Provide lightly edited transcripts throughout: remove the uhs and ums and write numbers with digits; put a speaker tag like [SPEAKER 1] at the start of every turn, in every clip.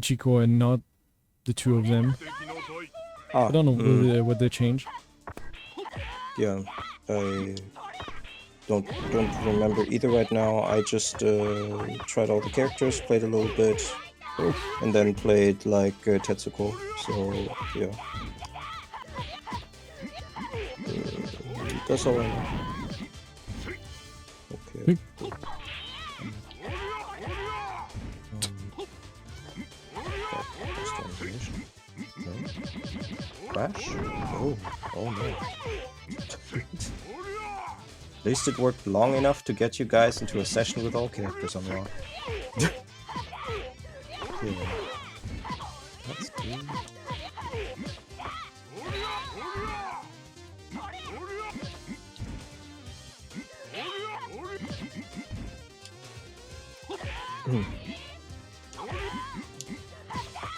[SPEAKER 1] Ichiko and not the two of them. I don't know what they changed.
[SPEAKER 2] Yeah, I don't remember either right now. I just tried all the characters, played a little bit, and then played like Tetsuko. So yeah, that's all I know. Okay. Crash? Oh no. At least it worked long enough to get you guys into a session with all characters unlocked. Yeah. That's good.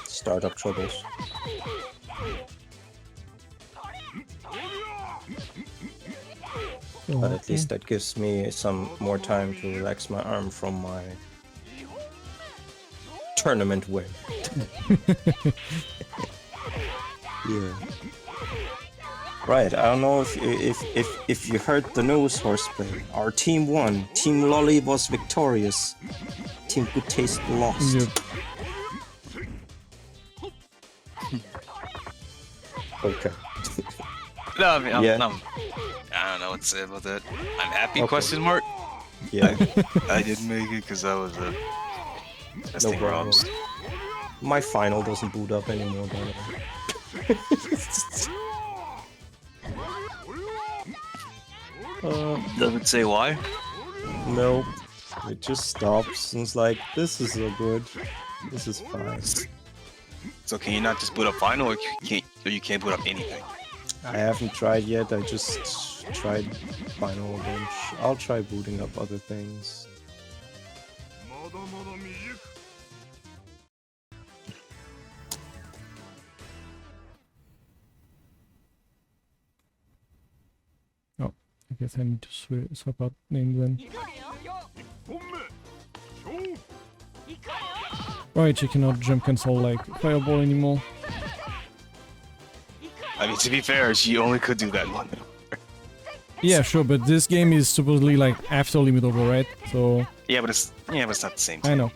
[SPEAKER 2] Startup troubles. But at least that gives me some more time to relax my arm from my tournament win. Yeah. Right, I don't know if you heard the news, Hoarseplay. Our team won. Team Lolly was victorious. Team Good Taste lost.
[SPEAKER 1] Yep.
[SPEAKER 2] Okay.
[SPEAKER 3] No, I mean,
[SPEAKER 2] Yeah.
[SPEAKER 3] I don't know what to say about that. I'm happy,
[SPEAKER 2] Okay.
[SPEAKER 3] question mark?
[SPEAKER 2] Yeah.
[SPEAKER 3] I didn't make it because I was testing
[SPEAKER 2] problem.
[SPEAKER 3] ROMs.
[SPEAKER 2] My final doesn't boot up anymore, by the way.
[SPEAKER 3] Does it say why?
[SPEAKER 2] Nope. It just stops and it's like, this is so good. This is fine.
[SPEAKER 3] So can you not just boot up final, or you can't boot up anything?
[SPEAKER 2] I haven't tried yet, I just tried final a bunch. I'll try booting up other things.
[SPEAKER 1] Oh, I guess I need to swap out names then. Right, you cannot jump cancel like Fireball anymore.
[SPEAKER 3] I mean, to be fair, she only could do that one.
[SPEAKER 1] Yeah, sure, but this game is supposedly like after LimitOver, right? So
[SPEAKER 3] Yeah, but it's not the same.
[SPEAKER 1] I know.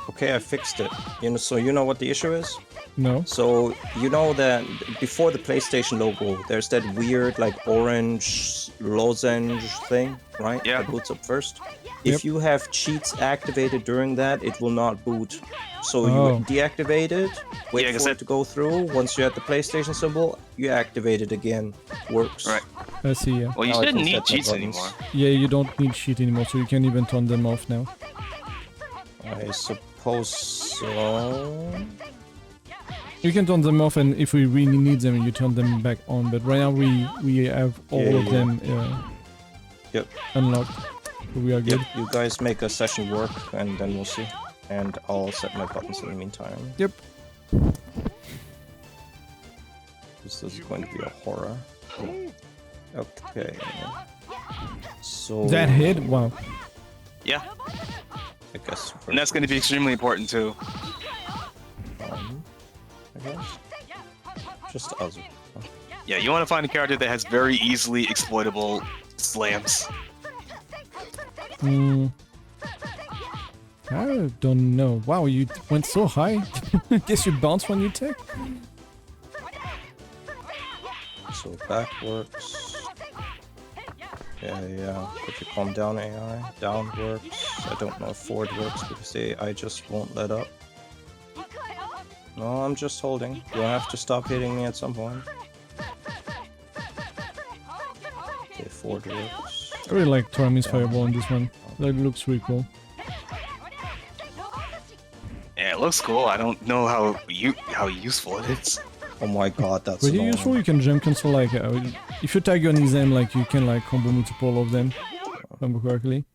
[SPEAKER 2] Okay, I fixed it. So you know what the issue is?
[SPEAKER 1] no.
[SPEAKER 2] So you know that before the PlayStation logo, there's that weird like orange lozenge thing, right?
[SPEAKER 3] Yeah.
[SPEAKER 2] That boots up first.
[SPEAKER 1] Yep.
[SPEAKER 2] If you have cheats activated during that, it will not boot. So
[SPEAKER 1] Oh.
[SPEAKER 2] you deactivate it, wait
[SPEAKER 3] Yeah, 'cause
[SPEAKER 2] for
[SPEAKER 3] that-
[SPEAKER 2] it to go through. Once you have the PlayStation symbol, you activate it again. Works.
[SPEAKER 3] Right.
[SPEAKER 1] I see, yeah.
[SPEAKER 3] Well, you
[SPEAKER 2] Now I
[SPEAKER 3] shouldn't
[SPEAKER 2] can
[SPEAKER 3] need
[SPEAKER 2] set my
[SPEAKER 3] cheats
[SPEAKER 2] buttons.
[SPEAKER 3] anymore.
[SPEAKER 1] Yeah, you don't need cheat anymore, so you can even turn them off now.
[SPEAKER 2] I suppose so.
[SPEAKER 1] You can turn them off, and if we really need them, you turn them back on. But right now we have all of them
[SPEAKER 2] Yep.
[SPEAKER 1] unlocked, so we are good.
[SPEAKER 2] Yep. You guys make a session work, and then we'll see. And I'll set my buttons in the meantime.
[SPEAKER 1] Yep.
[SPEAKER 2] This is going to be a horror. Okay. So
[SPEAKER 1] That hit? Wow.
[SPEAKER 3] Yeah,
[SPEAKER 2] I guess.
[SPEAKER 3] and that's going to be extremely important too.
[SPEAKER 2] I guess. Just Asuka.
[SPEAKER 3] Yeah, you want to find a character that has very easily exploitable slams.
[SPEAKER 1] I don't know. Wow, you went so high. Guess you bounce when you take.
[SPEAKER 2] So back works. Yeah. If you calm down AI, down works. I don't know if forward works because the AI just won't let up. No, I'm just holding. You'll have to stop hitting me at some point. Okay, forward works.
[SPEAKER 1] I really like Torami's Fireball in this one. That looks really cool.
[SPEAKER 3] Yeah, it looks cool. I don't know how useful it is.
[SPEAKER 2] Oh my god, that's
[SPEAKER 1] Pretty
[SPEAKER 2] annoying.
[SPEAKER 1] useful. You can jump cancel like if you tag on his end, like you can like combo multiple of them. If I remember correctly.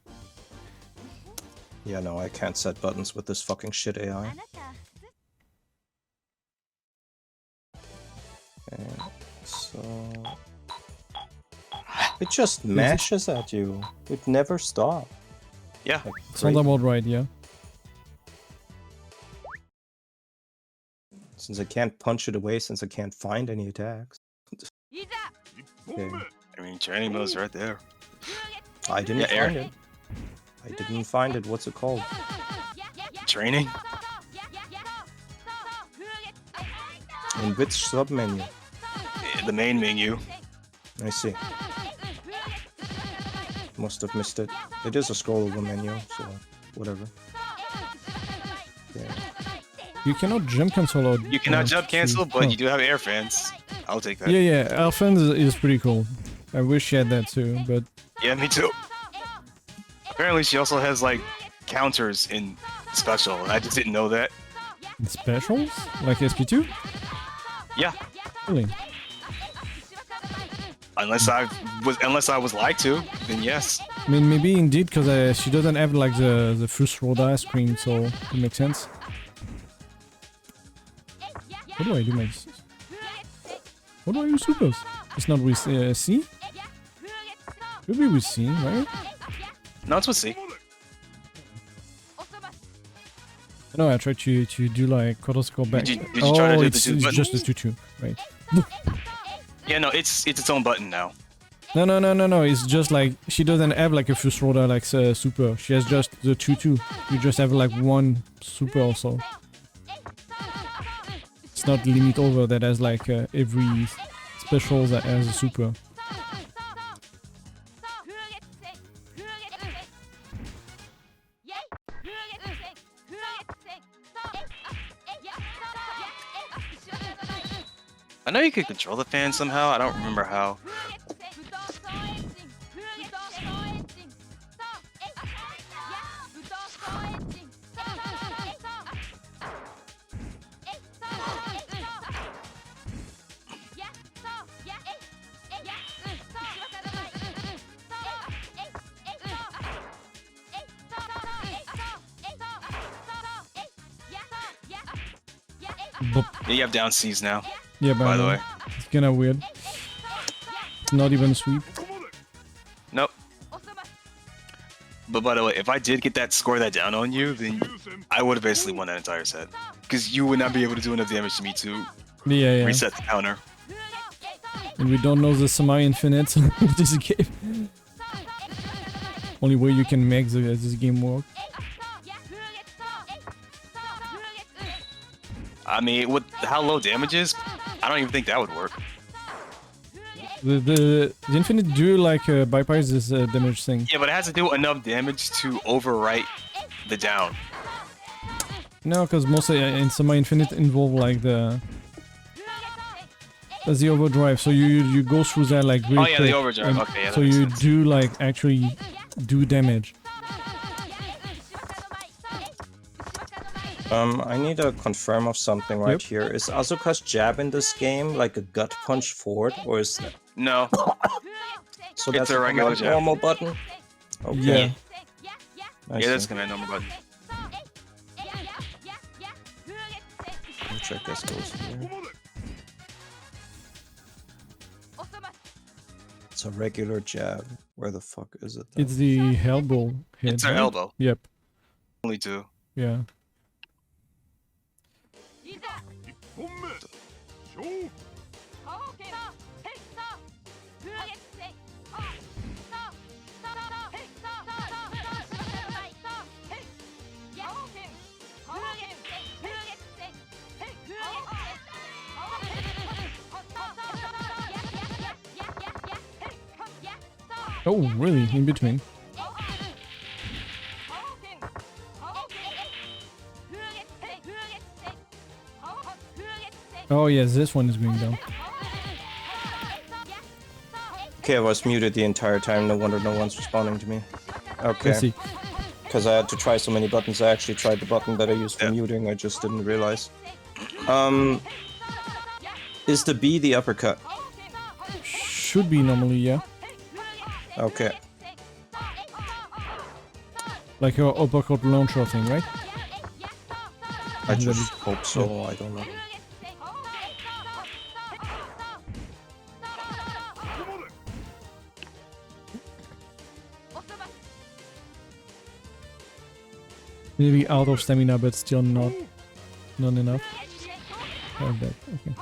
[SPEAKER 2] Yeah, no, I can't set buttons with this fucking shit AI. Okay, so... It just mashes at you. It never stops.
[SPEAKER 3] Yeah.
[SPEAKER 1] Sounds about right, yeah.
[SPEAKER 2] Since I can't punch it away, since I can't find any attacks. Okay.
[SPEAKER 3] I mean, training mode's right there.
[SPEAKER 2] I didn't
[SPEAKER 3] Yeah, air.
[SPEAKER 2] find it. I didn't find it. What's it called?
[SPEAKER 3] Training?
[SPEAKER 2] In which sub-menu?
[SPEAKER 3] The main menu.
[SPEAKER 2] I see. Must have missed it. It is a scrollable menu, so whatever. Yeah.
[SPEAKER 1] You cannot jump cancel or...
[SPEAKER 3] You cannot jump cancel, but
[SPEAKER 1] oh.
[SPEAKER 3] you do have air fans. I'll take that.
[SPEAKER 1] Yeah, yeah, air fans is pretty cool. I wish she had that too, but...
[SPEAKER 3] Yeah, me too. Apparently she also has, like, counters in special. I just didn't know that.
[SPEAKER 1] In specials? Like SP2?
[SPEAKER 3] Yeah.
[SPEAKER 1] Really?
[SPEAKER 3] Unless I was lied to, then yes.
[SPEAKER 1] I mean, maybe indeed, because she doesn't have like the first road ice cream, so it makes sense. What do I do, my... What do I do supers? It's not with C? Should be with C, right?
[SPEAKER 3] No, it's with C.
[SPEAKER 1] No, I tried to do like quarter-circle back.
[SPEAKER 3] Did you try to do the
[SPEAKER 1] it's
[SPEAKER 3] 2 buttons?
[SPEAKER 1] just the 2-2, right?
[SPEAKER 3] Yeah, no, it's its own button now.
[SPEAKER 1] No, it's just like, she doesn't have like a first roller like super. She has just the 2-2. You just have like one super also. It's not LimitOver that has like every special that has a super.
[SPEAKER 3] I know you could control the fan somehow, I don't remember how. Yeah, you have down C's now.
[SPEAKER 1] Yeah,
[SPEAKER 3] by the way.
[SPEAKER 1] It's kinda weird. It's not even sweep.
[SPEAKER 3] Nope. But by the way, if I did get that score that down on you, then I would have basically won that entire set. Because you would not be able to do enough damage to me to
[SPEAKER 1] Yeah.
[SPEAKER 3] reset the counter.
[SPEAKER 1] And we don't know the semi-infinite of this game. Only way you can make this game work.
[SPEAKER 3] I mean, with how low damage is, I don't even think that would work.
[SPEAKER 1] The infinite do like bypass this damage thing.
[SPEAKER 3] Yeah, but it has to do enough damage to overwrite the down.
[SPEAKER 1] No, because most in semi-infinite involve like the overdrive. So you go through that like really
[SPEAKER 3] Oh yeah,
[SPEAKER 1] quick,
[SPEAKER 3] the overdrive.
[SPEAKER 1] and
[SPEAKER 3] Okay, yeah, that
[SPEAKER 1] so
[SPEAKER 3] makes
[SPEAKER 1] you
[SPEAKER 3] sense.
[SPEAKER 1] do like actually do damage.
[SPEAKER 2] I need to confirm of something right
[SPEAKER 1] Yep.
[SPEAKER 2] here. Is Asuka's jab in this game like a gut punch forward, or is that...
[SPEAKER 3] No.
[SPEAKER 2] So
[SPEAKER 3] It's
[SPEAKER 2] that's
[SPEAKER 3] a regular jab.
[SPEAKER 2] normal button? Okay.
[SPEAKER 1] Yeah.
[SPEAKER 2] I
[SPEAKER 3] Yeah, that's
[SPEAKER 2] see.
[SPEAKER 3] command number button.
[SPEAKER 2] Which I guess goes here. It's a regular jab. Where the fuck is it then?
[SPEAKER 1] It's the elbow hit.
[SPEAKER 3] It's her
[SPEAKER 1] right?
[SPEAKER 3] elbow.
[SPEAKER 1] Yep.
[SPEAKER 3] Only two.
[SPEAKER 1] Yeah. Oh, really? In between? Oh yes, this one is going down.
[SPEAKER 2] Okay, I was muted the entire time. No wonder no one's responding to me.
[SPEAKER 1] Let's
[SPEAKER 2] Okay.
[SPEAKER 1] see.
[SPEAKER 2] Because I had to try so many buttons. I actually tried the button that I used for muting. I just didn't realize. Is the B the uppercut?
[SPEAKER 1] Should be normally, yeah.
[SPEAKER 2] Okay.
[SPEAKER 1] Like your uppercut launcher thing, right?
[SPEAKER 2] I just hope so. I don't know.
[SPEAKER 1] Maybe out of stamina, but still not enough. Like that. Okay.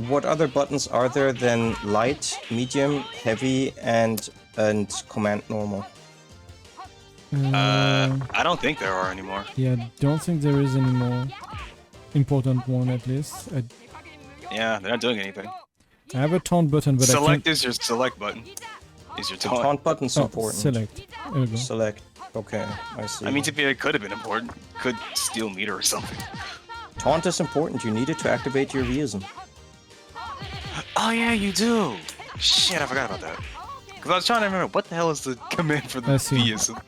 [SPEAKER 2] What other buttons are there than light, medium, heavy, and command normal?
[SPEAKER 3] I don't think there are anymore.
[SPEAKER 1] Yeah, don't think there is any more important one at least.
[SPEAKER 3] Yeah, they're not doing anything.
[SPEAKER 1] I have a taunt button, but
[SPEAKER 3] Select is your select button. Is your
[SPEAKER 2] The
[SPEAKER 3] taunt.
[SPEAKER 2] taunt button's important.
[SPEAKER 1] Select. There we go.
[SPEAKER 2] Select. Okay, I see.
[SPEAKER 3] I mean, to be, it could have been important. Could steal meter or something.
[SPEAKER 2] Taunt is important. You need it to activate your reason.
[SPEAKER 3] Oh yeah, you do. Shit, I forgot about that. Because I was trying to remember what the hell is the command for the
[SPEAKER 1] I see.
[SPEAKER 3] theism.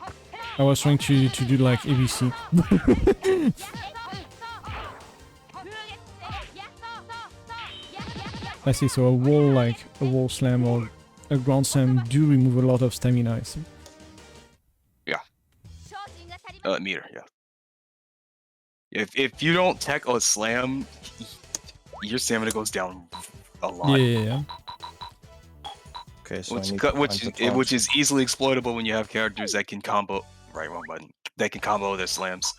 [SPEAKER 1] I was trying to do like ABC. I see, so a wall slam or a ground slam do remove a lot of stamina, I see.
[SPEAKER 3] Yeah. Meter, yeah. If you don't tech a slam, your stamina goes down a lot.
[SPEAKER 1] Yeah.
[SPEAKER 2] Okay, so
[SPEAKER 3] Which is easily exploitable when you have characters that can combo. Right, wrong button. That can combo their slams.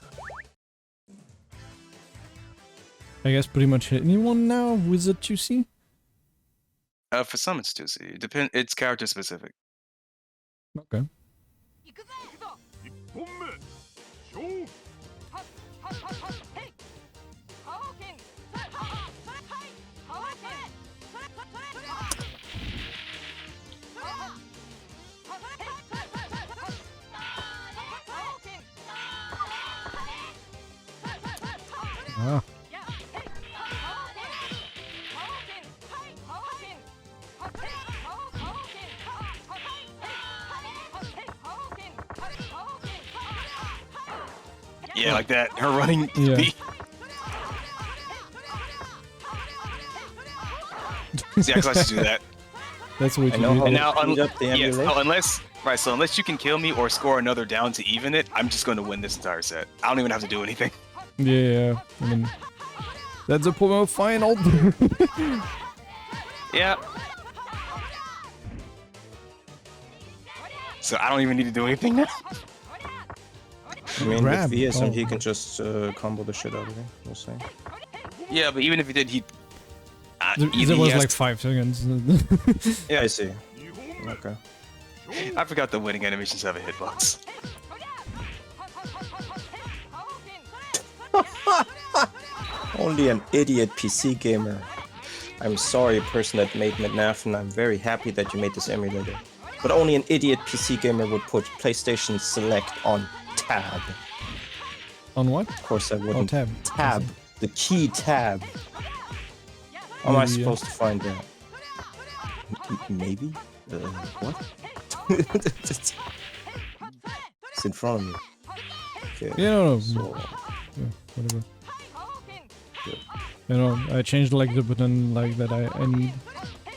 [SPEAKER 1] I guess pretty much anyone now with the 2C?
[SPEAKER 3] For some it's 2C. It's character specific.
[SPEAKER 1] Okay. Ah.
[SPEAKER 3] Yeah, like that. Her running.
[SPEAKER 1] Yeah.
[SPEAKER 3] See, I like to do that.
[SPEAKER 1] That's what you
[SPEAKER 2] know
[SPEAKER 1] do.
[SPEAKER 2] how
[SPEAKER 3] And now,
[SPEAKER 2] speed up the emulation.
[SPEAKER 3] so unless you can kill me or score another down to even it, I'm just going to win this entire set. I don't even have to do anything.
[SPEAKER 1] Yeah, I mean, that's the problem of final.
[SPEAKER 3] Yeah. So I don't even need to do anything now.
[SPEAKER 2] I mean,
[SPEAKER 1] Grab.
[SPEAKER 2] with VS, and
[SPEAKER 1] Oh.
[SPEAKER 2] he can just combo the shit out of it. We'll see.
[SPEAKER 3] Yeah, but even if he did, he.
[SPEAKER 1] There
[SPEAKER 3] either he
[SPEAKER 1] was
[SPEAKER 3] has
[SPEAKER 1] like 5 seconds.
[SPEAKER 2] Yeah, I see. Okay.
[SPEAKER 3] I forgot the winning animations have a hitbox.
[SPEAKER 2] Only an idiot PC gamer. I'm sorry, person that made Mednafen. I'm very happy that you made this emulator. But only an idiot PC gamer would put PlayStation Select on tab.
[SPEAKER 1] On what?
[SPEAKER 2] Of course I wouldn't.
[SPEAKER 1] On tab.
[SPEAKER 2] Tab. The key tab. How am I
[SPEAKER 1] Maybe, yeah.
[SPEAKER 2] supposed to find that? Maybe? What? It's in front of me. Okay.
[SPEAKER 1] Yeah, no.
[SPEAKER 2] So,
[SPEAKER 1] Yeah, whatever. You know, I changed like the button like that I need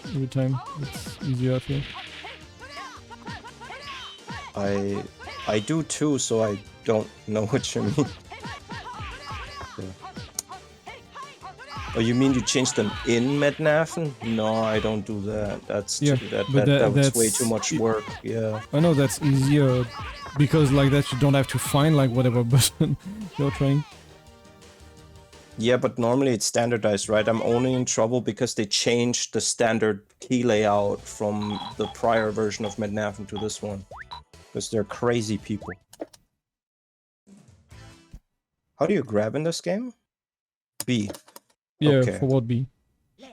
[SPEAKER 1] every time. It's easier, I feel.
[SPEAKER 2] I do too, so I don't know what you mean. Yeah. Oh, you mean you changed them in Mednafen? No, I don't do that. That's
[SPEAKER 1] Yeah,
[SPEAKER 2] that
[SPEAKER 1] but
[SPEAKER 2] was
[SPEAKER 1] that's-
[SPEAKER 2] way too much work. Yeah.
[SPEAKER 1] I know that's easier because like that you don't have to find like whatever button you're trying.
[SPEAKER 2] Yeah, but normally it's standardized, right? I'm only in trouble because they changed the standard key layout from the prior version of Mednafen to this one. Because they're crazy people. How do you grab in this game? B.
[SPEAKER 1] Yeah,
[SPEAKER 2] Okay.
[SPEAKER 1] forward B.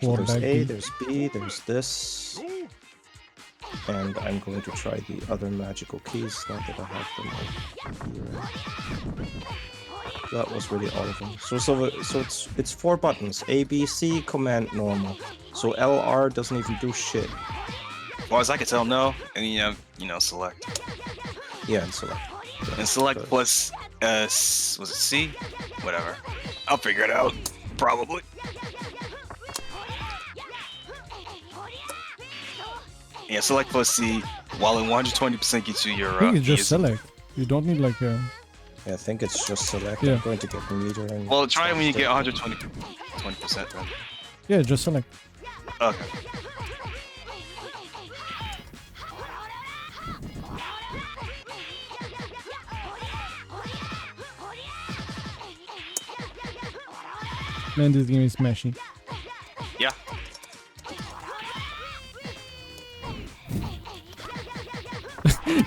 [SPEAKER 1] Forward
[SPEAKER 2] There's
[SPEAKER 1] back
[SPEAKER 2] A,
[SPEAKER 1] B.
[SPEAKER 2] there's B, there's this. And I'm going to try the other magical keys, not that I have them here. That was really all of them. So it's 4 buttons. A, B, C, command, normal. So LR doesn't even do shit.
[SPEAKER 3] Well, as I can tell, no. And you know, select.
[SPEAKER 2] Yeah, and select.
[SPEAKER 3] And select plus was it C? Whatever. I'll figure it out. Probably. Yeah, select plus C, while in 120% gets you your
[SPEAKER 1] I think it's just
[SPEAKER 3] theism.
[SPEAKER 1] select. You don't need like a...
[SPEAKER 2] Yeah, I think it's just select.
[SPEAKER 1] Yeah.
[SPEAKER 2] I'm going to get the meter and...
[SPEAKER 3] Well, try it when you get 120% then.
[SPEAKER 1] Yeah, just select.
[SPEAKER 3] Okay.
[SPEAKER 1] Man, this game is smashy.
[SPEAKER 3] Yeah.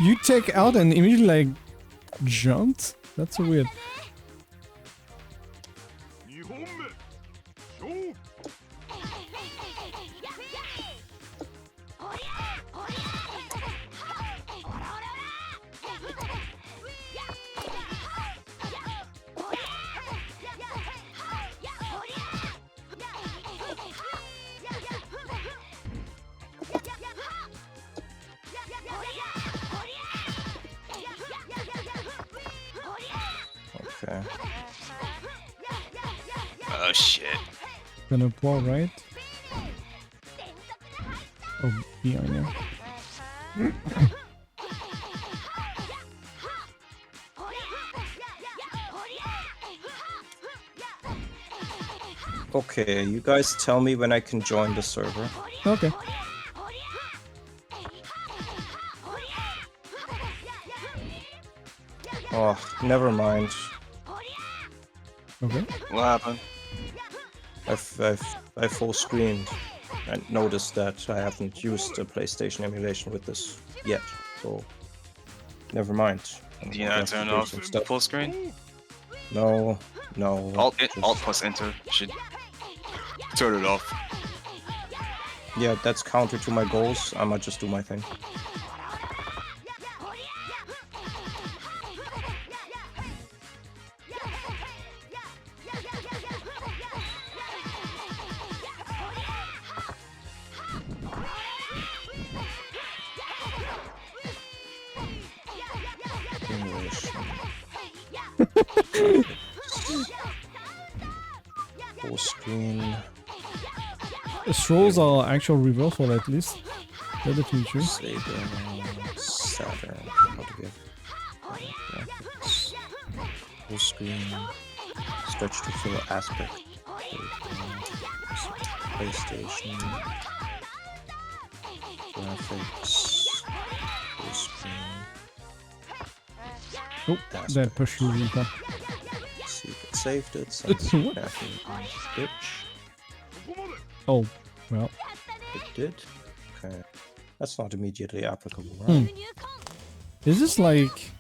[SPEAKER 1] You take out and immediately like jumped? That's so weird.
[SPEAKER 2] Okay.
[SPEAKER 3] Oh shit.
[SPEAKER 1] Gonna pour, right? Oh, behind you.
[SPEAKER 2] Okay, you guys tell me when I can join the server.
[SPEAKER 1] Okay.
[SPEAKER 2] Oh, never mind.
[SPEAKER 1] Okay.
[SPEAKER 3] What happened?
[SPEAKER 2] I full screened and noticed that I haven't used a PlayStation emulation with this yet, so never mind.
[SPEAKER 3] Do you not turn off full screen?
[SPEAKER 2] No.
[SPEAKER 3] Alt
[SPEAKER 2] just-
[SPEAKER 3] plus enter should turn it off.
[SPEAKER 2] Yeah, that's counter to my goals. I might just do my thing. Full screen.
[SPEAKER 1] Strolls are actual reversal at least. That's definitely true.
[SPEAKER 2] Sega, Saturn. How do we have graphics? Full screen. Stretch to full aspect. PlayStation. Graphics. Full screen.
[SPEAKER 1] Oh, that push you really far.
[SPEAKER 2] See if it saved it.
[SPEAKER 1] It's what?
[SPEAKER 2] Bitch.
[SPEAKER 1] Oh, well.
[SPEAKER 2] It did. Okay. That's not immediately applicable, right?
[SPEAKER 1] Is this like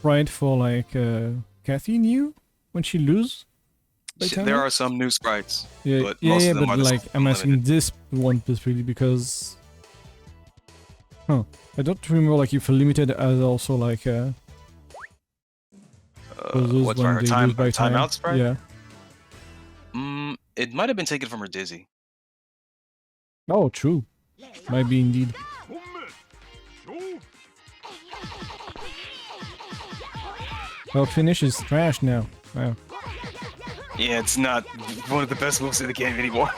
[SPEAKER 1] right for like Cathy new when she lose?
[SPEAKER 3] There are some new sprites,
[SPEAKER 1] Yeah,
[SPEAKER 3] but
[SPEAKER 1] yeah,
[SPEAKER 3] most
[SPEAKER 1] yeah,
[SPEAKER 3] of them
[SPEAKER 1] but
[SPEAKER 3] are
[SPEAKER 1] like I'm asking
[SPEAKER 3] limited.
[SPEAKER 1] this one specifically because, I don't remember like if limited as also like those
[SPEAKER 3] What's
[SPEAKER 1] when
[SPEAKER 3] her
[SPEAKER 1] they
[SPEAKER 3] time
[SPEAKER 1] lose by time.
[SPEAKER 3] timeout sprite?
[SPEAKER 1] Yeah.
[SPEAKER 3] It might have been taken from her Dizzy.
[SPEAKER 1] Oh, true. Might be indeed. Well, finish is trash now. Wow.
[SPEAKER 3] Yeah, it's not one of the best moves in the game anymore.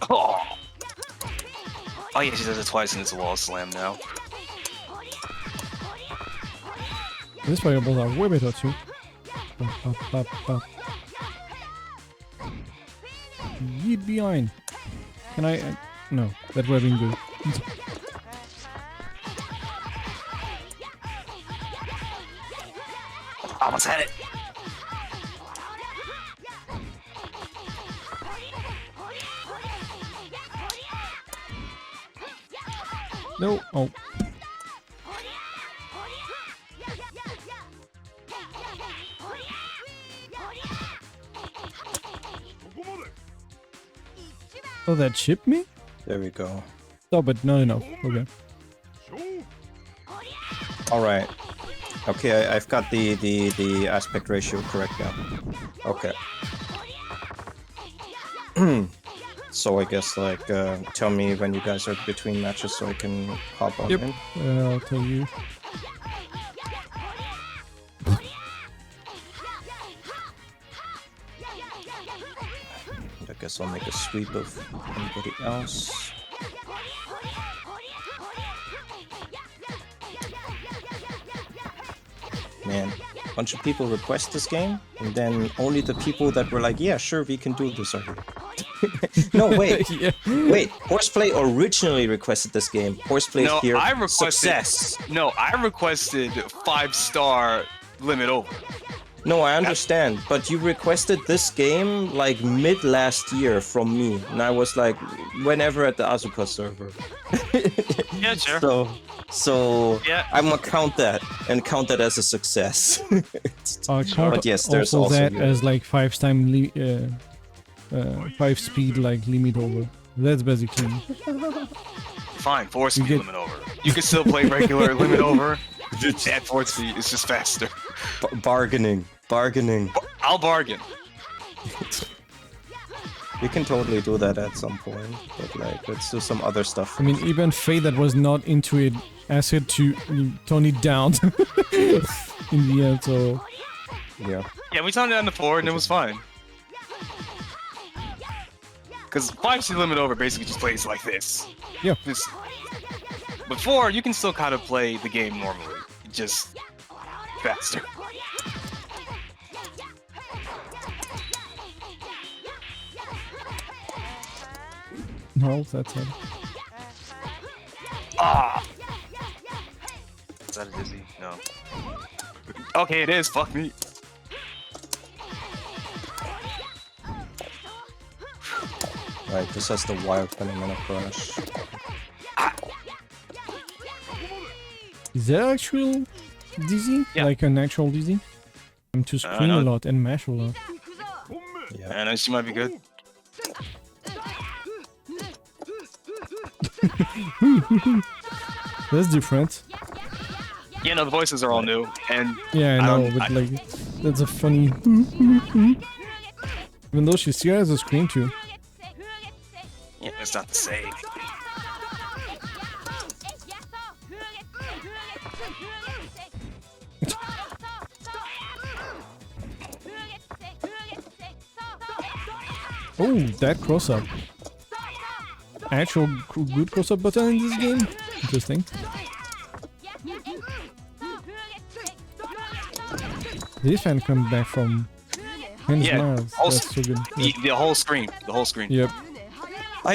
[SPEAKER 3] Oh. Oh yeah, she does it twice and it's a wall slam now.
[SPEAKER 1] These variables are way better too. Yeet behind. Can I? No, that would have been good.
[SPEAKER 3] Almost had it.
[SPEAKER 1] No. Oh. Oh, that chipped me?
[SPEAKER 2] There we go.
[SPEAKER 1] Oh, but not enough. Okay.
[SPEAKER 2] Alright. Okay, I've got the aspect ratio correct now. Okay. So I guess like tell me when you guys are between matches so I can hop on
[SPEAKER 1] Yep.
[SPEAKER 2] in.
[SPEAKER 1] I'll tell you.
[SPEAKER 2] I guess I'll make a sweep of anybody else. Man, a bunch of people request this game, and then only the people that were like, yeah, sure, we can do this are here. No, wait.
[SPEAKER 1] Yeah.
[SPEAKER 2] Wait, Hoarseplay originally requested this game. Hoarseplay
[SPEAKER 3] No,
[SPEAKER 2] here.
[SPEAKER 3] I requested.
[SPEAKER 2] Success.
[SPEAKER 3] No, I requested 5-star limit over.
[SPEAKER 2] No, I understand, but you requested this game like mid last year from me, and I was like, whenever at the Asuka server.
[SPEAKER 3] Yeah, sure.
[SPEAKER 2] So
[SPEAKER 3] Yeah.
[SPEAKER 2] I'm gonna count that as a success.
[SPEAKER 1] Count
[SPEAKER 2] But yes, there's
[SPEAKER 1] also
[SPEAKER 2] also
[SPEAKER 1] that
[SPEAKER 2] your-
[SPEAKER 1] as like 5-speed like limit over. That's basically.
[SPEAKER 3] Fine, 4-speed
[SPEAKER 1] get-
[SPEAKER 3] limit over. You can still play regular limit over. At 4 speed, it's just faster.
[SPEAKER 2] Bargaining.
[SPEAKER 3] I'll bargain.
[SPEAKER 2] We can totally do that at some point, but like, let's do some other stuff.
[SPEAKER 1] I mean, even Faye that was not into it asked her to tone it down in the end. So
[SPEAKER 2] Yeah.
[SPEAKER 3] Yeah, we toned it down to 4 and it was fine. Because 5-speed limit over basically just plays like this.
[SPEAKER 1] yeah,
[SPEAKER 3] This. But 4, you can still kind of play the game normally, just faster.
[SPEAKER 1] no, that's it.
[SPEAKER 3] Ah! Is that a dizzy? No. Okay, it is. Fuck me.
[SPEAKER 2] Right, this has the wild phenomena crash.
[SPEAKER 1] Is that actual dizzy?
[SPEAKER 3] Yeah.
[SPEAKER 1] Like an actual dizzy? I'm to scream
[SPEAKER 3] no.
[SPEAKER 1] a lot and mash a lot.
[SPEAKER 2] Yeah.
[SPEAKER 3] And she might be good.
[SPEAKER 1] That's different.
[SPEAKER 3] Yeah, no, the voices are all new, and
[SPEAKER 1] Yeah, I
[SPEAKER 3] I
[SPEAKER 1] know,
[SPEAKER 3] don't-
[SPEAKER 1] but like, that's a funny. Even though she still has a scream too.
[SPEAKER 3] yeah, it's not the same.
[SPEAKER 1] Oh, that cross up. Actual good cross up button in this game? Interesting. This fan come back from Hen's
[SPEAKER 3] Yeah,
[SPEAKER 1] mouth.
[SPEAKER 3] also-
[SPEAKER 1] That's so good.
[SPEAKER 3] The whole screen. The whole screen.
[SPEAKER 1] Yep.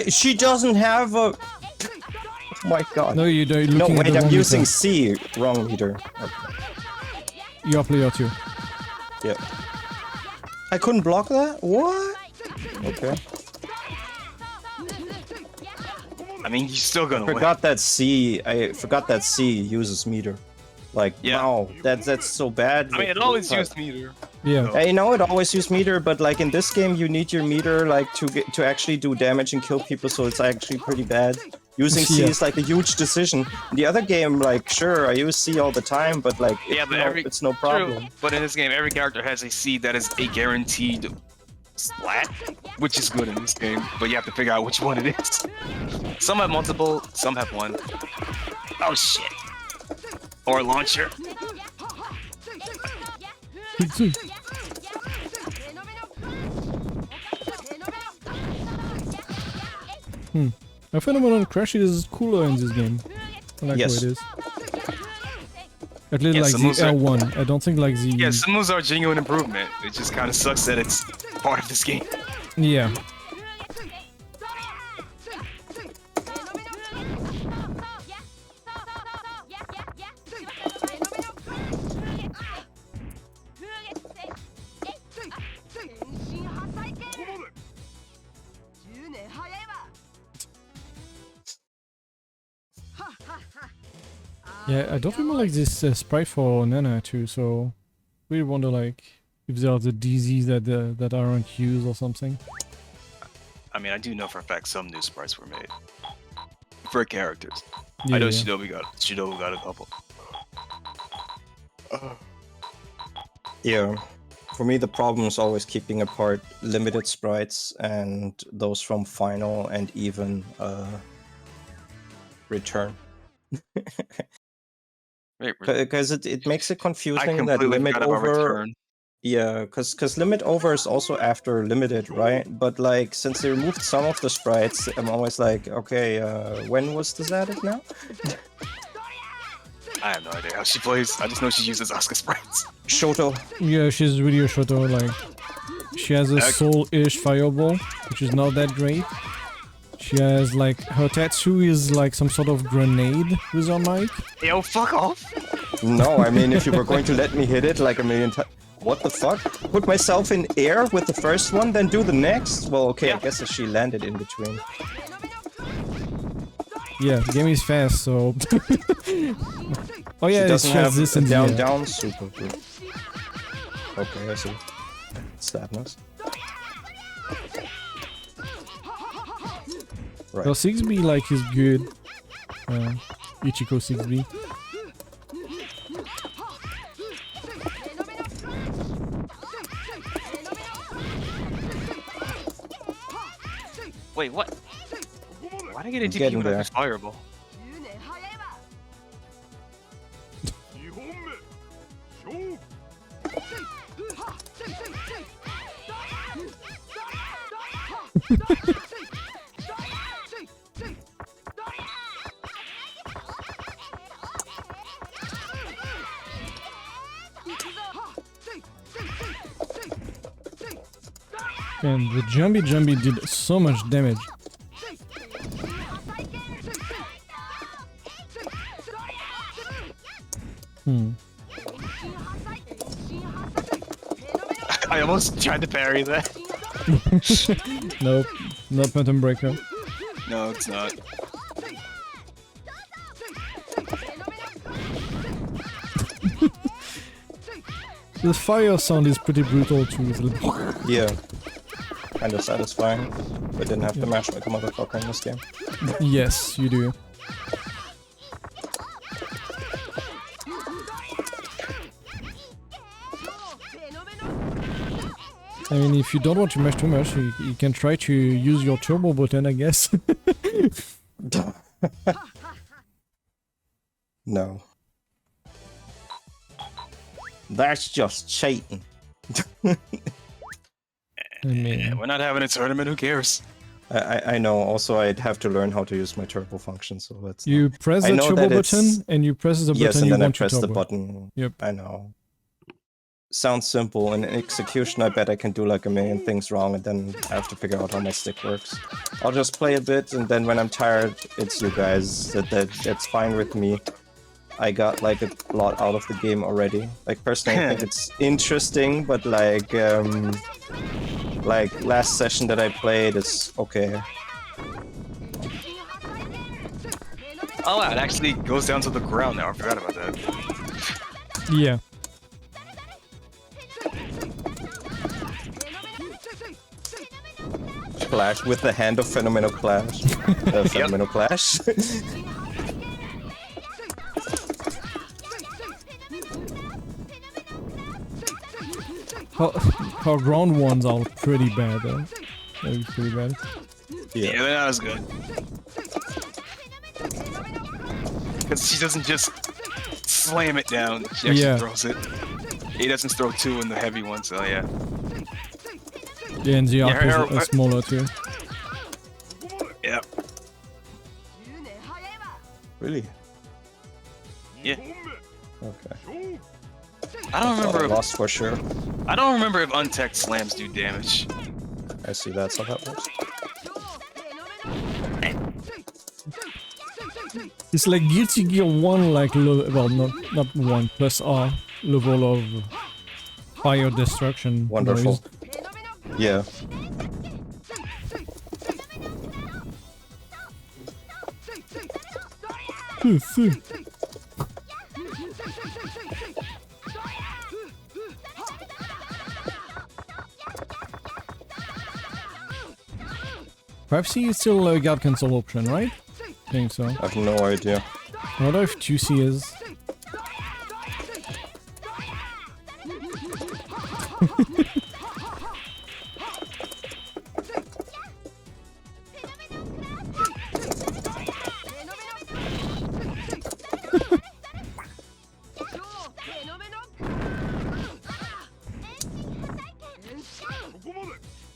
[SPEAKER 2] She doesn't have a... Oh my god.
[SPEAKER 1] No, you're
[SPEAKER 2] No,
[SPEAKER 1] looking at
[SPEAKER 2] wait,
[SPEAKER 1] the
[SPEAKER 2] I'm
[SPEAKER 1] wrong
[SPEAKER 2] using
[SPEAKER 1] meter.
[SPEAKER 2] C. Wrong meter. Okay.
[SPEAKER 1] You're player too.
[SPEAKER 2] Yeah. I couldn't block that? What? Okay.
[SPEAKER 3] I mean, you're still gonna win.
[SPEAKER 2] I forgot that C uses meter. Like,
[SPEAKER 3] Yeah.
[SPEAKER 2] wow, that's so bad.
[SPEAKER 3] I mean, it always used meter.
[SPEAKER 1] Yeah.
[SPEAKER 2] I know it always used meter, but like in this game, you need your meter like to actually do damage and kill people, so it's actually pretty bad. Using C
[SPEAKER 1] Yeah.
[SPEAKER 2] is like a huge decision. In the other game, like, sure, I use C all the time, but like,
[SPEAKER 3] Yeah, but
[SPEAKER 2] it's no problem.
[SPEAKER 3] True, but in this game, every character has a C that is a guaranteed splat, which is good in this game. But you have to figure out which one it is. Some have multiple, some have one. Oh shit! Or a launcher.
[SPEAKER 1] I phenomenon crash is cooler in this game. I like
[SPEAKER 2] Yes.
[SPEAKER 1] how it is. At least
[SPEAKER 3] Yeah,
[SPEAKER 1] like
[SPEAKER 3] some
[SPEAKER 1] the
[SPEAKER 3] moves are-
[SPEAKER 1] L1. I don't think like the...
[SPEAKER 3] Yeah, some moves are genuine improvement. It just kind of sucks that it's part of this game.
[SPEAKER 1] Yeah. Yeah, I don't remember like this sprite for Nana too, so we wonder like if there are the DZs that aren't used or something.
[SPEAKER 3] I mean, I do know for a fact some new sprites were made for characters.
[SPEAKER 1] Yeah,
[SPEAKER 3] I know
[SPEAKER 1] yeah.
[SPEAKER 3] Shinobu got a couple.
[SPEAKER 2] Yeah. For me, the problem is always keeping apart limited sprites and those from Final and even Return.
[SPEAKER 3] Wait,
[SPEAKER 2] Because it makes it
[SPEAKER 3] I
[SPEAKER 2] confusing that
[SPEAKER 3] completely
[SPEAKER 2] Limit
[SPEAKER 3] forgot about
[SPEAKER 2] Over...
[SPEAKER 3] Return.
[SPEAKER 2] Yeah, because Limit Over is also after Limited, right? But like, since they removed some of the sprites, I'm always like, okay, when was this added now?
[SPEAKER 3] I have no idea how she plays. I just know she uses Asuka sprites.
[SPEAKER 2] Shoto.
[SPEAKER 1] Yeah, she's really a Shoto, like... She has a soul-ish fireball, which is not that great. She has like her Tetsu is like some sort of grenade with her mic.
[SPEAKER 3] Yo, fuck off!
[SPEAKER 2] No, I mean if you were going to let me hit it like a million times. What the fuck? Put myself in air with the first one, then do the next? Well, okay, I guess she landed in between.
[SPEAKER 1] Yeah, the game is fast, so. Oh yeah,
[SPEAKER 2] she doesn't have
[SPEAKER 1] this
[SPEAKER 2] a
[SPEAKER 1] in
[SPEAKER 2] down
[SPEAKER 1] the air.
[SPEAKER 2] down super good. Okay, I see. Sadness. Right.
[SPEAKER 1] Well, 6B like is good. Ichiko 6B.
[SPEAKER 3] Wait, what? Why did I get a
[SPEAKER 2] Getting
[SPEAKER 3] DP with
[SPEAKER 2] there.
[SPEAKER 3] a fireball?
[SPEAKER 1] And the Jumpy did so much damage.
[SPEAKER 3] I almost tried to parry that.
[SPEAKER 1] Nope, not Phantom Breaker.
[SPEAKER 3] No, it's not.
[SPEAKER 1] The fire sound is pretty brutal too. It's like
[SPEAKER 2] Yeah. Kinda satisfying. But didn't have to mash like a motherfucker in this game.
[SPEAKER 1] yes, you do. I mean, if you don't want to mash too much, you can try to use your turbo button, I guess.
[SPEAKER 2] No. That's just cheating.
[SPEAKER 1] I
[SPEAKER 3] Yeah,
[SPEAKER 1] mean,
[SPEAKER 3] we're not having a tournament, who cares?
[SPEAKER 2] I know, also I'd have to learn how to use my turbo function, so that's...
[SPEAKER 1] you press
[SPEAKER 2] I
[SPEAKER 1] the
[SPEAKER 2] know
[SPEAKER 1] turbo
[SPEAKER 2] that it's-
[SPEAKER 1] button and you press the
[SPEAKER 2] Yes,
[SPEAKER 1] button
[SPEAKER 2] and
[SPEAKER 1] you
[SPEAKER 2] then I
[SPEAKER 1] want to
[SPEAKER 2] press the
[SPEAKER 1] turbo.
[SPEAKER 2] button.
[SPEAKER 1] Yep.
[SPEAKER 2] I know. Sounds simple, in execution I bet I can do like a million things wrong and then I have to figure out how my stick works. I'll just play a bit and then when I'm tired, it's you guys. That's fine with me. I got like a lot out of the game already. Like personally I think it's interesting, but like last session that I played is okay.
[SPEAKER 3] Oh wow, it actually goes down to the ground now, I forgot about that.
[SPEAKER 1] Yeah.
[SPEAKER 2] Clash with the hand of Phenomenal Clash. Phenomenal Clash.
[SPEAKER 1] Her ground ones are pretty bad though. That is pretty bad.
[SPEAKER 3] Yeah, they're not as good. Because she doesn't just slam it down, she actually throws it. He doesn't throw two in the heavy one, so yeah.
[SPEAKER 1] Yeah, and the arc
[SPEAKER 3] her-
[SPEAKER 1] is smaller too.
[SPEAKER 3] Yep.
[SPEAKER 2] Really?
[SPEAKER 3] Yeah.
[SPEAKER 2] Okay.
[SPEAKER 3] I don't remember if,
[SPEAKER 2] Lost for sure.
[SPEAKER 3] I don't remember if untech slams do damage.
[SPEAKER 2] I see that's how that works.
[SPEAKER 1] It's like Guilty Gear 1 like well not 1 plus R level of fire destruction.
[SPEAKER 2] Wonderful.
[SPEAKER 1] noise.
[SPEAKER 2] Yeah.
[SPEAKER 1] Perhaps he is still a guard cancel option, right? I think so.
[SPEAKER 2] I have no idea.
[SPEAKER 1] I wonder if 2C is.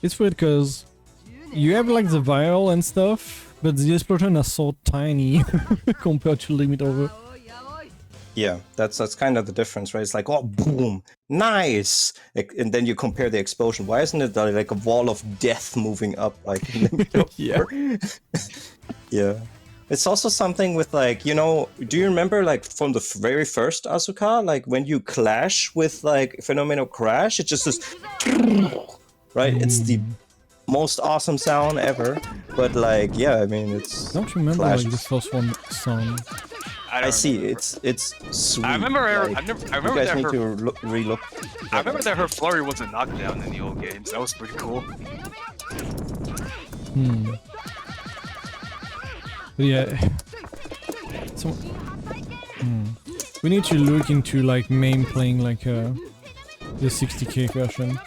[SPEAKER 1] It's weird because you have like the vial and stuff, but the explosion are so tiny compared to LimitOver.
[SPEAKER 2] Yeah, that's kind of the difference, right? It's like, oh, boom, nice, and then you compare the explosion. Why isn't it like a wall of death moving up, like in the middle?
[SPEAKER 1] Yeah.
[SPEAKER 2] Yeah. It's also something with like, you know, do you remember like from the very first Asuka, like when you clash with like Phenomenal Crash, it just is, right? It's the most awesome sound ever. But like, yeah, I mean, it's.
[SPEAKER 1] I don't remember
[SPEAKER 2] Clash
[SPEAKER 1] like the
[SPEAKER 2] is-
[SPEAKER 1] first one song.
[SPEAKER 2] I see.
[SPEAKER 3] remember.
[SPEAKER 2] It's sweet.
[SPEAKER 3] I remember her.
[SPEAKER 2] like,
[SPEAKER 3] I
[SPEAKER 2] you
[SPEAKER 3] remember
[SPEAKER 2] guys
[SPEAKER 3] that
[SPEAKER 2] need
[SPEAKER 3] her.
[SPEAKER 2] to relook.
[SPEAKER 3] I remember that her flurry was a knockdown in the old games. That was pretty cool.
[SPEAKER 1] But yeah. So, we need to look into like MAME playing like the 60k version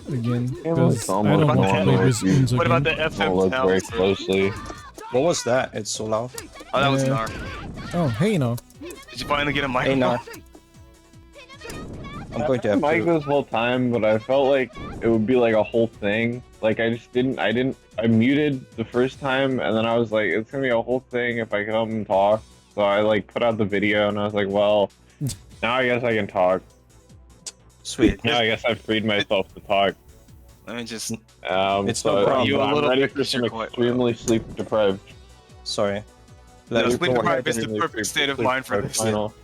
[SPEAKER 1] again, because
[SPEAKER 4] it's
[SPEAKER 1] I
[SPEAKER 4] almost
[SPEAKER 1] don't want to play
[SPEAKER 4] normal
[SPEAKER 1] with
[SPEAKER 4] if you-
[SPEAKER 1] Unzo
[SPEAKER 3] What about the
[SPEAKER 1] game.
[SPEAKER 3] FM
[SPEAKER 4] Look very
[SPEAKER 3] sounds?
[SPEAKER 4] closely.
[SPEAKER 2] What was that? It's so loud.
[SPEAKER 3] Oh, that was
[SPEAKER 1] Yeah.
[SPEAKER 3] Narr.
[SPEAKER 1] Oh, hey, no.
[SPEAKER 3] Did you finally get a
[SPEAKER 2] Hey,
[SPEAKER 3] microphone?
[SPEAKER 2] Narr. I'm going to have
[SPEAKER 4] Mike
[SPEAKER 2] to.
[SPEAKER 4] this whole time, but I felt like it would be like a whole thing. Like I muted the first time, and then I was like, it's gonna be a whole thing if I come and talk. So I like put out the video, and I was like, well, now I guess I can talk.
[SPEAKER 2] Sweet.
[SPEAKER 4] Now I guess I freed myself to talk.
[SPEAKER 3] Let me just.
[SPEAKER 2] It's
[SPEAKER 4] So
[SPEAKER 2] no problem.
[SPEAKER 3] You a
[SPEAKER 4] I'm
[SPEAKER 3] little
[SPEAKER 4] ready
[SPEAKER 3] bit
[SPEAKER 4] for some
[SPEAKER 3] 'cause you're quite-
[SPEAKER 4] extremely sleep deprived.
[SPEAKER 2] Sorry.
[SPEAKER 3] No,
[SPEAKER 2] Let me
[SPEAKER 3] sleep
[SPEAKER 2] go
[SPEAKER 3] deprived
[SPEAKER 2] ahead
[SPEAKER 3] is the
[SPEAKER 2] and-
[SPEAKER 3] perfect state of mind for this.
[SPEAKER 4] Final.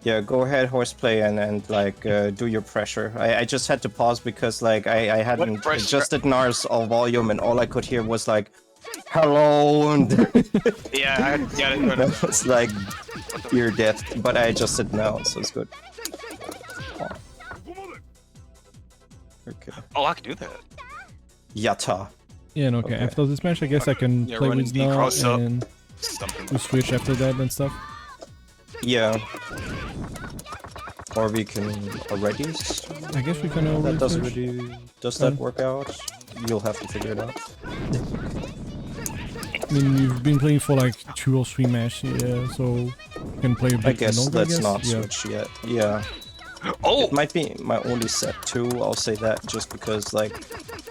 [SPEAKER 2] Yeah, go ahead, Horseplay, and like do your pressure. I just had to pause because like I hadn't
[SPEAKER 3] pressure?
[SPEAKER 2] adjusted Nar's all volume and all I could hear was like, hello, and
[SPEAKER 3] Yeah, I had to get it.
[SPEAKER 2] that was like ear death. But I adjusted now, so it's good. Okay.
[SPEAKER 3] Oh, I can do that.
[SPEAKER 2] Yatta.
[SPEAKER 1] Yeah, no, okay.
[SPEAKER 2] Okay.
[SPEAKER 1] After this match, I guess I can
[SPEAKER 3] Yeah,
[SPEAKER 1] play
[SPEAKER 3] running
[SPEAKER 1] with
[SPEAKER 3] D
[SPEAKER 1] now
[SPEAKER 3] cross up.
[SPEAKER 1] and
[SPEAKER 3] Something.
[SPEAKER 1] we switch after that and stuff.
[SPEAKER 2] Yeah. Or we can already.
[SPEAKER 1] I guess we can already
[SPEAKER 2] That doesn't
[SPEAKER 1] switch.
[SPEAKER 2] really. Does that work out? You'll have to figure it out.
[SPEAKER 1] I mean, you've been playing for like 2 or 3 matches, yeah, so you can play a bit
[SPEAKER 2] I guess
[SPEAKER 1] longer,
[SPEAKER 2] let's
[SPEAKER 1] I guess?
[SPEAKER 2] not
[SPEAKER 1] Yeah.
[SPEAKER 2] switch yet. Yeah.
[SPEAKER 3] Oh,
[SPEAKER 2] It might be my only set too, I'll say that, just because like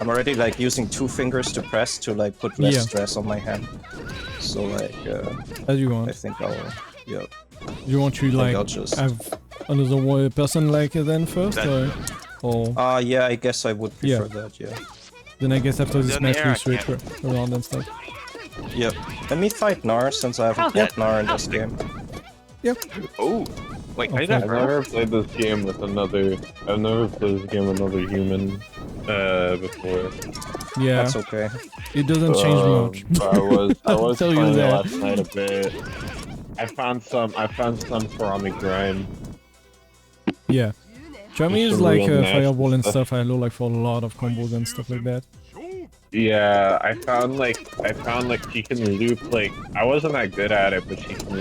[SPEAKER 2] I'm already like using 2 fingers to press to like put less
[SPEAKER 1] Yeah.
[SPEAKER 2] stress on my hand. So like
[SPEAKER 1] As you
[SPEAKER 2] I
[SPEAKER 1] want.
[SPEAKER 2] think I'll yeah.
[SPEAKER 1] You want to like
[SPEAKER 2] I'll just
[SPEAKER 1] have another person like then first,
[SPEAKER 3] That-
[SPEAKER 1] or
[SPEAKER 2] yeah, I guess I would
[SPEAKER 1] Yeah.
[SPEAKER 2] prefer that, yeah.
[SPEAKER 1] then I guess after this
[SPEAKER 3] Then
[SPEAKER 1] match
[SPEAKER 3] here
[SPEAKER 1] we
[SPEAKER 3] I
[SPEAKER 1] switch
[SPEAKER 3] can't.
[SPEAKER 1] around and stuff.
[SPEAKER 2] Yep. Let me fight Narr since I haven't
[SPEAKER 3] How's
[SPEAKER 2] fought
[SPEAKER 3] that?
[SPEAKER 2] Narr in this game.
[SPEAKER 3] oh. Wait, I did
[SPEAKER 1] Okay.
[SPEAKER 3] that
[SPEAKER 4] I've
[SPEAKER 3] right?
[SPEAKER 4] never played this game with another. I've never played this game with another human before.
[SPEAKER 1] Yeah,
[SPEAKER 2] That's okay.
[SPEAKER 1] it doesn't change much.
[SPEAKER 4] But I was
[SPEAKER 1] I'll tell you
[SPEAKER 4] playing it
[SPEAKER 1] that.
[SPEAKER 4] last night a bit. I found some Torami grime.
[SPEAKER 1] Yeah. Jeremy
[SPEAKER 4] Just
[SPEAKER 1] is
[SPEAKER 4] some
[SPEAKER 1] like
[SPEAKER 4] real nasty
[SPEAKER 1] fireball and
[SPEAKER 4] stuff.
[SPEAKER 1] stuff. I know like for a lot of combos and stuff like that.
[SPEAKER 4] Yeah, I found like she can loop like I wasn't that good at it, but she can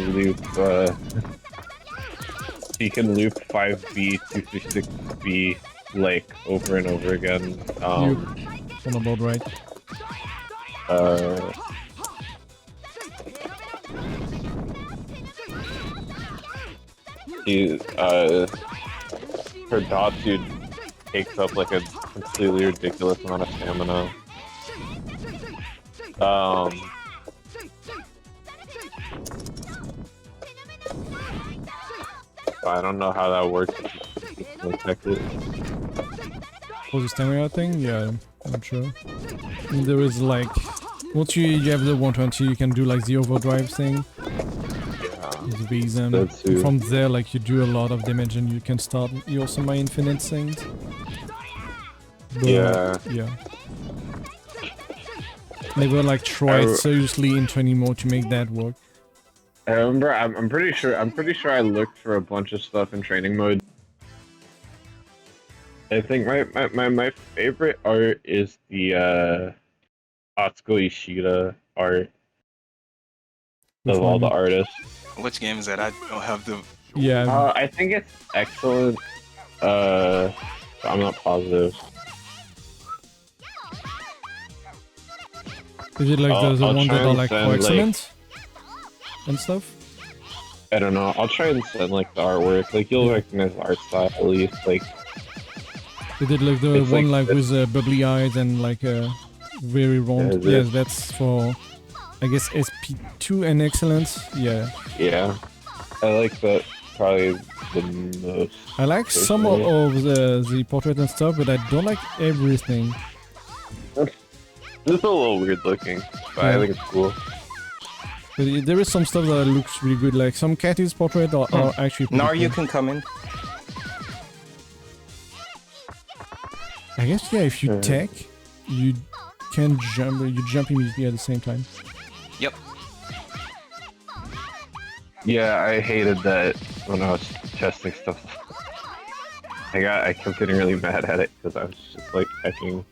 [SPEAKER 4] loop 5B, 236B like over and over again.
[SPEAKER 1] On about right.
[SPEAKER 4] Her Datsu takes up like a completely ridiculous amount of stamina. I don't know how that works.
[SPEAKER 1] For the stamina thing, yeah, I'm sure. And there is like, once you have the 120, you can do like the overdrive thing.
[SPEAKER 4] Yeah.
[SPEAKER 1] The reason.
[SPEAKER 4] That's true.
[SPEAKER 1] From there, like you do a lot of damage and you can start your semi-infinite things. But,
[SPEAKER 4] Yeah.
[SPEAKER 1] Yeah. Never like tried seriously in training mode to make that work.
[SPEAKER 4] I remember. I'm pretty sure I looked for a bunch of stuff in training mode. I think my favorite art is the Atsuko Ishida art of all the artists.
[SPEAKER 3] Which game is that? I don't have the.
[SPEAKER 1] Yeah.
[SPEAKER 4] I think it's excellent. But I'm not positive.
[SPEAKER 1] Is it like the
[SPEAKER 4] I'll
[SPEAKER 1] one
[SPEAKER 4] try
[SPEAKER 1] that are
[SPEAKER 4] and
[SPEAKER 1] like
[SPEAKER 4] send,
[SPEAKER 1] more
[SPEAKER 4] like-
[SPEAKER 1] excellent? And stuff?
[SPEAKER 4] I don't know. I'll try and send like the artwork. Like you'll recognize the art style at least. Like
[SPEAKER 1] They did like the
[SPEAKER 4] It's
[SPEAKER 1] one
[SPEAKER 4] like-
[SPEAKER 1] like with bubbly eyes and like very round.
[SPEAKER 4] Yeah,
[SPEAKER 1] Yes, that's for I guess SP2 and excellence. Yeah.
[SPEAKER 4] yeah. I like that probably the most.
[SPEAKER 1] I like some
[SPEAKER 4] personally.
[SPEAKER 1] of the portrait and stuff, but I don't like everything.
[SPEAKER 4] It's a little weird looking, but I
[SPEAKER 1] Yeah.
[SPEAKER 4] think it's cool.
[SPEAKER 1] But there is some stuff that looks really good, like some Cathy's portrait are actually pretty
[SPEAKER 2] Narr,
[SPEAKER 1] cool.
[SPEAKER 2] you can come in.
[SPEAKER 1] I guess, yeah, if you
[SPEAKER 4] Mhm.
[SPEAKER 1] tech, you can jump, you jump immediately at the same time.
[SPEAKER 3] Yep.
[SPEAKER 4] Yeah, I hated that when I was testing stuff. I kept getting really mad at it because I was just like hacking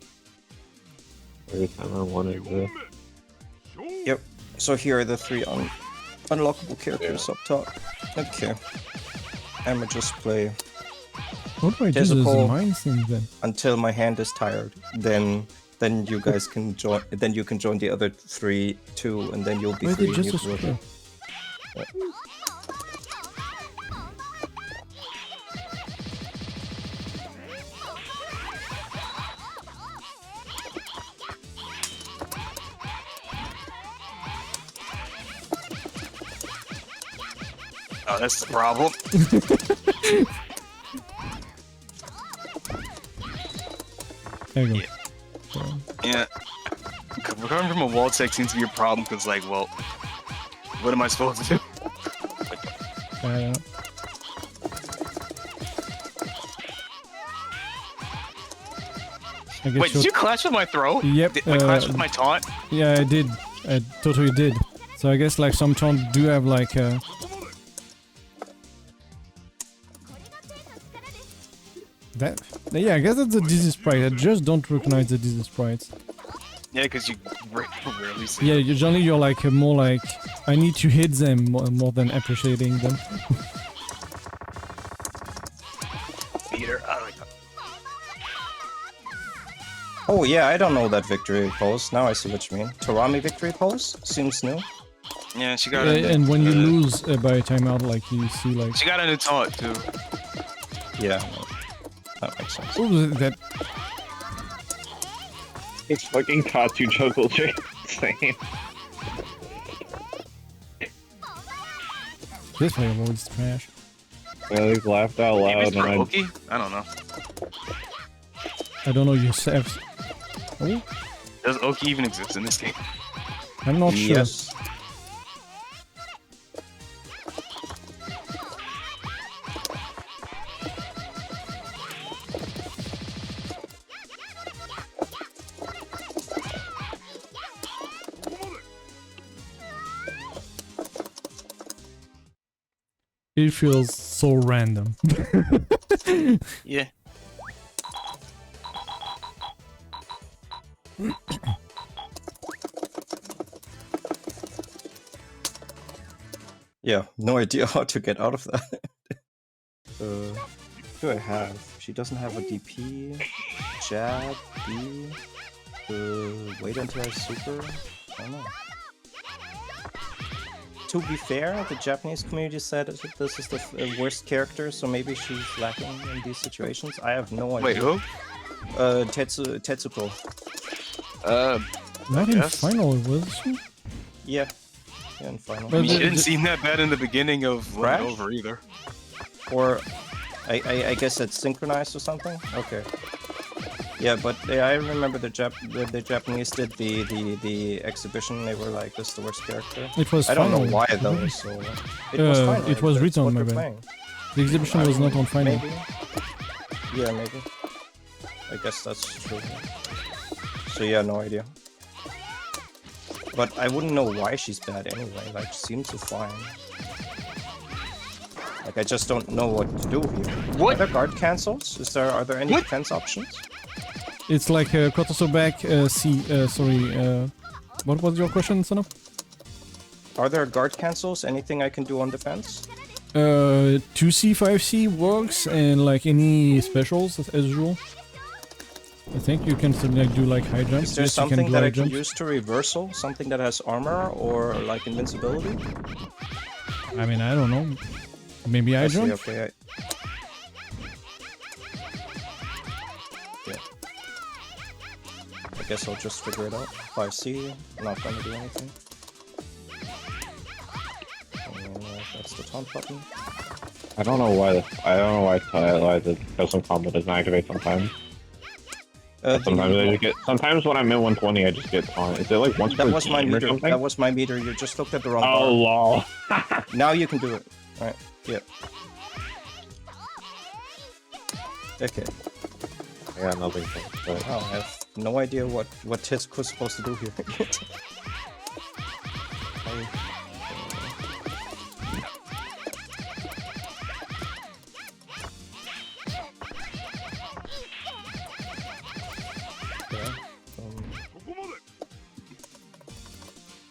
[SPEAKER 4] every time I wanted to.
[SPEAKER 2] Yep. So here are the 3 unlockable characters up top. Okay. I'ma just play
[SPEAKER 1] What do I do with
[SPEAKER 2] Tetsuko.
[SPEAKER 1] the mine thing then?
[SPEAKER 2] until my hand is tired. Then you guys can join. Then you can join the other 3 too, and then you'll be
[SPEAKER 1] Why
[SPEAKER 2] free.
[SPEAKER 1] did
[SPEAKER 2] and
[SPEAKER 1] just
[SPEAKER 2] you
[SPEAKER 1] a
[SPEAKER 2] can-
[SPEAKER 1] square?
[SPEAKER 3] Oh, that's the problem.
[SPEAKER 1] There you go.
[SPEAKER 3] Yeah.
[SPEAKER 1] So,
[SPEAKER 3] Yeah. Recovering from a wall tech seems to be a problem because, like, well, what am I supposed to do?
[SPEAKER 1] I don't know. I guess
[SPEAKER 3] Wait, did you clash with my throw?
[SPEAKER 1] Yep,
[SPEAKER 3] Did I clash with my taunt?
[SPEAKER 1] Yeah, I did. I totally did. So I guess like some taunt do have like that. Yeah, I guess that's the dizzy sprite. I just don't recognize the dizzy sprites.
[SPEAKER 3] Yeah, because you rarely see
[SPEAKER 1] Yeah,
[SPEAKER 3] them.
[SPEAKER 1] usually you're like more like I need to hit them more than appreciating them.
[SPEAKER 3] Peter, I like that.
[SPEAKER 2] Oh yeah, I don't know that victory pose. Now I see what you mean. Torami victory pose seems new.
[SPEAKER 3] Yeah, she got a
[SPEAKER 1] And when you lose by a timeout, like you see like
[SPEAKER 3] she got a new taunt too.
[SPEAKER 2] Yeah, that makes sense.
[SPEAKER 1] oh that
[SPEAKER 4] It's fucking Tatsu juggle chick. Insane.
[SPEAKER 1] this fireball is trash.
[SPEAKER 4] I like laughed out
[SPEAKER 3] Maybe
[SPEAKER 4] loud
[SPEAKER 3] it's
[SPEAKER 4] and
[SPEAKER 3] for
[SPEAKER 4] I
[SPEAKER 3] Oki? I don't know.
[SPEAKER 1] I don't know yourself. Oh,
[SPEAKER 3] Does Oki even exist in this game?
[SPEAKER 1] I'm not sure.
[SPEAKER 2] Yes.
[SPEAKER 1] It feels so random.
[SPEAKER 3] Yeah.
[SPEAKER 2] Yeah, no idea how to get out of that. What do I have? She doesn't have a DP, jab, B, wait until I super? I don't know. To be fair, the Japanese community said that this is the worst character, so maybe she's lacking in these situations. I have no idea.
[SPEAKER 3] Wait, who?
[SPEAKER 2] Tetsuko.
[SPEAKER 1] Not in
[SPEAKER 3] Yes.
[SPEAKER 1] final, was she?
[SPEAKER 2] Yeah. Yeah, in final.
[SPEAKER 1] But
[SPEAKER 3] She
[SPEAKER 1] the-
[SPEAKER 3] didn't seem that bad in the beginning of
[SPEAKER 2] Crash?
[SPEAKER 3] LimitOver either.
[SPEAKER 2] Or I guess it's synchronized or something. Okay. Yeah, but I remember the Japanese did the exhibition. They were like, "This is the worst character."
[SPEAKER 1] It was
[SPEAKER 2] I don't know
[SPEAKER 1] final.
[SPEAKER 2] why though. So it was
[SPEAKER 1] Uh,
[SPEAKER 2] final.
[SPEAKER 1] it was
[SPEAKER 2] That's
[SPEAKER 1] written,
[SPEAKER 2] what
[SPEAKER 1] my
[SPEAKER 2] we're
[SPEAKER 1] bad.
[SPEAKER 2] playing.
[SPEAKER 1] The exhibition was not on final.
[SPEAKER 2] Maybe. Yeah, maybe. I guess that's true. So yeah, no idea. But I wouldn't know why she's bad anyway. Like, she seems so fine. Like, I just don't know what to do here.
[SPEAKER 3] What?
[SPEAKER 2] Are there guard cancels? Are there any
[SPEAKER 3] What?
[SPEAKER 2] defense options?
[SPEAKER 1] It's like Kotoso back, what was your question, Sono?
[SPEAKER 2] Are there guard cancels? Anything I can do on defense?
[SPEAKER 1] 2C, 5C works, and like any specials as usual. I think you can still like do like high jumps.
[SPEAKER 2] Is there
[SPEAKER 1] Yes, you can
[SPEAKER 2] something
[SPEAKER 1] do
[SPEAKER 2] that
[SPEAKER 1] high
[SPEAKER 2] I can
[SPEAKER 1] jumps.
[SPEAKER 2] use to reversal? Something that has armor or like invincibility?
[SPEAKER 1] I mean, I don't know. Maybe high
[SPEAKER 2] I see,
[SPEAKER 1] jump?
[SPEAKER 2] okay. Yeah. I guess I'll just figure it out. 5C, not gonna do anything. That's the taunt button.
[SPEAKER 4] I don't know why the custom combo doesn't activate sometimes. Sometimes I just get. Sometimes when I'm in 120, I just get taunt. Is it like once per
[SPEAKER 2] That was my
[SPEAKER 4] game or
[SPEAKER 2] meter.
[SPEAKER 4] something?
[SPEAKER 2] That was my meter. You just looked at the wrong bar.
[SPEAKER 4] Oh lol.
[SPEAKER 2] Now you can do it. Alright. Yeah. Okay.
[SPEAKER 4] I got nothing. But...
[SPEAKER 2] Oh, I have no idea what Tetsuko's supposed to do here.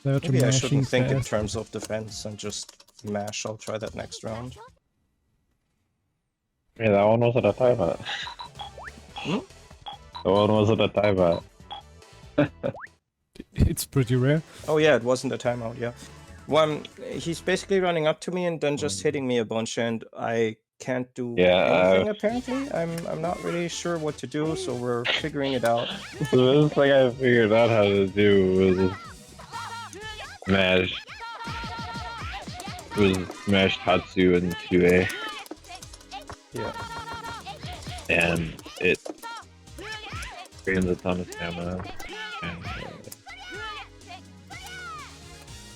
[SPEAKER 2] Maybe I shouldn't think in terms of defense and just mash. I'll try that next round.
[SPEAKER 4] Yeah, that one wasn't a timeout.
[SPEAKER 2] Hmm?
[SPEAKER 4] That one wasn't a timeout.
[SPEAKER 1] It's pretty rare.
[SPEAKER 2] Oh yeah, it wasn't a timeout, yeah. Well, he's basically running up to me and then just hitting me a bunch, and I can't do anything apparently. I'm not really sure what to do, so we're figuring it out.
[SPEAKER 4] So this thing I figured out how to do was smash. Smash Tatsu in 2A.
[SPEAKER 2] Yeah.
[SPEAKER 4] And it gains a ton of stamina. And,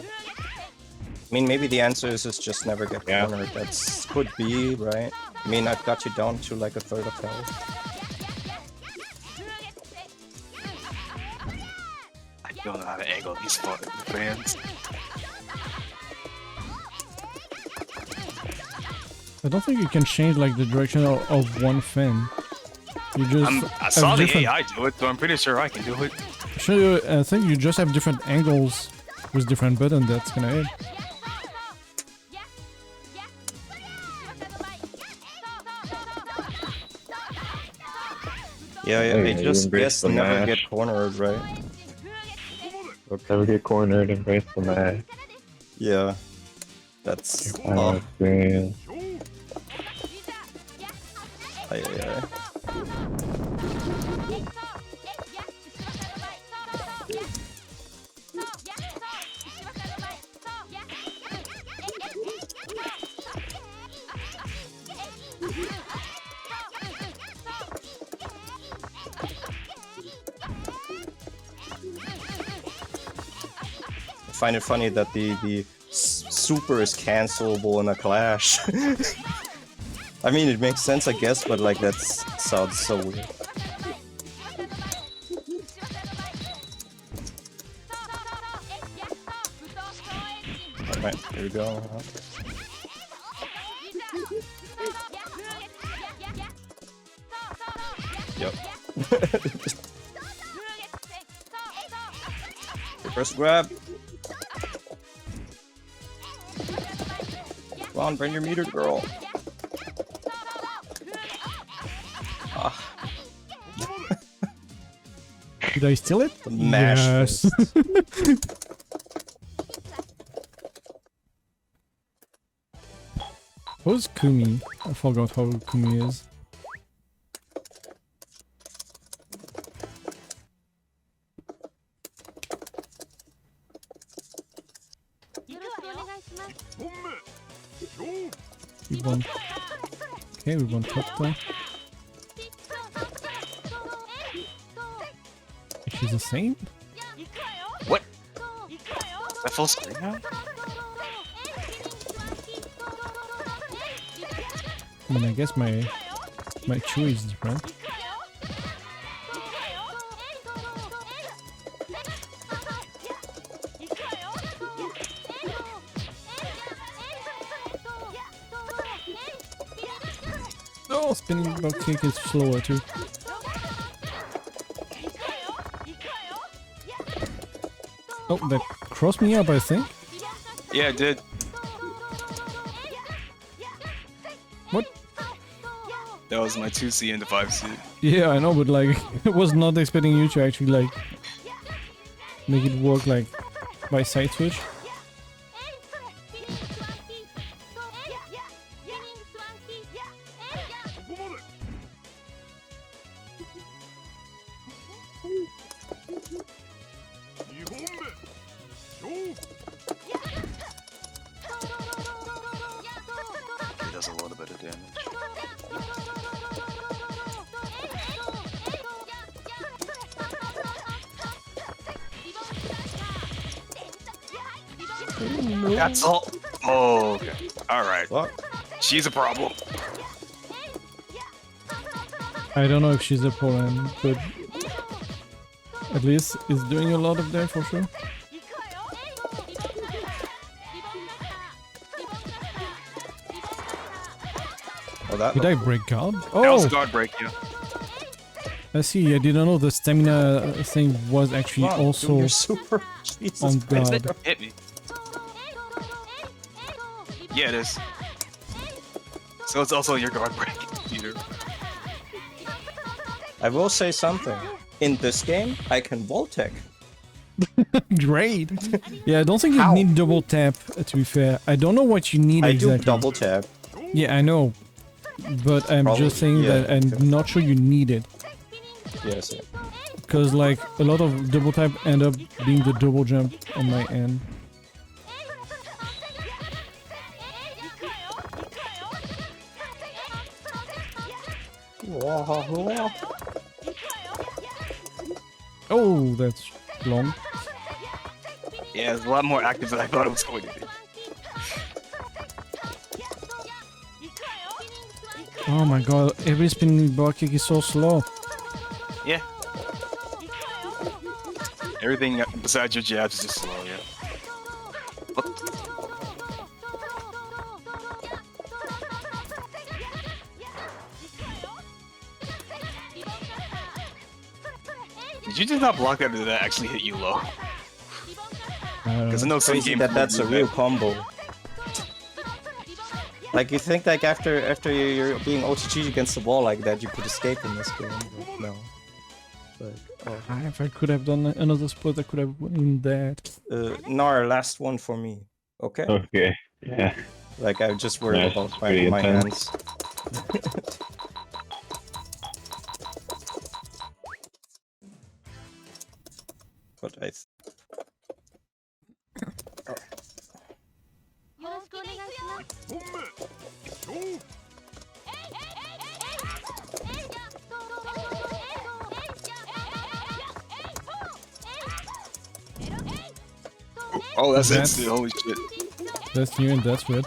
[SPEAKER 2] I mean, maybe the answer is just never get cornered. That's could be, right? I mean, I've got you down to like a third of health.
[SPEAKER 3] I don't know how to angle these fucking fans.
[SPEAKER 1] I don't think you can change like the direction of one fin. You just
[SPEAKER 3] I saw the AI do it, so I'm pretty sure I can do it.
[SPEAKER 1] Sure, I think you just have different angles with different buttons that's gonna hit.
[SPEAKER 2] Yeah, they just never get cornered, right?
[SPEAKER 4] Okay. Never get cornered, embrace the match.
[SPEAKER 2] Yeah. That's...
[SPEAKER 4] experience.
[SPEAKER 2] Ay. I find it funny that the super is cancelable in a clash. I mean, it makes sense, I guess, but like that sounds so weird. Alright, here we go. Yep. First grab. Come on, bring your meter, girl.
[SPEAKER 1] Did I steal it?
[SPEAKER 2] Mash
[SPEAKER 1] yes. Who's Kumi? I forgot how Kumi is. We won. Okay, we won top though. She's the same?
[SPEAKER 3] What? I full screen now?
[SPEAKER 1] I mean, I guess my chew is different. Oh, spinning block kick is slower too. Oh, that crossed me up, I think.
[SPEAKER 3] Yeah, it did.
[SPEAKER 1] What?
[SPEAKER 3] That was my 2C into 5C.
[SPEAKER 1] Yeah, I know, but like, I was not expecting you to actually like make it work like by side switch.
[SPEAKER 3] damage. That's all. Oh, okay. All right.
[SPEAKER 2] What?
[SPEAKER 3] She's a problem.
[SPEAKER 1] I don't know if she's a problem, but at least is doing a lot of that for sure.
[SPEAKER 2] Oh, that
[SPEAKER 1] Did I break guard?
[SPEAKER 3] That was a
[SPEAKER 1] Oh,
[SPEAKER 3] guard break, yeah.
[SPEAKER 1] I see. I didn't know the stamina thing was actually
[SPEAKER 2] Come on, do
[SPEAKER 1] also
[SPEAKER 2] your super. Jesus
[SPEAKER 1] on
[SPEAKER 2] Christ.
[SPEAKER 1] guard.
[SPEAKER 3] Hit me. Yeah, it is. So it's also your guard break, Peter.
[SPEAKER 2] I will say something. In this game, I can wall tech.
[SPEAKER 1] Great. Yeah, I don't think you
[SPEAKER 2] How?
[SPEAKER 1] need double tap. To be fair, I don't know what you need
[SPEAKER 2] I
[SPEAKER 1] exactly.
[SPEAKER 2] do double tap.
[SPEAKER 1] Yeah, I know, but I'm
[SPEAKER 2] Probably,
[SPEAKER 1] just saying
[SPEAKER 2] yeah,
[SPEAKER 1] that I'm
[SPEAKER 2] okay.
[SPEAKER 1] not sure you need it.
[SPEAKER 2] Yes. Yeah.
[SPEAKER 1] Because like a lot of double tap end up being the double jump on my end. Oh, that's long.
[SPEAKER 3] Yeah, it's a lot more active than I thought it was going to be.
[SPEAKER 1] Oh my god, every spinning bar kick is so slow.
[SPEAKER 3] Yeah. Everything besides your jabs is just slow, yeah. Did you just not block that or did that actually hit you low? Because I know some
[SPEAKER 2] Crazy
[SPEAKER 3] games
[SPEAKER 2] that
[SPEAKER 3] will
[SPEAKER 2] that's
[SPEAKER 3] do
[SPEAKER 2] a real combo. Like you think like after you're being OTG against the wall like that, you could escape in this game, but no. But oh.
[SPEAKER 1] If I could have done another split, I could have won that.
[SPEAKER 2] Narr, last one for me. Okay?
[SPEAKER 4] Okay. Yeah.
[SPEAKER 2] Like I just worry
[SPEAKER 4] Nice,
[SPEAKER 2] about
[SPEAKER 4] pretty
[SPEAKER 2] my
[SPEAKER 4] intense.
[SPEAKER 2] hands. But I
[SPEAKER 3] Oh, that's
[SPEAKER 1] That's-
[SPEAKER 3] instant. Holy shit.
[SPEAKER 1] That's new and that's weird.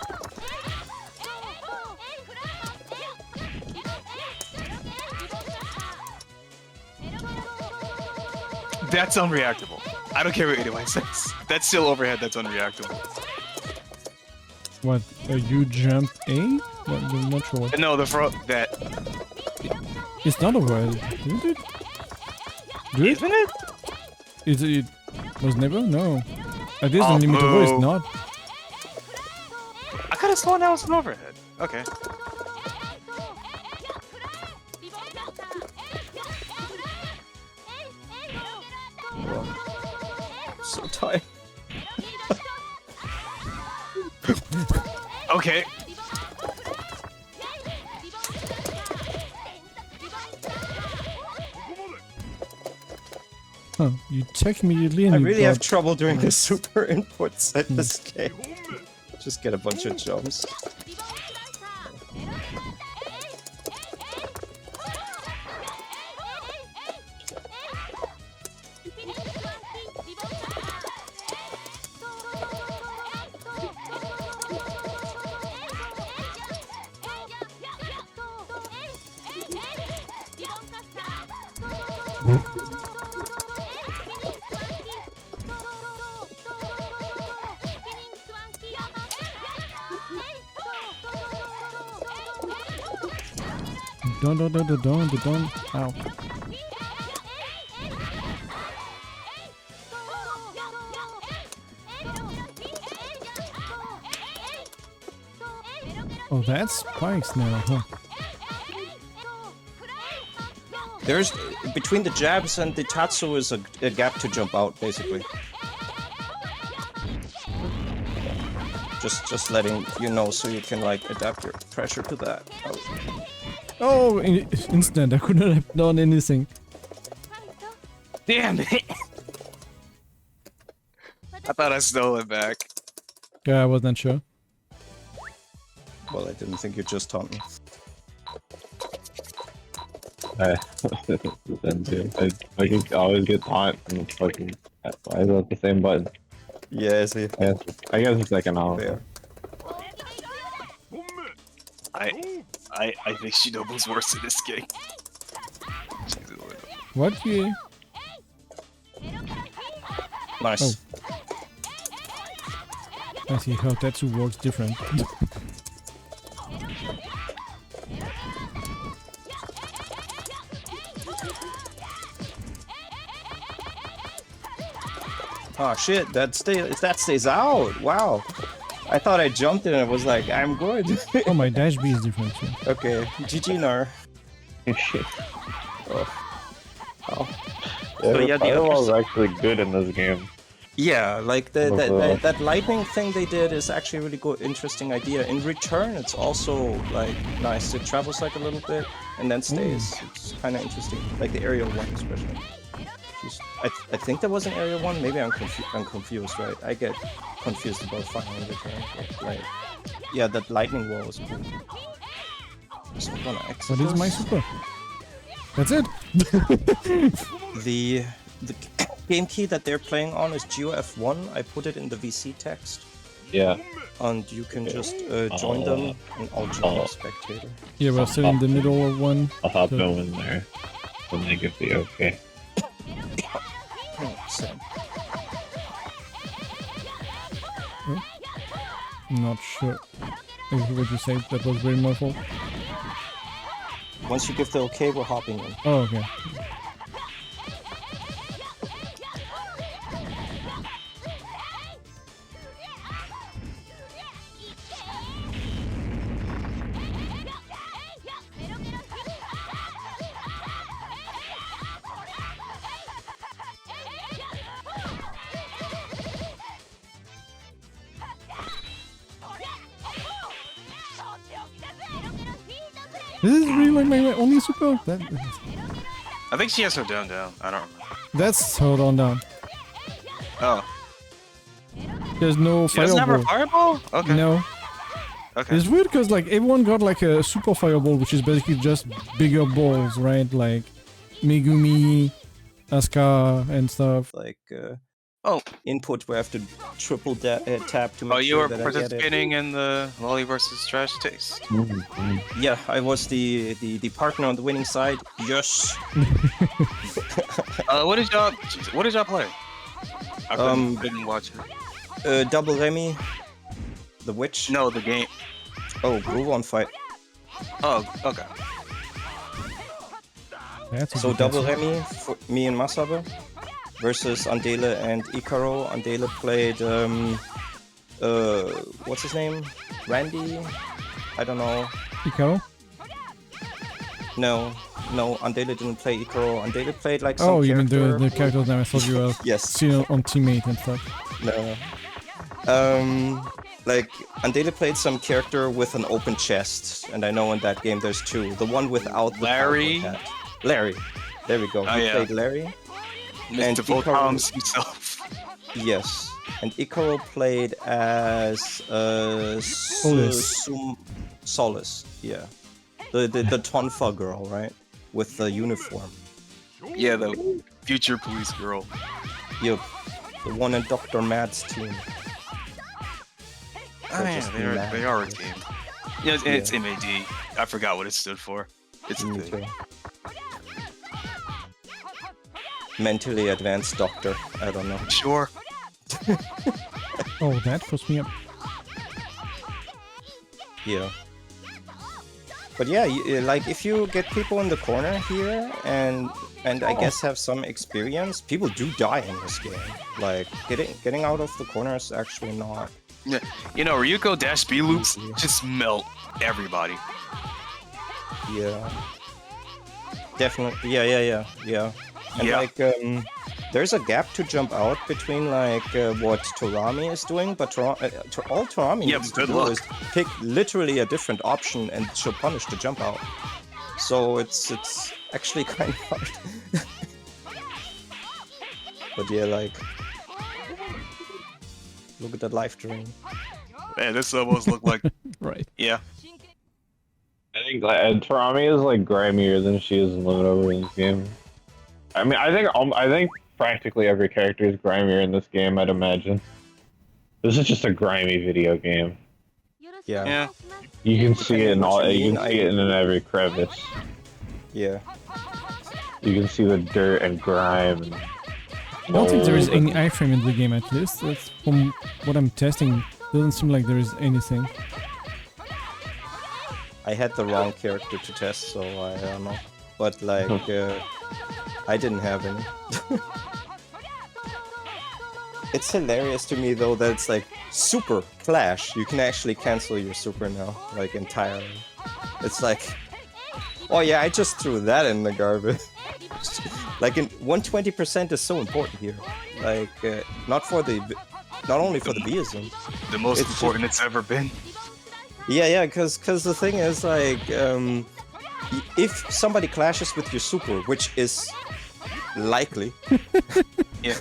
[SPEAKER 3] That's unreactable. I don't care what anyone says. That's still overhead, that's unreactable.
[SPEAKER 1] What? You jump A? What, I'm not sure. What.
[SPEAKER 3] No, the front, that.
[SPEAKER 1] It's not overhead, isn't it? Do it?
[SPEAKER 3] Isn't it?
[SPEAKER 1] It was never? No. At least
[SPEAKER 3] Oh,
[SPEAKER 1] in LimitOver
[SPEAKER 3] boo.
[SPEAKER 1] it's not.
[SPEAKER 3] I could have sworn that was an overhead. Okay.
[SPEAKER 2] so tired.
[SPEAKER 3] Okay.
[SPEAKER 1] Huh, you check immediately and
[SPEAKER 2] I
[SPEAKER 1] you
[SPEAKER 2] really have
[SPEAKER 1] got-
[SPEAKER 2] trouble doing the super inputs at this game. Just get a bunch of jumps.
[SPEAKER 1] Dun. Ow. Oh, that's spikes now, huh?
[SPEAKER 2] There's between the jabs and the tatsu is a gap to jump out, basically. Just letting you know so you can like adapt your pressure to that.
[SPEAKER 1] Oh, instant. I couldn't have done anything.
[SPEAKER 3] Damn it! I thought I stole it back.
[SPEAKER 1] Yeah, I wasn't sure.
[SPEAKER 2] Well, I didn't think you just taunt me.
[SPEAKER 4] Then too. I can always get taunt and it's fucking. Why is it the same button?
[SPEAKER 2] Yeah, I see.
[SPEAKER 4] I guess it's economical.
[SPEAKER 2] Fair.
[SPEAKER 3] I think Shinobu's worse in this game.
[SPEAKER 1] What? Yeah.
[SPEAKER 2] Nice.
[SPEAKER 1] I see how Tetsu works different.
[SPEAKER 2] Oh shit, that stays out. Wow. I thought I jumped in and it was like, I'm good.
[SPEAKER 1] Oh, my dash B is different too.
[SPEAKER 2] Okay, GG Narr.
[SPEAKER 4] Shit.
[SPEAKER 2] Oh.
[SPEAKER 4] Yeah,
[SPEAKER 2] So
[SPEAKER 4] the
[SPEAKER 2] yeah, the
[SPEAKER 4] firewall is
[SPEAKER 2] others-
[SPEAKER 4] actually good in this game.
[SPEAKER 2] Yeah, like that lightning thing they did is actually a really good, interesting idea. In return, it's also like nice. It travels like a little bit and then stays. It's kind of interesting, like the aerial one especially. I think there was an area one. Maybe I'm confused, right? I get confused about fire in return. But like, yeah, that lightning wall is cool. So I'm gonna exit
[SPEAKER 1] What is my
[SPEAKER 2] this.
[SPEAKER 1] super? That's it.
[SPEAKER 2] The game key that they're playing on is GeoF1. I put it in the VC text,
[SPEAKER 4] Yeah.
[SPEAKER 2] and you can just join them, and I'll join as spectator.
[SPEAKER 1] Yeah, we're still in the middle of one.
[SPEAKER 4] I'll hop
[SPEAKER 1] So-
[SPEAKER 4] no in there. When they give the okay.
[SPEAKER 2] Same.
[SPEAKER 1] I'm not sure exactly what you said. That was very muffled.
[SPEAKER 2] Once you give the okay, we're hopping in.
[SPEAKER 1] Oh, okay. This is really like my only super.
[SPEAKER 3] I think she has her down. I don't remember.
[SPEAKER 1] That's hold on down.
[SPEAKER 3] Oh,
[SPEAKER 1] There's no
[SPEAKER 3] she doesn't have her
[SPEAKER 1] fireball.
[SPEAKER 3] fireball? Okay.
[SPEAKER 1] No.
[SPEAKER 3] Okay.
[SPEAKER 1] It's weird because like everyone got like a super fireball, which is basically just bigger balls, right? Like Megumi, Asuka, and stuff.
[SPEAKER 2] Like
[SPEAKER 3] Oh,
[SPEAKER 2] input where I have to triple tap to make
[SPEAKER 3] oh, you
[SPEAKER 2] sure
[SPEAKER 3] were
[SPEAKER 2] that I get it.
[SPEAKER 3] participating in the Lolly versus Trash Taste.
[SPEAKER 2] Yeah, I was the partner on the winning side. Yes.
[SPEAKER 3] What did y'all? Jesus, what did y'all play? I couldn't watch it.
[SPEAKER 2] Double Remy, the witch.
[SPEAKER 3] No, the game.
[SPEAKER 2] Oh, Groove on fight.
[SPEAKER 3] Oh, okay.
[SPEAKER 1] That's a
[SPEAKER 2] So
[SPEAKER 1] good
[SPEAKER 2] double
[SPEAKER 1] guess.
[SPEAKER 2] Remy, for me and Masabe, versus Andele and Ikaro. Andele played what's his name? Randy? I don't know.
[SPEAKER 1] Ichiko?
[SPEAKER 2] No, Andele didn't play Ikaro. Andele played like some
[SPEAKER 1] Oh, you mean
[SPEAKER 2] character.
[SPEAKER 1] the character's name? I thought you were
[SPEAKER 2] Yes.
[SPEAKER 1] seeing it on Teammate and stuff.
[SPEAKER 2] No. Like Andele played some character with an open chest, and I know in that game there's two. The one without the
[SPEAKER 3] Larry?
[SPEAKER 2] cowboy hat. Larry. There we go.
[SPEAKER 3] Oh,
[SPEAKER 2] He
[SPEAKER 3] yeah.
[SPEAKER 2] played Larry. And
[SPEAKER 3] Mr.
[SPEAKER 2] Ikaro-
[SPEAKER 3] Volcom's himself.
[SPEAKER 2] Yes. And Ikaro played as
[SPEAKER 1] Solace.
[SPEAKER 2] Solace. Yeah. The Tonfa girl, right? With the uniform.
[SPEAKER 3] Yeah, the future police girl.
[SPEAKER 2] Yep. The one in Dr. Mad's team.
[SPEAKER 3] Oh, yeah,
[SPEAKER 2] just
[SPEAKER 3] they are a team. Yeah, it's
[SPEAKER 2] Yeah.
[SPEAKER 3] MAD. I forgot what it stood for. It's a
[SPEAKER 2] Me
[SPEAKER 3] thing.
[SPEAKER 2] too. Mentally advanced doctor. I don't know.
[SPEAKER 3] Sure.
[SPEAKER 1] Oh, that puts me up.
[SPEAKER 2] Yeah. But yeah, like if you get people in the corner here and I guess have some experience, people do die in this game. Like getting out of the corner is actually not.
[SPEAKER 3] Yeah, you know, Ryuko dash B loops just melt everybody.
[SPEAKER 2] Yeah. Definitely. Yeah. And
[SPEAKER 3] Yeah.
[SPEAKER 2] like there's a gap to jump out between like what Torami is doing, but all Torami
[SPEAKER 3] Yeah,
[SPEAKER 2] needs to
[SPEAKER 3] good
[SPEAKER 2] do
[SPEAKER 3] luck.
[SPEAKER 2] is pick literally a different option and she'll punish the jump out. So it's actually kind of hard. But yeah, like look at that life drain.
[SPEAKER 3] Man, this almost looked like
[SPEAKER 1] Right.
[SPEAKER 3] yeah.
[SPEAKER 4] think like, Torami is like grimier than she is in LimitOver in this game. I mean, I think practically every character is grimier in this game. I'd imagine. This is just a grimy video game.
[SPEAKER 2] Yeah.
[SPEAKER 4] You can see it in
[SPEAKER 2] what
[SPEAKER 4] all.
[SPEAKER 2] you
[SPEAKER 4] You
[SPEAKER 2] mean,
[SPEAKER 4] can see it in every crevice.
[SPEAKER 2] Yeah.
[SPEAKER 4] You can see the dirt and grime. And
[SPEAKER 1] I don't think there is
[SPEAKER 4] mold
[SPEAKER 1] any iframe in the game at least. That's from what I'm testing. Doesn't seem like there is anything.
[SPEAKER 2] I had the wrong character to test, so I don't know. But like, I didn't have any. It's hilarious to me though that it's like super flash. You can actually cancel your super now, like entirely. It's like, oh yeah, I just threw that in the garbage. Like, 120% is so important here. Like, not only for the Beism.
[SPEAKER 3] The most
[SPEAKER 2] It's
[SPEAKER 3] important it's ever been.
[SPEAKER 2] Yeah, because the thing is, like, if somebody clashes with your super, which is likely,
[SPEAKER 3] Yeah.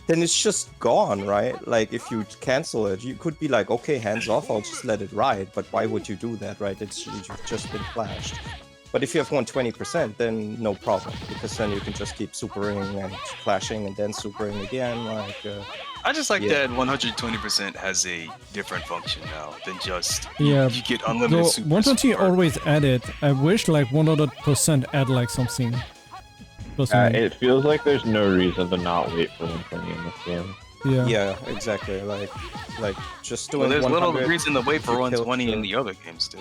[SPEAKER 2] then it's just gone, right? Like, if you cancel it, you could be like, okay, hands off, I'll just let it ride. But why would you do that, right? You've just been flashed. But if you have 120%, then no problem, because then you can just keep supering and flashing and then supering again, like...
[SPEAKER 3] I just like
[SPEAKER 2] Yeah.
[SPEAKER 3] that 120% has a different function now than just
[SPEAKER 1] Yeah,
[SPEAKER 3] you get unlimited
[SPEAKER 1] though
[SPEAKER 3] super.
[SPEAKER 1] 120 always add it. I wish like 100% add like something. Personally.
[SPEAKER 4] it feels like there's no reason to not wait for 120 in this game.
[SPEAKER 1] Yeah.
[SPEAKER 2] Yeah, exactly, like just doing
[SPEAKER 3] Well, there's little
[SPEAKER 2] 100,
[SPEAKER 3] reason to wait for
[SPEAKER 2] you killed
[SPEAKER 3] 120 in
[SPEAKER 2] the-
[SPEAKER 3] the other games too.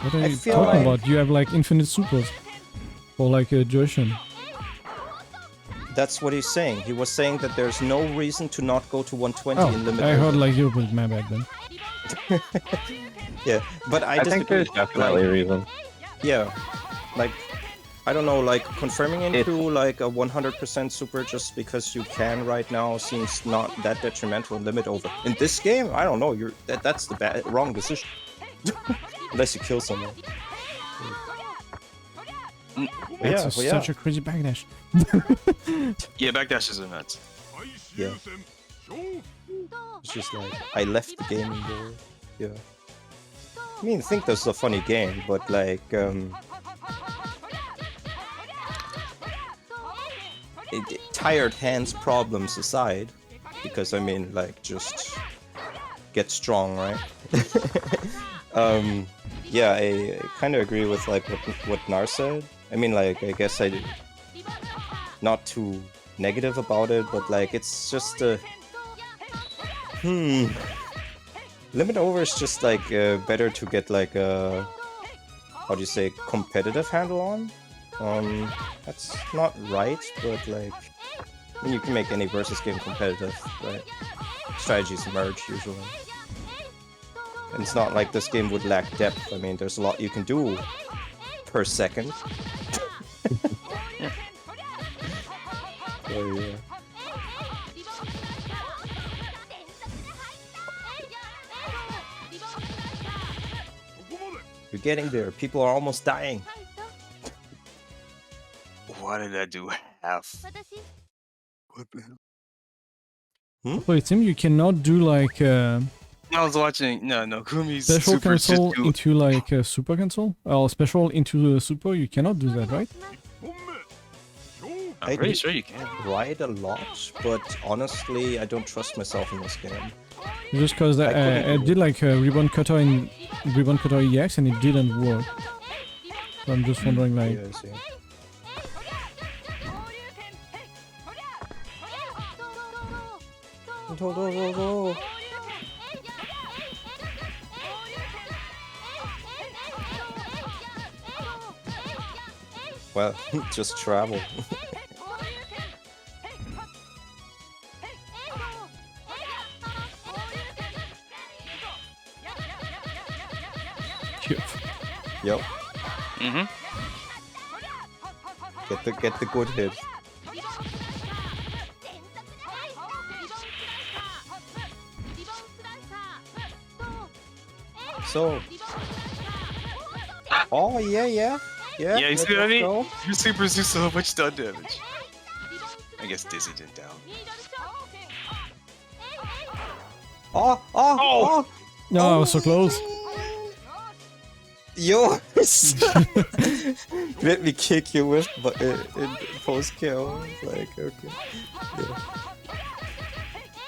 [SPEAKER 1] What are
[SPEAKER 2] I
[SPEAKER 1] you
[SPEAKER 2] feel
[SPEAKER 1] talking
[SPEAKER 2] like-
[SPEAKER 1] about? You have like infinite supers. Or like a Joshin.
[SPEAKER 2] That's what he's saying. He was saying that there's no reason to not go to 120
[SPEAKER 1] Oh,
[SPEAKER 2] in limit.
[SPEAKER 1] I heard like you, but my bad then.
[SPEAKER 2] Yeah, but I
[SPEAKER 4] I think
[SPEAKER 2] disagree.
[SPEAKER 4] there's definitely a reason.
[SPEAKER 2] Yeah, like, I don't know, like, confirming into like a 100% super just because you can right now seems not that detrimental in limit over. In this game, I don't know, that's the wrong decision. Unless you kill someone.
[SPEAKER 1] That's such a crazy backdash.
[SPEAKER 3] Yeah, backdashes are nuts.
[SPEAKER 2] Yeah. It's just like, I left the gaming board. Yeah. I mean, I think this is a funny game, but like, tired hands problems aside, because I mean, like, just get strong, right? Yeah, I kind of agree with like what Narr said. I mean, like, I guess I not too negative about it, but like, it's just Limit over is just like better to get like a, how do you say, competitive handle on. That's not right, but like, I mean, you can make any versus game competitive, right? Strategies emerge usually. And it's not like this game would lack depth. I mean, there's a lot you can do per second. So, yeah. You're getting there. People are almost dying.
[SPEAKER 3] What did I do? Half. What the hell?
[SPEAKER 1] Wait, Tim, you cannot do like
[SPEAKER 3] I was watching. No, Kumi's
[SPEAKER 1] special
[SPEAKER 3] super
[SPEAKER 1] cancel
[SPEAKER 3] just
[SPEAKER 1] into like a super cancel? Or special into a super? You cannot do that, right?
[SPEAKER 3] I'm pretty sure you can.
[SPEAKER 2] Tried a lot, but honestly, I don't trust myself in this game.
[SPEAKER 1] Just because
[SPEAKER 2] I couldn't
[SPEAKER 1] I
[SPEAKER 2] do
[SPEAKER 1] did like a ribbon cutter in ribbon cutter EX and it didn't work. So I'm just wondering like.
[SPEAKER 2] Yeah, I see. Go. Well, just travel. Yep.
[SPEAKER 3] Mm-hmm.
[SPEAKER 2] Get the good hit. So. Oh yeah.
[SPEAKER 3] Yeah, you see what I mean?
[SPEAKER 2] go.
[SPEAKER 3] Your supers do so much stun damage. I guess Dizzy didn't down.
[SPEAKER 2] Oh!
[SPEAKER 1] No, I was so close.
[SPEAKER 2] Yours! Let me kick you with in post kill. Like, okay. Yeah.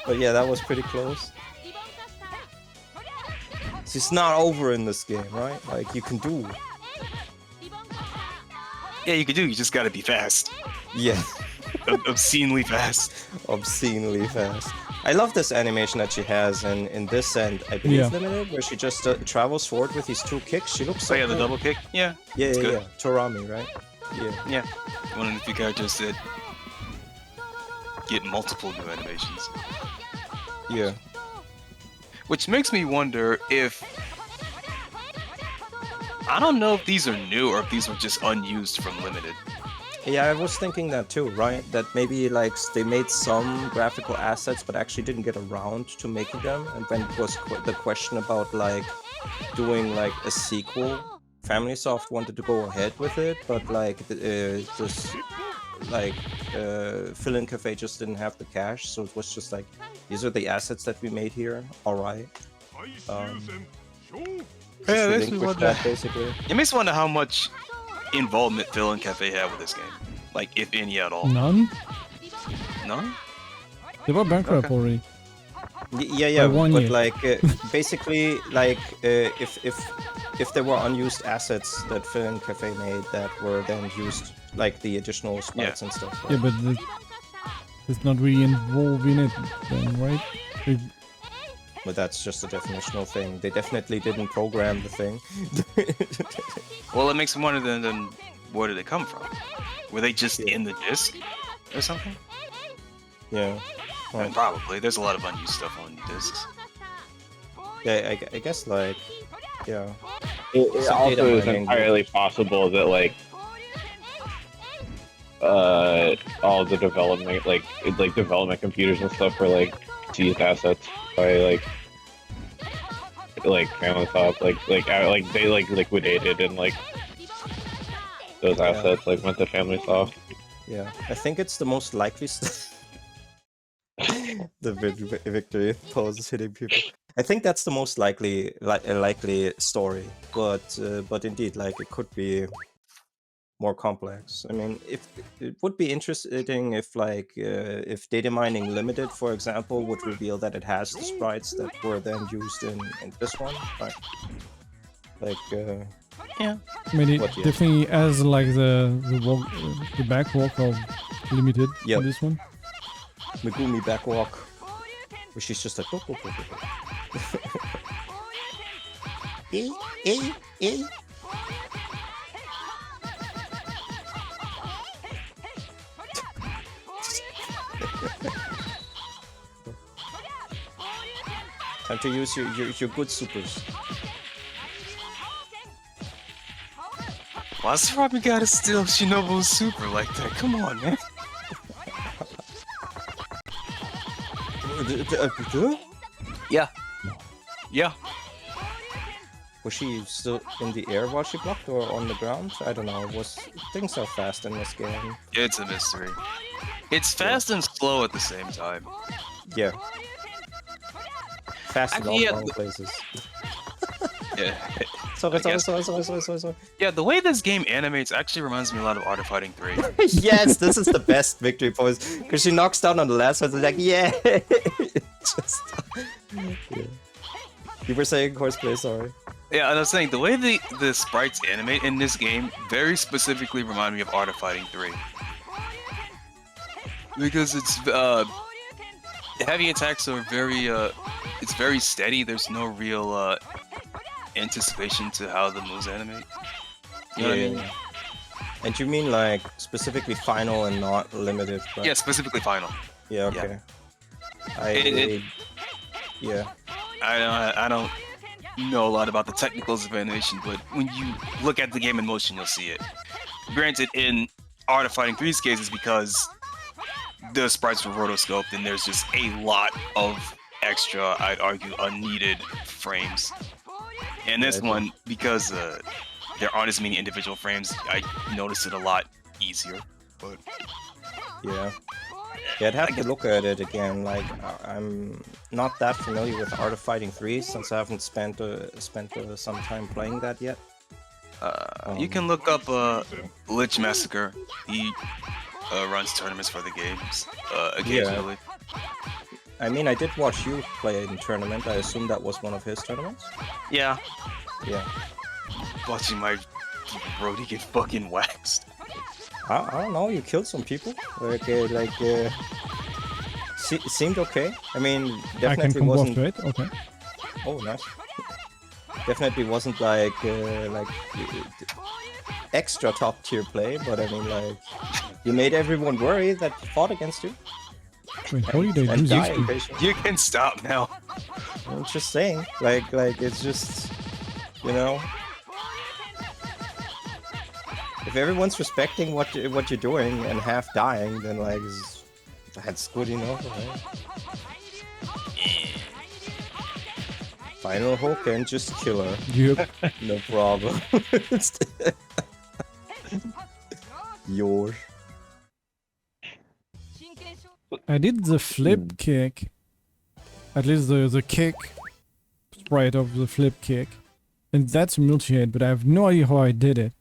[SPEAKER 2] But yeah, that was pretty close. It's not over in this game, right? Like, you can do.
[SPEAKER 3] Yeah, you can do. You just gotta be fast.
[SPEAKER 2] Yeah.
[SPEAKER 3] Obscenely fast.
[SPEAKER 2] Obscenely fast. I love this animation that she has in this end, I believe, Limited, where she just travels forward with these 2 kicks. She looks so
[SPEAKER 3] yeah, the
[SPEAKER 2] good.
[SPEAKER 3] double kick. Yeah.
[SPEAKER 2] Yeah,
[SPEAKER 3] it's good.
[SPEAKER 2] yeah. Torami, right? Yeah.
[SPEAKER 3] Yeah. One of the few characters that get multiple new animations.
[SPEAKER 2] Yeah.
[SPEAKER 3] Which makes me wonder if... I don't know if these are new or if these were just unused from Limited.
[SPEAKER 2] Yeah, I was thinking that too, right? That maybe like they made some graphical assets but actually didn't get around to making them, and then it was the question about like doing like a sequel. FamilySoft wanted to go ahead with it, but like just like Fill-In Cafe just didn't have the cash, so it was just like, these are the assets that we made here. All right.
[SPEAKER 3] Yeah, this is what
[SPEAKER 2] that basically.
[SPEAKER 3] It makes me wonder how much involvement Fill-In Cafe had with this game, like if any at all.
[SPEAKER 1] None?
[SPEAKER 3] None?
[SPEAKER 1] They were bankrupt already.
[SPEAKER 2] Yeah,
[SPEAKER 1] By 1
[SPEAKER 2] but
[SPEAKER 1] year.
[SPEAKER 2] like basically like if there were unused assets that Fill-In Cafe made that were then used, like the additional sprites and stuff. Right?
[SPEAKER 1] Yeah, but it's not really involved in it then, right?
[SPEAKER 2] But that's just a definitional thing. They definitely didn't program the thing.
[SPEAKER 3] Well, it makes me wonder then where did they come from? Were they just in the disc or something?
[SPEAKER 2] Yeah.
[SPEAKER 3] I mean, probably. There's a lot of unused stuff on discs.
[SPEAKER 2] Yeah, I guess like, yeah.
[SPEAKER 4] It
[SPEAKER 2] Some
[SPEAKER 4] also
[SPEAKER 2] data
[SPEAKER 4] is
[SPEAKER 2] mining.
[SPEAKER 4] entirely possible that like all the development like development computers and stuff were like seized assets by like FamilySoft, like they like liquidated and like those assets like went to FamilySoft.
[SPEAKER 2] Yeah, I think it's the most likely the victory pose is hitting people. I think that's the most likely story, but indeed, like, it could be more complex. I mean, if it would be interesting if like if data mining limited, for example, would reveal that it has the sprites that were then used in this one, right? Like
[SPEAKER 3] Yeah.
[SPEAKER 1] I mean, it
[SPEAKER 2] What, yeah.
[SPEAKER 1] definitely has like the back walk of Limited
[SPEAKER 2] Yep.
[SPEAKER 1] in this one.
[SPEAKER 2] Megumi backwalk, where she's just like Time to use your good supers.
[SPEAKER 3] Why's Robbie gotta steal Shinobu's super like that? Come on, man. Yeah. Yeah.
[SPEAKER 2] Was she still in the air while she blocked, or on the ground? I don't know. Things are fast in this game.
[SPEAKER 3] It's a mystery. It's fast and slow at the same time.
[SPEAKER 2] Yeah. Fast in all
[SPEAKER 3] Actually,
[SPEAKER 2] the
[SPEAKER 3] yeah,
[SPEAKER 2] wrong places.
[SPEAKER 3] Yeah.
[SPEAKER 2] Sorry.
[SPEAKER 3] Yeah, the way this game animates actually reminds me a lot of Art of Fighting 3.
[SPEAKER 2] Yes, this is the best victory pose, because she knocks down on the last one. It's like, yeah. Just, yeah. You were saying Hoarseplay, sorry.
[SPEAKER 3] Yeah, and I was saying, the way the sprites animate in this game very specifically remind me of Art of Fighting 3. Because it's, heavy attacks are very, it's very steady. There's no real, anticipation to how the moves animate. You know what I mean?
[SPEAKER 2] Yeah. And you mean like specifically final and not limited? Right?
[SPEAKER 3] Yeah, specifically final.
[SPEAKER 2] Yeah, okay. Yeah.
[SPEAKER 3] I don't know a lot about the technicals of animation, but when you look at the game in motion, you'll see it. Granted, in Art of Fighting 3's case, it's because the sprites were rotoscoped and there's just a lot of extra, I'd argue, unneeded frames. And this one, because there aren't as many individual frames, I noticed it a lot easier. But
[SPEAKER 2] Yeah, I'd have to look at it again. Like, I'm not that familiar with Art of Fighting 3 since I haven't spent some time playing that yet.
[SPEAKER 3] You can look up Lich Massacre. He runs tournaments for the games occasionally.
[SPEAKER 2] I mean, I did watch you play in tournament. I assume that was one of his tournaments.
[SPEAKER 3] Yeah.
[SPEAKER 2] Yeah.
[SPEAKER 3] Watching my Brody get fucking waxed.
[SPEAKER 2] I don't know. You killed some people. Seemed okay. I mean,
[SPEAKER 1] I can
[SPEAKER 2] definitely
[SPEAKER 1] combo
[SPEAKER 2] wasn't.
[SPEAKER 1] after it. Okay.
[SPEAKER 2] Oh, nice. Definitely wasn't like extra top tier play, but I mean, like, you made everyone worry that fought against you.
[SPEAKER 1] Wait, how did I
[SPEAKER 2] And
[SPEAKER 1] lose
[SPEAKER 2] die
[SPEAKER 1] XP?
[SPEAKER 2] occasionally.
[SPEAKER 3] You can stop now.
[SPEAKER 2] I'm just saying, like it's just, you know, if everyone's respecting what you're doing and half dying, then like that's good enough, right? Final Hoken, just kill her.
[SPEAKER 1] Yep.
[SPEAKER 2] No problem. Yours.
[SPEAKER 1] I did the flip kick. At least the kick sprite of the flip kick. And that's multi-hit, but I have no idea how I did it.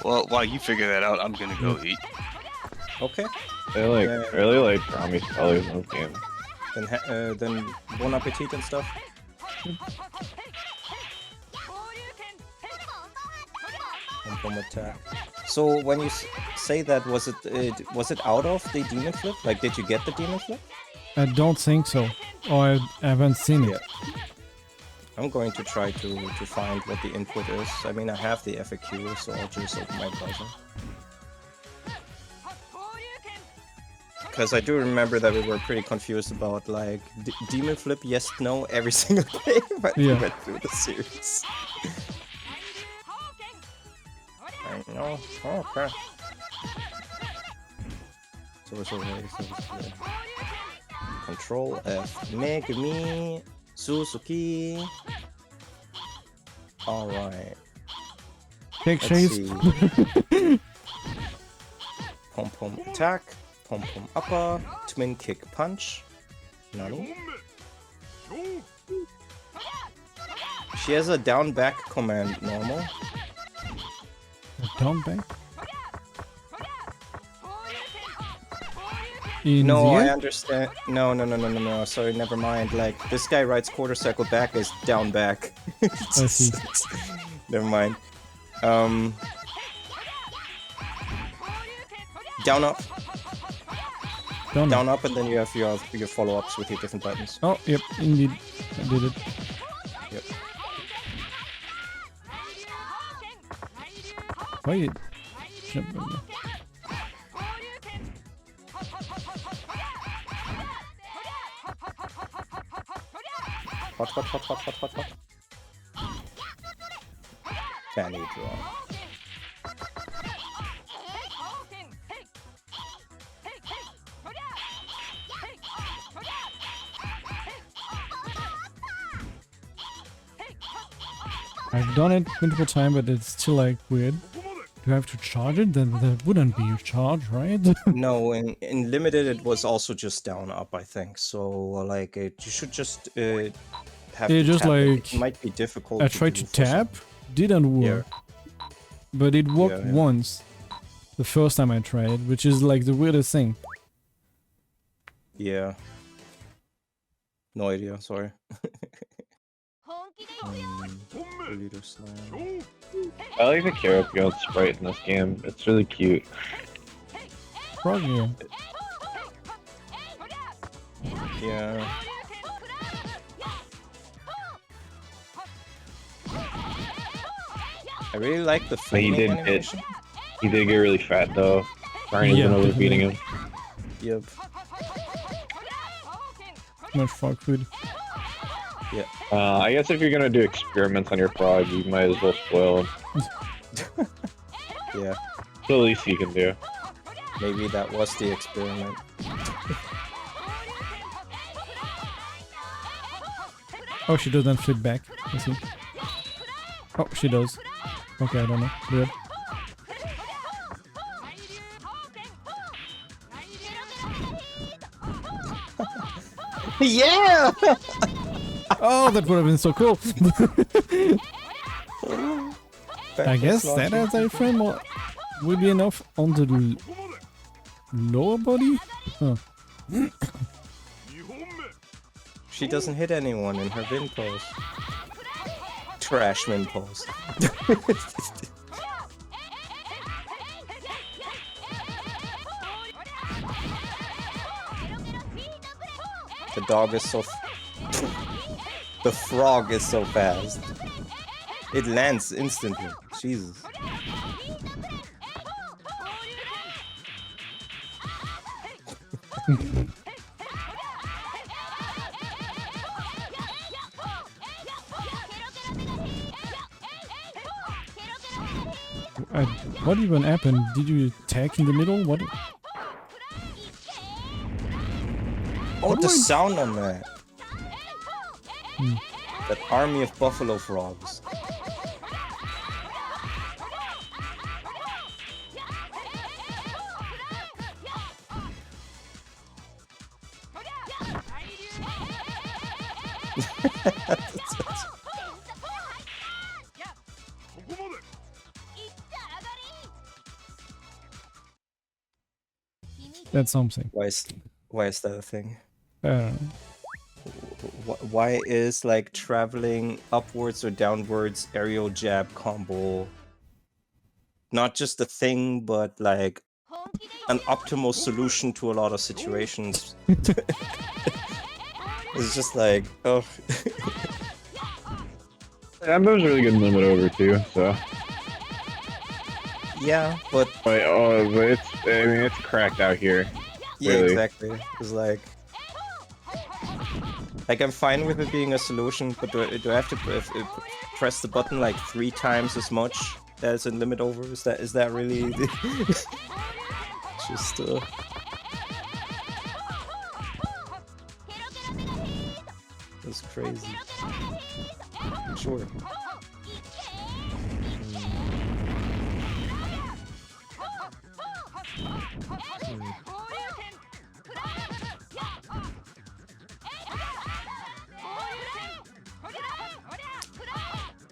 [SPEAKER 3] Well, while you figure that out, I'm gonna go eat.
[SPEAKER 2] Okay.
[SPEAKER 4] I really like Torami's colors in this game.
[SPEAKER 2] Then bon appetit and stuff. Pom attack. So when you say that, was it out of the demon flip? Like, did you get the demon flip?
[SPEAKER 1] I don't think so. Or I haven't seen it.
[SPEAKER 2] Yeah. I'm going to try to find what the input is. I mean, I have the FAQ, so I'll just open my browser. Because I do remember that we were pretty confused about, like, demon flip, yes, no, every single game when we went through the series. I know. Oh, okay. So Control F. Megumi Suzuki. Alright.
[SPEAKER 1] Kick
[SPEAKER 2] Let's
[SPEAKER 1] shades.
[SPEAKER 2] see. Pom pom attack. Pom pom upper. Twin kick punch. Nani? She has a down back command normal.
[SPEAKER 1] Down back? In
[SPEAKER 2] No,
[SPEAKER 1] the
[SPEAKER 2] I
[SPEAKER 1] air?
[SPEAKER 2] understand. No. Sorry, never mind. Like, this guy writes quarter circle back as down back.
[SPEAKER 1] I see.
[SPEAKER 2] Never mind. Down up. Down up, and then you have your follow-ups with your different buttons.
[SPEAKER 1] Oh, yep, indeed. I did it.
[SPEAKER 2] Yep.
[SPEAKER 1] Why did... Jump over.
[SPEAKER 2] What? Can you draw?
[SPEAKER 1] I've done it multiple times, but it's still like weird. Do I have to charge it? Then that wouldn't be a charge, right?
[SPEAKER 2] No, in limited it was also just down up, I think. So like you should just have.
[SPEAKER 1] Yeah,
[SPEAKER 2] to
[SPEAKER 1] just
[SPEAKER 2] tap it.
[SPEAKER 1] like
[SPEAKER 2] It might be difficult.
[SPEAKER 1] I tried
[SPEAKER 2] do
[SPEAKER 1] to
[SPEAKER 2] for some-
[SPEAKER 1] tap, didn't work. But it worked
[SPEAKER 2] Yeah.
[SPEAKER 1] once. The first time I tried, which is like the weirdest thing.
[SPEAKER 2] Yeah. No idea. Sorry. Leader slam.
[SPEAKER 4] I like the Kiyoko sprite in this game. It's really cute.
[SPEAKER 1] Probably.
[SPEAKER 2] Yeah. I really like the
[SPEAKER 4] But he
[SPEAKER 2] flaming
[SPEAKER 4] did hit.
[SPEAKER 2] animation.
[SPEAKER 4] He did get really fat though. Karina's
[SPEAKER 1] Yeah,
[SPEAKER 4] been overbeating him.
[SPEAKER 2] Yep.
[SPEAKER 1] Much fuck food.
[SPEAKER 4] I guess if you're gonna do experiments on your prog, you might as well spoil him.
[SPEAKER 2] Yeah.
[SPEAKER 4] It's the least you can do.
[SPEAKER 2] Maybe that was the experiment.
[SPEAKER 1] Oh, she doesn't flip back. I see. Oh, she does. Okay, I don't know. Weird.
[SPEAKER 2] Yeah!
[SPEAKER 1] Oh, that would have been so cool. I
[SPEAKER 2] Back
[SPEAKER 1] guess
[SPEAKER 2] is
[SPEAKER 1] that
[SPEAKER 2] launching.
[SPEAKER 1] as iframe will be enough on the lower body? Huh.
[SPEAKER 2] She doesn't hit anyone in her win pose. Trash win pose. The dog is so... The frog is so fast. It lands instantly. Jesus.
[SPEAKER 1] What even happened? Did you attack in the middle? What?
[SPEAKER 2] Oh,
[SPEAKER 1] What
[SPEAKER 2] the
[SPEAKER 1] do I-
[SPEAKER 2] sound on that. That army of buffalo frogs.
[SPEAKER 1] That's something.
[SPEAKER 2] Why is that a thing?
[SPEAKER 1] I don't know.
[SPEAKER 2] Why is like traveling upwards or downwards aerial jab combo not just a thing, but like an optimal solution to a lot of situations? It's just like, oh.
[SPEAKER 4] That move's really good in LimitOver too, so.
[SPEAKER 2] Yeah, but
[SPEAKER 4] But it's, I mean, it's cracked out here.
[SPEAKER 2] yeah,
[SPEAKER 4] Really?
[SPEAKER 2] exactly. It's like I'm fine with it being a solution, but do I have to press the button like 3 times as much as in LimitOver? Is that really just that's crazy. Sure.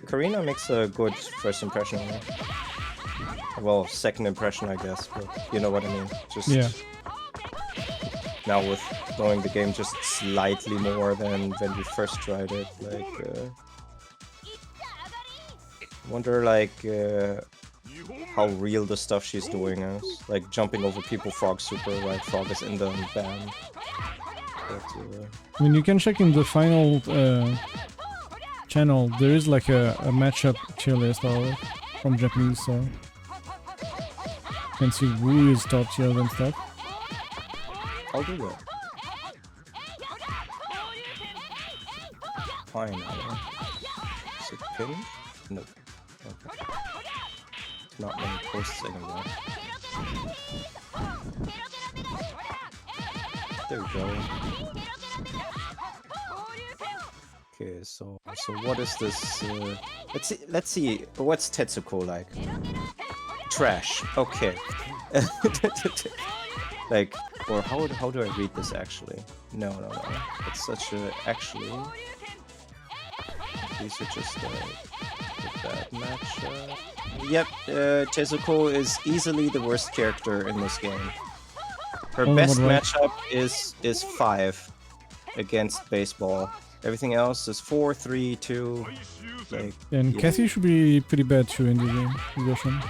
[SPEAKER 2] Karina makes a good first impression. Right? Well, second impression, I guess, but you know what I mean. Just
[SPEAKER 1] Yeah.
[SPEAKER 2] now with knowing the game just slightly more than when we first tried it, like, wonder like how real the stuff she's doing is. Like jumping over people, frog super, right? Frog is in the band. But,
[SPEAKER 1] I mean, you can check in the final channel. There is like a matchup tier list from Japanese, so you can see who is top tier and stuff.
[SPEAKER 2] I'll do that. Fine. Is it finished? No. Okay. Not many posts anymore. There we go. Okay, so what is this? Let's see. What's Tetsuko like? Trash. Okay. Like, or how do I read this actually? No. It's such a actually. These are just bad match. Yep, Tetsuko is easily the worst character in this game. Her
[SPEAKER 1] Oh,
[SPEAKER 2] best
[SPEAKER 1] what way?
[SPEAKER 2] matchup is 5 against baseball. Everything else is 4, 3, 2. Like,
[SPEAKER 1] And
[SPEAKER 2] yeah.
[SPEAKER 1] Cathy should be pretty bad too in the game version.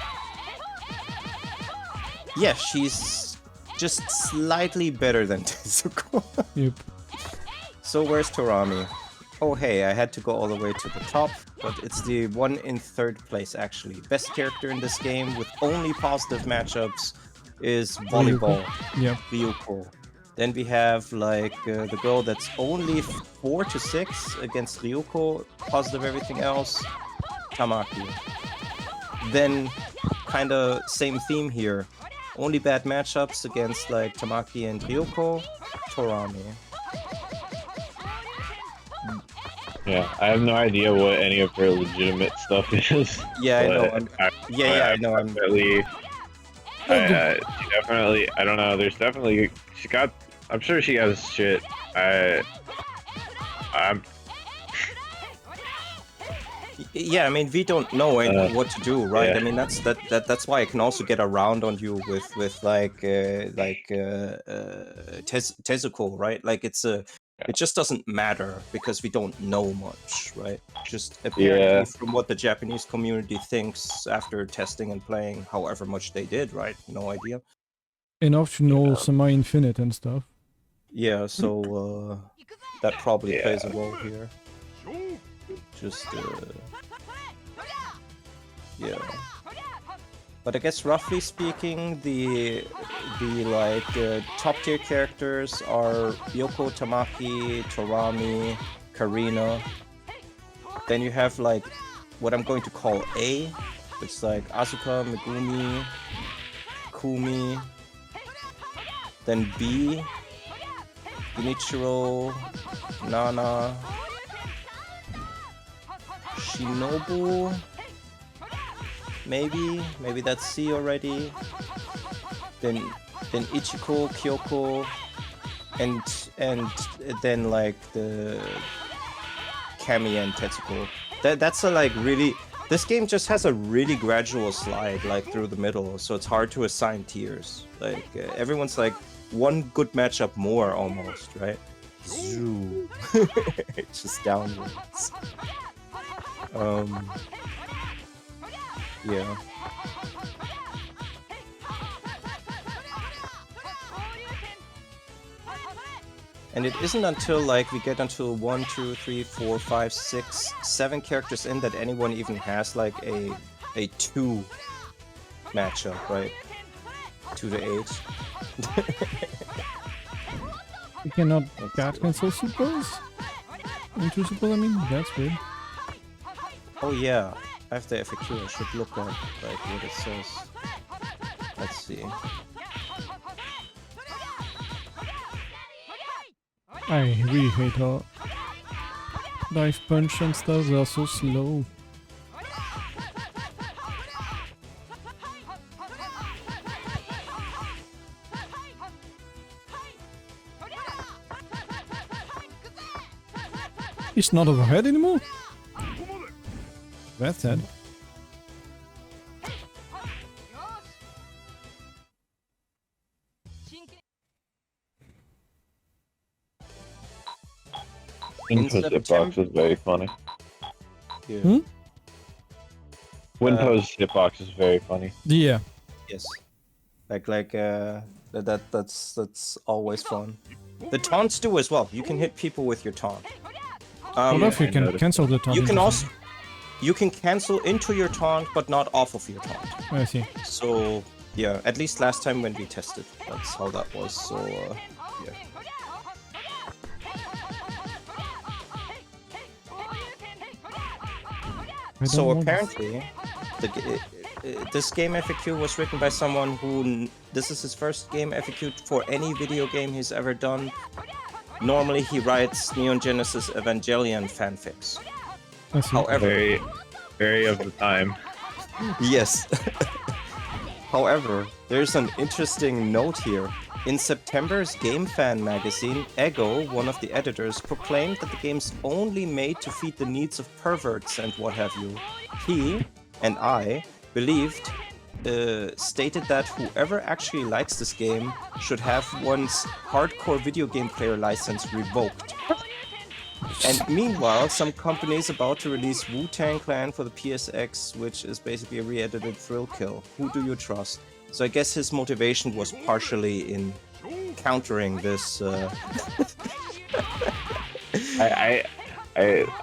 [SPEAKER 2] Yeah, she's just slightly better than Tetsuko.
[SPEAKER 1] Yep.
[SPEAKER 2] So where's Torami? Oh hey, I had to go all the way to the top, but it's the one in 3rd place actually. Best character in this game with only positive matchups is volleyball,
[SPEAKER 1] Yep.
[SPEAKER 2] Ryuko. Then we have like the girl that's only 4 to 6 against Ryuko, positive everything else, Tamaki. Then kinda same theme here. Only bad matchups against like Tamaki and Ryuko, Torami.
[SPEAKER 4] Yeah, I have no idea what any of her legitimate stuff is.
[SPEAKER 2] Yeah, I know.
[SPEAKER 4] but
[SPEAKER 2] I know. I'm
[SPEAKER 4] Definitely, she definitely, I don't know, there's definitely, I'm sure she has shit. I'm
[SPEAKER 2] Yeah, I mean, we don't know what to do, right?
[SPEAKER 4] yeah.
[SPEAKER 2] I mean, that's why I can also get around on you with Tetsuko, right? Like it just doesn't matter because we don't know much, right? Just apparently from what the Japanese community thinks after testing and playing, however much they did, right? No idea.
[SPEAKER 1] Enough to know semi-infinite and stuff.
[SPEAKER 2] Yeah, so that probably plays a role here. Just yeah. But I guess roughly speaking, the top tier characters are Ryuko, Tamaki, Torami, Karina. Then you have like what I'm going to call A. It's like Asuka, Megumi, Kumi. Then B, Genichirou, Nana, Shinobu. Maybe that's C already. Then Ichiko, Kiyoko, and then like the Kami and Tetsuko. That's a like really. This game just has a really gradual slide like through the middle, so it's hard to assign tiers. Like everyone's like one good matchup more almost, right? Zoo. It's just downwards. Yeah. And it isn't until like we get until 1, 2, 3, 4, 5, 6, 7 characters in that anyone even has like a 2 matchup, right? 2 to 8.
[SPEAKER 1] You cannot guard cancel supers? Into super, I mean? That's weird.
[SPEAKER 2] Oh yeah, I have the FAQ. I should look at like what it says. Let's see.
[SPEAKER 1] I really hate her. Dive punch and stuff, they are so slow. He's not overhead anymore? That's sad.
[SPEAKER 4] Winpo's hitbox is very funny.
[SPEAKER 2] Yeah.
[SPEAKER 1] Hmm?
[SPEAKER 4] Winpo's hitbox is very funny.
[SPEAKER 1] Yeah.
[SPEAKER 2] Yes. That's always fun. The taunts do as well. You can hit people with your taunt.
[SPEAKER 1] What if you can cancel the taunt?
[SPEAKER 2] You can cancel into your taunt, but not off of your taunt.
[SPEAKER 1] I see.
[SPEAKER 2] So yeah, at least last time when we tested, that's how that was. So yeah. So apparently, this game FAQ was written by someone who this is his first game FAQ for any video game he's ever done. Normally he writes Neon Genesis Evangelion fanfics. However,
[SPEAKER 4] very of the time.
[SPEAKER 2] Yes. However, there's an interesting note here. In September's Game Fan magazine, Ego, one of the editors, proclaimed that the game's only made to feed the needs of perverts and what have you. He, and I, stated that whoever actually likes this game should have one's hardcore video game player license revoked. And meanwhile, some companies about to release Wu-Tang Clan for the PSX, which is basically a re-edited Thrill Kill. Who do you trust? So I guess his motivation was partially in countering this.
[SPEAKER 4] I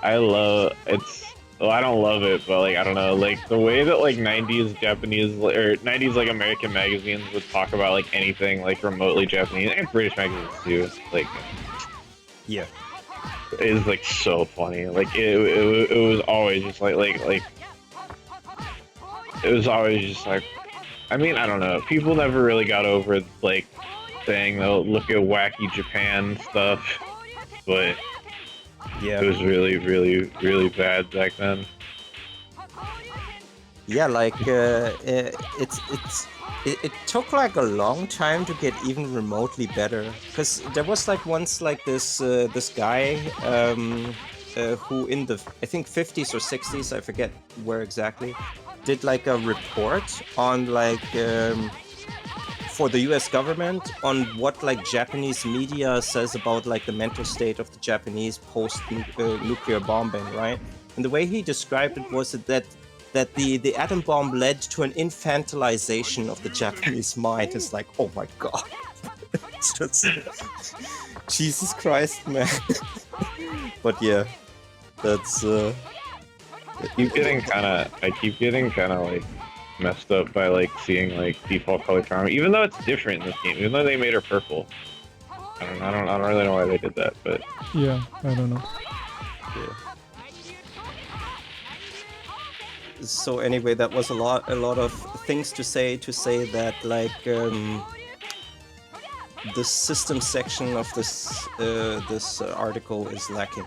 [SPEAKER 4] love it's. Well, I don't love it, but like I don't know, like the way that like 90s Japanese or 90s like American magazines would talk about like anything like remotely Japanese and British magazines too. Like,
[SPEAKER 2] yeah,
[SPEAKER 4] is like so funny. Like it was always just like it was always just like. I mean, I don't know. People never really got over like saying they'll look at wacky Japan stuff, but yeah, it was really, really, really bad back then.
[SPEAKER 2] Yeah, like it took like a long time to get even remotely better, because there was like once like this guy who in the, I think 50s or 60s, I forget where exactly, did like a report on like for the US government on what like Japanese media says about like the mental state of the Japanese post nuclear bombing, right? And the way he described it was that the atom bomb led to an infantilization of the Japanese mind. It's like, oh my god. It's just Jesus Christ, man. But yeah, that's
[SPEAKER 4] I keep getting kind of like messed up by like seeing like default color Torami, even though it's different in this game. Even though they made her purple, I don't really know why they did that, but
[SPEAKER 1] Yeah, I don't know.
[SPEAKER 2] yeah. So anyway, that was a lot of things to say that like the system section of this article is lacking.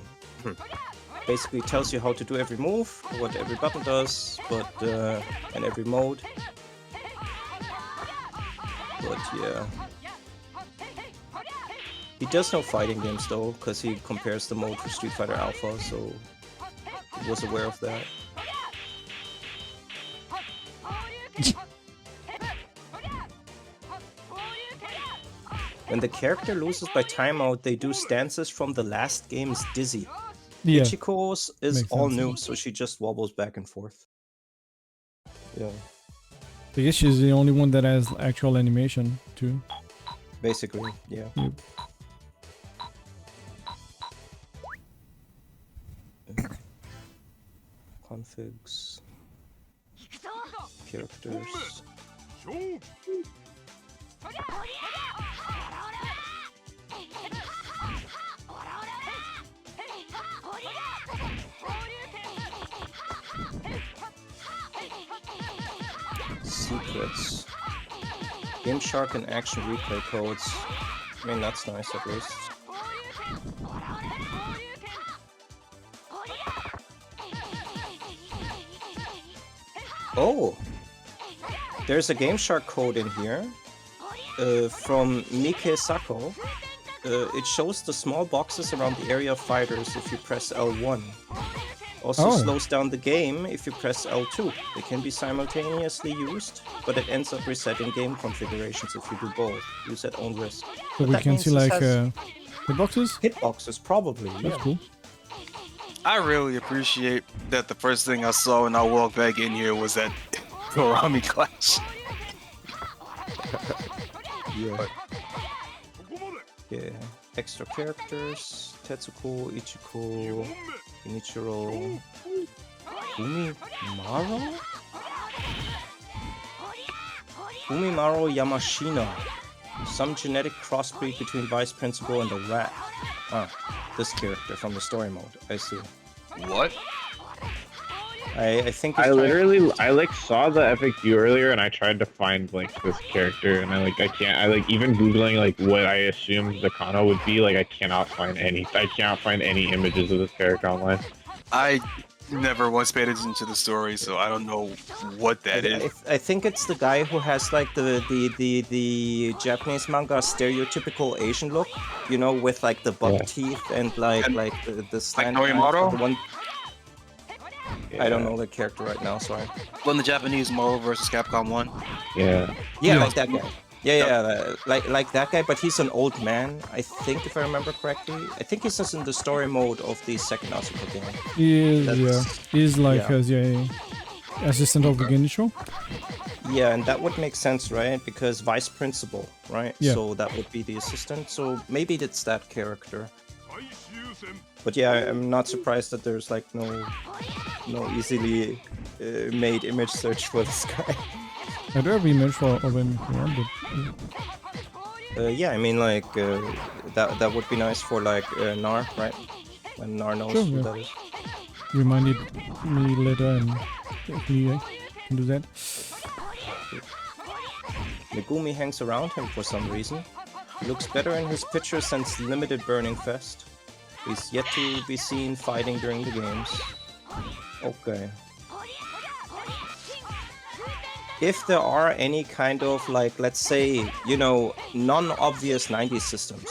[SPEAKER 2] Basically tells you how to do every move, what every button does, but and every mode. But yeah. He does know fighting games though, because he compares the mode to Street Fighter Alpha, so he was aware of that. When the character loses by timeout, they do stances from the last game's Dizzy.
[SPEAKER 1] Yeah.
[SPEAKER 2] Ichiko's is
[SPEAKER 1] Makes
[SPEAKER 2] all
[SPEAKER 1] sense.
[SPEAKER 2] new, so she just wobbles back and forth. Yeah,
[SPEAKER 1] I guess she's the only one that has actual animation too.
[SPEAKER 2] basically, yeah.
[SPEAKER 1] Yep.
[SPEAKER 2] Configs. Characters. Secrets. Game Shark and Action Replay codes. I mean, that's nice at least. Oh! There's a Game Shark code in here from Mike Sako. It shows the small boxes around the area of fighters if you press L1. Also slows down the game if you press L2. They can be simultaneously used, but it ends up resetting game configurations if you do both. Use at own risk.
[SPEAKER 1] So
[SPEAKER 2] But
[SPEAKER 1] we
[SPEAKER 2] that
[SPEAKER 1] can
[SPEAKER 2] means
[SPEAKER 1] see
[SPEAKER 2] this
[SPEAKER 1] like
[SPEAKER 2] has
[SPEAKER 1] hitboxes.
[SPEAKER 2] hitboxes, probably.
[SPEAKER 1] That's
[SPEAKER 2] Yeah.
[SPEAKER 1] cool.
[SPEAKER 3] I really appreciate that the first thing I saw when I walked back in here was that Torami clash.
[SPEAKER 2] Yeah. Yeah. Extra characters. Tetsuko, Ichiko, Genichirou, Kumi Maro? Kumi Maro Yamashina. Some genetic crossbreed between Vice Principal and the Rat. Ah, this character from the story mode. I see.
[SPEAKER 3] What?
[SPEAKER 2] I think
[SPEAKER 4] I like saw the FAQ earlier and I tried to find like this character and I can't even googling like what I assumed the Kano would be, like I cannot find any images of this character online.
[SPEAKER 3] I never once paid attention to the story, so I don't know what that is.
[SPEAKER 2] I think it's the guy who has like the Japanese manga stereotypical Asian look, you know, with like the buck teeth and like the slant eyes,
[SPEAKER 3] Norimaro?
[SPEAKER 2] the one.
[SPEAKER 4] Yeah.
[SPEAKER 2] I don't know the character right now. Sorry.
[SPEAKER 3] When the Japanese Marvel vs. Capcom 1.
[SPEAKER 4] Yeah.
[SPEAKER 2] Yeah, like that guy. Yeah, like that guy, but he's an old man, I think, if I remember correctly. I think he's just in the story mode of the second Asuka game.
[SPEAKER 1] He is, yeah.
[SPEAKER 2] That's-
[SPEAKER 1] He's like
[SPEAKER 2] yeah.
[SPEAKER 1] assistant of the Genichirou.
[SPEAKER 2] Yeah, and that would make sense, right? Because vice principal, right?
[SPEAKER 1] Yeah.
[SPEAKER 2] So that would be the assistant. So maybe it's that character. But yeah, I'm not surprised that there's like no easily made image search for this guy.
[SPEAKER 1] I do have an image of him here, but
[SPEAKER 2] Yeah, I mean like that would be nice for like Narr, right? When Narr knows
[SPEAKER 1] Sure,
[SPEAKER 2] who
[SPEAKER 1] yeah.
[SPEAKER 2] that is.
[SPEAKER 1] reminded me later and hopefully I can do that.
[SPEAKER 2] Megumi hangs around him for some reason. He looks better in his picture since Limited Burning Fest. He's yet to be seen fighting during the games. Okay. If there are any kind of like, let's say, you know, non-obvious 90s systems,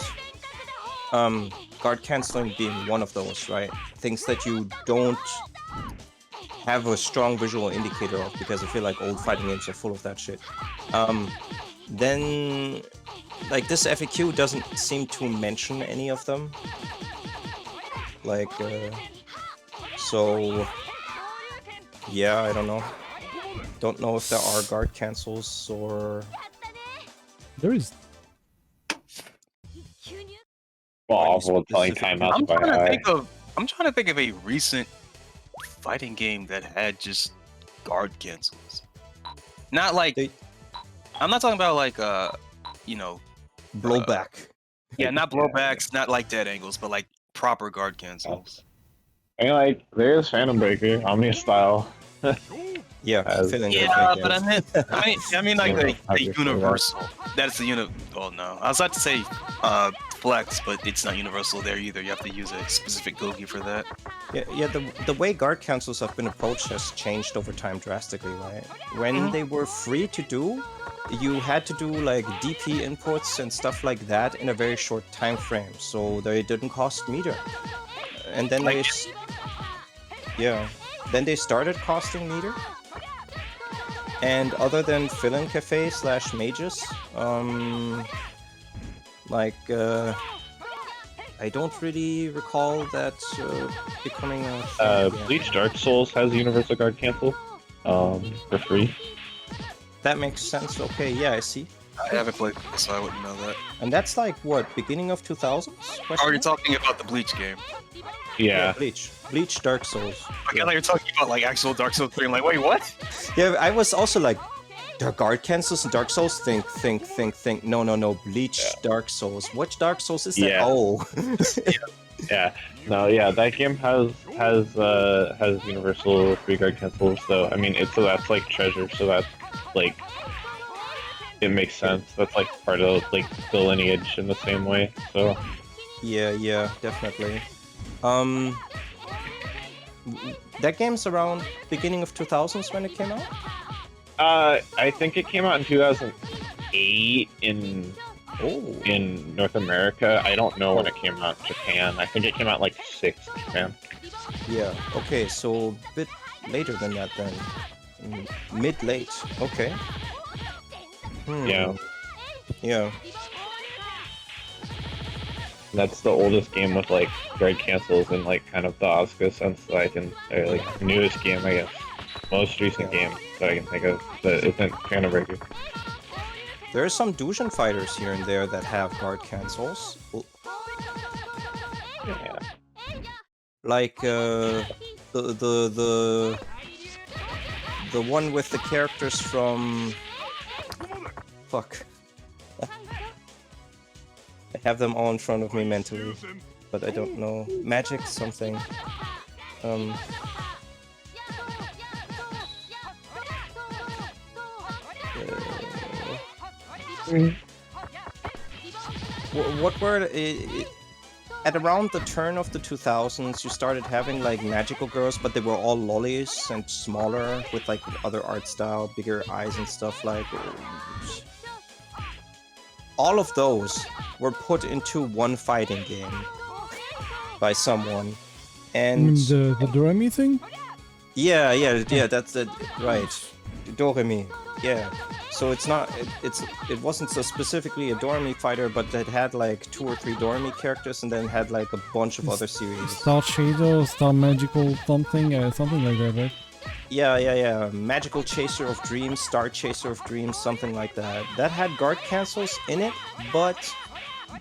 [SPEAKER 2] guard canceling being one of those, right? Things that you don't have a strong visual indicator of, because I feel like old fighting games are full of that shit. Then, like, this FAQ doesn't seem to mention any of them. Like, so, yeah, I don't know. Don't know if there are guard cancels or...
[SPEAKER 1] There is.
[SPEAKER 4] Awful telling timeouts
[SPEAKER 3] I'm
[SPEAKER 4] by
[SPEAKER 3] trying to
[SPEAKER 4] eye.
[SPEAKER 3] think of a recent fighting game that had just guard cancels. Not like I'm not talking about like you know,
[SPEAKER 2] Blowback.
[SPEAKER 3] yeah, not blowbacks, not like dead angles, but like proper guard cancels.
[SPEAKER 4] I mean, like, there's Phantom Breaker, Omnia style.
[SPEAKER 2] Yeah,
[SPEAKER 4] As-
[SPEAKER 2] filling
[SPEAKER 3] Yeah,
[SPEAKER 2] everything,
[SPEAKER 3] but I mean like a
[SPEAKER 4] Obviously,
[SPEAKER 3] universal. That's the Oh no, I was about to say flex, but it's not universal there either. You have to use a specific Gogi for that.
[SPEAKER 2] Yeah, the way guard cancels have been approached has changed over time drastically, right? When they were free to do, you had to do like DP inputs and stuff like that in a very short time frame, so they didn't cost meter. And then then they started costing meter. And other than fill-in cafe / mages, I don't really recall that becoming a thing again.
[SPEAKER 4] Bleach Dark Souls has Universal Guard Cancel for free.
[SPEAKER 2] That makes sense. Okay, yeah, I see.
[SPEAKER 3] I haven't played this, so I wouldn't know that.
[SPEAKER 2] And that's like what, beginning of 2000s?
[SPEAKER 3] Are you talking about the Bleach game?
[SPEAKER 4] Yeah.
[SPEAKER 2] Bleach Dark Souls.
[SPEAKER 3] Like, I thought you were talking about like actual Dark Souls 3. I'm like, wait, what?
[SPEAKER 2] Yeah, I was also like, the guard cancels in Dark Souls? Think. No. Bleach Dark Souls. Which Dark Souls is that?
[SPEAKER 4] Yeah.
[SPEAKER 2] Oh.
[SPEAKER 4] Yeah. No, yeah, that game has universal free guard cancels, so I mean so that's like treasure, so that's like it makes sense. That's like part of like the lineage in the same way. So
[SPEAKER 2] Yeah, definitely. That game's around beginning of 2000s when it came out?
[SPEAKER 4] I think it came out in 2008 in North America. I don't know when it came out in Japan. I think it came out like 6 in Japan.
[SPEAKER 2] Yeah, okay, so a bit later than that then. Mid-late, okay.
[SPEAKER 4] Yeah.
[SPEAKER 2] Yeah.
[SPEAKER 4] That's the oldest game with like guard cancels in like kind of the Asuka sense that I can, like newest game I guess, most recent game that I can think of that isn't Phantom Breaker.
[SPEAKER 2] There are some Dushin fighters here and there that have guard cancels.
[SPEAKER 4] Yeah.
[SPEAKER 2] Like the one with the characters from fuck. I have them all in front of me mentally, but I don't know. Magic something. What were at around the turn of the 2000s, you started having like magical girls, but they were all lollies and smaller with like other art style, bigger eyes and stuff like. All of those were put into one fighting game by someone, and
[SPEAKER 1] The Torami thing?
[SPEAKER 2] yeah, that's it, right. Doremi, yeah. So it's not, it wasn't so specifically a Doremi fighter, but it had like 2 or 3 Doremi characters, and then had like a bunch of other series.
[SPEAKER 1] Star Shadow, Star Magical something like that, right?
[SPEAKER 2] Yeah. Magical Chaser of Dreams, Star Chaser of Dreams, something like that. That had guard cancels in it, but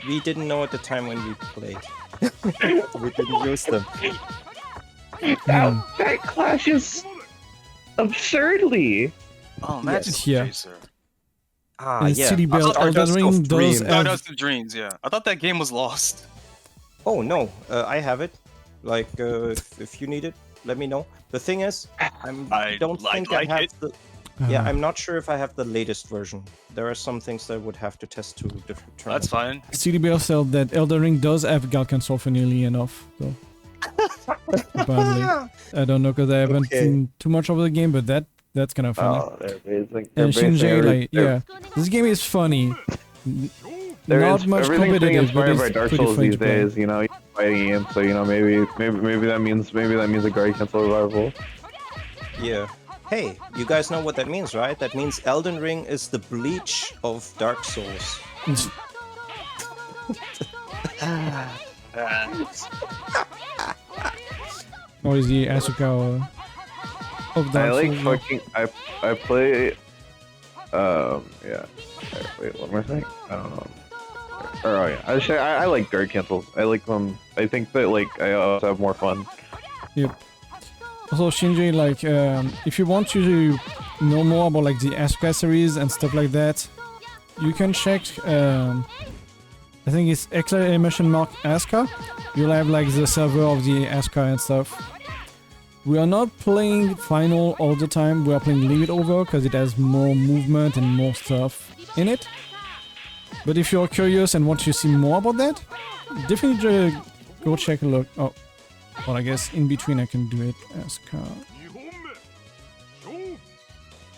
[SPEAKER 2] we didn't know at the time when we played. We didn't use them.
[SPEAKER 4] That clashes absurdly.
[SPEAKER 3] Oh, Magic
[SPEAKER 1] Yeah.
[SPEAKER 3] Chaser.
[SPEAKER 2] Ah,
[SPEAKER 1] And
[SPEAKER 2] yeah.
[SPEAKER 1] City Bell,
[SPEAKER 2] Stardust
[SPEAKER 1] Elden Ring
[SPEAKER 2] of Dreams.
[SPEAKER 1] does
[SPEAKER 3] No,
[SPEAKER 1] have...
[SPEAKER 3] Dust of Dreams, yeah. I thought that game was lost.
[SPEAKER 2] Oh no, I have it. Like, if you need it, let me know. The thing is,
[SPEAKER 3] I
[SPEAKER 2] don't think I
[SPEAKER 3] like
[SPEAKER 2] have
[SPEAKER 3] it.
[SPEAKER 2] the. Yeah, I'm not sure if I have the latest version. There are some things that I would have to test to different terms.
[SPEAKER 3] That's fine.
[SPEAKER 1] City Bell said that Elden Ring does have guard cancel funnily enough, so... Apparently. I don't know, because I haven't seen too much of the game, but that's kind of funny.
[SPEAKER 4] Oh, they're amazing.
[SPEAKER 1] And Shinji, like, yeah, this game is funny. not much
[SPEAKER 4] everything's being
[SPEAKER 1] competitive, but
[SPEAKER 4] inspired by
[SPEAKER 1] it's
[SPEAKER 4] Dark
[SPEAKER 1] pretty
[SPEAKER 4] Souls
[SPEAKER 1] fun
[SPEAKER 4] these
[SPEAKER 1] to play.
[SPEAKER 4] days. You know, fighting games. So you know, maybe that means a guard cancel revival.
[SPEAKER 2] Yeah. Hey, you guys know what that means, right? That means Elden Ring is the Bleach of Dark Souls.
[SPEAKER 1] Or is the Asuka of
[SPEAKER 4] I
[SPEAKER 1] Dark
[SPEAKER 4] like
[SPEAKER 1] Souls?
[SPEAKER 4] fucking. I play. Yeah. Wait, what am I saying? I don't know. Or, oh yeah, I like guard cancels. I like them. I think that like I also have more fun.
[SPEAKER 1] Yep. Also, Shinji, like, if you want to know more about like the Asuka series and stuff like that, you can check. I think it's !Asuka. You'll have like the server of the Asuka and stuff. We are not playing final all the time. We are playing LimitOver because it has more movement and more stuff in it. But if you're curious and want to see more about that, definitely go check a look. Oh, well, I guess in between I can do it. Asuka.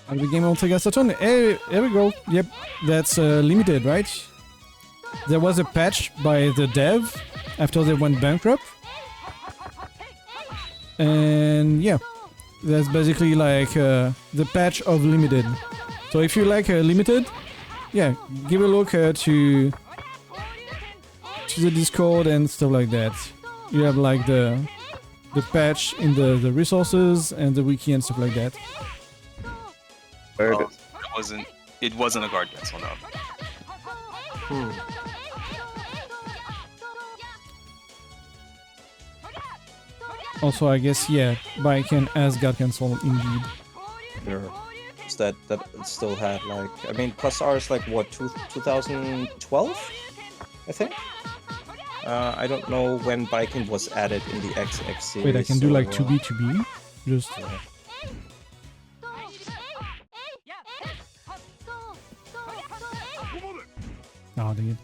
[SPEAKER 1] And the game will take us a turn. Hey, here we go. Yep, that's limited, right? There was a patch by the dev after they went bankrupt. And yeah, that's basically like the patch of limited. So if you like limited, yeah, give a look to the Discord and stuff like that. You have like the patch in the resources and the wiki and stuff like that.
[SPEAKER 4] There it
[SPEAKER 3] Oh,
[SPEAKER 4] is.
[SPEAKER 3] it wasn't a guard cancel, no.
[SPEAKER 1] Also, I guess, yeah, Bike and Asgard cancel indeed.
[SPEAKER 2] Sure. That still had like, I mean, plus R is like what, 2012, I think. I don't know when biking was added in the XX series.
[SPEAKER 1] Wait, I can do like
[SPEAKER 2] so,
[SPEAKER 1] 2B2B? Just...
[SPEAKER 2] yeah.
[SPEAKER 1] Oh, dang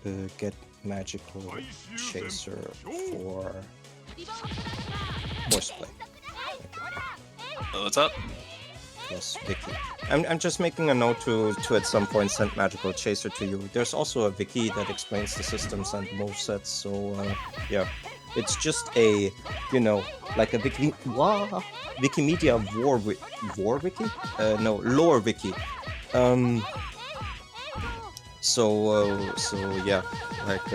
[SPEAKER 1] it.
[SPEAKER 2] Get magical chaser for Hoarseplay.
[SPEAKER 3] What's up?
[SPEAKER 2] Plus Vicky. I'm just making a note to at some point send magical chaser to you. There's also a wiki that explains the systems and movesets, so yeah. It's just a, you know, like a wiki, Wikimedia war wiki? No, lore wiki. So yeah, like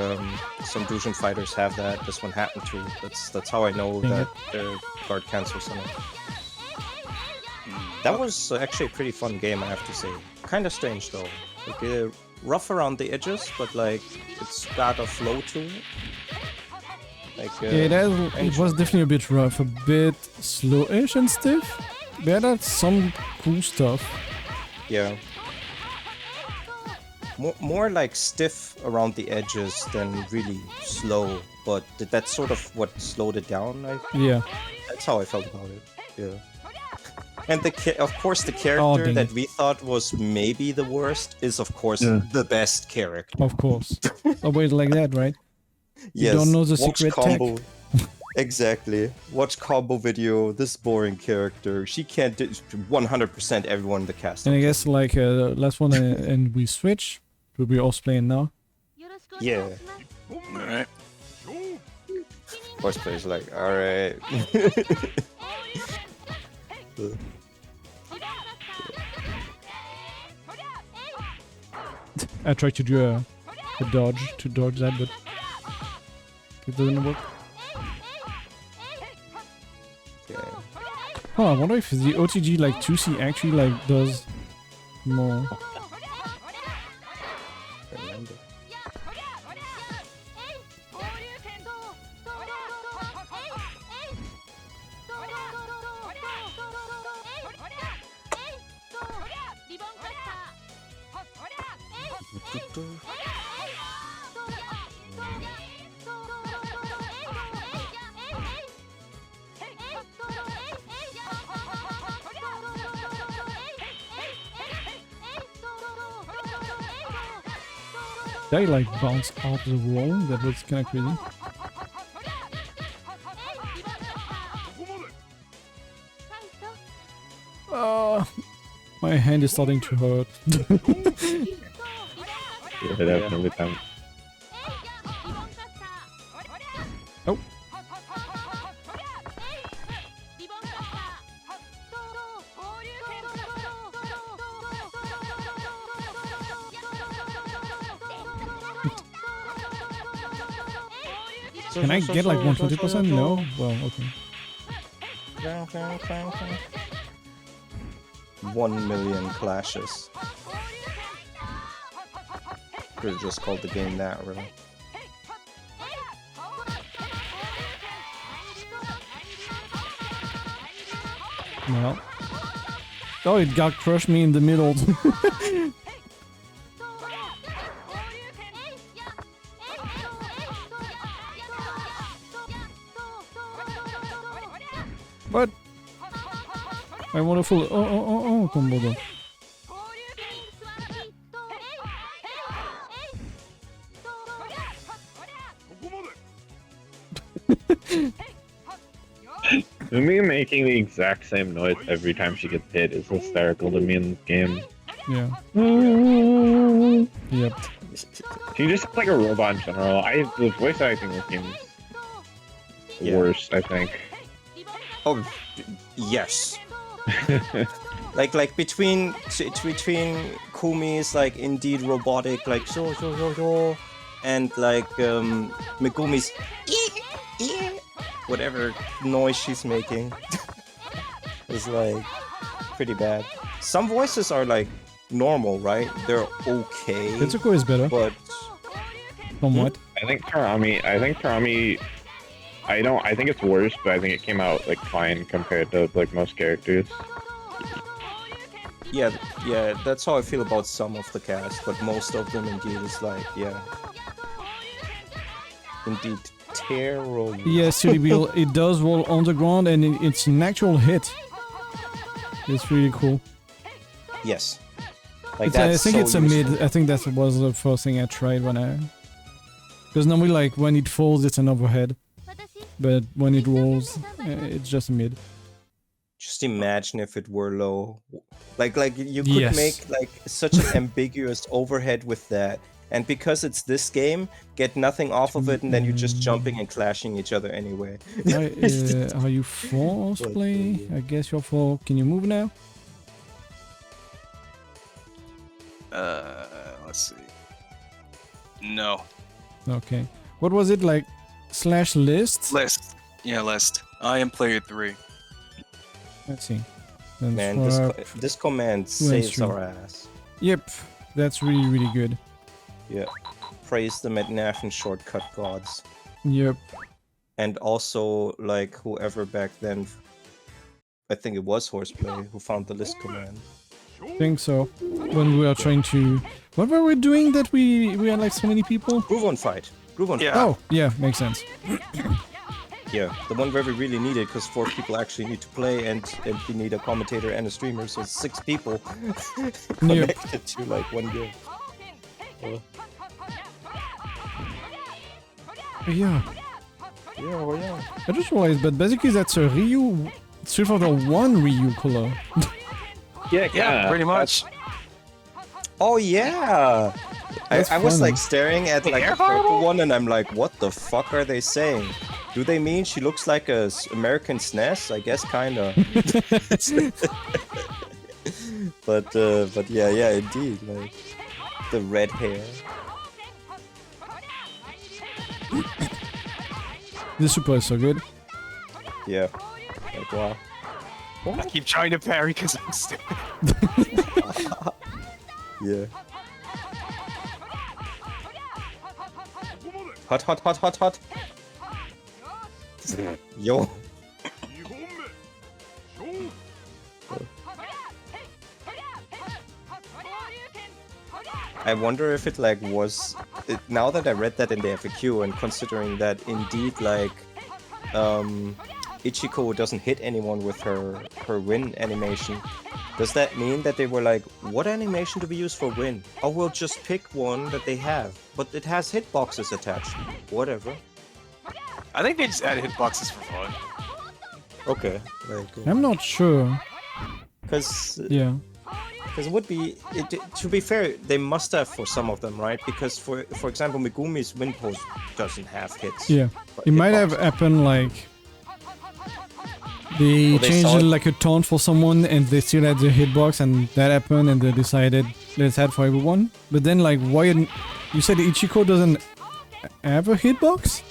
[SPEAKER 2] some Fusion fighters have that. This one happened to. That's how I know that their guard cancels on it. That was actually a pretty fun game, I have to say. Kind of strange though. Like rough around the edges, but like it's got a flow to it. Like
[SPEAKER 1] Yeah, it was definitely a bit rough, a bit slowish and stiff. But it had some cool stuff.
[SPEAKER 2] Yeah. More like stiff around the edges than really slow, but that's sort of what slowed it down.
[SPEAKER 1] Yeah.
[SPEAKER 2] That's how I felt about it. Yeah. And of course the character that we thought was maybe the worst is of course the best character.
[SPEAKER 1] Of course. Always like that, right?
[SPEAKER 2] Yes.
[SPEAKER 1] You don't know the
[SPEAKER 2] Watch
[SPEAKER 1] secret
[SPEAKER 2] combo.
[SPEAKER 1] tech.
[SPEAKER 2] Exactly. Watch combo video. This boring character. She can't do 100% everyone in the cast.
[SPEAKER 1] And I guess like last one and we switch. We'll be all playing now.
[SPEAKER 2] Yeah.
[SPEAKER 3] Alright.
[SPEAKER 2] Hoarseplay is like, alright.
[SPEAKER 1] I tried to do a dodge to dodge that, but it doesn't work.
[SPEAKER 2] Okay.
[SPEAKER 1] Oh, I wonder if the OTG like 2C actually like does more.
[SPEAKER 2] Remember.
[SPEAKER 1] Did I like bounce off the wall? That was kind of crazy. My hand is starting to hurt.
[SPEAKER 4] Yeah, definitely time.
[SPEAKER 1] Oh. Can I get like 120%? No? Well, okay.
[SPEAKER 2] 1 million clashes. Could've just called the game that, really.
[SPEAKER 1] Well. Oh, it got crushed me in the middle. But I want to full. Oh, combo though.
[SPEAKER 4] Kumi making the exact same noise every time she gets hit is hysterical to me in this game.
[SPEAKER 1] Yeah. Yep.
[SPEAKER 4] She just looks like a robot in general. The voice acting in this game is worst, I think.
[SPEAKER 2] Oh, yes. like between Kumi's like indeed robotic like so and like Megumi's whatever noise she's making is like pretty bad. Some voices are like normal, right? They're okay.
[SPEAKER 1] Tetsuko is better.
[SPEAKER 2] But
[SPEAKER 1] somewhat.
[SPEAKER 4] I think Torami. I think it's worse, but I think it came out like fine compared to like most characters.
[SPEAKER 2] Yeah, that's how I feel about some of the cast, but most of them indeed is like, yeah. Indeed, terrible.
[SPEAKER 1] Yes, City it does roll on the ground and it's an actual hit. It's really cool.
[SPEAKER 2] Yes. Like
[SPEAKER 1] I think
[SPEAKER 2] so
[SPEAKER 1] it's a
[SPEAKER 2] useful.
[SPEAKER 1] mid. I think that was the first thing I tried when I... Because normally like when it falls it's an overhead. But when it rolls, it's just a mid.
[SPEAKER 2] Just imagine if it were low. Like you could make like such an ambiguous overhead with that. And because it's this game, get nothing off of it and then you're just jumping and clashing each other anyway.
[SPEAKER 1] Are you for Hoarseplay? I guess you're for... Can you move now?
[SPEAKER 3] Let's see. No.
[SPEAKER 1] Okay. What was it like? /list?
[SPEAKER 3] List. Yeah, list. I am player 3.
[SPEAKER 1] Let's see. Then
[SPEAKER 2] Man, this command saves our ass.
[SPEAKER 1] Yep. That's really, really good.
[SPEAKER 2] Yeah. Praise the Mednafen shortcut gods.
[SPEAKER 1] Yep.
[SPEAKER 2] And also, like, whoever back then, I think it was Hoarseplay, who found the list command.
[SPEAKER 1] I think so. When we were trying to... What were we doing that we had like so many people?
[SPEAKER 2] Groove on fight.
[SPEAKER 3] Yeah.
[SPEAKER 1] Oh, yeah, makes sense.
[SPEAKER 2] Yeah, the one where we really need it, because 4 people actually need to play, and we need a commentator and a streamer, so 6 people connected to like one game.
[SPEAKER 1] Yeah.
[SPEAKER 2] Yeah.
[SPEAKER 1] I just realized, but basically that's a Ryu... Street Fighter 1 Ryu color.
[SPEAKER 3] Yeah, pretty much.
[SPEAKER 2] Oh yeah! I was like staring at like the purple one and I'm like, what the fuck are they saying? Do they mean she looks like a American SNES? I guess kinda. but yeah, indeed, like the red hair.
[SPEAKER 1] This super is so good.
[SPEAKER 2] Yeah. Like wow.
[SPEAKER 3] I keep trying to parry because I'm stupid.
[SPEAKER 2] Yeah. Hot. Yo. I wonder if it like was now that I read that in the FAQ and considering that indeed like Ichiko doesn't hit anyone with her win animation. Does that mean that they were like, what animation do we use for win? Oh, we'll just pick one that they have, but it has hitboxes attached. Whatever.
[SPEAKER 3] I think they just added hitboxes for fun.
[SPEAKER 2] Okay. Like,
[SPEAKER 1] I'm not sure.
[SPEAKER 2] Cause
[SPEAKER 1] Yeah.
[SPEAKER 2] Because it would be, to be fair, they must have for some of them, right? Because for example, Megumi's wind pose doesn't have hits.
[SPEAKER 1] Yeah, it might have happened like they changed like a taunt for someone and they still had the hitbox and that happened and they decided let's add for everyone. But then like why you said Ichiko doesn't have a hitbox?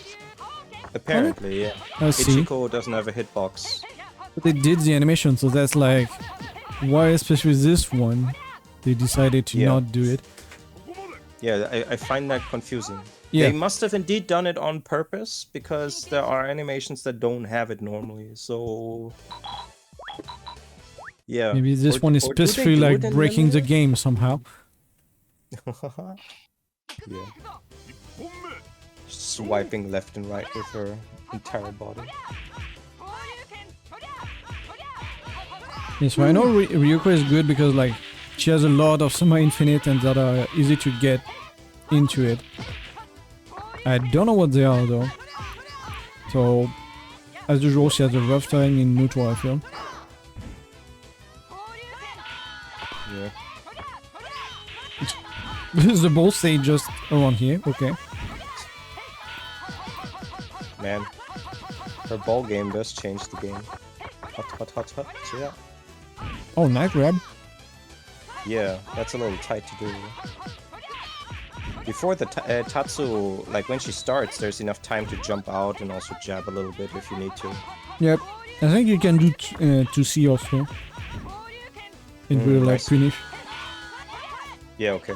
[SPEAKER 2] Apparently, yeah.
[SPEAKER 1] I see.
[SPEAKER 2] Ichiko doesn't have a hitbox.
[SPEAKER 1] But they did the animation, so that's like why especially this one they decided to not do it.
[SPEAKER 2] Yeah, I find that confusing.
[SPEAKER 1] Yeah.
[SPEAKER 2] They must have indeed done it on purpose, because there are animations that don't have it normally, so... Yeah.
[SPEAKER 1] Maybe this one is specifically like breaking the game somehow.
[SPEAKER 2] Yeah. Swiping left and right with her entire body.
[SPEAKER 1] Yeah, so I know Ryuko is good because like she has a lot of semi infinite and that are easy to get into it. I don't know what they are though. So as usual she has a rough time in neutral, I feel.
[SPEAKER 2] Yeah.
[SPEAKER 1] The balls stay just around here, okay.
[SPEAKER 2] Man, her ball game does change the game. Hot, hot, hot, hot, yeah.
[SPEAKER 1] Oh, nice grab.
[SPEAKER 2] Yeah, that's a little tight to do. Before the Tatsu, like when she starts, there's enough time to jump out and also jab a little bit if you need to.
[SPEAKER 1] Yep, I think you can do 2C also. It will like
[SPEAKER 2] nice.
[SPEAKER 1] finish.
[SPEAKER 2] Yeah, okay.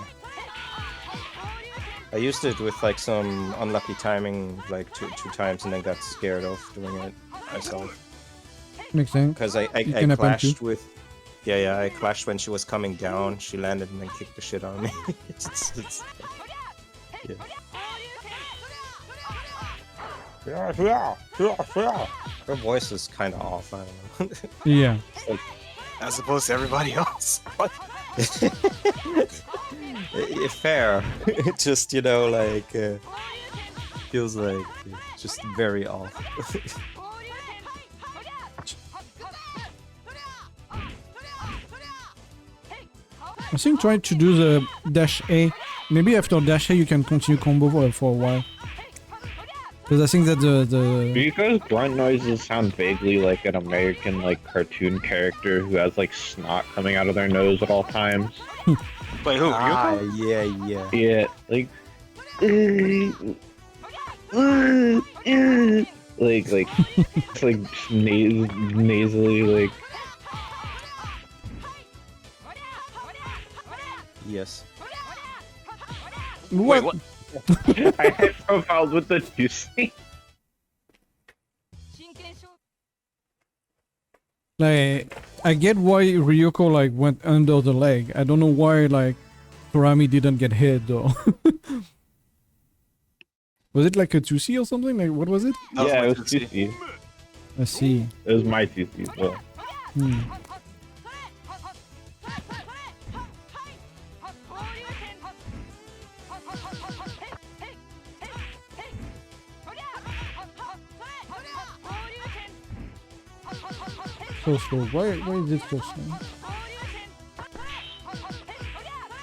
[SPEAKER 2] I used it with like some unlucky timing, like two times, and then got scared of doing it myself.
[SPEAKER 1] Makes sense.
[SPEAKER 2] Because I clashed with... Yeah, I clashed when she was coming down. She landed and then kicked the shit out of me. Yeah. Her voice is kind of off, I don't know.
[SPEAKER 1] Yeah.
[SPEAKER 2] Like,
[SPEAKER 3] as opposed to everybody else. What?
[SPEAKER 2] Fair. It just, you know, like... feels like just very off.
[SPEAKER 1] I think try to do the dash A. Maybe after dash A you can continue combo for a while. Because I think that the...
[SPEAKER 4] Because grunt noises sound vaguely like an American like cartoon character who has like snot coming out of their nose at all times.
[SPEAKER 3] Wait, who?
[SPEAKER 2] Ah,
[SPEAKER 3] Ryuko?
[SPEAKER 2] yeah.
[SPEAKER 4] Yeah, like it's like nasally like.
[SPEAKER 2] Yes.
[SPEAKER 3] Wait, what?
[SPEAKER 4] I had profiled with the juicy.
[SPEAKER 1] Like, I get why Ryuko like went under the leg. I don't know why like Torami didn't get hit though. Was it like a 2C or something? Like what was it?
[SPEAKER 4] Yeah, it was 2C.
[SPEAKER 1] I see.
[SPEAKER 4] It was my 2C as well.
[SPEAKER 1] So slow. Why is it so slow?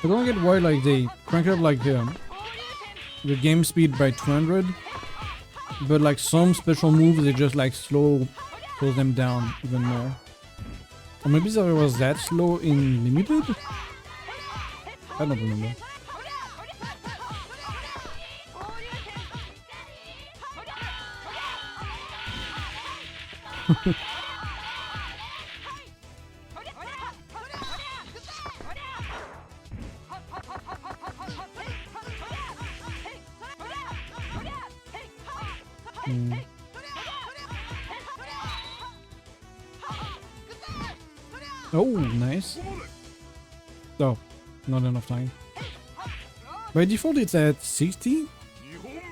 [SPEAKER 1] I don't get why like they crank up like the game speed by 200, but like some special moves they just like slow them down even more. Or maybe it was that slow in Limited? I don't remember. Oh, nice. Oh, not enough time. By default, it's at 60?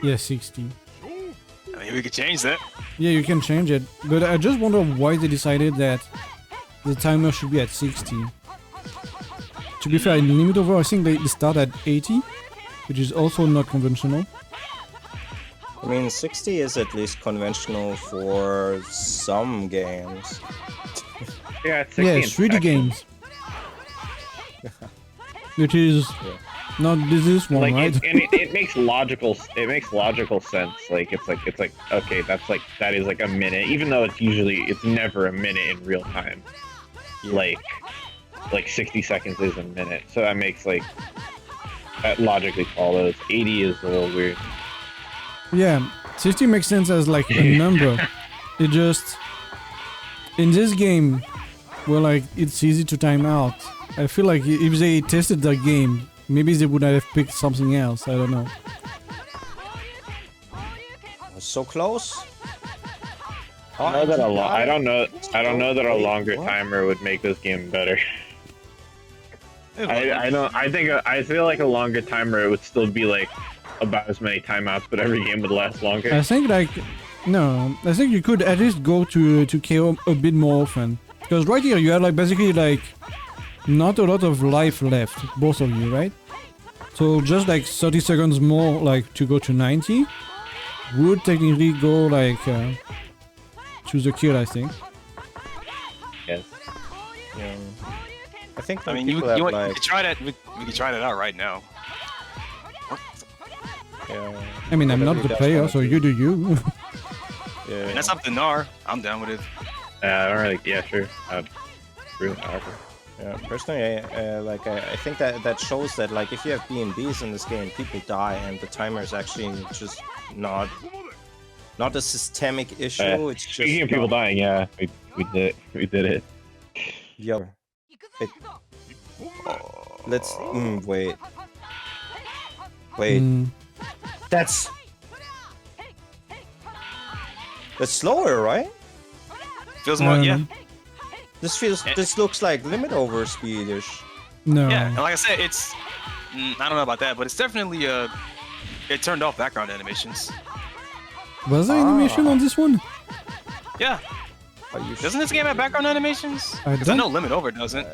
[SPEAKER 1] Yeah, 60.
[SPEAKER 3] I mean, we could change that.
[SPEAKER 1] Yeah, you can change it. But I just wonder why they decided that the timer should be at 60. To be fair, in LimitOver, I think they start at 80, which is also not conventional.
[SPEAKER 2] I mean, 60 is at least conventional for some games.
[SPEAKER 4] Yeah, it's
[SPEAKER 1] 3D games. which is not this one,
[SPEAKER 4] Like
[SPEAKER 1] right?
[SPEAKER 4] it makes logical sense. Like it's like okay, that is like a minute, even though it's never a minute in real time.
[SPEAKER 2] Yeah.
[SPEAKER 4] Like 60 seconds is a minute, so that makes like that logically follows. 80 is a little weird.
[SPEAKER 1] Yeah, 60 makes sense as like a number. It just in this game where like it's easy to time out. I feel like if they tested the game, maybe they would have picked something else. I don't know.
[SPEAKER 2] So close.
[SPEAKER 4] I don't know that a longer
[SPEAKER 2] What?
[SPEAKER 4] timer would make this game better. I feel like a longer timer would still be like about as many timeouts, but every game would last longer.
[SPEAKER 1] I think like no, I think you could at least go to KO a bit more often. Because right here you have like basically like not a lot of life left, both of you, right? So just like 30 seconds more like to go to 90 would technically go like to the kill, I think.
[SPEAKER 4] Yes.
[SPEAKER 2] Yeah. I think
[SPEAKER 3] I mean,
[SPEAKER 2] people
[SPEAKER 3] you
[SPEAKER 2] have,
[SPEAKER 3] we could try that. We could try that out right now.
[SPEAKER 2] yeah,
[SPEAKER 1] I mean, I'm
[SPEAKER 2] whatever
[SPEAKER 1] not
[SPEAKER 2] you
[SPEAKER 1] the
[SPEAKER 2] guys
[SPEAKER 1] player,
[SPEAKER 2] wanna
[SPEAKER 1] so
[SPEAKER 2] do.
[SPEAKER 1] you do you.
[SPEAKER 2] Yeah.
[SPEAKER 3] And that's up to Narr. I'm down with it.
[SPEAKER 4] I don't really. Yeah, sure. Really powerful.
[SPEAKER 2] Yeah, personally, I think that shows that like if you have B&Bs in this game, people die, and the timer is actually just not a systemic issue. It's just
[SPEAKER 4] Speaking of people dying, yeah, we did it.
[SPEAKER 2] Yo, let's wait.
[SPEAKER 1] Mm,
[SPEAKER 2] That's slower, right?
[SPEAKER 3] Feels
[SPEAKER 1] I
[SPEAKER 3] more,
[SPEAKER 1] don't
[SPEAKER 3] yeah.
[SPEAKER 1] know.
[SPEAKER 2] This looks like LimitOver speedish.
[SPEAKER 1] No.
[SPEAKER 3] Yeah, and like I said, it's I don't know about that, but it's definitely it turned off background animations.
[SPEAKER 1] Was there animation on this one?
[SPEAKER 3] Yeah,
[SPEAKER 2] Are you
[SPEAKER 3] doesn't this game have background animations?
[SPEAKER 1] I
[SPEAKER 3] Because I know
[SPEAKER 1] don't.
[SPEAKER 3] LimitOver doesn't.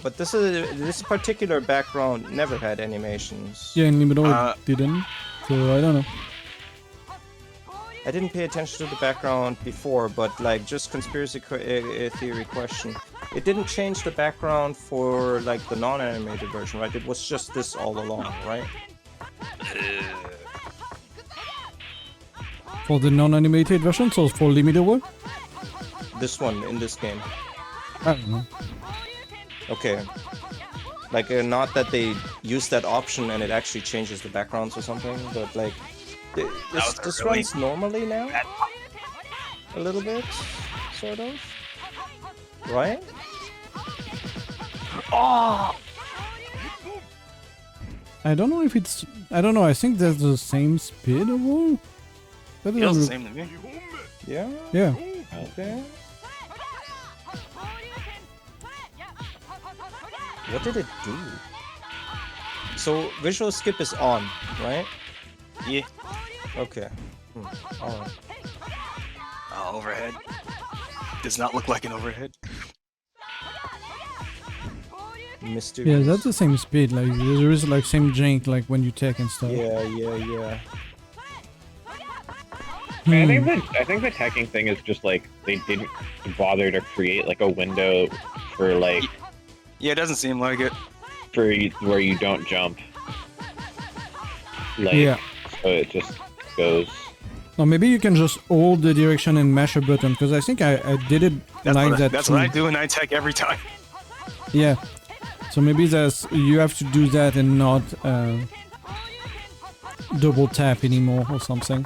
[SPEAKER 2] But this particular background never had animations.
[SPEAKER 1] Yeah, in LimitOver
[SPEAKER 3] Uh,
[SPEAKER 1] didn't. So I don't know.
[SPEAKER 2] I didn't pay attention to the background before, but like just conspiracy theory question. It didn't change the background for like the non-animated version, right? It was just this all along, right?
[SPEAKER 1] For the non-animated version, so for LimitOver?
[SPEAKER 2] This one in this game.
[SPEAKER 1] I don't know.
[SPEAKER 2] Okay. Like not that they use that option and it actually changes the backgrounds or something, but like this
[SPEAKER 3] really
[SPEAKER 2] runs normally now. A little bit, sort of. Right?
[SPEAKER 3] Oh,
[SPEAKER 1] I don't know if it's... I don't know, I think that's the same speed overall? That
[SPEAKER 3] feels the
[SPEAKER 1] doesn't
[SPEAKER 3] same to me.
[SPEAKER 2] Yeah.
[SPEAKER 1] Yeah.
[SPEAKER 2] Okay. What did it do? So visual skip is on, right?
[SPEAKER 3] Yeah.
[SPEAKER 2] Okay. Alright.
[SPEAKER 3] Oh, overhead. Does not look like an overhead.
[SPEAKER 2] Mysterious.
[SPEAKER 1] Yeah, that's the same speed, like there is like same jank like when you tech and stuff.
[SPEAKER 2] Yeah.
[SPEAKER 4] I think the teching thing is just like they didn't bother to create like a window for like
[SPEAKER 3] Yeah, it doesn't seem like it.
[SPEAKER 4] where you don't jump. Like,
[SPEAKER 1] Yeah.
[SPEAKER 4] so it just goes.
[SPEAKER 1] Or maybe you can just hold the direction and mash a button, because I think I did it like that
[SPEAKER 3] That's
[SPEAKER 1] too.
[SPEAKER 3] what I do in I tech every time.
[SPEAKER 1] Yeah. So maybe you have to do that and not double tap anymore or something.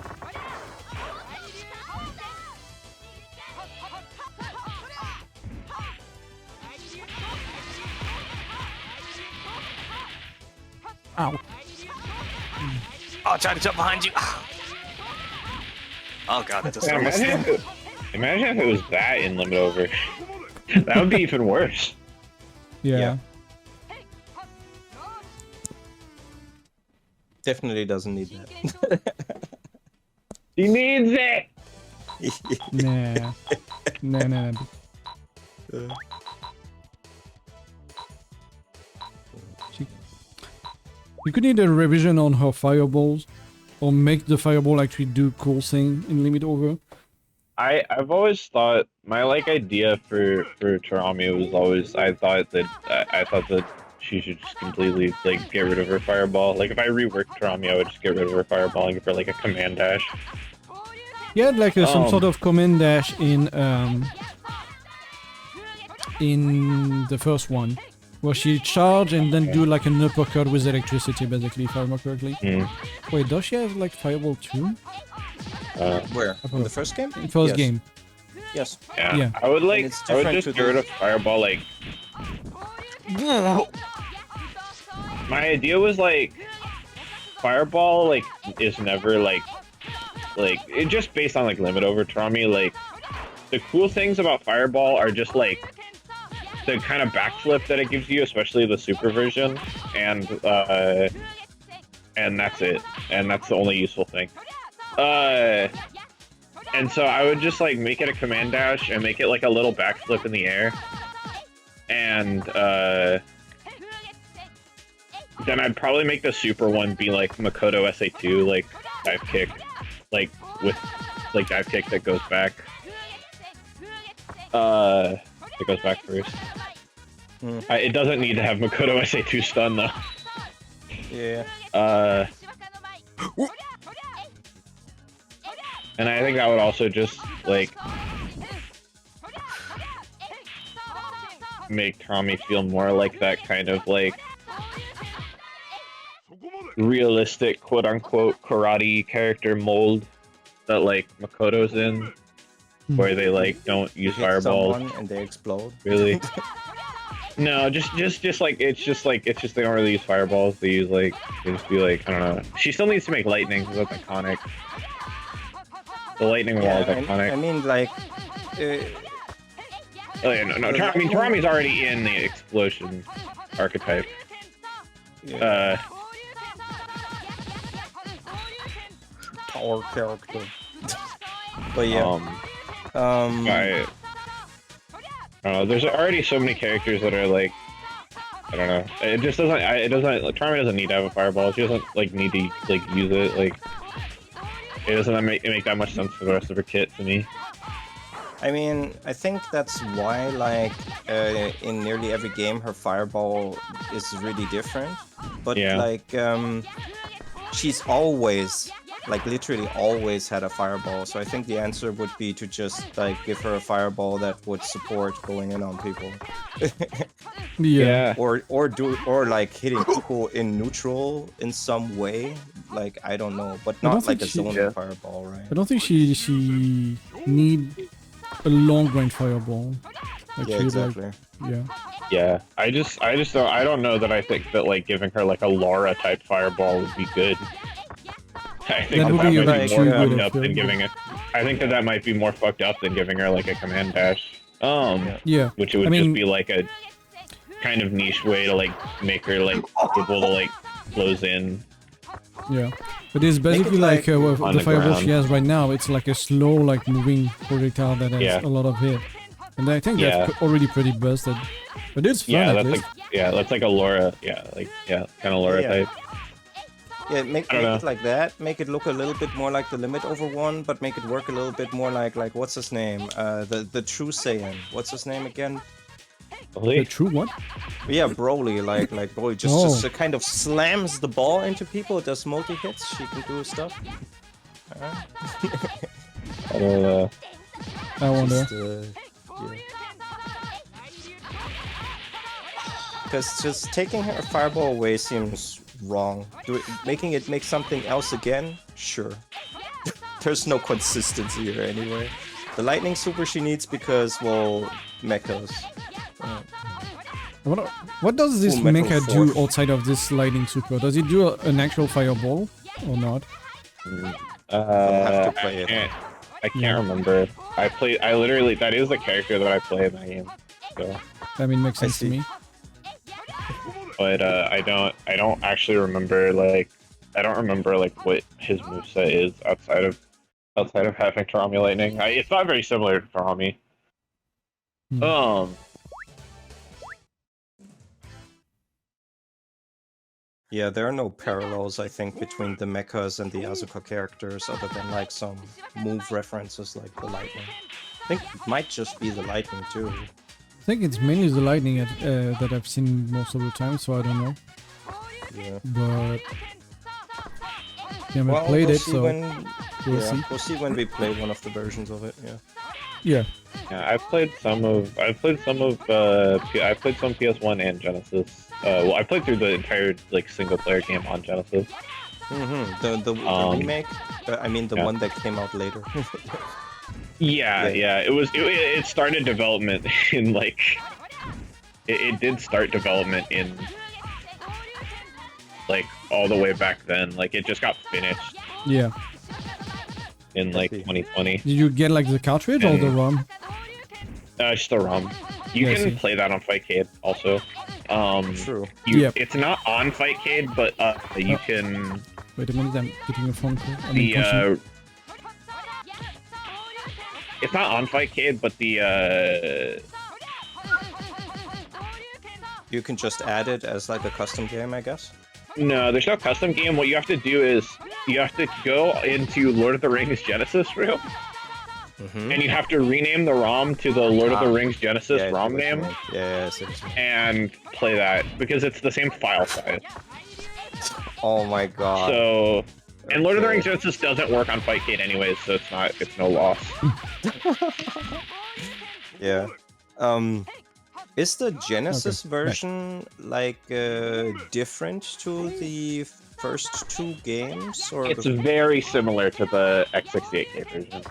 [SPEAKER 1] Ow.
[SPEAKER 3] Oh, I tried to jump behind you. Oh god, that's a
[SPEAKER 4] Yeah,
[SPEAKER 3] slow
[SPEAKER 4] imagine if it was that in LimitOver. That would be even worse.
[SPEAKER 1] Yeah.
[SPEAKER 2] Yeah. Definitely doesn't need that.
[SPEAKER 4] He needs it.
[SPEAKER 1] Nah. Nah. You could need a revision on her fireballs, or make the fireball actually do cool thing in LimitOver.
[SPEAKER 4] I've always thought my like idea for Torami was always I thought the she should just completely like get rid of her fireball. Like if I reworked Torami, I would just get rid of her fireball and give her like a command dash.
[SPEAKER 1] Yeah, like some sort of command dash in the first one, where she charge and then do like an uppercut with electricity, basically, if I remember correctly. Wait, does she have like fireball too?
[SPEAKER 2] Where? In the first game?
[SPEAKER 1] In first
[SPEAKER 2] Yes.
[SPEAKER 1] game.
[SPEAKER 2] Yes.
[SPEAKER 4] Yeah. I would like.
[SPEAKER 2] it's
[SPEAKER 4] I would
[SPEAKER 2] different
[SPEAKER 4] just
[SPEAKER 2] to
[SPEAKER 4] get rid
[SPEAKER 2] the-
[SPEAKER 4] of fireball. Like my idea was like fireball like is never like it just based on like LimitOver Torami. Like the cool things about fireball are just like the kind of backflip that it gives you, especially the super version, and that's it. And that's the only useful thing. And so I would just like make it a command dash and make it like a little backflip in the air. And then I'd probably make the super one be like Makoto SA2, like dive kick, like with like dive kick that goes back. It goes back first. It doesn't need to have Makoto SA2 stun though.
[SPEAKER 2] Yeah.
[SPEAKER 4] And I think that would also just like make Torami feel more like that kind of like realistic quote unquote karate character mold that like Makoto's in, where they like don't use
[SPEAKER 2] Hit
[SPEAKER 4] fireballs
[SPEAKER 2] someone and they explode.
[SPEAKER 4] really. No, just like it's just they don't really use fireballs. They use like they just do like I don't know. She still needs to make lightning because that's iconic. The lightning wall is iconic.
[SPEAKER 2] I mean, like.
[SPEAKER 4] Oh yeah, no. I mean, Torami's already in the explosion archetype.
[SPEAKER 2] Power character. But yeah.
[SPEAKER 4] I don't know. There's already so many characters that are like, I don't know. It just doesn't. Torami doesn't need to have a fireball. She doesn't like need to like use it. Like, it doesn't make that much sense for the rest of her kit to me.
[SPEAKER 2] I mean, I think that's why, like, in nearly every game, her fireball is really different. But,
[SPEAKER 4] Yeah.
[SPEAKER 2] like, she's always, like, literally always had a fireball. So I think the answer would be to just, like, give her a fireball that would support going in on people.
[SPEAKER 1] Yeah.
[SPEAKER 2] Or like hitting people in neutral in some way. Like, I don't know, but
[SPEAKER 1] I don't
[SPEAKER 2] not like
[SPEAKER 1] think
[SPEAKER 2] a
[SPEAKER 1] she-
[SPEAKER 2] zoning
[SPEAKER 4] Yeah.
[SPEAKER 2] fireball, right?
[SPEAKER 1] I don't think she need a long range fireball. Like,
[SPEAKER 2] Yeah,
[SPEAKER 1] she,
[SPEAKER 2] exactly.
[SPEAKER 1] Like, yeah.
[SPEAKER 4] Yeah, I don't know that I think that like giving her like a Laura type fireball would be good. I think
[SPEAKER 1] That would be
[SPEAKER 4] might
[SPEAKER 1] like
[SPEAKER 4] be more
[SPEAKER 1] too
[SPEAKER 4] fucked
[SPEAKER 1] good, I
[SPEAKER 4] up
[SPEAKER 1] feel.
[SPEAKER 4] than giving it. I think that might be more fucked up than giving her like a command dash.
[SPEAKER 1] Yeah.
[SPEAKER 4] Which it would
[SPEAKER 1] I mean-
[SPEAKER 4] just be like a kind of niche way to like make her like able to like close in.
[SPEAKER 1] Yeah. But it's basically
[SPEAKER 2] like
[SPEAKER 1] with
[SPEAKER 4] on
[SPEAKER 1] the
[SPEAKER 4] the
[SPEAKER 1] fireball
[SPEAKER 4] ground.
[SPEAKER 1] she has right now. It's like a slow, like moving projectile that has
[SPEAKER 4] Yeah.
[SPEAKER 1] a lot of hit. And I think
[SPEAKER 4] Yeah.
[SPEAKER 1] that's already pretty busted. But it's fun
[SPEAKER 4] Yeah,
[SPEAKER 1] at
[SPEAKER 4] that's
[SPEAKER 1] least.
[SPEAKER 4] like that's like a Laura. Yeah, like kind of Laura
[SPEAKER 2] Yeah.
[SPEAKER 4] type.
[SPEAKER 2] Yeah, make
[SPEAKER 4] I don't
[SPEAKER 2] it like that. Make it look a little bit more like the LimitOver one, but make it work a little bit more like what's his name? The True Saiyan. What's his name again?
[SPEAKER 1] The true what?
[SPEAKER 2] Yeah, Broly. Like Broly just kind of slams the ball into people. It does multi hits. She can do stuff.
[SPEAKER 4] I don't know.
[SPEAKER 1] I wonder.
[SPEAKER 2] Because just taking her fireball away seems wrong. Making it make something else again? Sure. There's no consistency here anyway. The lightning super she needs because, well, mechas.
[SPEAKER 1] What does this
[SPEAKER 2] Full Metal
[SPEAKER 1] mecha do
[SPEAKER 2] Force.
[SPEAKER 1] outside of this lightning super? Does it do an actual fireball or not?
[SPEAKER 2] have to play it.
[SPEAKER 4] I can't remember. I literally that is the character that I play in that game. So,
[SPEAKER 1] I mean, makes sense to
[SPEAKER 2] see.
[SPEAKER 1] me.
[SPEAKER 4] but I don't actually remember like what his moveset is outside of having Torami lightning. It's not very similar to Torami.
[SPEAKER 2] Yeah, there are no parallels, I think, between the mechas and the Asuka characters, other than like some move references like the lightning. I think it might just be the lightning too.
[SPEAKER 1] I think it's mainly the lightning that I've seen most of the time, so I don't know.
[SPEAKER 2] Yeah.
[SPEAKER 1] But yeah, I
[SPEAKER 2] Well,
[SPEAKER 1] played
[SPEAKER 2] we'll
[SPEAKER 1] it,
[SPEAKER 2] see
[SPEAKER 1] so
[SPEAKER 2] when,
[SPEAKER 1] we'll
[SPEAKER 2] yeah,
[SPEAKER 1] see.
[SPEAKER 2] we'll see when we play one of the versions of it. Yeah.
[SPEAKER 1] Yeah.
[SPEAKER 4] Yeah, I've played some PS1 and Genesis. Well, I played through the entire like single player game on Genesis.
[SPEAKER 2] The remake. I mean the
[SPEAKER 4] yeah.
[SPEAKER 2] one that came out later.
[SPEAKER 4] Yeah. It started development in like. It did start development in like all the way back then. Like it just got finished
[SPEAKER 1] Yeah.
[SPEAKER 4] in like 2020.
[SPEAKER 1] Did you get like the cartridge or the ROM?
[SPEAKER 4] Just the ROM. You
[SPEAKER 1] Yeah, I
[SPEAKER 4] can
[SPEAKER 1] see.
[SPEAKER 4] play that on Fightcade also.
[SPEAKER 2] True.
[SPEAKER 1] Yep.
[SPEAKER 4] It's not on Fightcade, but you can.
[SPEAKER 1] Wait a minute, I'm getting a phone call. I mean,
[SPEAKER 4] The it's not on Fightcade, but the
[SPEAKER 2] You can just add it as like a custom game, I guess.
[SPEAKER 4] no, there's no custom game. What you have to do is you have to go into Lord of the Rings Genesis room, and you have to rename the ROM to the Lord of the Rings Genesis
[SPEAKER 2] Yeah, I see
[SPEAKER 4] ROM
[SPEAKER 2] what you
[SPEAKER 4] name,
[SPEAKER 2] mean. Yeah, I see what you mean.
[SPEAKER 4] and play that because it's the same file size.
[SPEAKER 2] Oh my god.
[SPEAKER 4] So, and Lord of the
[SPEAKER 2] Okay.
[SPEAKER 4] Rings Genesis doesn't work on Fightcade anyways, so it's no loss.
[SPEAKER 2] Yeah. Is the Genesis version like different to the first two games, or
[SPEAKER 4] It's very similar to the X68K version.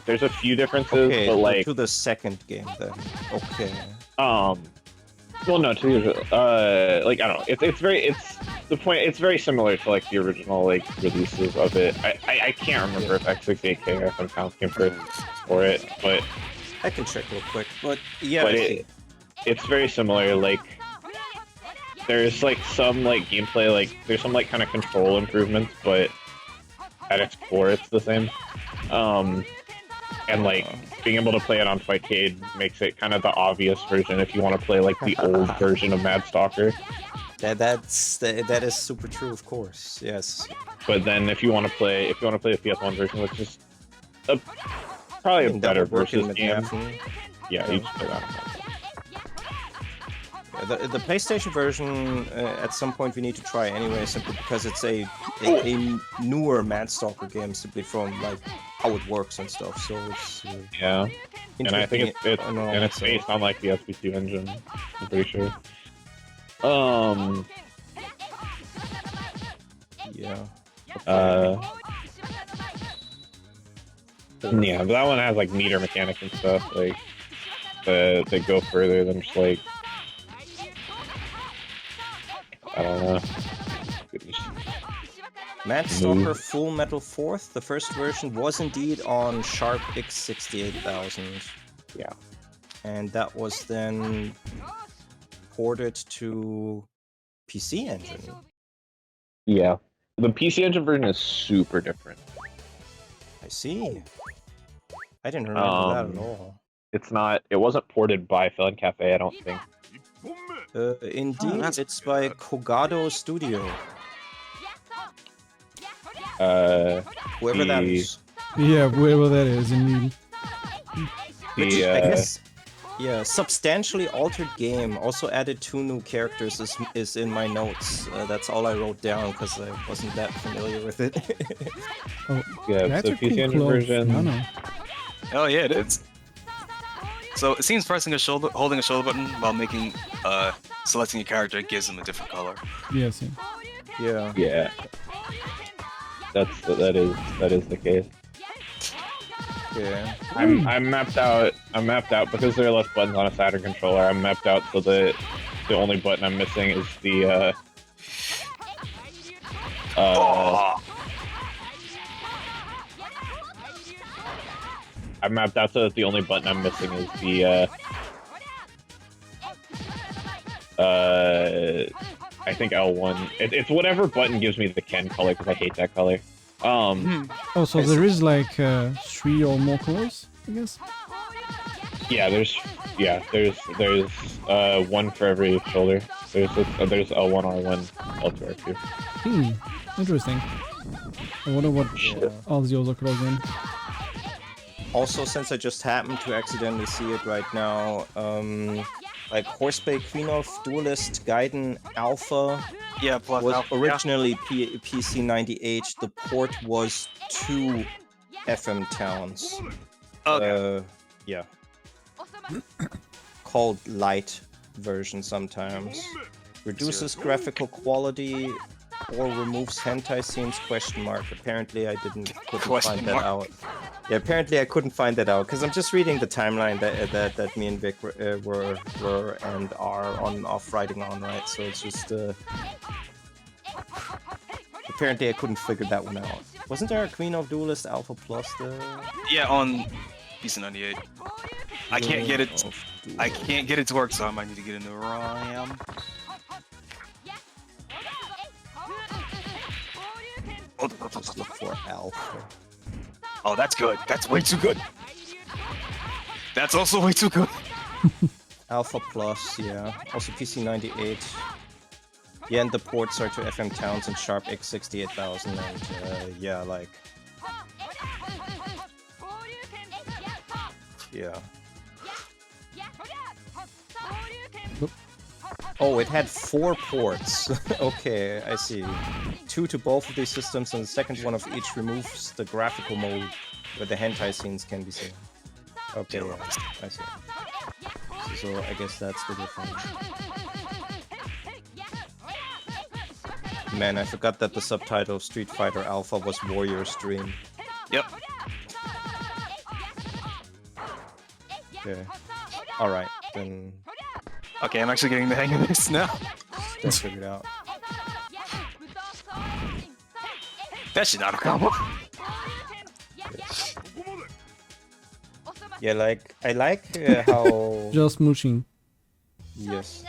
[SPEAKER 4] There's a few differences,
[SPEAKER 2] okay,
[SPEAKER 4] but like
[SPEAKER 2] to the second game then? Okay.
[SPEAKER 4] well, no, to the like I don't know. It's very similar to like the original like releases of it. I can't remember if X68K or FM Count came first for it, but
[SPEAKER 2] I can check real quick, but yeah.
[SPEAKER 4] it's very similar. Like there's like some like gameplay, like there's some like kind of control improvements, but at its core it's the same. And like being able to play it on Fightcade makes it kind of the obvious version if you want to play like the old version of Mad Stalker.
[SPEAKER 2] That is super true, of course. Yes.
[SPEAKER 4] But then if you want to play the PS1 version, which is probably a better versus game, yeah, you just play that.
[SPEAKER 2] The PlayStation version, at some point we need to try anyway, simply because it's a newer Mad Stalker game, simply from like how it works and stuff. So it's
[SPEAKER 4] Yeah, and I think it's
[SPEAKER 2] interesting
[SPEAKER 4] based on like the SP2 engine. I'm pretty sure.
[SPEAKER 2] Yeah.
[SPEAKER 4] Yeah, but that one has like meter mechanics and stuff like that go further than just like I don't know.
[SPEAKER 2] Mad Stalker Full Metal 4th, the first version, was indeed on Sharp X68000.
[SPEAKER 4] Yeah.
[SPEAKER 2] And that was then ported to PC Engine.
[SPEAKER 4] Yeah, the PC Engine version is super different.
[SPEAKER 2] I see. I didn't remember that at all.
[SPEAKER 4] It's not. It wasn't ported by Felon Cafe, I don't think.
[SPEAKER 2] Indeed, it's by Kogado Studio. Whoever that is.
[SPEAKER 1] Yeah, whoever that is, indeed.
[SPEAKER 2] Which, I guess, yeah, substantially altered game. Also added 2 new characters is in my notes. That's all I wrote down because I wasn't that familiar with it.
[SPEAKER 1] Oh,
[SPEAKER 4] Yeah,
[SPEAKER 1] that's
[SPEAKER 4] the
[SPEAKER 1] a cool
[SPEAKER 4] PC Engine
[SPEAKER 1] clothes.
[SPEAKER 4] version.
[SPEAKER 1] No, no.
[SPEAKER 3] Oh yeah, it is. So it seems holding a shoulder button while selecting a character gives them a different color.
[SPEAKER 1] Yes, yeah.
[SPEAKER 2] Yeah.
[SPEAKER 4] Yeah, that is the case.
[SPEAKER 2] Yeah.
[SPEAKER 4] I'm mapped out. Because there are less buttons on a Saturn controller. I'm mapped out so that the only button I'm missing is the I'm mapped out so that the only button I'm missing is the I think L1. It's whatever button gives me the Ken color because I hate that color.
[SPEAKER 1] Oh, so there is like 3 or more colors, I guess?
[SPEAKER 4] Yeah, there's one for every shoulder. There's L1, R1, L2, R2.
[SPEAKER 1] Interesting. I wonder what all the other colors in.
[SPEAKER 2] Also, since I just happened to accidentally see it right now, like Hoarseplay Queen of Duelist Gaiden Alpha
[SPEAKER 3] Yeah, plus
[SPEAKER 2] was
[SPEAKER 3] Alpha, yeah.
[SPEAKER 2] originally PC 98. The port was 2 FM towns.
[SPEAKER 3] Okay.
[SPEAKER 2] Yeah. Called light version sometimes. Reduces graphical quality or removes hentai scenes, question mark. Apparently I couldn't find that out. Yeah, apparently I couldn't find that out because I'm just reading the timeline that me and Vick were and are off writing on, right? So it's just apparently I couldn't figure that one out. Wasn't there a Queen of Duelist Alpha Plus there?
[SPEAKER 3] Yeah, on PC 98. I can't get it. I can't get it to work, so I might need to get into RAM.
[SPEAKER 2] For Alpha.
[SPEAKER 3] Oh, that's good. That's way too good. That's also way too good.
[SPEAKER 2] Alpha Plus, yeah. Also PC 98. Yeah, and the ports are to FM Towns and Sharp X68000, and yeah, like... Yeah. Oh, it had 4 ports. Okay, I see. 2 to both of these systems, and the second one of each removes the graphical mode where the hentai scenes can be seen. Okay, yeah, I see. So I guess that's the difference. Man, I forgot that the subtitle of Street Fighter Alpha was Warrior's Dream.
[SPEAKER 3] Yep.
[SPEAKER 2] Okay. Alright, then...
[SPEAKER 3] Okay, I'm actually getting the hang of this now.
[SPEAKER 2] Let's figure it out.
[SPEAKER 3] That should not have combo.
[SPEAKER 2] Yeah, like, I like how...
[SPEAKER 1] Just mooching.
[SPEAKER 2] Yes.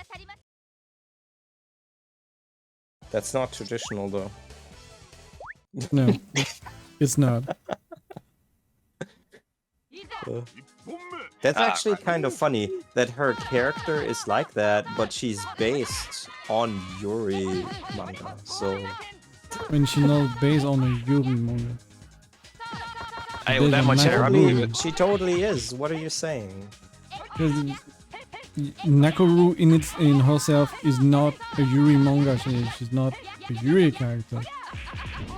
[SPEAKER 2] That's not traditional, though.
[SPEAKER 1] No, it's not.
[SPEAKER 2] That's actually kind of funny that her character is like that, but she's based on Yuri manga, so...
[SPEAKER 1] When she's not based on a Yuri manga.
[SPEAKER 3] Hey, with that much hair, I believe it.
[SPEAKER 2] She totally is. What are you saying?
[SPEAKER 1] Because Nakoru in herself is not a Yuri manga. She's not a Yuri character,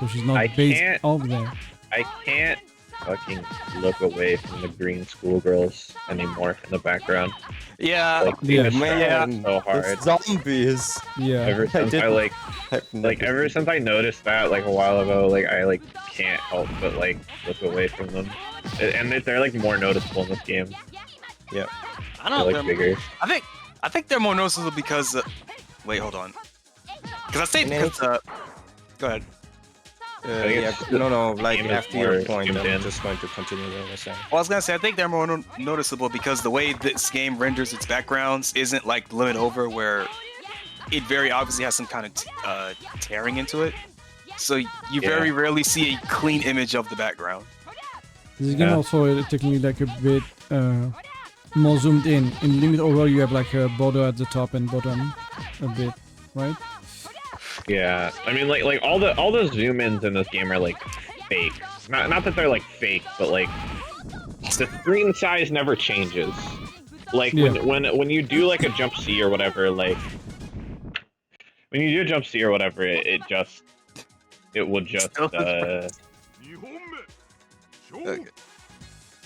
[SPEAKER 1] so she's not based off there.
[SPEAKER 4] I can't fucking look away from the green schoolgirls anymore in the background.
[SPEAKER 3] Yeah.
[SPEAKER 4] Like,
[SPEAKER 1] Yeah.
[SPEAKER 2] Man,
[SPEAKER 4] so hard.
[SPEAKER 2] it's zombies.
[SPEAKER 1] Yeah.
[SPEAKER 4] Ever since ever since I noticed that like a while ago, like I can't help but like look away from them, and they're like more noticeable in this game.
[SPEAKER 2] Yeah.
[SPEAKER 3] I don't know.
[SPEAKER 4] They're, like, bigger.
[SPEAKER 3] I think they're more noticeable because. Wait, hold on. Because I say because. Go ahead.
[SPEAKER 2] Yeah, no, like after your point, I'm
[SPEAKER 4] in.
[SPEAKER 2] just going to continue what I was saying.
[SPEAKER 3] Well, I was gonna say I think they're more noticeable because the way this game renders its backgrounds isn't like LimitOver, where it very obviously has some kind of tearing into it. So you very rarely see a clean image of the background.
[SPEAKER 1] This game also technically like a bit more zoomed in. In LimitOver, you have like a border at the top and bottom a bit, right?
[SPEAKER 4] Yeah, I mean, like all the zoom ins in this game are like fake. Not that they're like fake, but like the screen size never changes. Like when you do like a jump C or whatever, like when you do a jump C or whatever, it will just.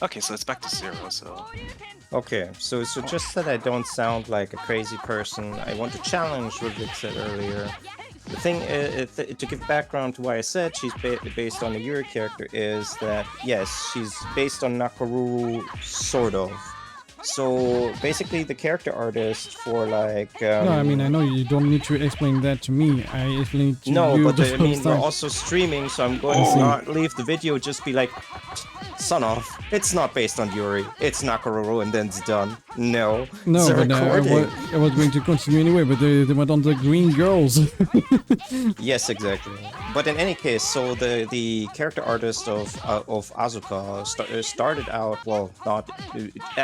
[SPEAKER 3] Okay, so it's back to 0. So.
[SPEAKER 2] Okay, so just that I don't sound like a crazy person, I want to challenge what Vick said earlier. The thing is, to give background to why I said she's based on a Yuri character is that, yes, she's based on Nakoru, sort of. So, basically the character artist for like...
[SPEAKER 1] no, I mean, I know you don't need to explain that to me. I explained to you.
[SPEAKER 2] No, but
[SPEAKER 1] the
[SPEAKER 2] I mean,
[SPEAKER 1] first
[SPEAKER 2] we're
[SPEAKER 1] time.
[SPEAKER 2] also streaming, so I'm going to not leave the video, just be like... Son of, it's not based on Yuri, it's Nakoru and then it's done. No,
[SPEAKER 1] No,
[SPEAKER 2] it's
[SPEAKER 1] but I was going to continue anyway, but they went on the green girls.
[SPEAKER 2] Yes, exactly. But in any case, so the character artist of Asuka started out, well, not...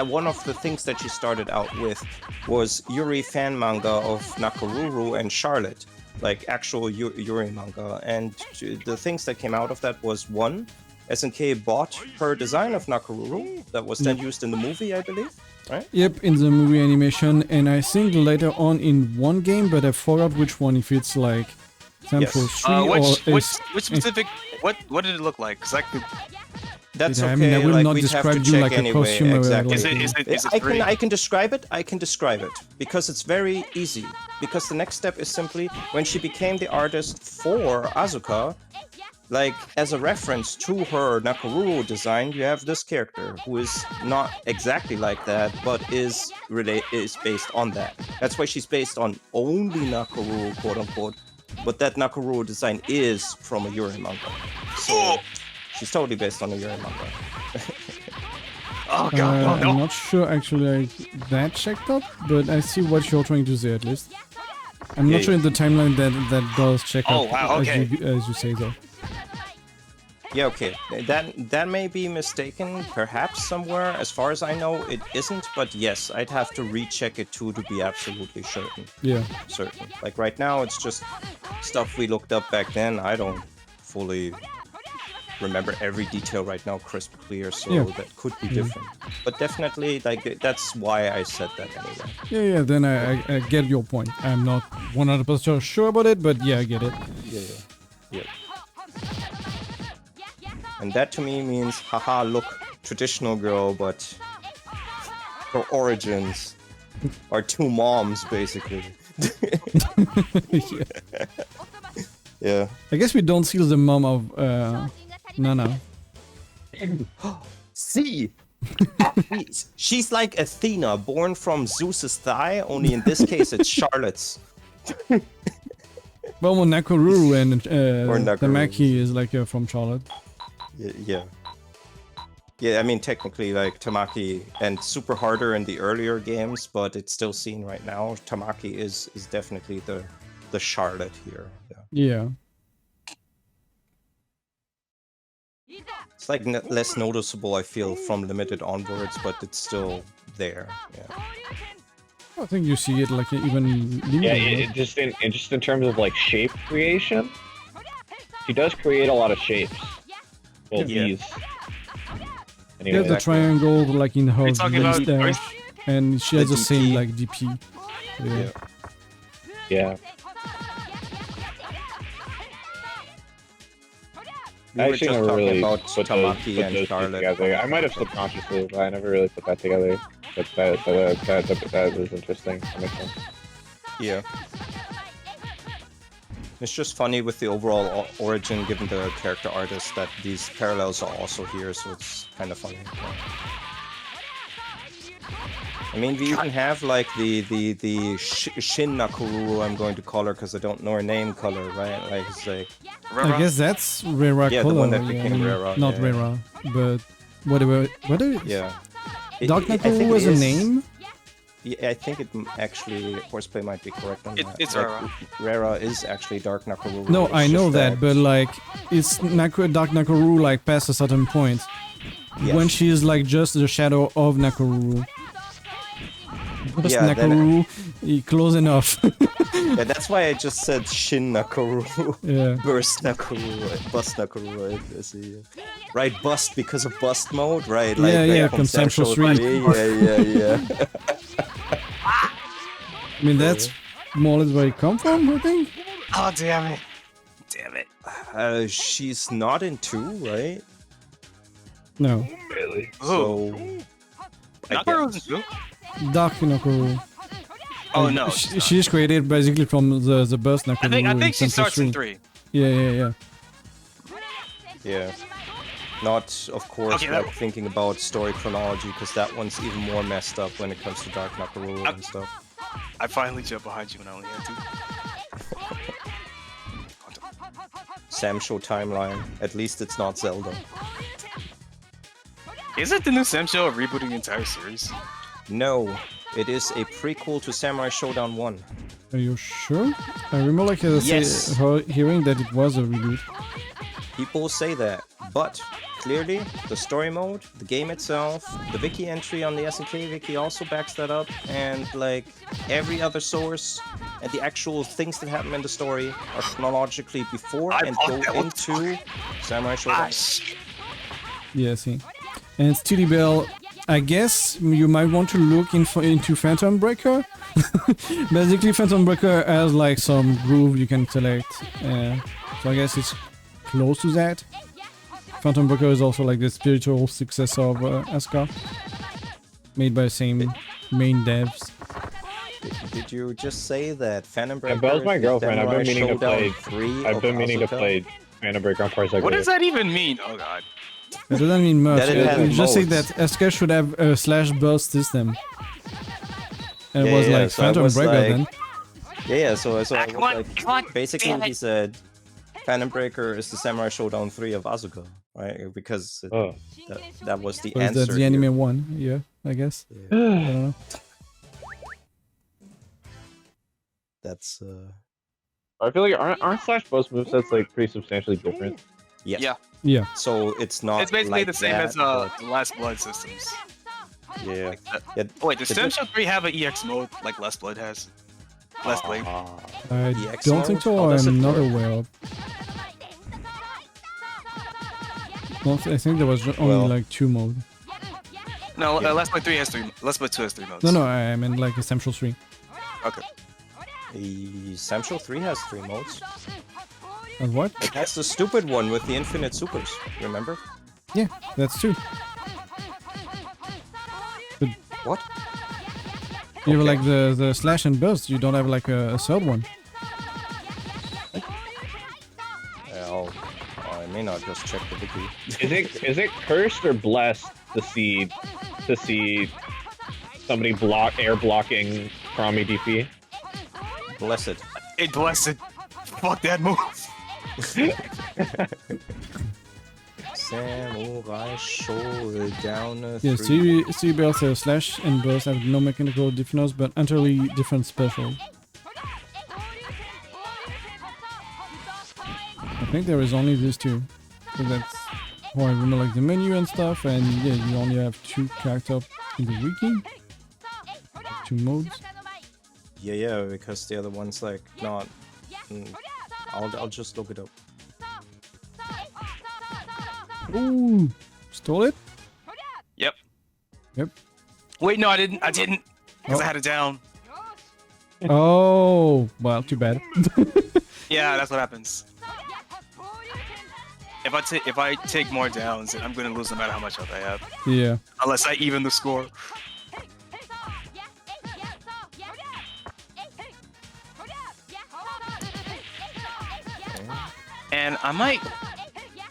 [SPEAKER 2] one of the things that she started out with was Yuri fan manga of Nakoruru and Charlotte. Like actual Yuri manga. And the things that came out of that was one... SNK bought her design of Nakoruru that was then used in the movie, I believe, right?
[SPEAKER 1] Yep, in the movie animation, and I think later on in one game, but I forgot which one, if it's like Central 3 or...
[SPEAKER 3] Which specific... What did it look like? Because I could...
[SPEAKER 2] That's
[SPEAKER 1] I
[SPEAKER 2] okay.
[SPEAKER 1] mean, I will
[SPEAKER 2] like,
[SPEAKER 1] not
[SPEAKER 2] we'd have to
[SPEAKER 1] describe you
[SPEAKER 2] check
[SPEAKER 1] like
[SPEAKER 2] anyway.
[SPEAKER 1] a costume.
[SPEAKER 2] Exactly.
[SPEAKER 3] Is it free?
[SPEAKER 2] I can describe it. I can describe it because it's very easy. Because the next step is simply when she became the artist for Asuka, like as a reference to her Nakoruru design, you have this character who is not exactly like that, but is based on that. That's why she's based on only Nakoruru, quote unquote. But that Nakoruru design is from a Yuri manga. So she's totally based on a Yuri manga.
[SPEAKER 3] Oh god, oh no.
[SPEAKER 1] I'm not sure actually that checked up, but I see what you're trying to say at least. I'm not sure in the timeline that does check up.
[SPEAKER 3] Oh wow, okay.
[SPEAKER 1] As you say though.
[SPEAKER 2] Yeah, okay. That may be mistaken, perhaps somewhere. As far as I know, it isn't. But yes, I'd have to recheck it too to be absolutely certain.
[SPEAKER 1] Yeah.
[SPEAKER 2] Certain. Like right now, it's just stuff we looked up back then. I don't fully remember every detail right now, crisp clear. So that could be different. But definitely, like that's why I said that anyway.
[SPEAKER 1] Yeah. Then I get your point. I'm not 100% sure about it, but yeah, I get it.
[SPEAKER 2] Yeah. And that to me means, haha, look, traditional girl, but her origins are two moms, basically. Yeah.
[SPEAKER 1] I guess we don't see the mom of Nana.
[SPEAKER 2] See? She's like Athena, born from Zeus's thigh, only in this case it's Charlotte's.
[SPEAKER 1] Well, Nakoruru and
[SPEAKER 2] Nakoruru.
[SPEAKER 1] Tamaki is like from Charlotte.
[SPEAKER 2] Yeah, I mean, technically, like, Tamaki, and super harder in the earlier games, but it's still seen right now. Tamaki is definitely the Charlotte here.
[SPEAKER 1] Yeah.
[SPEAKER 2] It's like less noticeable, I feel, from Limited onwards, but it's still there. Yeah.
[SPEAKER 1] I think you see it like even
[SPEAKER 4] Yeah, just in terms of like shape creation, she does create a lot of shapes. Well, these. Anyway,
[SPEAKER 1] yeah, the triangle like in her
[SPEAKER 3] talking about
[SPEAKER 1] dash, and she has the same
[SPEAKER 2] DP.
[SPEAKER 1] like DP.
[SPEAKER 4] Yeah.
[SPEAKER 2] We
[SPEAKER 4] I
[SPEAKER 2] were
[SPEAKER 4] actually
[SPEAKER 2] just
[SPEAKER 4] never
[SPEAKER 2] talking
[SPEAKER 4] really
[SPEAKER 2] about
[SPEAKER 4] put
[SPEAKER 2] Tamaki
[SPEAKER 4] those
[SPEAKER 2] and
[SPEAKER 4] two
[SPEAKER 2] Charlotte.
[SPEAKER 4] together. I might have subconsciously, but I never really put that together. But that is interesting. That makes sense.
[SPEAKER 2] Yeah. It's just funny with the overall origin, given the character artist, that these parallels are also here, so it's kind of funny. Yeah. I mean, we even have like the Shin Nakoruru, I'm going to call her because I don't know her name color, right? Like it's like.
[SPEAKER 1] I guess that's Rera
[SPEAKER 2] Yeah,
[SPEAKER 1] color.
[SPEAKER 2] the one that became Rera.
[SPEAKER 1] Not
[SPEAKER 2] yeah.
[SPEAKER 1] Rera, but whatever.
[SPEAKER 2] Yeah.
[SPEAKER 1] Dark
[SPEAKER 2] I think
[SPEAKER 1] Nakoruru was
[SPEAKER 2] it
[SPEAKER 1] a
[SPEAKER 2] is-
[SPEAKER 1] name.
[SPEAKER 2] Yeah, I think it actually, Hoarseplay might be correct on that.
[SPEAKER 3] It's
[SPEAKER 2] Like,
[SPEAKER 3] Rera.
[SPEAKER 2] Rera is actually Dark Nakoruru.
[SPEAKER 1] No,
[SPEAKER 2] it's
[SPEAKER 1] I know
[SPEAKER 2] just
[SPEAKER 1] that, but like it's Dark Nakoruru like past a certain point
[SPEAKER 2] Yes.
[SPEAKER 1] when she is like just the shadow of Nakoruru. Just
[SPEAKER 2] Yeah, then-
[SPEAKER 1] Nakoruru, close enough.
[SPEAKER 2] Yeah, that's why I just said Shin Nakoruru.
[SPEAKER 1] Yeah.
[SPEAKER 2] Burst Nakoruru, Bust Nakoruru, I see. Right, bust because of bust mode, right? Like,
[SPEAKER 1] Yeah,
[SPEAKER 2] from
[SPEAKER 1] Consensual
[SPEAKER 2] Central
[SPEAKER 1] 3.
[SPEAKER 2] 3. Yeah.
[SPEAKER 1] I mean that's more or less where it come from, I think.
[SPEAKER 3] Oh damn it. Damn it.
[SPEAKER 2] She's not in 2, right?
[SPEAKER 1] No,
[SPEAKER 4] Really?
[SPEAKER 2] So... I
[SPEAKER 3] Nakoru's
[SPEAKER 2] guess.
[SPEAKER 3] in 2?
[SPEAKER 1] Dark Nakoruru.
[SPEAKER 3] Oh
[SPEAKER 1] Like,
[SPEAKER 3] no.
[SPEAKER 1] she's created basically from the burst Nakoruru.
[SPEAKER 3] I think she
[SPEAKER 1] Central
[SPEAKER 3] starts in 3.
[SPEAKER 1] Yeah.
[SPEAKER 2] Yeah. Not, of course,
[SPEAKER 3] Okay,
[SPEAKER 2] like
[SPEAKER 3] that-
[SPEAKER 2] thinking about story chronology, because that one's even more messed up when it comes to Dark Nakoruru and stuff.
[SPEAKER 3] I finally jumped behind you when I only had to.
[SPEAKER 2] Samsho timeline. At least it's not Zelda.
[SPEAKER 3] Isn't the new Sam Show rebooting the entire series?
[SPEAKER 2] No, it is a prequel to Samurai Showdown 1.
[SPEAKER 1] Are you sure? I remember like
[SPEAKER 2] Yes.
[SPEAKER 1] hearing that it was a reboot.
[SPEAKER 2] People say that, but clearly the story mode, the game itself, the wiki entry on the SNK wiki also backs that up, and like every other source and the actual things that happen in the story are chronologically before
[SPEAKER 3] I
[SPEAKER 2] and
[SPEAKER 3] thought
[SPEAKER 2] go
[SPEAKER 3] that was
[SPEAKER 2] into Samurai Showdown.
[SPEAKER 1] Yeah, see. And Steely Bell, I guess you might want to look into Phantom Breaker. Basically, Phantom Breaker has like some groove you can select. So I guess it's close to that. Phantom Breaker is also like the spiritual successor of Asuka. Made by the same main devs.
[SPEAKER 2] Did you just say that Phantom Breaker?
[SPEAKER 4] Yeah, Belle's my girlfriend. I've been meaning to play. I've been meaning to
[SPEAKER 2] Asuka?
[SPEAKER 4] play Phantom Breaker on Parsec.
[SPEAKER 3] What does that even mean? Oh god.
[SPEAKER 1] It doesn't mean much.
[SPEAKER 2] That it has
[SPEAKER 1] You just say that
[SPEAKER 2] modes.
[SPEAKER 1] Asuka should have a slash burst system. And it
[SPEAKER 2] Yeah,
[SPEAKER 1] was
[SPEAKER 2] yeah,
[SPEAKER 1] like
[SPEAKER 2] so I
[SPEAKER 1] Phantom
[SPEAKER 2] was
[SPEAKER 1] Breaker
[SPEAKER 2] like-
[SPEAKER 1] then.
[SPEAKER 2] Yeah, so I was
[SPEAKER 3] Come on,
[SPEAKER 2] like,
[SPEAKER 3] come on,
[SPEAKER 2] basically
[SPEAKER 3] damn it.
[SPEAKER 2] he said, Phantom Breaker is the Samurai Showdown 3 of Asuka, right? Because
[SPEAKER 4] Oh.
[SPEAKER 2] that was the
[SPEAKER 1] Was
[SPEAKER 2] answer.
[SPEAKER 1] that the anime one? Yeah, I guess. I don't know.
[SPEAKER 2] That's
[SPEAKER 4] I feel like aren't Slash Boss movesets like pretty substantially different?
[SPEAKER 2] yes.
[SPEAKER 3] Yeah.
[SPEAKER 1] Yeah.
[SPEAKER 2] So it's not.
[SPEAKER 3] It's basically
[SPEAKER 2] like
[SPEAKER 3] the same
[SPEAKER 2] that,
[SPEAKER 3] as the Last Blood systems.
[SPEAKER 2] but- yeah. Yeah.
[SPEAKER 3] Oh, wait, does
[SPEAKER 2] the
[SPEAKER 3] Tzeentch 3 have an EX mode like Last Blood has? Last Blade?
[SPEAKER 1] I
[SPEAKER 2] EX
[SPEAKER 1] don't think
[SPEAKER 2] mode?
[SPEAKER 1] so,
[SPEAKER 2] How
[SPEAKER 1] or
[SPEAKER 2] does it
[SPEAKER 1] I'm not
[SPEAKER 2] work?
[SPEAKER 1] aware of. Well, I think there was only
[SPEAKER 2] Well-
[SPEAKER 1] like 2 modes.
[SPEAKER 3] No,
[SPEAKER 2] Yeah.
[SPEAKER 3] Last Blade 3 has 3. Last Blade 2 has 3 modes.
[SPEAKER 1] No, I mean like Essential 3.
[SPEAKER 3] Okay.
[SPEAKER 2] The Samshel 3 has 3 modes.
[SPEAKER 1] And what?
[SPEAKER 2] It has the stupid one with the infinite supers. Remember?
[SPEAKER 1] Yeah, that's 2.
[SPEAKER 2] What?
[SPEAKER 1] You have
[SPEAKER 2] Okay.
[SPEAKER 1] like the slash and burst, you don't have like a third one.
[SPEAKER 2] Well, I may not just check the wiki.
[SPEAKER 4] Is it cursed or blessed to see somebody air blocking Torami DP?
[SPEAKER 2] Blessed.
[SPEAKER 3] It blessed. Fuck that move.
[SPEAKER 2] Samurai Showdown 3.
[SPEAKER 1] Yeah, C burst, slash and burst have no mechanical difference but entirely different special. I think there is only these 2. So that's how I remember like the menu and stuff, and yeah, you only have 2 characters in the wiki. 2 modes.
[SPEAKER 2] Yeah, because the other one's like not. I'll just look it up.
[SPEAKER 1] Ooh, stole it?
[SPEAKER 3] Yep.
[SPEAKER 1] Yep.
[SPEAKER 3] Wait, no, I didn't. Because
[SPEAKER 1] Oh.
[SPEAKER 3] I had it down.
[SPEAKER 1] Oh, well, too bad.
[SPEAKER 3] Yeah, that's what happens. If I take more downs, I'm gonna lose no matter how much health I have.
[SPEAKER 1] Yeah.
[SPEAKER 3] Unless I even the score. And I might.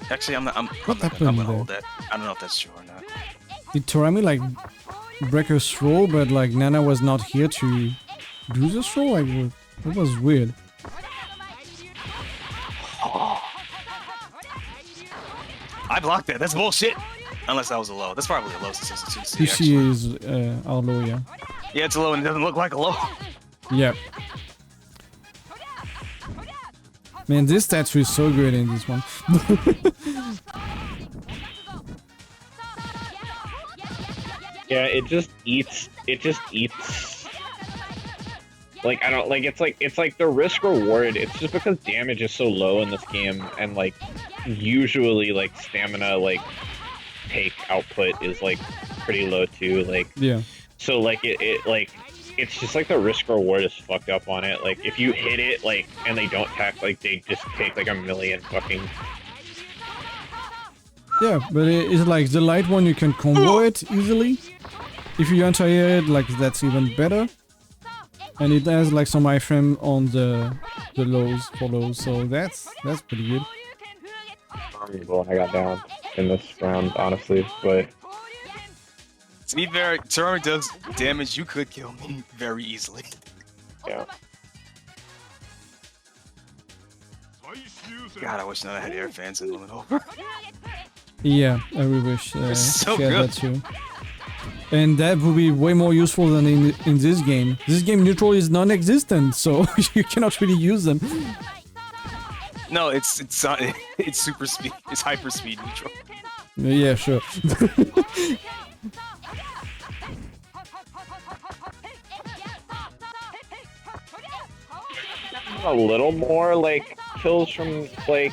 [SPEAKER 3] Actually, I'm not. I'm
[SPEAKER 1] happened
[SPEAKER 3] gonna
[SPEAKER 1] there?
[SPEAKER 3] hold that. I don't know if that's true or not.
[SPEAKER 1] Did Torami like break her throw, but like Nana was not here to do the throw? Like, that was weird.
[SPEAKER 3] I blocked that. That's bullshit. Unless that was a low. That's probably a low since it's a 2C.
[SPEAKER 1] You see
[SPEAKER 3] actually.
[SPEAKER 1] is our low, yeah.
[SPEAKER 3] Yeah, it's a low and it doesn't look like a low.
[SPEAKER 1] Yep. Man, this statue is so good in this one.
[SPEAKER 4] Yeah, it just eats. Like I don't like. It's like the risk reward. It's just because damage is so low in this game, and like usually like stamina like take output is like pretty low too. Like
[SPEAKER 1] Yeah.
[SPEAKER 4] so like it like it's just like the risk reward is fucked up on it. Like if you hit it like and they don't attack, like they just take like a million fucking.
[SPEAKER 1] Yeah, but it's like the light one you can combo it easily. If you anti-air it, like that's even better. And it has like some iframe on the lows for lows, so that's pretty good.
[SPEAKER 4] Well, I got down in this round, honestly, but
[SPEAKER 3] To be fair, Torami does damage. You could kill me very easily.
[SPEAKER 4] yeah.
[SPEAKER 3] God, I wish none I had air fans in LimitOver.
[SPEAKER 1] Yeah, I really wish
[SPEAKER 3] so
[SPEAKER 1] she had
[SPEAKER 3] good.
[SPEAKER 1] that too. And that would be way more useful than in this game. This game neutral is non-existent, so you cannot really use them.
[SPEAKER 3] No, it's super speed. It's hyper speed neutral.
[SPEAKER 1] Yeah, sure.
[SPEAKER 4] A little more like kills from like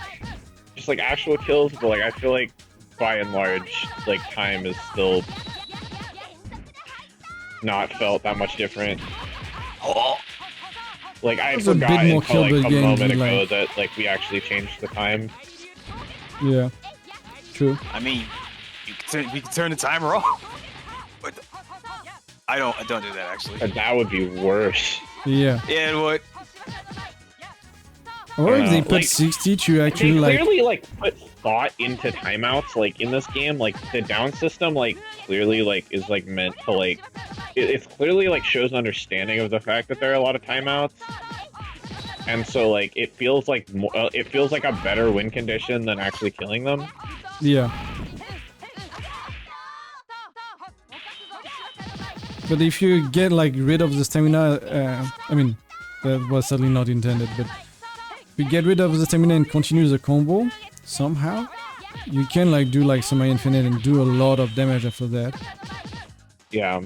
[SPEAKER 4] just like actual kills, but like I feel like by and large, like time is still not felt that much different.
[SPEAKER 3] Oh,
[SPEAKER 4] Like I
[SPEAKER 1] There's a bit
[SPEAKER 4] forgot
[SPEAKER 1] more
[SPEAKER 4] until like
[SPEAKER 1] Kill
[SPEAKER 4] a
[SPEAKER 1] Bill games
[SPEAKER 4] moment
[SPEAKER 1] in,
[SPEAKER 4] ago
[SPEAKER 1] like-
[SPEAKER 4] that like we actually changed the time.
[SPEAKER 1] Yeah. True.
[SPEAKER 3] I mean, we can turn the timer off. But I don't do that actually.
[SPEAKER 4] But that would be worse.
[SPEAKER 1] Yeah.
[SPEAKER 3] Yeah, it would.
[SPEAKER 1] Or if they
[SPEAKER 4] know,
[SPEAKER 1] put
[SPEAKER 4] like,
[SPEAKER 1] 60 to actually
[SPEAKER 4] They
[SPEAKER 1] like.
[SPEAKER 4] clearly like put thought into timeouts like in this game. Like the down system like clearly like is like meant to like it's clearly like shows an understanding of the fact that there are a lot of timeouts. And so like it feels like a better win condition than actually killing them.
[SPEAKER 1] Yeah. But if you get like rid of the stamina, I mean, that was certainly not intended, but if you get rid of the stamina and continue the combo, somehow, you can like do like semi-infinite and do a lot of damage after that.
[SPEAKER 4] Yeah.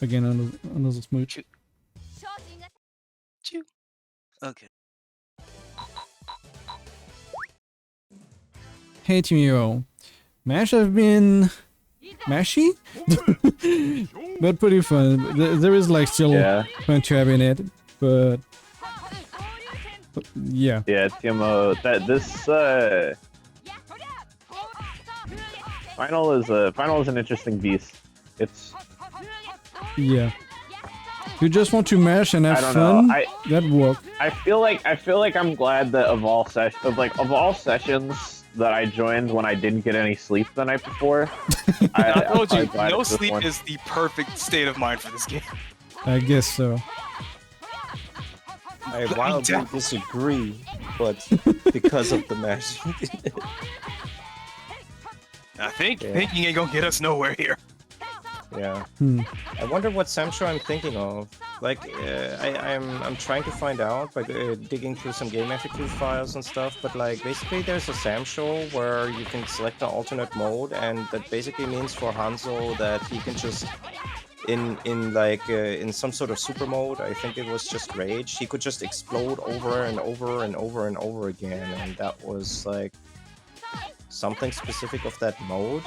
[SPEAKER 1] Again, another smooch.
[SPEAKER 3] Okay.
[SPEAKER 1] Hey Timio, Mash have been mashy, but pretty fun. There is like still
[SPEAKER 4] Yeah.
[SPEAKER 1] fun to have in it, but yeah.
[SPEAKER 4] Yeah, Timo, that this final is an interesting beast. It's
[SPEAKER 1] Yeah. You just want to mash and have
[SPEAKER 4] I don't
[SPEAKER 1] fun?
[SPEAKER 4] know.
[SPEAKER 1] That work.
[SPEAKER 4] I feel like I'm glad that of all sessions that I joined when I didn't get any sleep the night before.
[SPEAKER 3] I told
[SPEAKER 4] I'm
[SPEAKER 3] you,
[SPEAKER 4] glad
[SPEAKER 3] no
[SPEAKER 4] it's this
[SPEAKER 3] sleep
[SPEAKER 4] one.
[SPEAKER 3] is the perfect state of mind for this game.
[SPEAKER 1] I guess so.
[SPEAKER 2] I wildly disagree, but because of the mashing.
[SPEAKER 3] I think
[SPEAKER 2] Yeah.
[SPEAKER 3] thinking ain't gonna get us nowhere here.
[SPEAKER 2] Yeah.
[SPEAKER 1] Hmm.
[SPEAKER 2] I wonder what Samsho I'm thinking of. Like, I'm trying to find out by digging through some game FAQ files and stuff. But like, basically, there's a Samsho where you can select an alternate mode, and that basically means for Hanzo that he can just in some sort of super mode. I think it was just rage. He could just explode over and over and over and over again, and that was like something specific of that mode.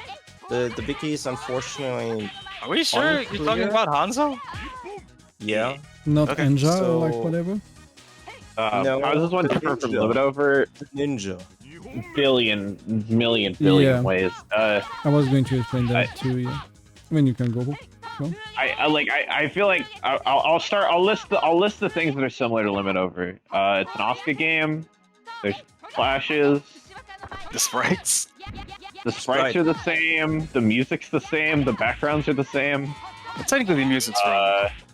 [SPEAKER 2] The wikis, unfortunately,
[SPEAKER 3] Are we sure you're talking
[SPEAKER 2] Unclear.
[SPEAKER 3] about Hanzo?
[SPEAKER 2] yeah.
[SPEAKER 1] Not
[SPEAKER 3] Okay,
[SPEAKER 1] Enja
[SPEAKER 2] so-
[SPEAKER 1] or like whatever?
[SPEAKER 2] No,
[SPEAKER 4] how does this one differ from
[SPEAKER 2] Ninja.
[SPEAKER 4] LimitOver?
[SPEAKER 2] Ninja.
[SPEAKER 4] Billion
[SPEAKER 1] Yeah.
[SPEAKER 4] ways.
[SPEAKER 1] I was going to explain that too, yeah. I mean, you can go.
[SPEAKER 4] I feel like I'll list the things that are similar to LimitOver. It's an Asuka game. There's flashes.
[SPEAKER 3] The sprites?
[SPEAKER 4] The sprites are the same. The music's the same. The backgrounds are the same.
[SPEAKER 3] Well, technically the music's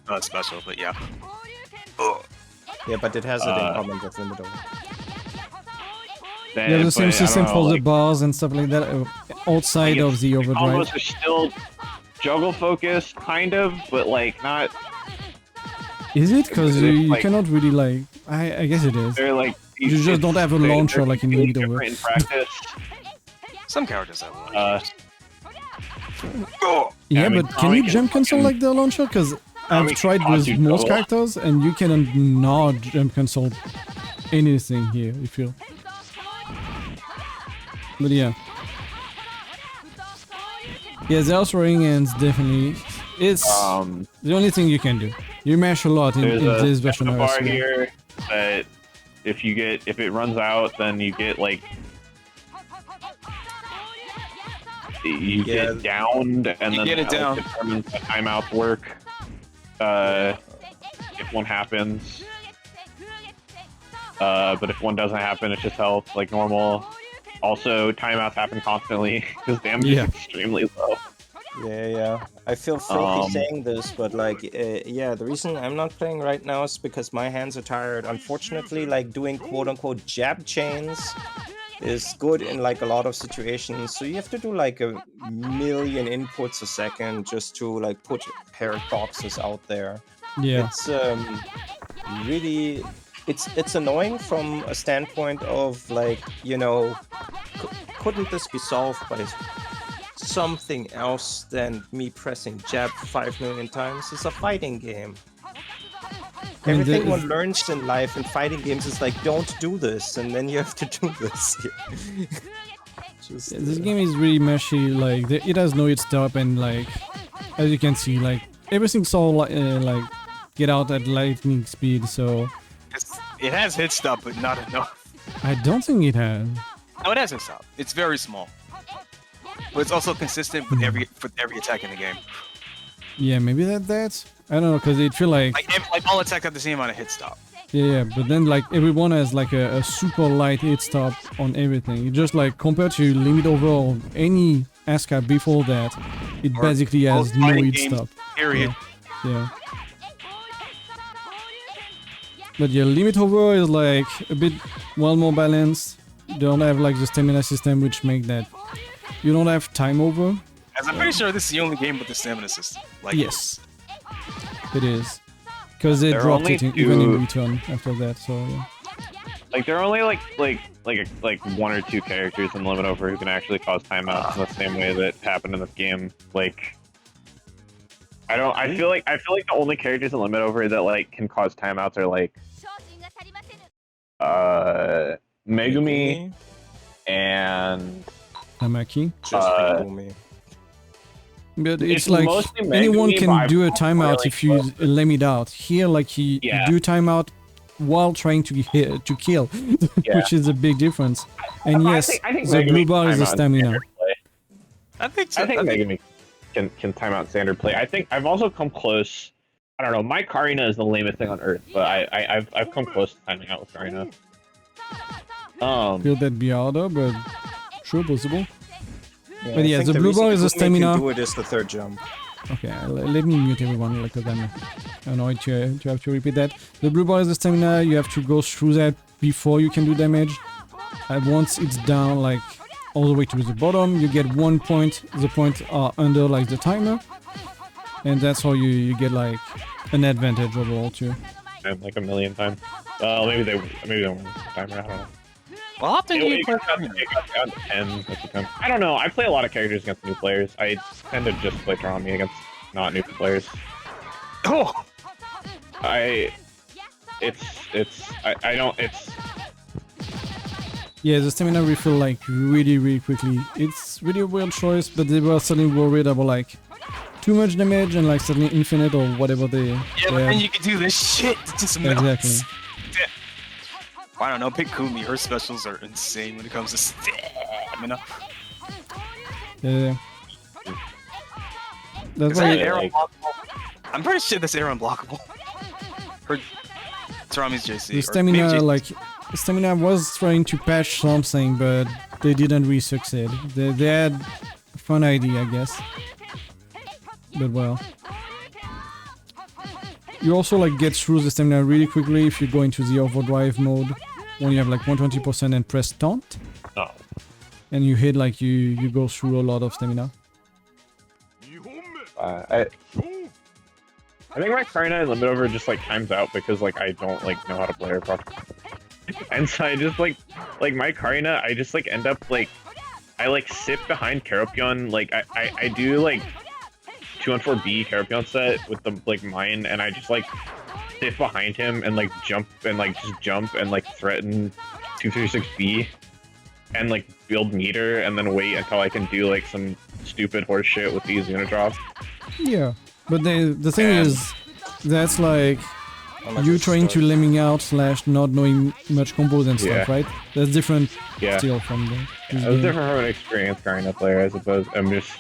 [SPEAKER 3] not special, but yeah. Ugh.
[SPEAKER 2] Yeah, but it has it in common with LimitOver.
[SPEAKER 1] You have the same system for the bars and stuff like that outside of the overdrive.
[SPEAKER 4] Combos are still juggle focused, kind of, but like not.
[SPEAKER 1] Is it? Because
[SPEAKER 4] It's
[SPEAKER 1] you
[SPEAKER 4] like-
[SPEAKER 1] cannot really like. I guess it is.
[SPEAKER 4] They're like
[SPEAKER 1] You just don't have a launcher like in
[SPEAKER 4] they're
[SPEAKER 1] LimitOver.
[SPEAKER 4] different in practice.
[SPEAKER 3] Some characters have one.
[SPEAKER 1] Yeah,
[SPEAKER 4] I mean,
[SPEAKER 1] but can you
[SPEAKER 4] Tommy
[SPEAKER 1] jump cancel
[SPEAKER 4] can-
[SPEAKER 1] like the launcher? Because I've
[SPEAKER 4] Tommy
[SPEAKER 1] tried
[SPEAKER 4] can
[SPEAKER 1] with
[SPEAKER 4] do
[SPEAKER 1] most
[SPEAKER 4] double.
[SPEAKER 1] characters and you cannot not jump cancel anything here, you feel. But yeah. Yeah, the outthrowing ends definitely. It's the only thing you can do. You mash a lot in
[SPEAKER 4] There's
[SPEAKER 1] this
[SPEAKER 4] a
[SPEAKER 1] version of
[SPEAKER 4] bar
[SPEAKER 1] Asuka.
[SPEAKER 4] here that if it runs out, then you get like you get downed, and
[SPEAKER 3] You
[SPEAKER 4] then
[SPEAKER 3] get it
[SPEAKER 4] that
[SPEAKER 3] down.
[SPEAKER 4] determines the timeouts work. If one happens, but if one doesn't happen, it's just health like normal. Also, timeouts happen constantly because damage
[SPEAKER 1] Yeah.
[SPEAKER 4] is extremely low.
[SPEAKER 2] Yeah. I feel filthy
[SPEAKER 4] Um,
[SPEAKER 2] saying this, but like, yeah, the reason I'm not playing right now is because my hands are tired. Unfortunately, like doing quote-unquote jab chains is good in like a lot of situations. So you have to do like a million inputs a second just to like put paired boxes out there.
[SPEAKER 1] Yeah.
[SPEAKER 2] It's really it's annoying from a standpoint of like, you know, couldn't this be solved by something else than me pressing jab 5 million times? It's a fighting game.
[SPEAKER 1] I mean,
[SPEAKER 2] Everything one learns in life and fighting games is like, don't do this, and then you have to do this. Just,
[SPEAKER 1] this game is really meshy. Like it has no hit stop, and like as you can see, like everything's all like get out at lightning speed. So
[SPEAKER 3] It has hit stop, but not enough.
[SPEAKER 1] I don't think it has.
[SPEAKER 3] Oh, it has hit stop. It's very small, but it's also consistent with every attack in the game.
[SPEAKER 1] Yeah, maybe that's. I don't know, because it feel like
[SPEAKER 3] Like all attacks have the same amount of hit stop.
[SPEAKER 1] yeah, but then like everyone has like a super light hit stop on everything. It just like compared to LimitOver or any Asuka before that, it
[SPEAKER 3] Or
[SPEAKER 1] basically has
[SPEAKER 3] most
[SPEAKER 1] no
[SPEAKER 3] fighting
[SPEAKER 1] hit
[SPEAKER 3] games,
[SPEAKER 1] stop.
[SPEAKER 3] Period.
[SPEAKER 1] Yeah. But yeah, LimitOver is like a bit more balanced. They don't have like the stamina system, which make that you don't have time over.
[SPEAKER 3] As I'm pretty sure this is the only game with the stamina system. Like
[SPEAKER 1] Yes, it is. Because they
[SPEAKER 4] There are
[SPEAKER 1] dropped
[SPEAKER 4] only
[SPEAKER 1] it even
[SPEAKER 4] two-
[SPEAKER 1] in return after that, so yeah.
[SPEAKER 4] Like there are only like one or two characters in LimitOver who can actually cause timeouts in the same way that happened in this game. Like I feel like the only characters in LimitOver that like can cause timeouts are like Megumi and
[SPEAKER 1] Tamaki.
[SPEAKER 2] just Megumi.
[SPEAKER 1] But it's
[SPEAKER 4] It's
[SPEAKER 1] like
[SPEAKER 4] mostly Megumi,
[SPEAKER 1] anyone
[SPEAKER 4] but
[SPEAKER 1] can
[SPEAKER 4] I
[SPEAKER 1] do a
[SPEAKER 4] don't
[SPEAKER 1] timeout
[SPEAKER 4] really
[SPEAKER 1] if you limit out. Here, like you
[SPEAKER 4] Yeah.
[SPEAKER 1] do timeout while trying to kill,
[SPEAKER 4] Yeah.
[SPEAKER 1] which is a big difference. And yes,
[SPEAKER 4] I think
[SPEAKER 1] the
[SPEAKER 4] Megumi
[SPEAKER 1] blue bar
[SPEAKER 4] can
[SPEAKER 1] is the
[SPEAKER 4] timeout
[SPEAKER 1] stamina.
[SPEAKER 4] standard play.
[SPEAKER 3] I think so.
[SPEAKER 4] I think Megumi can time out standard play. I think I've also come close. I don't know. My Karina is the lamest thing on earth, but I've come close to timing out with Karina.
[SPEAKER 1] Feel that be harder, but sure possible.
[SPEAKER 2] Yeah,
[SPEAKER 1] But
[SPEAKER 2] I
[SPEAKER 1] yeah,
[SPEAKER 2] think
[SPEAKER 1] the blue
[SPEAKER 2] reason
[SPEAKER 1] bar is the
[SPEAKER 2] Megumi can
[SPEAKER 1] stamina.
[SPEAKER 2] do it is the third jump.
[SPEAKER 1] Okay, let me mute everyone because I'm annoyed to have to repeat that. The blue bar is the stamina. You have to go through that before you can do damage. And once it's down, like all the way to the bottom, you get 1 point. The points are under like the timer, and that's how you get like an advantage overall too.
[SPEAKER 4] And like a million times. Maybe they weren't the timer. I don't know.
[SPEAKER 3] Well, often you
[SPEAKER 4] It
[SPEAKER 3] play
[SPEAKER 4] got down to 10 at the time. I don't know. I play a lot of characters against new players. I tend to just play Torami against not new players.
[SPEAKER 3] Oh,
[SPEAKER 1] Yeah, the stamina refill like really quickly. It's really a weird choice, but they were suddenly worried about like too much damage and like suddenly infinite or whatever they.
[SPEAKER 3] yeah, but
[SPEAKER 1] they
[SPEAKER 3] then
[SPEAKER 1] had.
[SPEAKER 3] you can do this shit to some else.
[SPEAKER 1] Exactly.
[SPEAKER 3] I don't know, pick Kumi. Her specials are insane when it comes to stamina.
[SPEAKER 1] Yeah. That's
[SPEAKER 3] Is that
[SPEAKER 1] why.
[SPEAKER 3] air
[SPEAKER 4] like-
[SPEAKER 3] unblockable? I'm pretty sure that's air unblockable. Her Torami's JC.
[SPEAKER 1] The
[SPEAKER 3] or
[SPEAKER 1] stamina,
[SPEAKER 3] maybe JC.
[SPEAKER 1] like, stamina was trying to patch something, but they didn't really succeed. They had a fun idea, I guess. But well. You also, like, get through the stamina really quickly if you go into the overdrive mode, when you have, like, 120% and press taunt.
[SPEAKER 4] Oh.
[SPEAKER 1] And you hit, like, you go through a lot of stamina.
[SPEAKER 4] I think my Karina in LimitOver just like times out because like I don't like know how to play her properly. And so I just like my Karina, I just like end up like I like sit behind Karapion, like I do like 2-on-4B Karapion set with the like mine, and I just like sit behind him and like jump and like threaten 236B and like build meter and then wait until I can do like some stupid horse shit with these unit drops.
[SPEAKER 1] Yeah. But the thing
[SPEAKER 4] And-
[SPEAKER 1] is, that's like
[SPEAKER 2] Unless
[SPEAKER 1] you
[SPEAKER 2] it's
[SPEAKER 1] trying to
[SPEAKER 2] stuck.
[SPEAKER 1] lemming out / not knowing much combos and stuff,
[SPEAKER 4] Yeah.
[SPEAKER 1] right? That's different
[SPEAKER 4] Yeah.
[SPEAKER 1] still from the this
[SPEAKER 4] It was
[SPEAKER 1] game.
[SPEAKER 4] different from an experienced Karina player, I suppose. I'm just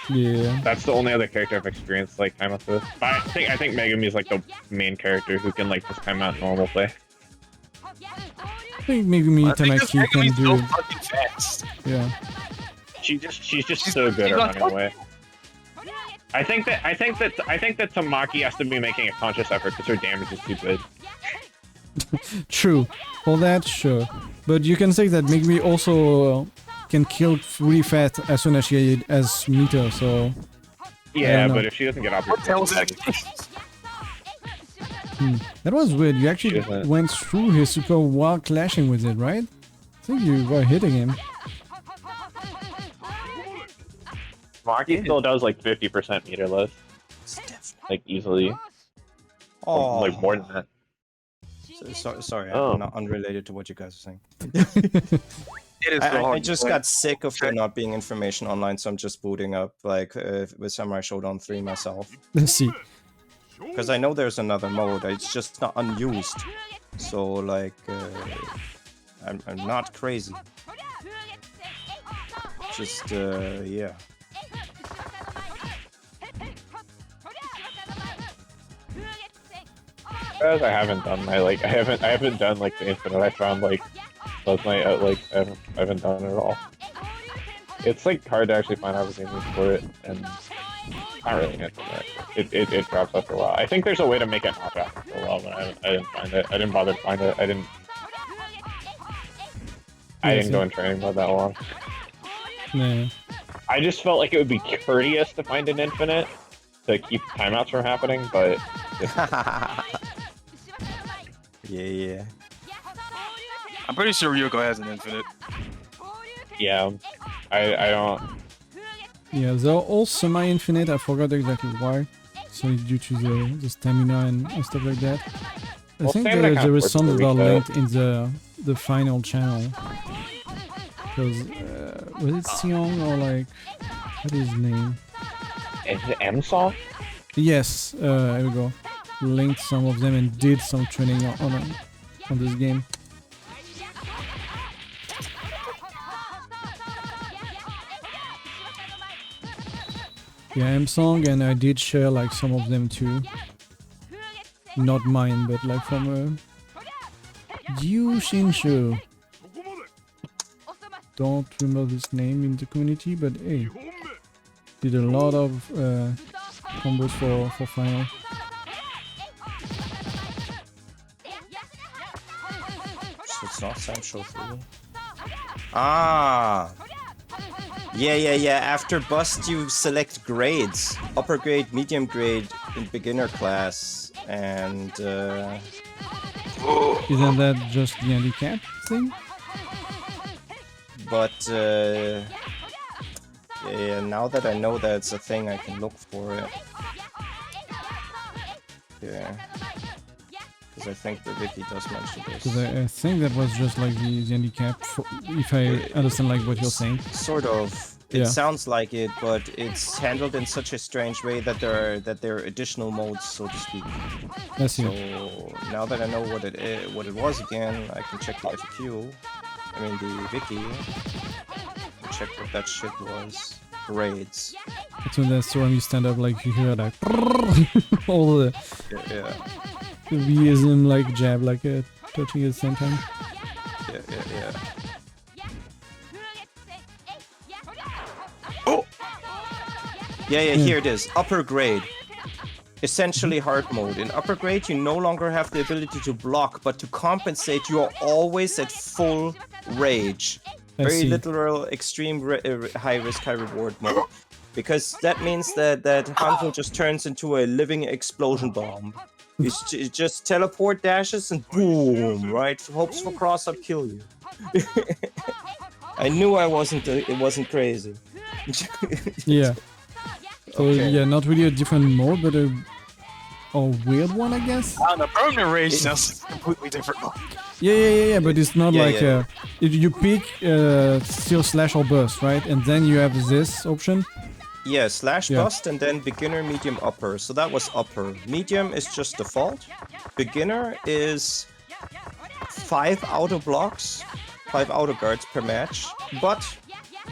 [SPEAKER 1] Yeah.
[SPEAKER 4] that's the only other character I've experienced like timeouts with. But I think Megumi is like the main character who can like just time out normal play.
[SPEAKER 1] I think Megumi
[SPEAKER 3] I think this
[SPEAKER 1] Tamaki can
[SPEAKER 3] Megumi's so
[SPEAKER 1] do.
[SPEAKER 3] fucking fast.
[SPEAKER 1] Yeah.
[SPEAKER 4] She's just
[SPEAKER 3] She's-
[SPEAKER 4] so good
[SPEAKER 3] she's
[SPEAKER 4] at
[SPEAKER 3] on
[SPEAKER 4] running
[SPEAKER 3] top.
[SPEAKER 4] away. I think that Tamaki has to be making a conscious effort because her damage is too good.
[SPEAKER 1] True. For that, sure. But you can say that Megumi also can kill really fast as soon as she has meter, so...
[SPEAKER 4] Yeah,
[SPEAKER 1] know.
[SPEAKER 4] but if she doesn't get
[SPEAKER 3] What the hell is
[SPEAKER 4] opportunities,
[SPEAKER 3] that?
[SPEAKER 1] That was weird. You actually
[SPEAKER 4] She doesn't-
[SPEAKER 1] went through Asuka while clashing with it, right? I think you were hitting him.
[SPEAKER 4] Tamaki still does like 50% meter less, like easily.
[SPEAKER 2] Oh,
[SPEAKER 4] Like more than that.
[SPEAKER 2] Sorry,
[SPEAKER 4] Oh.
[SPEAKER 2] I'm not unrelated to what you guys are saying.
[SPEAKER 3] It is so
[SPEAKER 2] I
[SPEAKER 3] hard.
[SPEAKER 2] just got sick of there not being information online, so I'm just booting up like with Samurai Showdown 3 myself.
[SPEAKER 1] Let's see.
[SPEAKER 2] Because I know there's another mode, it's just not unused. So like, I'm not crazy. Just yeah.
[SPEAKER 4] As I haven't done I haven't done like the infinite. I found like last night like I haven't done it at all. It's like hard to actually find opportunities for it, and not really infinite. It drops after a while. I think there's a way to make it not drop after a while, but I didn't find it. I didn't bother to find it. I didn't go in training mode that long.
[SPEAKER 1] Nah.
[SPEAKER 4] I just felt like it would be courteous to find an infinite to keep timeouts from happening, but
[SPEAKER 2] Yeah.
[SPEAKER 3] I'm pretty sure Ryuko has an infinite.
[SPEAKER 4] yeah, I don't.
[SPEAKER 1] Yeah, they're all semi-infinite. I forgot exactly why. So it's due to the stamina and stuff like that. I
[SPEAKER 4] Well,
[SPEAKER 1] think
[SPEAKER 4] stamina kinda
[SPEAKER 1] there is
[SPEAKER 4] forces
[SPEAKER 1] some
[SPEAKER 4] the
[SPEAKER 1] that are
[SPEAKER 4] reset.
[SPEAKER 1] linked in the final channel. Because was it Sion or like what is his name?
[SPEAKER 4] Is it M-Song?
[SPEAKER 1] Yes, here we go. Linked some of them and did some training on this game. Yeah, M-Song, and I did share like some of them too. Not mine, but like from Shinshu. Don't remember this name in the community, but hey, did a lot of combos for final.
[SPEAKER 2] So it's not Sancho 3. Ah! Yeah. After bust, you select grades. Upper grade, medium grade, in beginner class, and
[SPEAKER 1] Isn't that just the handicap thing?
[SPEAKER 2] but yeah, now that I know that it's a thing, I can look for it. Yeah. Because I think the wiki does mention this.
[SPEAKER 1] Because I think that was just like the handicap, if I understand like what you're saying.
[SPEAKER 2] Sort of. It
[SPEAKER 1] Yeah.
[SPEAKER 2] sounds like it, but it's handled in such a strange way that there are additional modes, so to speak.
[SPEAKER 1] That's
[SPEAKER 2] So
[SPEAKER 1] it.
[SPEAKER 2] now that I know what it was again, I can check the FAQ. I mean the wiki. And check what that shit was. Grades.
[SPEAKER 1] That's when that Torami stand up, like you hear like all the
[SPEAKER 2] Yeah.
[SPEAKER 1] Vism like jab, like touching at the same time.
[SPEAKER 2] Yeah.
[SPEAKER 3] Oh!
[SPEAKER 2] Yeah, here it is. Upper grade. Essentially hard mode. In upper grade, you no longer have the ability to block, but to compensate, you are always at full rage.
[SPEAKER 1] I
[SPEAKER 2] Very
[SPEAKER 1] see.
[SPEAKER 2] literal, extreme high risk, high reward mode. Because that means that Hanzo just turns into a living explosion bomb. It just teleport dashes and boom, right? Hopes for cross up kill you. I knew it wasn't crazy.
[SPEAKER 1] Yeah. So
[SPEAKER 2] Okay.
[SPEAKER 1] yeah, not really a different mode, but a weird one, I guess.
[SPEAKER 3] On the permanent rage, sounds completely different.
[SPEAKER 1] Yeah. But it's not
[SPEAKER 2] Yeah,
[SPEAKER 1] like
[SPEAKER 2] yeah.
[SPEAKER 1] you pick steel slash or burst, right? And then you have this option.
[SPEAKER 2] Yeah, slash
[SPEAKER 1] Yeah.
[SPEAKER 2] bust and then beginner, medium, upper. So that was upper. Medium is just default. Beginner is 5 auto blocks, 5 auto guards per match. But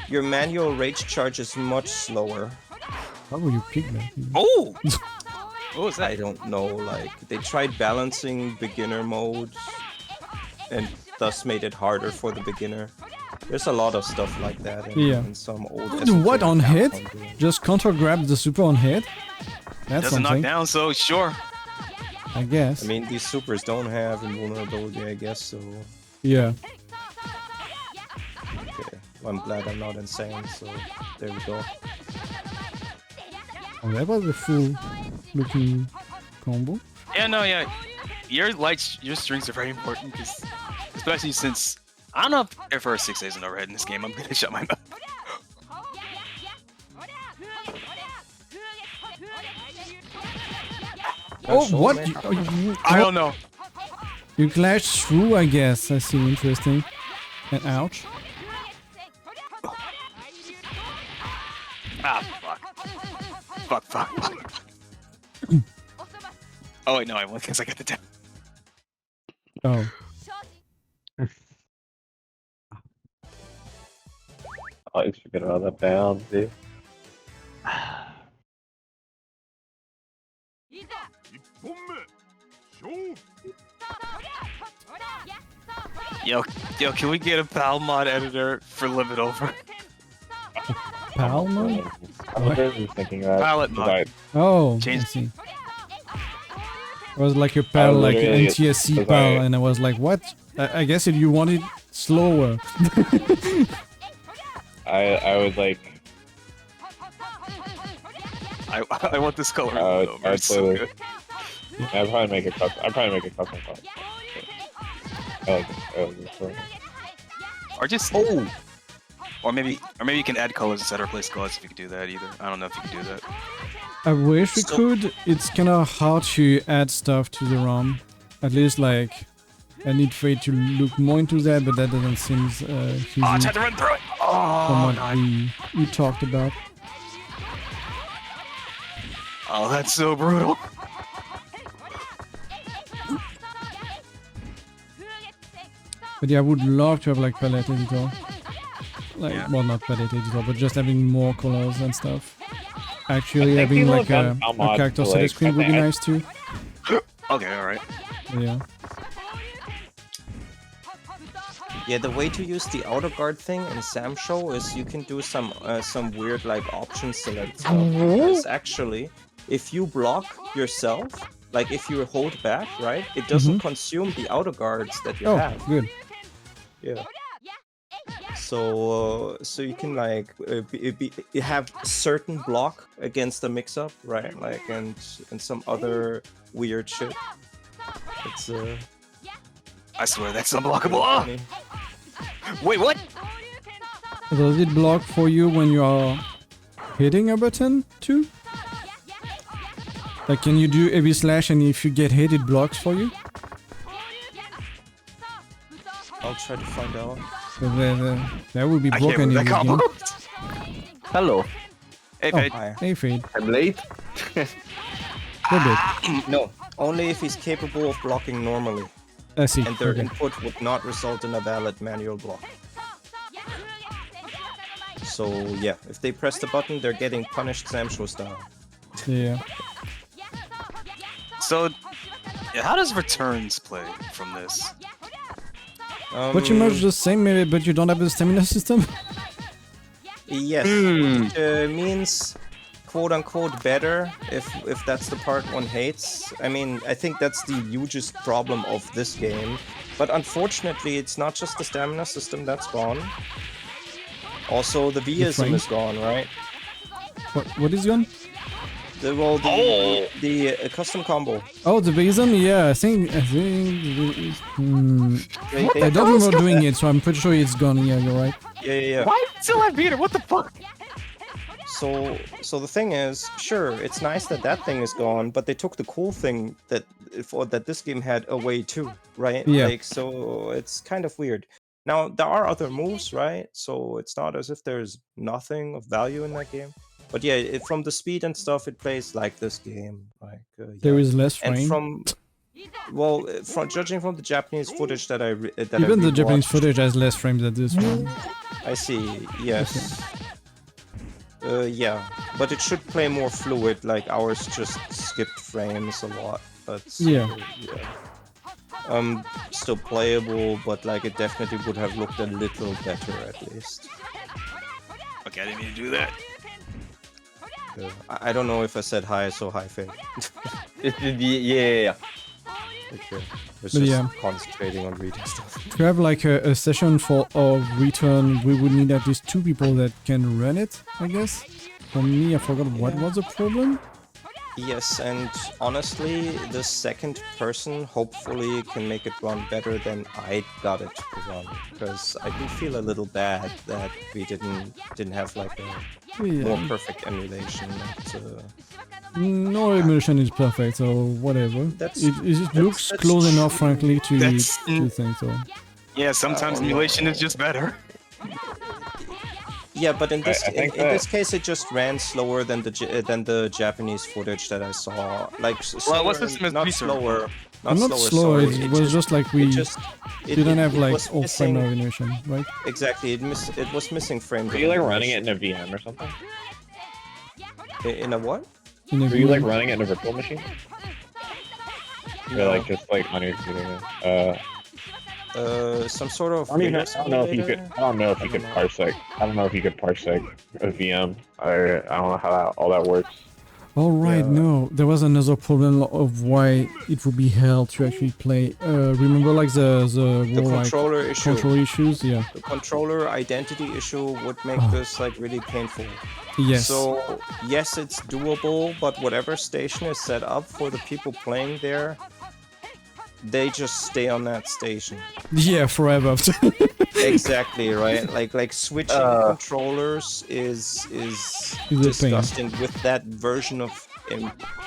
[SPEAKER 2] your manual rage charge is much slower.
[SPEAKER 1] How would you pick that?
[SPEAKER 3] Oh! What was
[SPEAKER 2] I
[SPEAKER 3] that?
[SPEAKER 2] don't know, like, they tried balancing beginner mode and thus made it harder for the beginner. There's a lot of stuff like that in some old
[SPEAKER 1] What, on hit?
[SPEAKER 2] hit?
[SPEAKER 1] Just counter grab the super on hit? That's
[SPEAKER 3] Doesn't knock
[SPEAKER 1] something,
[SPEAKER 3] down, so sure.
[SPEAKER 1] I guess.
[SPEAKER 2] I mean, these supers don't have invulnerability, I guess, so...
[SPEAKER 1] Yeah.
[SPEAKER 2] Okay. Well, I'm glad I'm not insane, so there we go.
[SPEAKER 1] Oh, that was a full looking combo.
[SPEAKER 3] Yeah. Your strings are very important, because especially since I don't know if there are 6 days in overhead in this game. I'm gonna shut my mouth.
[SPEAKER 1] Oh,
[SPEAKER 2] so,
[SPEAKER 1] what?
[SPEAKER 2] man.
[SPEAKER 3] I don't know.
[SPEAKER 1] You clashed through, I guess. I see. Interesting. And ouch.
[SPEAKER 3] Ah, fuck. Fuck. Oh, wait, no, I won because I got the down.
[SPEAKER 1] Oh.
[SPEAKER 4] I always forget about that bound, dude.
[SPEAKER 3] Yo, can we get a PAL mod editor for LimitOver?
[SPEAKER 1] Pal mode?
[SPEAKER 4] I was thinking that.
[SPEAKER 3] Palette
[SPEAKER 4] because
[SPEAKER 3] mod.
[SPEAKER 1] Oh, I
[SPEAKER 3] Change-
[SPEAKER 1] see. It was like your pal, like
[SPEAKER 4] literally-
[SPEAKER 1] NTSC
[SPEAKER 4] because
[SPEAKER 1] pal, and I was like, what? I guess if you want it slower.
[SPEAKER 4] I would like.
[SPEAKER 3] I want this color.
[SPEAKER 4] I would
[SPEAKER 3] LimitOver. It's so
[SPEAKER 4] totally-
[SPEAKER 3] good.
[SPEAKER 4] I'd probably make a custom. I'd probably make a custom file. I like it.
[SPEAKER 3] Or just or maybe you can add colors instead of replace colors if you could do that either. I don't know if you can do that.
[SPEAKER 1] I wish we
[SPEAKER 2] So-
[SPEAKER 1] could. It's kind of hard to add stuff to the ROM. At least, like, I need Faye to look more into that, but that doesn't seem easy
[SPEAKER 3] Oh, I tried to run through it.
[SPEAKER 1] from
[SPEAKER 3] Oh,
[SPEAKER 1] what
[SPEAKER 3] God.
[SPEAKER 1] we talked about.
[SPEAKER 3] Oh, that's so brutal.
[SPEAKER 1] But yeah, I would love to have like palette editor. Like,
[SPEAKER 3] Yeah.
[SPEAKER 1] well, not palette editor, but just having more colors and stuff. Actually,
[SPEAKER 4] I think
[SPEAKER 1] having
[SPEAKER 4] people
[SPEAKER 1] like
[SPEAKER 4] have
[SPEAKER 1] a
[SPEAKER 4] done mod
[SPEAKER 1] character
[SPEAKER 4] to,
[SPEAKER 1] select
[SPEAKER 4] like,
[SPEAKER 1] screen would be
[SPEAKER 4] I-
[SPEAKER 1] nice too.
[SPEAKER 3] Okay, alright.
[SPEAKER 1] But yeah.
[SPEAKER 2] Yeah, the way to use the outer guard thing in Sam Show is you can do some weird like option select stuff. Because actually, if you block yourself, like if you hold back, right, it doesn't consume the outer guards that you
[SPEAKER 1] Oh,
[SPEAKER 2] have.
[SPEAKER 1] good.
[SPEAKER 2] Yeah. So you can like you have certain block against the mix-up, right? Like and some other weird shit. It's
[SPEAKER 3] I swear that's unblockable. Ah!
[SPEAKER 2] funny.
[SPEAKER 3] Wait, what?
[SPEAKER 1] Does it block for you when you are hitting a button too? Like, can you do heavy slash and if you get hit, it blocks for you?
[SPEAKER 2] I'll try to find out.
[SPEAKER 1] So that would be
[SPEAKER 3] I can't
[SPEAKER 1] broken
[SPEAKER 3] move
[SPEAKER 1] in
[SPEAKER 3] that
[SPEAKER 1] this
[SPEAKER 3] combo.
[SPEAKER 1] game.
[SPEAKER 4] Hello.
[SPEAKER 3] Hey,
[SPEAKER 1] Oh.
[SPEAKER 3] Fade.
[SPEAKER 2] Hi.
[SPEAKER 1] Hey, Fade.
[SPEAKER 4] I'm late.
[SPEAKER 1] Good bit.
[SPEAKER 2] No, only if he's capable of blocking normally,
[SPEAKER 1] I see.
[SPEAKER 2] and their
[SPEAKER 1] Okay.
[SPEAKER 2] input would not result in a valid manual block. So yeah, if they press the button, they're getting punished Samsho style.
[SPEAKER 1] Yeah.
[SPEAKER 3] So, yeah, how does returns play from this?
[SPEAKER 1] Pretty much the same, maybe, but you don't have the stamina system?
[SPEAKER 2] Yes, it means quote unquote better if that's the part one hates. I mean, I think that's the hugest problem of this game. But unfortunately, it's not just the stamina system that's gone. Also, the Vism
[SPEAKER 1] frame?
[SPEAKER 2] is gone, right?
[SPEAKER 1] What is gone?
[SPEAKER 2] The custom combo.
[SPEAKER 1] Oh, the Vism? Yeah, I think
[SPEAKER 2] They
[SPEAKER 1] I don't remember doing it, so I'm pretty sure it's gone. Yeah, you're right.
[SPEAKER 2] Yeah.
[SPEAKER 3] Why still have beater? What the fuck?
[SPEAKER 2] So the thing is, sure, it's nice that that thing is gone, but they took the cool thing that this game had away too, right?
[SPEAKER 1] Yeah.
[SPEAKER 2] Like, so it's kind of weird. Now there are other moves, right? So it's not as if there's nothing of value in that game. But yeah, from the speed and stuff, it plays like this game. Like
[SPEAKER 1] There is less frame.
[SPEAKER 2] and from judging from the Japanese footage that I
[SPEAKER 1] Even the Japanese
[SPEAKER 2] rewatched,
[SPEAKER 1] footage has less frames than this one.
[SPEAKER 2] I see. Yes. Yeah, but it should play more fluid. Like ours just skipped frames a lot. But
[SPEAKER 1] Yeah.
[SPEAKER 2] still playable, but like it definitely would have looked a little better at least.
[SPEAKER 3] Okay, I didn't mean to do that.
[SPEAKER 2] I don't know if I said hi, so hi, Faye.
[SPEAKER 4] Yeah.
[SPEAKER 2] Okay. I was
[SPEAKER 1] But
[SPEAKER 2] just
[SPEAKER 1] yeah.
[SPEAKER 2] concentrating on reading stuff.
[SPEAKER 1] To have like a session for our return, we would need at least 2 people that can run it, I guess. For me, I forgot what was the problem.
[SPEAKER 2] Yes, and honestly, the second person hopefully can make it run better than I got it to run, because I do feel a little bad that we didn't have like a more
[SPEAKER 1] Yeah.
[SPEAKER 2] perfect emulation.
[SPEAKER 1] No emulation is perfect, so whatever.
[SPEAKER 2] That's-
[SPEAKER 1] It looks
[SPEAKER 2] that's
[SPEAKER 1] close enough,
[SPEAKER 2] true.
[SPEAKER 1] frankly, to
[SPEAKER 3] That's-
[SPEAKER 1] think so.
[SPEAKER 3] Yeah, sometimes emulation is just better.
[SPEAKER 2] Yeah, but in this
[SPEAKER 4] I think
[SPEAKER 2] in this case, it just ran slower than the Japanese footage that I saw. Like slower,
[SPEAKER 3] what's this
[SPEAKER 2] not
[SPEAKER 3] Mr.
[SPEAKER 2] slower,
[SPEAKER 1] Not slow,
[SPEAKER 2] sorry.
[SPEAKER 1] it was just like we didn't have
[SPEAKER 2] it
[SPEAKER 1] like
[SPEAKER 2] was
[SPEAKER 1] all frame
[SPEAKER 2] missing-
[SPEAKER 1] animation, right?
[SPEAKER 2] Exactly, it was missing frame.
[SPEAKER 4] Were you like running it in a VM or something?
[SPEAKER 2] in a what?
[SPEAKER 1] In a
[SPEAKER 4] Were you like
[SPEAKER 1] view.
[SPEAKER 4] running it in a virtual machine? Or
[SPEAKER 2] No.
[SPEAKER 4] like just like on your computer?
[SPEAKER 2] Some sort of.
[SPEAKER 4] I don't
[SPEAKER 2] Windows
[SPEAKER 4] know if you could.
[SPEAKER 2] simulator?
[SPEAKER 4] I don't know if you could parsec. I don't know if you could parsec a VM. I don't know how all that works.
[SPEAKER 1] All right,
[SPEAKER 2] Yeah.
[SPEAKER 1] no, there was another problem of why it would be hell to actually play. Remember, like the
[SPEAKER 2] The
[SPEAKER 1] whole, like,
[SPEAKER 2] controller issue.
[SPEAKER 1] control issues, yeah.
[SPEAKER 2] The controller identity issue would make
[SPEAKER 1] Oh.
[SPEAKER 2] this like really painful.
[SPEAKER 1] Yes.
[SPEAKER 2] So yes, it's doable, but whatever station is set up for the people playing there, they just stay on that station.
[SPEAKER 1] Yeah, forever.
[SPEAKER 2] Exactly, right? Like switching controllers is
[SPEAKER 1] Is a pain.
[SPEAKER 2] disgusting with that version of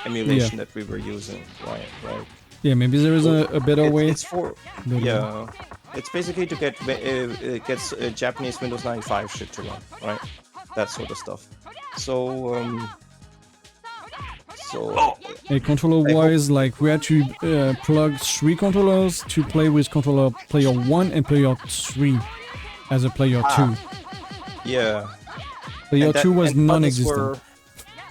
[SPEAKER 2] emulation that we were using. Right.
[SPEAKER 1] Yeah, maybe there is a better way.
[SPEAKER 2] It's for
[SPEAKER 1] but,
[SPEAKER 2] yeah. It's basically to get Japanese Windows 95 shit to run, right? That sort of stuff. So
[SPEAKER 1] controller-wise, like we had to plug 3 controllers to play with controller player 1 and player 3 as a player 2.
[SPEAKER 2] yeah.
[SPEAKER 1] Player
[SPEAKER 2] And that-
[SPEAKER 1] 2 was
[SPEAKER 2] and buttons
[SPEAKER 1] non-existent.
[SPEAKER 2] were-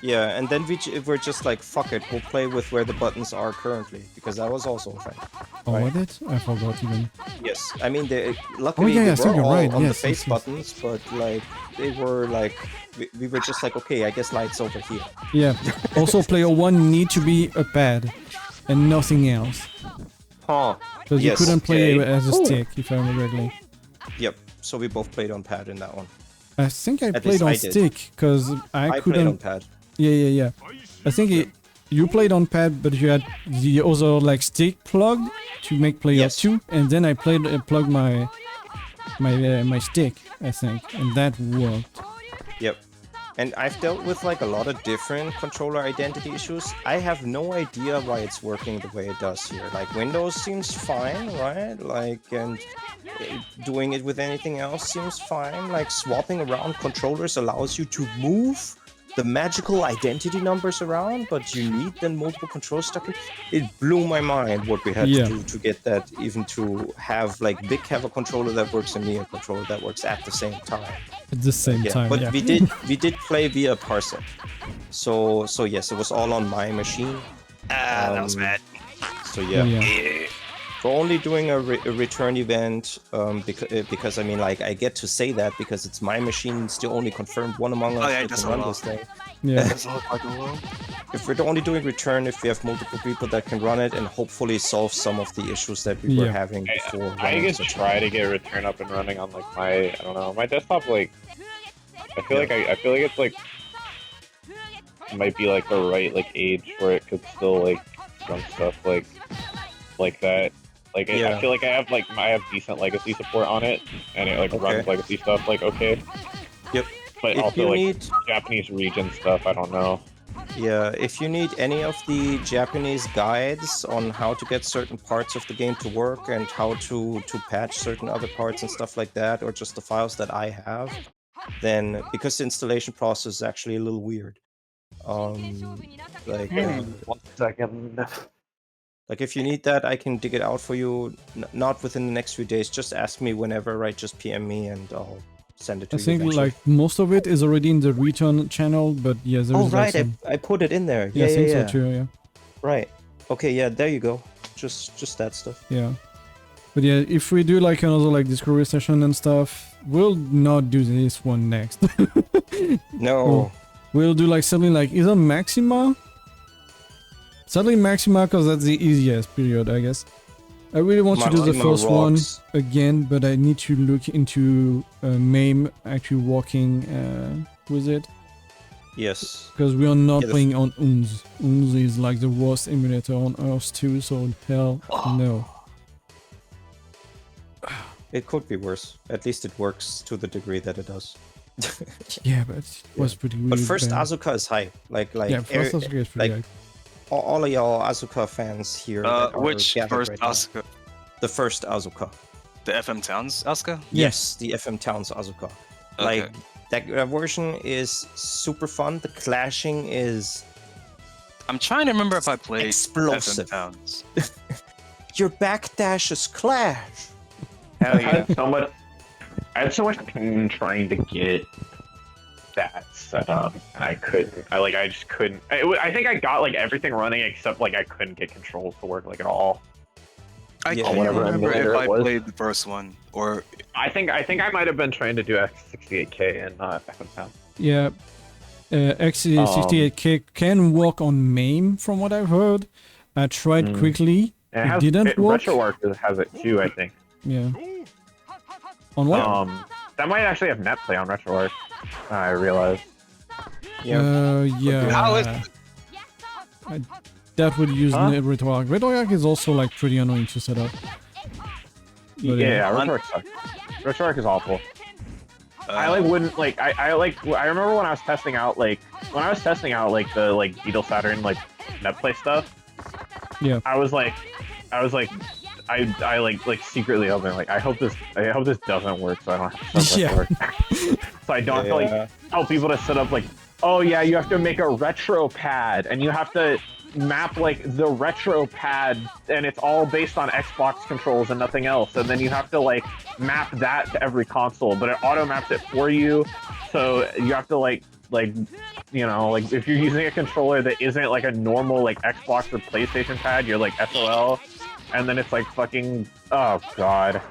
[SPEAKER 2] Yeah, and then we're just like, fuck it, we'll play with where the buttons are currently, because that was also a thing.
[SPEAKER 1] Oh,
[SPEAKER 2] right.
[SPEAKER 1] was it? I forgot even.
[SPEAKER 2] Yes, I mean, luckily
[SPEAKER 1] yeah,
[SPEAKER 2] they
[SPEAKER 1] so
[SPEAKER 2] were
[SPEAKER 1] you're
[SPEAKER 2] all
[SPEAKER 1] right,
[SPEAKER 2] on
[SPEAKER 1] yes,
[SPEAKER 2] the face
[SPEAKER 1] yes, yes.
[SPEAKER 2] buttons, but like, they were like, we were just like, okay, I guess light's over here.
[SPEAKER 1] Yeah. Also, player 1 need to be a pad and nothing else.
[SPEAKER 2] Huh.
[SPEAKER 1] Because
[SPEAKER 2] Yes,
[SPEAKER 1] you couldn't play
[SPEAKER 2] okay.
[SPEAKER 1] as a stick, if I remember correctly.
[SPEAKER 2] Yep, so we both played on pad in that one.
[SPEAKER 1] I think I
[SPEAKER 2] At
[SPEAKER 1] played
[SPEAKER 2] least
[SPEAKER 1] on
[SPEAKER 2] I did.
[SPEAKER 1] stick, because I
[SPEAKER 2] I played on
[SPEAKER 1] couldn't...
[SPEAKER 2] pad.
[SPEAKER 1] Yeah. I think you played on pad, but you had the other like stick plugged to make player
[SPEAKER 2] Yes.
[SPEAKER 1] 2, and then I plugged my stick, I think, and that worked.
[SPEAKER 2] Yep. And I've dealt with like a lot of different controller identity issues. I have no idea why it's working the way it does here. Like Windows seems fine, right? Like, and doing it with anything else seems fine. Like swapping around controllers allows you to move the magical identity numbers around, but you need then multiple controls stuck in. It blew my mind what we had
[SPEAKER 1] Yeah.
[SPEAKER 2] to do to get that, even to have like Vick have a controller that works and me a controller that works at the same time.
[SPEAKER 1] At the same
[SPEAKER 2] Yeah,
[SPEAKER 1] time,
[SPEAKER 2] but
[SPEAKER 1] yeah.
[SPEAKER 2] we did play via parsec. So yes, it was all on my machine.
[SPEAKER 3] That was bad.
[SPEAKER 2] So yeah.
[SPEAKER 3] Yeah.
[SPEAKER 2] We're only doing a return event because I mean, like, I get to say that because it's my machine. It's the only confirmed one among us
[SPEAKER 3] Oh, yeah, it
[SPEAKER 2] that
[SPEAKER 3] doesn't
[SPEAKER 2] can run
[SPEAKER 3] allow.
[SPEAKER 2] this thing.
[SPEAKER 1] Yeah.
[SPEAKER 3] Doesn't look like a world.
[SPEAKER 2] If we're only doing return, if we have multiple people that can run it and hopefully solve some of the issues that we were
[SPEAKER 1] Yeah.
[SPEAKER 2] having before.
[SPEAKER 4] I
[SPEAKER 2] running
[SPEAKER 4] could
[SPEAKER 2] such a-
[SPEAKER 4] try to get return up and running on like my I don't know my desktop. Like I feel like it's like might be like the right like age where it could still like run stuff like that. Like
[SPEAKER 2] Yeah.
[SPEAKER 4] I feel like I have decent legacy support on it, and it like runs
[SPEAKER 2] Okay.
[SPEAKER 4] legacy stuff like okay.
[SPEAKER 2] Yep.
[SPEAKER 4] But
[SPEAKER 2] If
[SPEAKER 4] also
[SPEAKER 2] you
[SPEAKER 4] like
[SPEAKER 2] need,
[SPEAKER 4] Japanese region stuff, I don't know.
[SPEAKER 2] yeah, if you need any of the Japanese guides on how to get certain parts of the game to work and how to patch certain other parts and stuff like that, or just the files that I have, then because the installation process is actually a little weird. Like,
[SPEAKER 4] 1 second.
[SPEAKER 2] like if you need that, I can dig it out for you. Not within the next few days. Just ask me whenever, right? Just PM me and I'll send it to
[SPEAKER 1] I
[SPEAKER 2] you.
[SPEAKER 1] think
[SPEAKER 2] eventually.
[SPEAKER 1] like most of it is already in the return channel, but yeah, there
[SPEAKER 2] Oh
[SPEAKER 1] is
[SPEAKER 2] right,
[SPEAKER 1] like some...
[SPEAKER 2] I put it in there.
[SPEAKER 1] Yeah, I
[SPEAKER 2] Yeah,
[SPEAKER 1] think
[SPEAKER 2] yeah.
[SPEAKER 1] so too, yeah.
[SPEAKER 2] Right. Okay, yeah. There you go. Just that stuff.
[SPEAKER 1] Yeah. But yeah, if we do like another like Discovery session and stuff, we'll not do this one next.
[SPEAKER 2] No.
[SPEAKER 1] Oh. We'll do like something like either Maxima. Sadly Maxima, because that's the easiest period, I guess. I really want to do the
[SPEAKER 2] Maxima
[SPEAKER 1] first one
[SPEAKER 2] rocks.
[SPEAKER 1] again, but I need to look into MAME actually working with it.
[SPEAKER 2] Yes.
[SPEAKER 1] Because we are not
[SPEAKER 2] Yeah, the
[SPEAKER 1] playing on UNS. UNS is like the worst emulator on Earth too, so hell no.
[SPEAKER 2] It could be worse. At least it works to the degree that it does.
[SPEAKER 1] Yeah, but it was pretty weird.
[SPEAKER 2] But first,
[SPEAKER 1] bad.
[SPEAKER 2] Asuka is high.
[SPEAKER 1] Yeah, first Asuka is pretty
[SPEAKER 2] like,
[SPEAKER 1] high.
[SPEAKER 2] all of y'all Asuka fans here. that are
[SPEAKER 3] Which
[SPEAKER 2] gathered
[SPEAKER 3] first
[SPEAKER 2] right now.
[SPEAKER 3] Asuka?
[SPEAKER 2] The first Asuka.
[SPEAKER 3] The FM Towns Asuka?
[SPEAKER 2] Yes, the FM Towns Asuka.
[SPEAKER 3] Okay.
[SPEAKER 2] Like that version is super fun. The clashing is
[SPEAKER 3] I'm trying to remember if I played
[SPEAKER 2] explosive.
[SPEAKER 3] FM Towns.
[SPEAKER 2] Your backdashes clash.
[SPEAKER 3] Hell
[SPEAKER 4] I
[SPEAKER 3] yeah.
[SPEAKER 4] had so much pain trying to get that set up, and I just couldn't. I think I got like everything running except like I couldn't get controls to work like at all.
[SPEAKER 3] I
[SPEAKER 2] Yeah,
[SPEAKER 3] can't
[SPEAKER 4] whatever
[SPEAKER 3] remember if
[SPEAKER 4] emulator
[SPEAKER 3] I
[SPEAKER 4] it was.
[SPEAKER 3] played the first one or
[SPEAKER 4] I think I might have been trying to do X68K and not FM.
[SPEAKER 1] Yeah, X68K can work on MAME from what I've heard. I tried quickly. It didn't work.
[SPEAKER 4] RetroArch has it too, I think.
[SPEAKER 1] Yeah. On what?
[SPEAKER 4] That might actually have netplay on RetroArch. I realized.
[SPEAKER 1] Yeah.
[SPEAKER 3] How is
[SPEAKER 1] That would use
[SPEAKER 4] Huh?
[SPEAKER 1] RetroArch. RetroArch is also like pretty annoying to set up. But,
[SPEAKER 4] Yeah, RetroArch sucks. RetroArch is awful. I like wouldn't like I remember when I was testing out the like Beetle Saturn like netplay stuff.
[SPEAKER 1] Yeah.
[SPEAKER 4] I was like I like secretly hoping like I hope this doesn't work so I don't have to set
[SPEAKER 1] Yeah.
[SPEAKER 4] RetroArch. So I don't have to like tell people to set up like, oh yeah, you have to make a retro pad and you have to map like the retro pad and it's all based on Xbox controls and nothing else, and then you have to like map that to every console, but it auto maps it for you, so you have to like you know, like if you're using a controller that isn't like a normal like Xbox or PlayStation pad, you're like SOL, and then it's like fucking, oh god.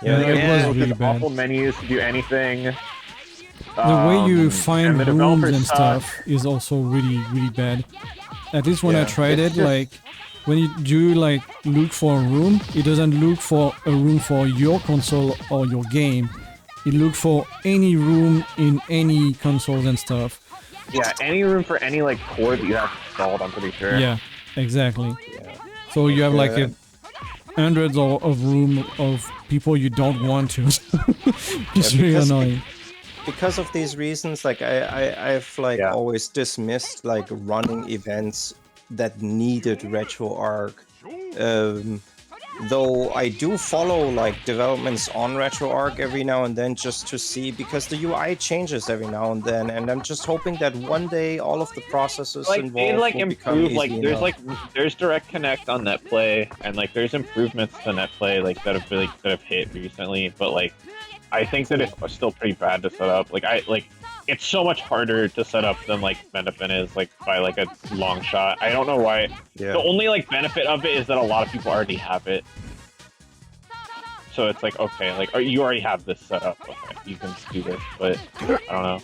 [SPEAKER 1] Yeah,
[SPEAKER 4] Like,
[SPEAKER 1] it was
[SPEAKER 4] it's
[SPEAKER 1] really bad.
[SPEAKER 4] awful menus to do anything.
[SPEAKER 1] The way you find
[SPEAKER 4] and the
[SPEAKER 1] rooms
[SPEAKER 4] developers
[SPEAKER 1] and
[SPEAKER 4] suck.
[SPEAKER 1] stuff is also really bad. At least when I
[SPEAKER 2] Yeah,
[SPEAKER 1] tried it,
[SPEAKER 4] it's just-
[SPEAKER 1] like when you do like look for a room, it doesn't look for a room for your console or your game. It looks for any room in any consoles and stuff.
[SPEAKER 4] Yeah, any room for any like core that you have installed, I'm pretty sure.
[SPEAKER 1] Yeah, exactly. So you have like hundreds of room of people you don't want to. It's really
[SPEAKER 2] because-
[SPEAKER 1] annoying.
[SPEAKER 2] Because of these reasons, like I've like always dismissed like running events that needed RetroArch. Though I do follow like developments on RetroArch every now and then just to see, because the UI changes every now and then, and I'm just hoping that one day all of the processes
[SPEAKER 4] Like
[SPEAKER 2] involved
[SPEAKER 4] they like
[SPEAKER 2] will become
[SPEAKER 4] improve,
[SPEAKER 2] easy
[SPEAKER 4] like there's
[SPEAKER 2] enough.
[SPEAKER 4] there's direct connect on NetPlay, and like there's improvements to NetPlay like that have hit recently, but like I think that it's still pretty bad to set up. Like it's so much harder to set up than like Benefin is, like by like a long shot. I don't know why.
[SPEAKER 2] Yeah.
[SPEAKER 4] The only like benefit of it is that a lot of people already have it. So it's like, okay, like you already have this set up. Okay, you can do this, but I don't know.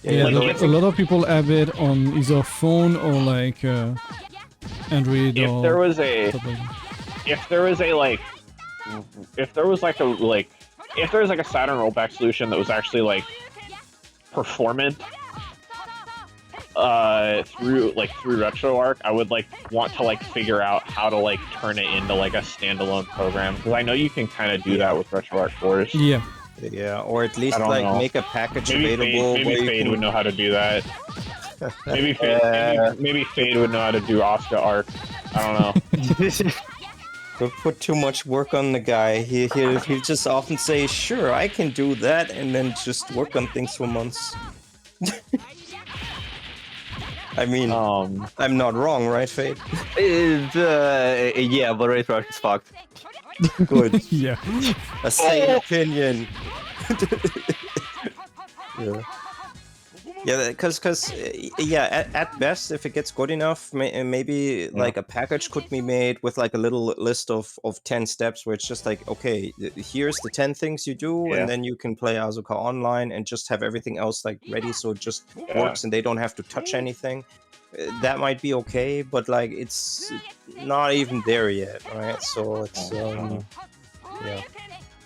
[SPEAKER 1] Yeah,
[SPEAKER 4] like,
[SPEAKER 1] a lot of people have it on either phone or like Android
[SPEAKER 4] If
[SPEAKER 1] or
[SPEAKER 4] there was a
[SPEAKER 1] stuff like that.
[SPEAKER 4] if there was like a Saturn rollback solution that was actually like performant through RetroArch, I would like want to like figure out how to like turn it into like a standalone program, because I know you can kind of do that with RetroArch Force.
[SPEAKER 1] Yeah.
[SPEAKER 2] Yeah, or at least
[SPEAKER 4] I don't
[SPEAKER 2] like
[SPEAKER 4] know.
[SPEAKER 2] make a package
[SPEAKER 4] Maybe
[SPEAKER 2] available
[SPEAKER 4] Fade,
[SPEAKER 2] where
[SPEAKER 4] maybe
[SPEAKER 2] you
[SPEAKER 4] Fade
[SPEAKER 2] can
[SPEAKER 4] would know how to do that. Maybe Fade would know how to do Asuka Arc. I don't know.
[SPEAKER 2] Don't put too much work on the guy. He'll just often say, "Sure, I can do that," and then just work on things for months. I mean, I'm not wrong, right, Fade?
[SPEAKER 5] Yeah, but RetroArch is fucked.
[SPEAKER 2] Good.
[SPEAKER 1] Yeah.
[SPEAKER 2] A sane opinion. Yeah. Yeah, because at best, if it gets good enough, maybe like a package could be made with like a little list of 10 steps where it's just like, okay, here's the 10 things you do, and then you can play Asuka online and just have everything else like ready so it just works and they don't have to touch anything. That might be okay, but like it's not even there yet, right? So it's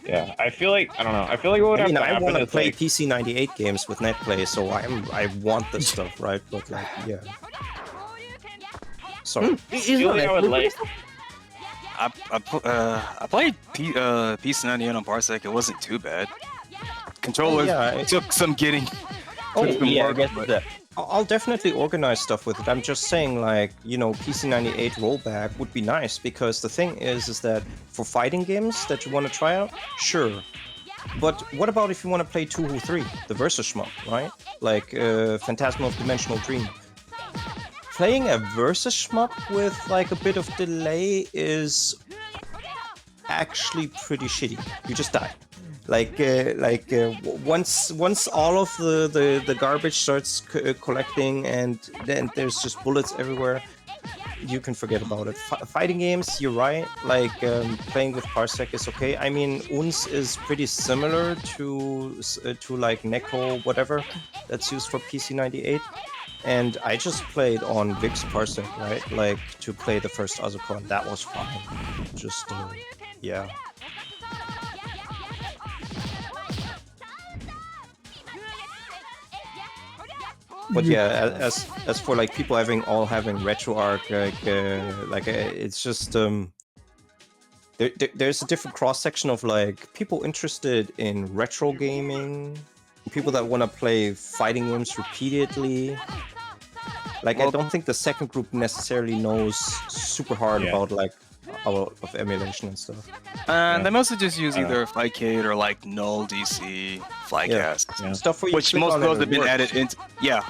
[SPEAKER 4] Yeah, I feel like I don't know. I feel like what would
[SPEAKER 2] I mean,
[SPEAKER 4] have to
[SPEAKER 2] I
[SPEAKER 4] happen
[SPEAKER 2] want to
[SPEAKER 4] is
[SPEAKER 2] play
[SPEAKER 4] like,
[SPEAKER 2] PC 98 games with NetPlay, so I want this stuff, right? But like, yeah. Sorry.
[SPEAKER 4] I feel like I would like.
[SPEAKER 3] I played PC 98 on Parsec. It wasn't too bad. controllers
[SPEAKER 2] yeah,
[SPEAKER 3] took some getting.
[SPEAKER 2] Oh,
[SPEAKER 3] took some
[SPEAKER 5] yeah, I
[SPEAKER 3] work,
[SPEAKER 5] guess
[SPEAKER 3] but-
[SPEAKER 5] that.
[SPEAKER 2] I'll definitely organize stuff with it. I'm just saying, like, you know, PC98 rollback would be nice, because the thing is that for fighting games that you want to try out, sure. But what about if you want to play 2 the versus shmup, right? Like Phantasmal Dimensional Dream. Playing a versus shmup with like a bit of delay is actually pretty shitty. You just die. Once all of the garbage starts collecting and then there's just bullets everywhere, you can forget about it. Fighting games, you're right. Like playing with Parsec is okay. I mean, UNS is pretty similar to like Neko whatever that's used for PC98. And I just played on Vick's Parsec, right? Like to play the first Asuka, and that was fine. Just yeah. But yeah, as for like people having RetroArch, it's just there's a different cross section of like people interested in retro gaming, people that want to play fighting games repeatedly. Like I don't think the second group necessarily knows super hard about like of emulation and stuff.
[SPEAKER 3] And they mostly just use either Flycade or like Null DC, Flycast.
[SPEAKER 2] Stuff where you
[SPEAKER 3] Which
[SPEAKER 2] click
[SPEAKER 3] most
[SPEAKER 2] on
[SPEAKER 3] of
[SPEAKER 2] it
[SPEAKER 3] those
[SPEAKER 2] and
[SPEAKER 3] have
[SPEAKER 2] it
[SPEAKER 3] been
[SPEAKER 2] works.
[SPEAKER 3] added into. Yeah.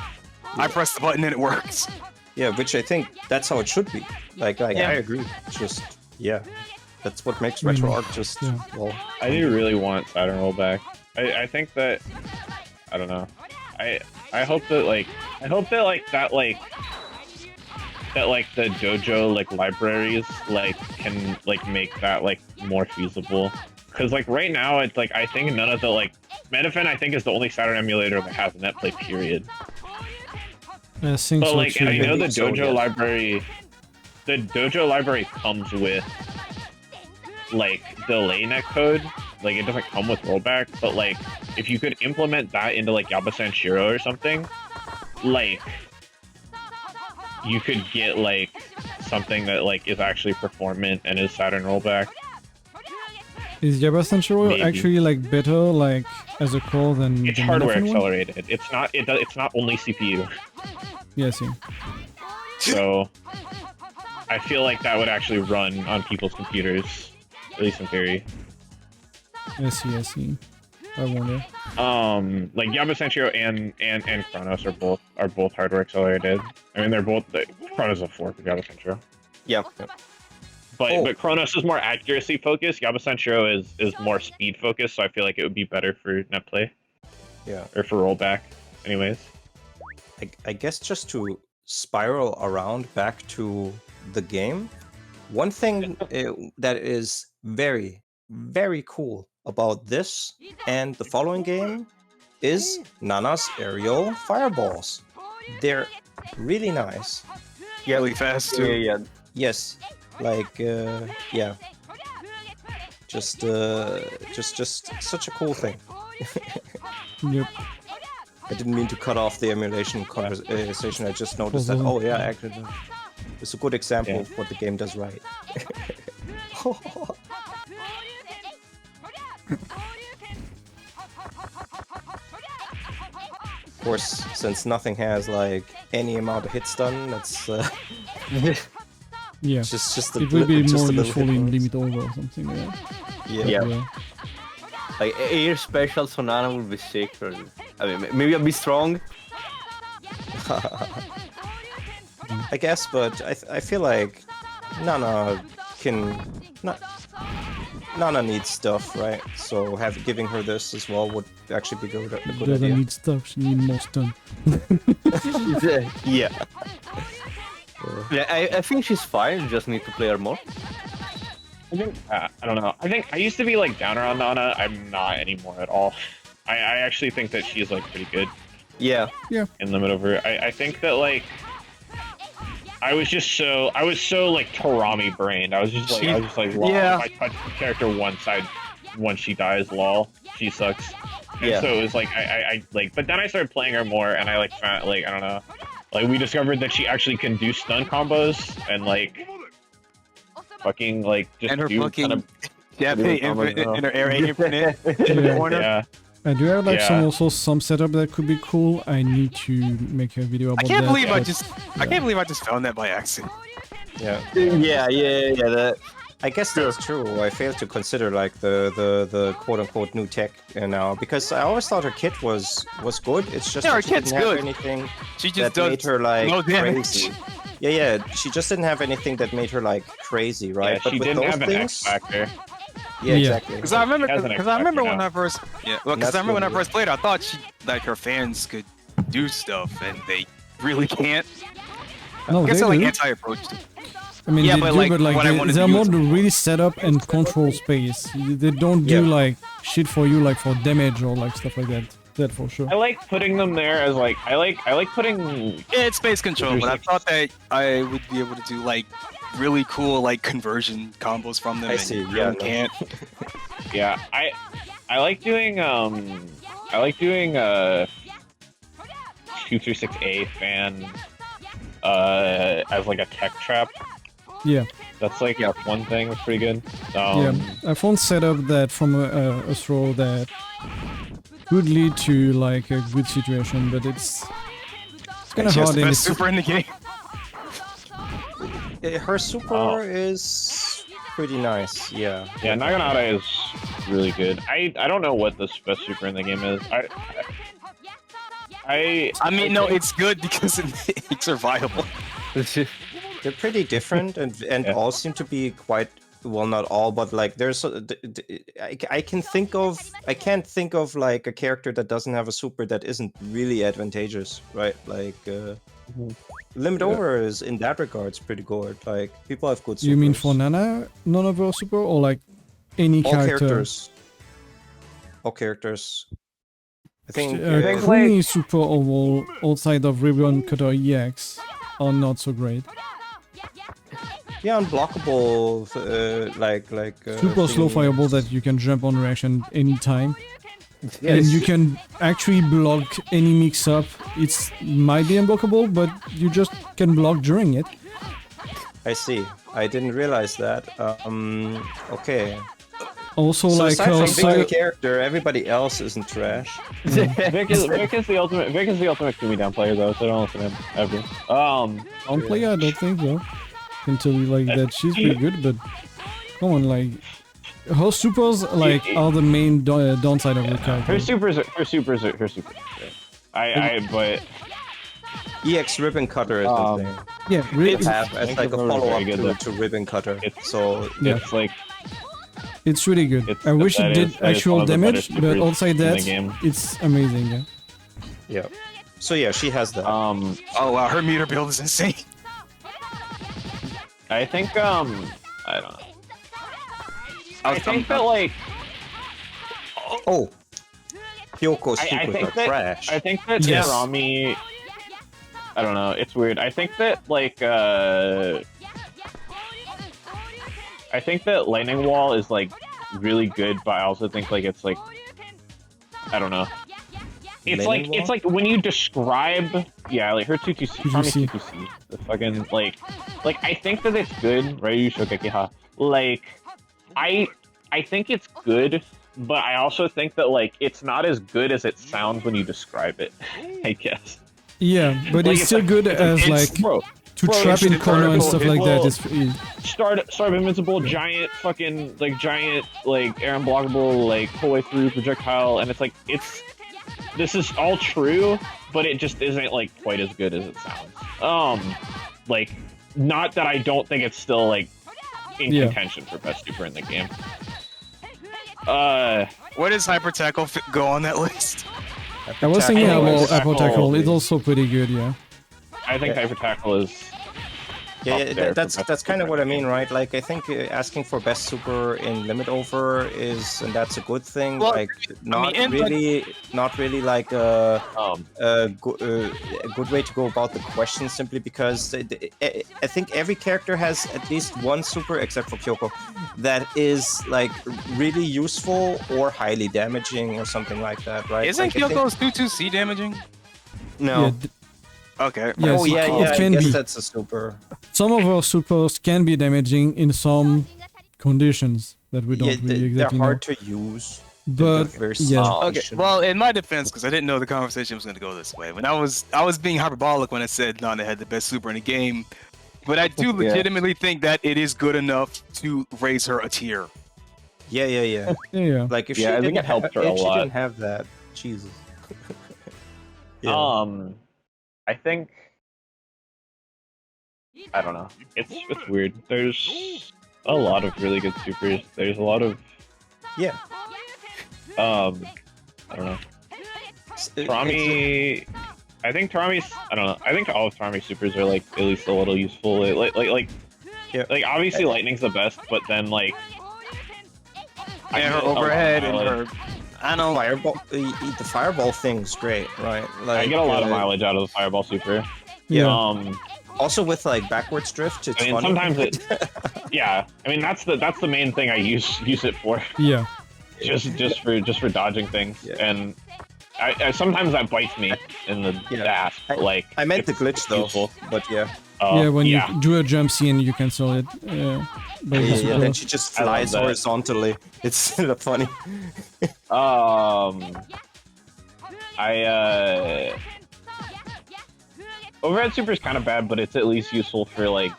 [SPEAKER 3] I press the button and it works.
[SPEAKER 2] Yeah, which I think that's how it should be. Like I agree. It's just that's what makes RetroArch just well.
[SPEAKER 4] I do really want Saturn rollback. I think that I don't know. I hope that the dojo like libraries like can like make that like more feasible. Because like right now it's like I think none of the like Metafin I think is the only Saturn emulator that has netplay period.
[SPEAKER 1] I think
[SPEAKER 4] But
[SPEAKER 1] so
[SPEAKER 4] like
[SPEAKER 1] too.
[SPEAKER 4] I know the
[SPEAKER 2] So,
[SPEAKER 4] dojo
[SPEAKER 2] yeah.
[SPEAKER 4] library, the dojo library comes with like delay netcode. Like it doesn't come with rollback, but like if you could implement that into like Yabasan Shiro or something, like you could get like something that like is actually performant and is Saturn rollback.
[SPEAKER 1] Is Yabasan Shiro
[SPEAKER 4] Maybe.
[SPEAKER 1] actually like better like as a core than
[SPEAKER 4] It's
[SPEAKER 1] the
[SPEAKER 4] hardware
[SPEAKER 1] Metafin one?
[SPEAKER 4] accelerated. It's not. It's not only CPU.
[SPEAKER 1] Yeah, I see.
[SPEAKER 4] So I feel like that would actually run on people's computers, at least in theory.
[SPEAKER 1] I see. I wonder.
[SPEAKER 4] Like Yaba Shiro and Chronos are both hardware accelerated. I mean, they're both Chronos is a fork of Yaba Shiro.
[SPEAKER 5] Yeah.
[SPEAKER 4] But Chronos is more accuracy focused. Yaba Shiro is more speed focused. So I feel like it would be better for netplay.
[SPEAKER 2] Yeah.
[SPEAKER 4] Or for rollback, anyways.
[SPEAKER 2] I guess just to spiral around back to the game, one thing that is very, very cool about this and the following game is Nana's aerial fireballs. They're really nice.
[SPEAKER 3] Really fast too.
[SPEAKER 5] Yeah.
[SPEAKER 2] Yes, like yeah. Just such a cool thing.
[SPEAKER 1] Yep.
[SPEAKER 2] I didn't mean to cut off the emulation conversation. I just noticed that. Oh yeah, actually, it's a good example of what the game does right. Of course, since nothing has like any amount of hit stun, that's
[SPEAKER 1] Yeah.
[SPEAKER 2] just a
[SPEAKER 1] It will be
[SPEAKER 2] just
[SPEAKER 1] more
[SPEAKER 2] a little
[SPEAKER 1] useful in
[SPEAKER 2] hit
[SPEAKER 1] LimitOver or something like that.
[SPEAKER 2] Yeah.
[SPEAKER 5] Like air special so Nana will be sick. Or, I mean, maybe a bit strong.
[SPEAKER 2] I guess, but I feel like Nana needs stuff, right? So giving her this as well would actually be a good
[SPEAKER 1] Doesn't
[SPEAKER 2] idea.
[SPEAKER 1] need stuff, she needs more stun.
[SPEAKER 5] Yeah. Yeah, I think she's fine. You just need to play her more.
[SPEAKER 4] I think I don't know. I think I used to be like downer on Nana. I'm not anymore at all. I actually think that she's like pretty good
[SPEAKER 5] Yeah.
[SPEAKER 4] in LimitOver. I think that like I was so like Torami brained. I was just like lol.
[SPEAKER 5] Yeah.
[SPEAKER 4] If I touch the character once she dies, lol, she sucks. And
[SPEAKER 5] Yeah.
[SPEAKER 4] so it was like I like, but then I started playing her more, and I like found like I don't know, like we discovered that she actually can do stun combos and like fucking like just
[SPEAKER 3] And her
[SPEAKER 4] do
[SPEAKER 3] fucking
[SPEAKER 4] kind of
[SPEAKER 3] Japanese
[SPEAKER 4] combos
[SPEAKER 3] infinite
[SPEAKER 4] now.
[SPEAKER 3] and her area infinite in the corner.
[SPEAKER 4] yeah.
[SPEAKER 1] I do have like
[SPEAKER 4] Yeah.
[SPEAKER 1] some setup that could be cool. I need to make a video about
[SPEAKER 3] I
[SPEAKER 1] that.
[SPEAKER 3] can't believe I
[SPEAKER 1] but-
[SPEAKER 3] can't believe I just found that by accident.
[SPEAKER 2] Yeah.
[SPEAKER 5] Yeah. That,
[SPEAKER 2] I guess that's true. I failed to consider like the quote unquote new tech now because I always thought her kit was good. It's just
[SPEAKER 3] Yeah,
[SPEAKER 2] that
[SPEAKER 3] her
[SPEAKER 2] she
[SPEAKER 3] kit's
[SPEAKER 2] didn't have
[SPEAKER 3] good.
[SPEAKER 2] anything
[SPEAKER 3] She
[SPEAKER 2] that
[SPEAKER 3] just does
[SPEAKER 2] made her like
[SPEAKER 3] no damage.
[SPEAKER 2] crazy. Yeah. She just didn't have anything that made her like crazy, right?
[SPEAKER 4] Yeah, she didn't have an X factor.
[SPEAKER 2] Yeah,
[SPEAKER 1] Yeah.
[SPEAKER 2] exactly.
[SPEAKER 3] Because I remember,
[SPEAKER 4] She has an
[SPEAKER 3] because I remember
[SPEAKER 4] X-Factor
[SPEAKER 3] when
[SPEAKER 4] now.
[SPEAKER 3] I first, yeah, well, because
[SPEAKER 2] That's
[SPEAKER 3] I remember when I
[SPEAKER 2] lovely.
[SPEAKER 3] first played, I thought she, like, her fans could do stuff, and they really can't.
[SPEAKER 1] No,
[SPEAKER 3] I guess
[SPEAKER 1] they
[SPEAKER 3] I like
[SPEAKER 1] do.
[SPEAKER 3] anti-approach.
[SPEAKER 1] I mean,
[SPEAKER 3] Yeah,
[SPEAKER 1] they
[SPEAKER 3] but,
[SPEAKER 1] do,
[SPEAKER 3] like,
[SPEAKER 1] but like
[SPEAKER 3] what I wanted
[SPEAKER 1] they're
[SPEAKER 3] to
[SPEAKER 1] more
[SPEAKER 3] use-
[SPEAKER 1] to really set up and control space. They don't do
[SPEAKER 2] Yeah.
[SPEAKER 1] like shit for you, like for damage or like stuff like that. That for sure.
[SPEAKER 4] I like putting them there as like I like putting
[SPEAKER 3] Yeah, it's space control, but I thought that I would be able to do like really cool like conversion combos from them.
[SPEAKER 2] I
[SPEAKER 3] and
[SPEAKER 2] see,
[SPEAKER 3] you
[SPEAKER 2] yeah,
[SPEAKER 3] really
[SPEAKER 2] no.
[SPEAKER 3] can't.
[SPEAKER 4] yeah I like doing Future 6A fan as like a tech trap.
[SPEAKER 1] Yeah,
[SPEAKER 4] That's like one thing that's pretty good.
[SPEAKER 1] yeah. I found setup that from a throw that could lead to like a good situation, but it's kind of
[SPEAKER 3] She has
[SPEAKER 1] hard
[SPEAKER 3] the
[SPEAKER 1] in
[SPEAKER 3] best
[SPEAKER 1] this.
[SPEAKER 3] super in the game.
[SPEAKER 2] Her super
[SPEAKER 4] Oh.
[SPEAKER 2] is pretty nice. Yeah.
[SPEAKER 4] Yeah, Naginata is really good. I don't know what the best super in the game is.
[SPEAKER 3] I mean, no, it's good because it makes her viable.
[SPEAKER 2] They're pretty different and
[SPEAKER 4] Yeah.
[SPEAKER 2] all seem to be quite well, not all, but like there's I can't think of like a character that doesn't have a super that isn't really advantageous, right? Like LimitOver is in that regards pretty good. Like people have good supers.
[SPEAKER 1] You mean for none of her super, or like any
[SPEAKER 2] all
[SPEAKER 1] character?
[SPEAKER 2] characters? All characters. I think
[SPEAKER 4] think
[SPEAKER 1] Kumi super overall outside of Ribbon Cutter EX are not so great.
[SPEAKER 2] yeah, unblockable
[SPEAKER 1] Super slow
[SPEAKER 2] thingy.
[SPEAKER 1] fireball that you can jump on reaction anytime.
[SPEAKER 2] Yes.
[SPEAKER 1] And you can actually block any mix-up. It's might be unblockable, but you just can block during it.
[SPEAKER 2] I see. I didn't realize that. Okay.
[SPEAKER 1] Also,
[SPEAKER 2] So
[SPEAKER 1] like
[SPEAKER 2] aside
[SPEAKER 1] her
[SPEAKER 2] from being a
[SPEAKER 1] side,
[SPEAKER 2] character, everybody else isn't trash.
[SPEAKER 4] Vick is the ultimate Kumi down player though, so don't listen to him ever.
[SPEAKER 1] on player, I don't think so. Can tell you like that she's pretty good, but come on, like her supers like are the main downside of the character.
[SPEAKER 4] her supers. But
[SPEAKER 2] EX Ribbon Cutter is
[SPEAKER 4] Um,
[SPEAKER 2] the thing.
[SPEAKER 1] Yeah, really,
[SPEAKER 2] It's have as like a
[SPEAKER 4] Ribbon Cutter is
[SPEAKER 2] follow-up
[SPEAKER 4] very good,
[SPEAKER 2] to Ribbon Cutter.
[SPEAKER 4] It's-
[SPEAKER 2] So
[SPEAKER 1] Yeah.
[SPEAKER 4] it's like
[SPEAKER 1] it's really good.
[SPEAKER 4] It's-
[SPEAKER 1] I wish
[SPEAKER 4] that
[SPEAKER 1] it did
[SPEAKER 4] is- that is
[SPEAKER 1] actual
[SPEAKER 4] one of the better
[SPEAKER 1] damage, but
[SPEAKER 4] supers
[SPEAKER 1] outside
[SPEAKER 4] in the
[SPEAKER 1] that,
[SPEAKER 4] game.
[SPEAKER 1] it's amazing. Yeah.
[SPEAKER 2] yeah. So yeah, she has that.
[SPEAKER 3] Oh wow, her meter build is insane.
[SPEAKER 4] I think I don't know. I think that like
[SPEAKER 2] Oh, Kyoko's
[SPEAKER 4] I
[SPEAKER 2] supers
[SPEAKER 4] think
[SPEAKER 2] are
[SPEAKER 4] that
[SPEAKER 2] trash.
[SPEAKER 4] I think that
[SPEAKER 1] Yes.
[SPEAKER 4] Torami. I don't know. It's weird. I think that like I think that Lightning Wall is like really good, but I also think like it's like I don't know. It's
[SPEAKER 2] Lightning
[SPEAKER 4] like it's
[SPEAKER 2] Wall?
[SPEAKER 4] like when you describe like her 2-2C, Torami's
[SPEAKER 1] 2-2C.
[SPEAKER 4] 2-2C, the fucking like I think that it's good, Ryu Shogekiha. Like I think it's good, but I also think that like it's not as good as it sounds when you describe it. I guess.
[SPEAKER 1] Yeah, but
[SPEAKER 4] Like,
[SPEAKER 1] it's still
[SPEAKER 4] like-
[SPEAKER 1] good
[SPEAKER 4] it's
[SPEAKER 1] as
[SPEAKER 4] it's-
[SPEAKER 1] like
[SPEAKER 4] bro,
[SPEAKER 1] to
[SPEAKER 4] bro,
[SPEAKER 1] trap
[SPEAKER 4] it's
[SPEAKER 1] in corner and
[SPEAKER 4] vertical,
[SPEAKER 1] stuff
[SPEAKER 4] it
[SPEAKER 1] like that.
[SPEAKER 4] will-
[SPEAKER 1] Is
[SPEAKER 4] start of invincible, giant fucking giant air unblockable whole way through projectile, and it's like this is all true, but it just isn't like quite as good as it sounds. Like not that I don't think it's still like in
[SPEAKER 1] Yeah.
[SPEAKER 4] contention for best super in the game.
[SPEAKER 3] Where does Hyper Tackle go on that list?
[SPEAKER 1] I was thinking
[SPEAKER 2] Tackle
[SPEAKER 1] about
[SPEAKER 2] is-
[SPEAKER 1] Apple Tackle. It's
[SPEAKER 2] Tackle.
[SPEAKER 1] also pretty good. Yeah.
[SPEAKER 4] I think
[SPEAKER 2] Yeah.
[SPEAKER 4] Hyper Tackle is
[SPEAKER 2] Yeah,
[SPEAKER 4] up
[SPEAKER 2] yeah,
[SPEAKER 4] there for
[SPEAKER 2] that's
[SPEAKER 4] best
[SPEAKER 2] kind of
[SPEAKER 4] super
[SPEAKER 2] what I
[SPEAKER 4] in the
[SPEAKER 2] mean,
[SPEAKER 4] game.
[SPEAKER 2] right? Like I think asking for best super in LimitOver is, and that's a good thing.
[SPEAKER 3] Well,
[SPEAKER 2] like not
[SPEAKER 3] and, like-
[SPEAKER 2] not really like a
[SPEAKER 4] um
[SPEAKER 2] good way to go about the question, simply because I think every character has at least one super, except for Kiyoko, that is like really useful or highly damaging or something like that, right?
[SPEAKER 3] Isn't
[SPEAKER 2] Like, I think-
[SPEAKER 3] Kyoko's 2-2C damaging?
[SPEAKER 2] No.
[SPEAKER 1] Yeah,
[SPEAKER 3] Okay.
[SPEAKER 1] Yes,
[SPEAKER 2] oh
[SPEAKER 1] it-
[SPEAKER 2] yeah,
[SPEAKER 1] it
[SPEAKER 2] yeah. I
[SPEAKER 1] can
[SPEAKER 2] guess
[SPEAKER 1] be.
[SPEAKER 2] that's a super.
[SPEAKER 1] Some of our supers can be damaging in some conditions that we don't
[SPEAKER 2] Yeah,
[SPEAKER 1] really
[SPEAKER 2] they're
[SPEAKER 1] exactly
[SPEAKER 2] hard to use.
[SPEAKER 1] But
[SPEAKER 2] Very
[SPEAKER 1] yeah,
[SPEAKER 3] Okay, well, in my defense, because I didn't know the conversation was going to go this way. When I was being hyperbolic when I said Nana had the best super in the game, but I do legitimately think that it is good enough to raise her a tier.
[SPEAKER 2] Yeah.
[SPEAKER 1] yeah.
[SPEAKER 2] Like if
[SPEAKER 4] Yeah, I
[SPEAKER 2] she
[SPEAKER 4] think
[SPEAKER 2] didn't
[SPEAKER 4] it helped her a
[SPEAKER 2] if she
[SPEAKER 4] lot.
[SPEAKER 2] didn't have that, Jesus.
[SPEAKER 4] I think I don't know. It's weird. There's a lot of really good supers. There's a lot of
[SPEAKER 2] Yeah.
[SPEAKER 4] I don't know. Torami. I think Torami's. I don't know. I think all of Torami's supers are like at least a little useful. Like obviously lightning's the best, but then like
[SPEAKER 3] And her overhead and her. I know.
[SPEAKER 2] Fireball. The fireball thing's great, right? Like
[SPEAKER 4] I get a lot of mileage out of the fireball super.
[SPEAKER 1] Yeah.
[SPEAKER 2] Also with like backwards drift, it's
[SPEAKER 4] I mean,
[SPEAKER 2] funny.
[SPEAKER 4] sometimes it. Yeah, I mean that's the main thing I use it for.
[SPEAKER 1] Yeah.
[SPEAKER 4] Just for dodging things,
[SPEAKER 2] Yeah.
[SPEAKER 4] and I sometimes that bites me in the ass. But like
[SPEAKER 2] I meant the
[SPEAKER 4] it's
[SPEAKER 2] glitch though,
[SPEAKER 4] useful.
[SPEAKER 2] but yeah.
[SPEAKER 1] Yeah, when you do a jump scene, you cancel it. By the super.
[SPEAKER 2] Then she just
[SPEAKER 4] I love
[SPEAKER 2] flies
[SPEAKER 4] that.
[SPEAKER 2] horizontally. It's funny.
[SPEAKER 4] Overhead super is kind of bad, but it's at least useful for like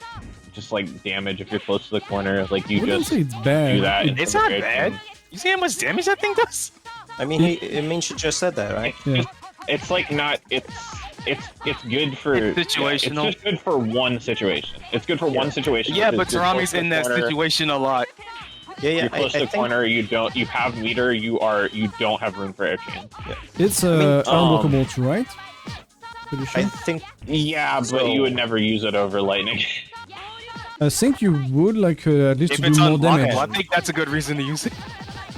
[SPEAKER 4] just like damage if you're close to the corner. Like you
[SPEAKER 1] I wouldn't
[SPEAKER 4] just
[SPEAKER 1] say it's bad.
[SPEAKER 4] do that.
[SPEAKER 3] It's
[SPEAKER 4] instead
[SPEAKER 3] not
[SPEAKER 4] of air
[SPEAKER 3] bad.
[SPEAKER 4] chain.
[SPEAKER 3] You see how much damage that thing does?
[SPEAKER 2] I mean, she just said that, right?
[SPEAKER 1] Yeah.
[SPEAKER 4] It's like not. It's good for
[SPEAKER 3] It's situational.
[SPEAKER 4] it's just good for one situation. It's good for one situation.
[SPEAKER 3] Yeah,
[SPEAKER 4] because
[SPEAKER 3] but
[SPEAKER 4] you're close
[SPEAKER 3] Torami's
[SPEAKER 4] to the
[SPEAKER 3] in that
[SPEAKER 4] corner,
[SPEAKER 3] situation a lot.
[SPEAKER 2] Yeah.
[SPEAKER 4] You're close to the corner. You have meter. You don't have room for air chains.
[SPEAKER 1] It's unblockable too, right? Pretty
[SPEAKER 2] I
[SPEAKER 1] sure.
[SPEAKER 2] think
[SPEAKER 4] Yeah, but
[SPEAKER 2] So-
[SPEAKER 4] you would never use it over lightning.
[SPEAKER 1] I think you would like at least
[SPEAKER 3] If
[SPEAKER 1] to
[SPEAKER 3] it's
[SPEAKER 1] do more
[SPEAKER 3] unblockable,
[SPEAKER 1] damage.
[SPEAKER 3] I think that's a good reason to use it.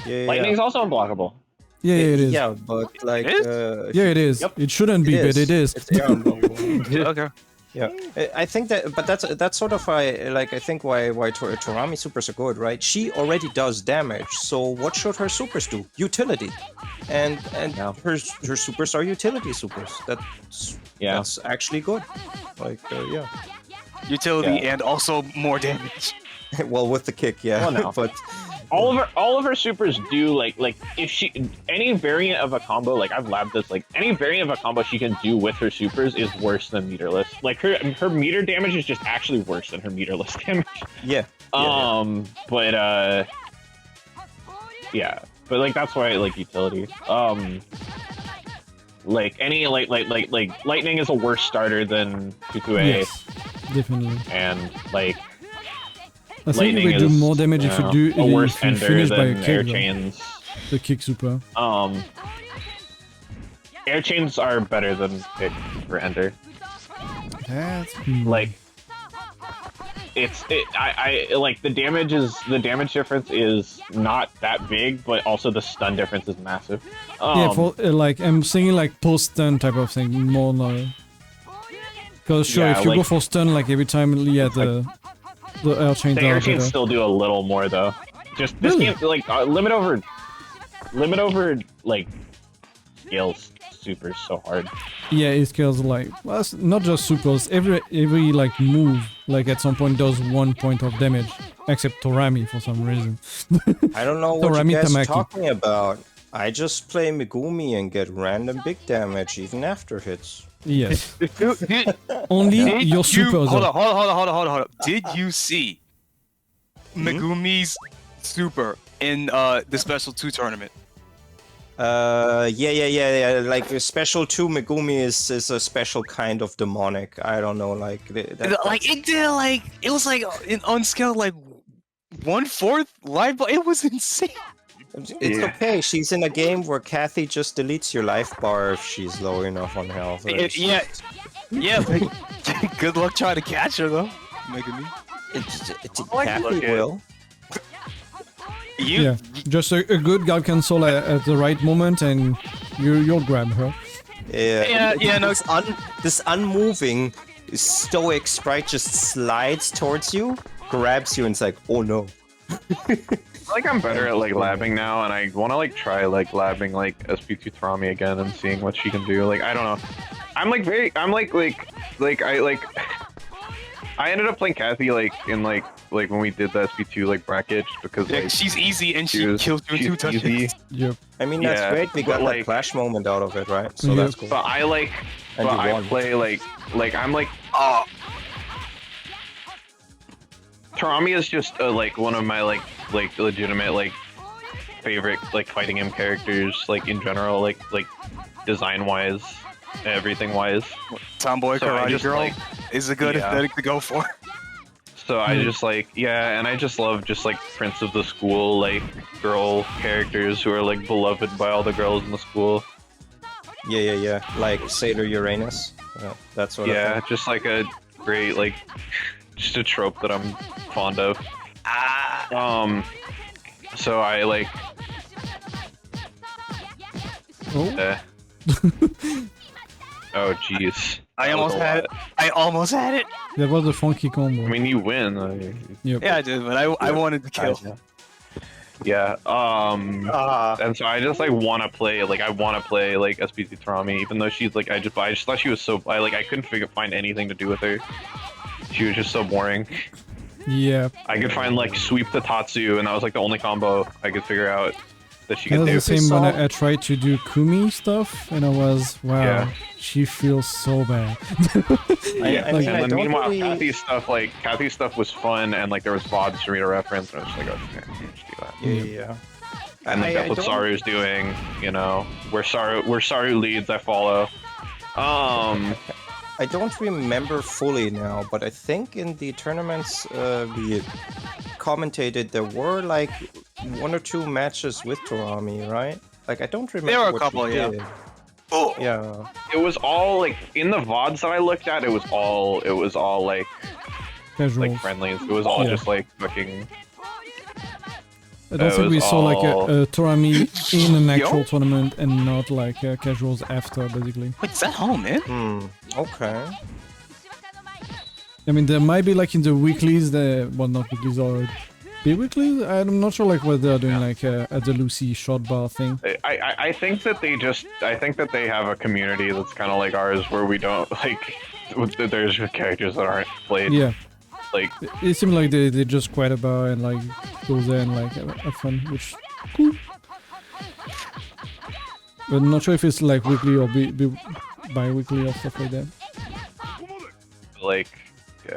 [SPEAKER 2] yeah.
[SPEAKER 4] Lightning's also unblockable.
[SPEAKER 1] Yeah, it is.
[SPEAKER 2] Yeah, but like
[SPEAKER 3] It is?
[SPEAKER 2] if
[SPEAKER 1] Yeah,
[SPEAKER 2] you-
[SPEAKER 1] it is.
[SPEAKER 4] Yep.
[SPEAKER 1] It shouldn't be, but it is.
[SPEAKER 2] It's air unblockable.
[SPEAKER 3] Okay.
[SPEAKER 2] Yeah, I think that, but that's sort of why I think why Torami supers are good, right? She already does damage, so what should her supers do? Utility, and her supers are utility supers. That's actually good. Like yeah,
[SPEAKER 3] Utility and also more damage.
[SPEAKER 2] well with the kick, yeah.
[SPEAKER 4] Well, no.
[SPEAKER 2] But
[SPEAKER 4] All of her supers do like if she any variant of a combo, like I've labbed this, like any variant of a combo she can do with her supers is worse than meterless. Like her meter damage is just actually worse than her meterless damage.
[SPEAKER 2] yeah,
[SPEAKER 4] But like that's why I like utility. Like any like lightning is a worse starter than 2-2A,
[SPEAKER 1] Yes, definitely.
[SPEAKER 4] and like
[SPEAKER 1] I think
[SPEAKER 4] lightning
[SPEAKER 1] they do
[SPEAKER 4] is,
[SPEAKER 1] more damage if you do
[SPEAKER 4] a worse
[SPEAKER 1] if you
[SPEAKER 4] ender
[SPEAKER 1] finish by a
[SPEAKER 4] than air
[SPEAKER 1] kick. Though.
[SPEAKER 4] chains.
[SPEAKER 1] The kick super.
[SPEAKER 4] Air chains are better than it for ender.
[SPEAKER 1] That's
[SPEAKER 4] Like I like the damage difference is not that big, but also the stun difference is massive.
[SPEAKER 1] yeah, for like I'm thinking like post stun type of thing more now. Because sure,
[SPEAKER 4] Yeah,
[SPEAKER 1] if you go
[SPEAKER 4] like-
[SPEAKER 1] for stun like every time, yeah, the air chains
[SPEAKER 4] the air
[SPEAKER 1] are
[SPEAKER 4] chains
[SPEAKER 1] better.
[SPEAKER 4] still do a little more though. Just this
[SPEAKER 1] Really?
[SPEAKER 4] game like limit over like scales super so hard.
[SPEAKER 1] Yeah, it scales like well, it's not just supers. Every like move like at some point does 1 point of damage, except Torami for some reason.
[SPEAKER 2] I don't know what
[SPEAKER 1] Torami
[SPEAKER 2] you guys are
[SPEAKER 1] Tamaki.
[SPEAKER 2] talking about. I just play Megumi and get random big damage even after hits.
[SPEAKER 1] Yes,
[SPEAKER 3] Did
[SPEAKER 1] only your
[SPEAKER 3] you,
[SPEAKER 1] supers.
[SPEAKER 3] hold
[SPEAKER 1] are-
[SPEAKER 3] on, hold on. Did you see Megumi's super in the Special 2 tournament?
[SPEAKER 2] Yeah. Like a special 2 Megumi is a special kind of demonic. I don't know, like
[SPEAKER 3] Like it did like it was like on scale like 1/4 life, but it was insane.
[SPEAKER 2] it's okay. She's in a game where Cathy just deletes your life bar if she's low enough on health.
[SPEAKER 3] Yeah. Like, good luck trying to catch her though, Megumi.
[SPEAKER 2] Cathy
[SPEAKER 3] look at
[SPEAKER 2] will.
[SPEAKER 1] Yeah, just a good guard cancel at the right moment, and you'll grab her.
[SPEAKER 3] No.
[SPEAKER 2] This unmoving stoic sprite just slides towards you, grabs you, and it's like, oh no.
[SPEAKER 4] Like I'm better at like labbing now, and I want to like try like labbing like SP2 Torami again and seeing what she can do. Like I don't know, I'm I ended up playing Cathy like in like when we did the SP2 like bracket just because
[SPEAKER 3] Yeah,
[SPEAKER 4] like
[SPEAKER 3] she's easy and she kills you in 2 touches.
[SPEAKER 4] easy.
[SPEAKER 1] Yep.
[SPEAKER 2] I mean, that's
[SPEAKER 4] Yeah,
[SPEAKER 2] great. We
[SPEAKER 4] but,
[SPEAKER 2] got
[SPEAKER 4] like-
[SPEAKER 2] that clash moment out of it, right? So
[SPEAKER 1] Yeah.
[SPEAKER 2] that's cool.
[SPEAKER 4] But I like,
[SPEAKER 2] And
[SPEAKER 4] but
[SPEAKER 2] you
[SPEAKER 4] I
[SPEAKER 2] won.
[SPEAKER 4] play like I'm like, oh. Torami is just like one of my like legitimate like favorite like fighting game characters like in general like design wise, everything wise.
[SPEAKER 3] Tomboy
[SPEAKER 4] So I
[SPEAKER 3] karate
[SPEAKER 4] just,
[SPEAKER 3] girl
[SPEAKER 4] like-
[SPEAKER 3] is a good
[SPEAKER 4] Yeah.
[SPEAKER 3] aesthetic to go for.
[SPEAKER 4] So I just like, yeah, and I just love just like Prince of the School, like girl characters who are like beloved by all the girls in the school.
[SPEAKER 2] Yeah. Like Sailor Uranus. Yeah, that sort of
[SPEAKER 4] Yeah,
[SPEAKER 2] thing.
[SPEAKER 4] just like a great, like, just a trope that I'm fond of. So I like,
[SPEAKER 1] Oh.
[SPEAKER 4] oh jeez.
[SPEAKER 3] I
[SPEAKER 4] That was
[SPEAKER 3] almost
[SPEAKER 4] a
[SPEAKER 3] had it.
[SPEAKER 4] lot.
[SPEAKER 3] I almost had it.
[SPEAKER 1] That was a funky combo.
[SPEAKER 4] I mean, you win.
[SPEAKER 1] Yep.
[SPEAKER 3] Yeah, I did, but I wanted to kill.
[SPEAKER 4] Yeah. And so I just like want to play like SPC Torami, even though she's like I just thought she was so I couldn't find anything to do with her. She was just so boring.
[SPEAKER 1] Yeah.
[SPEAKER 4] I could find like sweep the Tatsu, and that was like the only combo I could figure out that she could
[SPEAKER 1] That's
[SPEAKER 4] do.
[SPEAKER 1] the same when
[SPEAKER 2] saw-
[SPEAKER 1] I tried to do Kumi stuff, and I was, wow,
[SPEAKER 4] Yeah.
[SPEAKER 1] she feels so bad.
[SPEAKER 2] I
[SPEAKER 4] And
[SPEAKER 2] mean, I
[SPEAKER 4] then
[SPEAKER 2] don't
[SPEAKER 4] meanwhile,
[SPEAKER 2] really...
[SPEAKER 4] Cathy's stuff was fun, and like there was VODs for me to reference, and I was just like, okay, let's do that.
[SPEAKER 2] Yeah.
[SPEAKER 4] And like, that's what
[SPEAKER 2] don't-
[SPEAKER 4] Saru's doing, you know. Where Saru leads, I follow.
[SPEAKER 2] I don't remember fully now, but I think in the tournaments we commentated, there were like 1 or 2 matches with Torami, right? Like I don't remember.
[SPEAKER 3] There were a
[SPEAKER 2] what
[SPEAKER 3] couple,
[SPEAKER 2] we
[SPEAKER 3] yeah.
[SPEAKER 2] did.
[SPEAKER 3] Oh,
[SPEAKER 2] Yeah.
[SPEAKER 4] It was all like in the VODs that I looked at. It was all like
[SPEAKER 1] Casual.
[SPEAKER 4] friendlies. It was all
[SPEAKER 1] Yeah.
[SPEAKER 4] just like fucking.
[SPEAKER 1] I don't
[SPEAKER 4] it
[SPEAKER 1] think we
[SPEAKER 4] was
[SPEAKER 1] saw like
[SPEAKER 4] all-
[SPEAKER 1] a Torami in an actual
[SPEAKER 3] Yo.
[SPEAKER 1] tournament and not like casuals after, basically.
[SPEAKER 3] wait, is that home, man?
[SPEAKER 2] Okay.
[SPEAKER 1] I mean, there might be like in the weeklies, well, not weeklies or bi-weeklies. I'm not sure like what they're doing like at the Lucy shot bar thing.
[SPEAKER 4] I think that they have a community that's kind of like ours, where we don't like. There's characters that aren't played.
[SPEAKER 1] Yeah,
[SPEAKER 4] Like
[SPEAKER 1] it seemed like they just quite a bar and like go there and like have fun, which cool. But I'm not sure if it's like weekly or bi-weekly or stuff like that.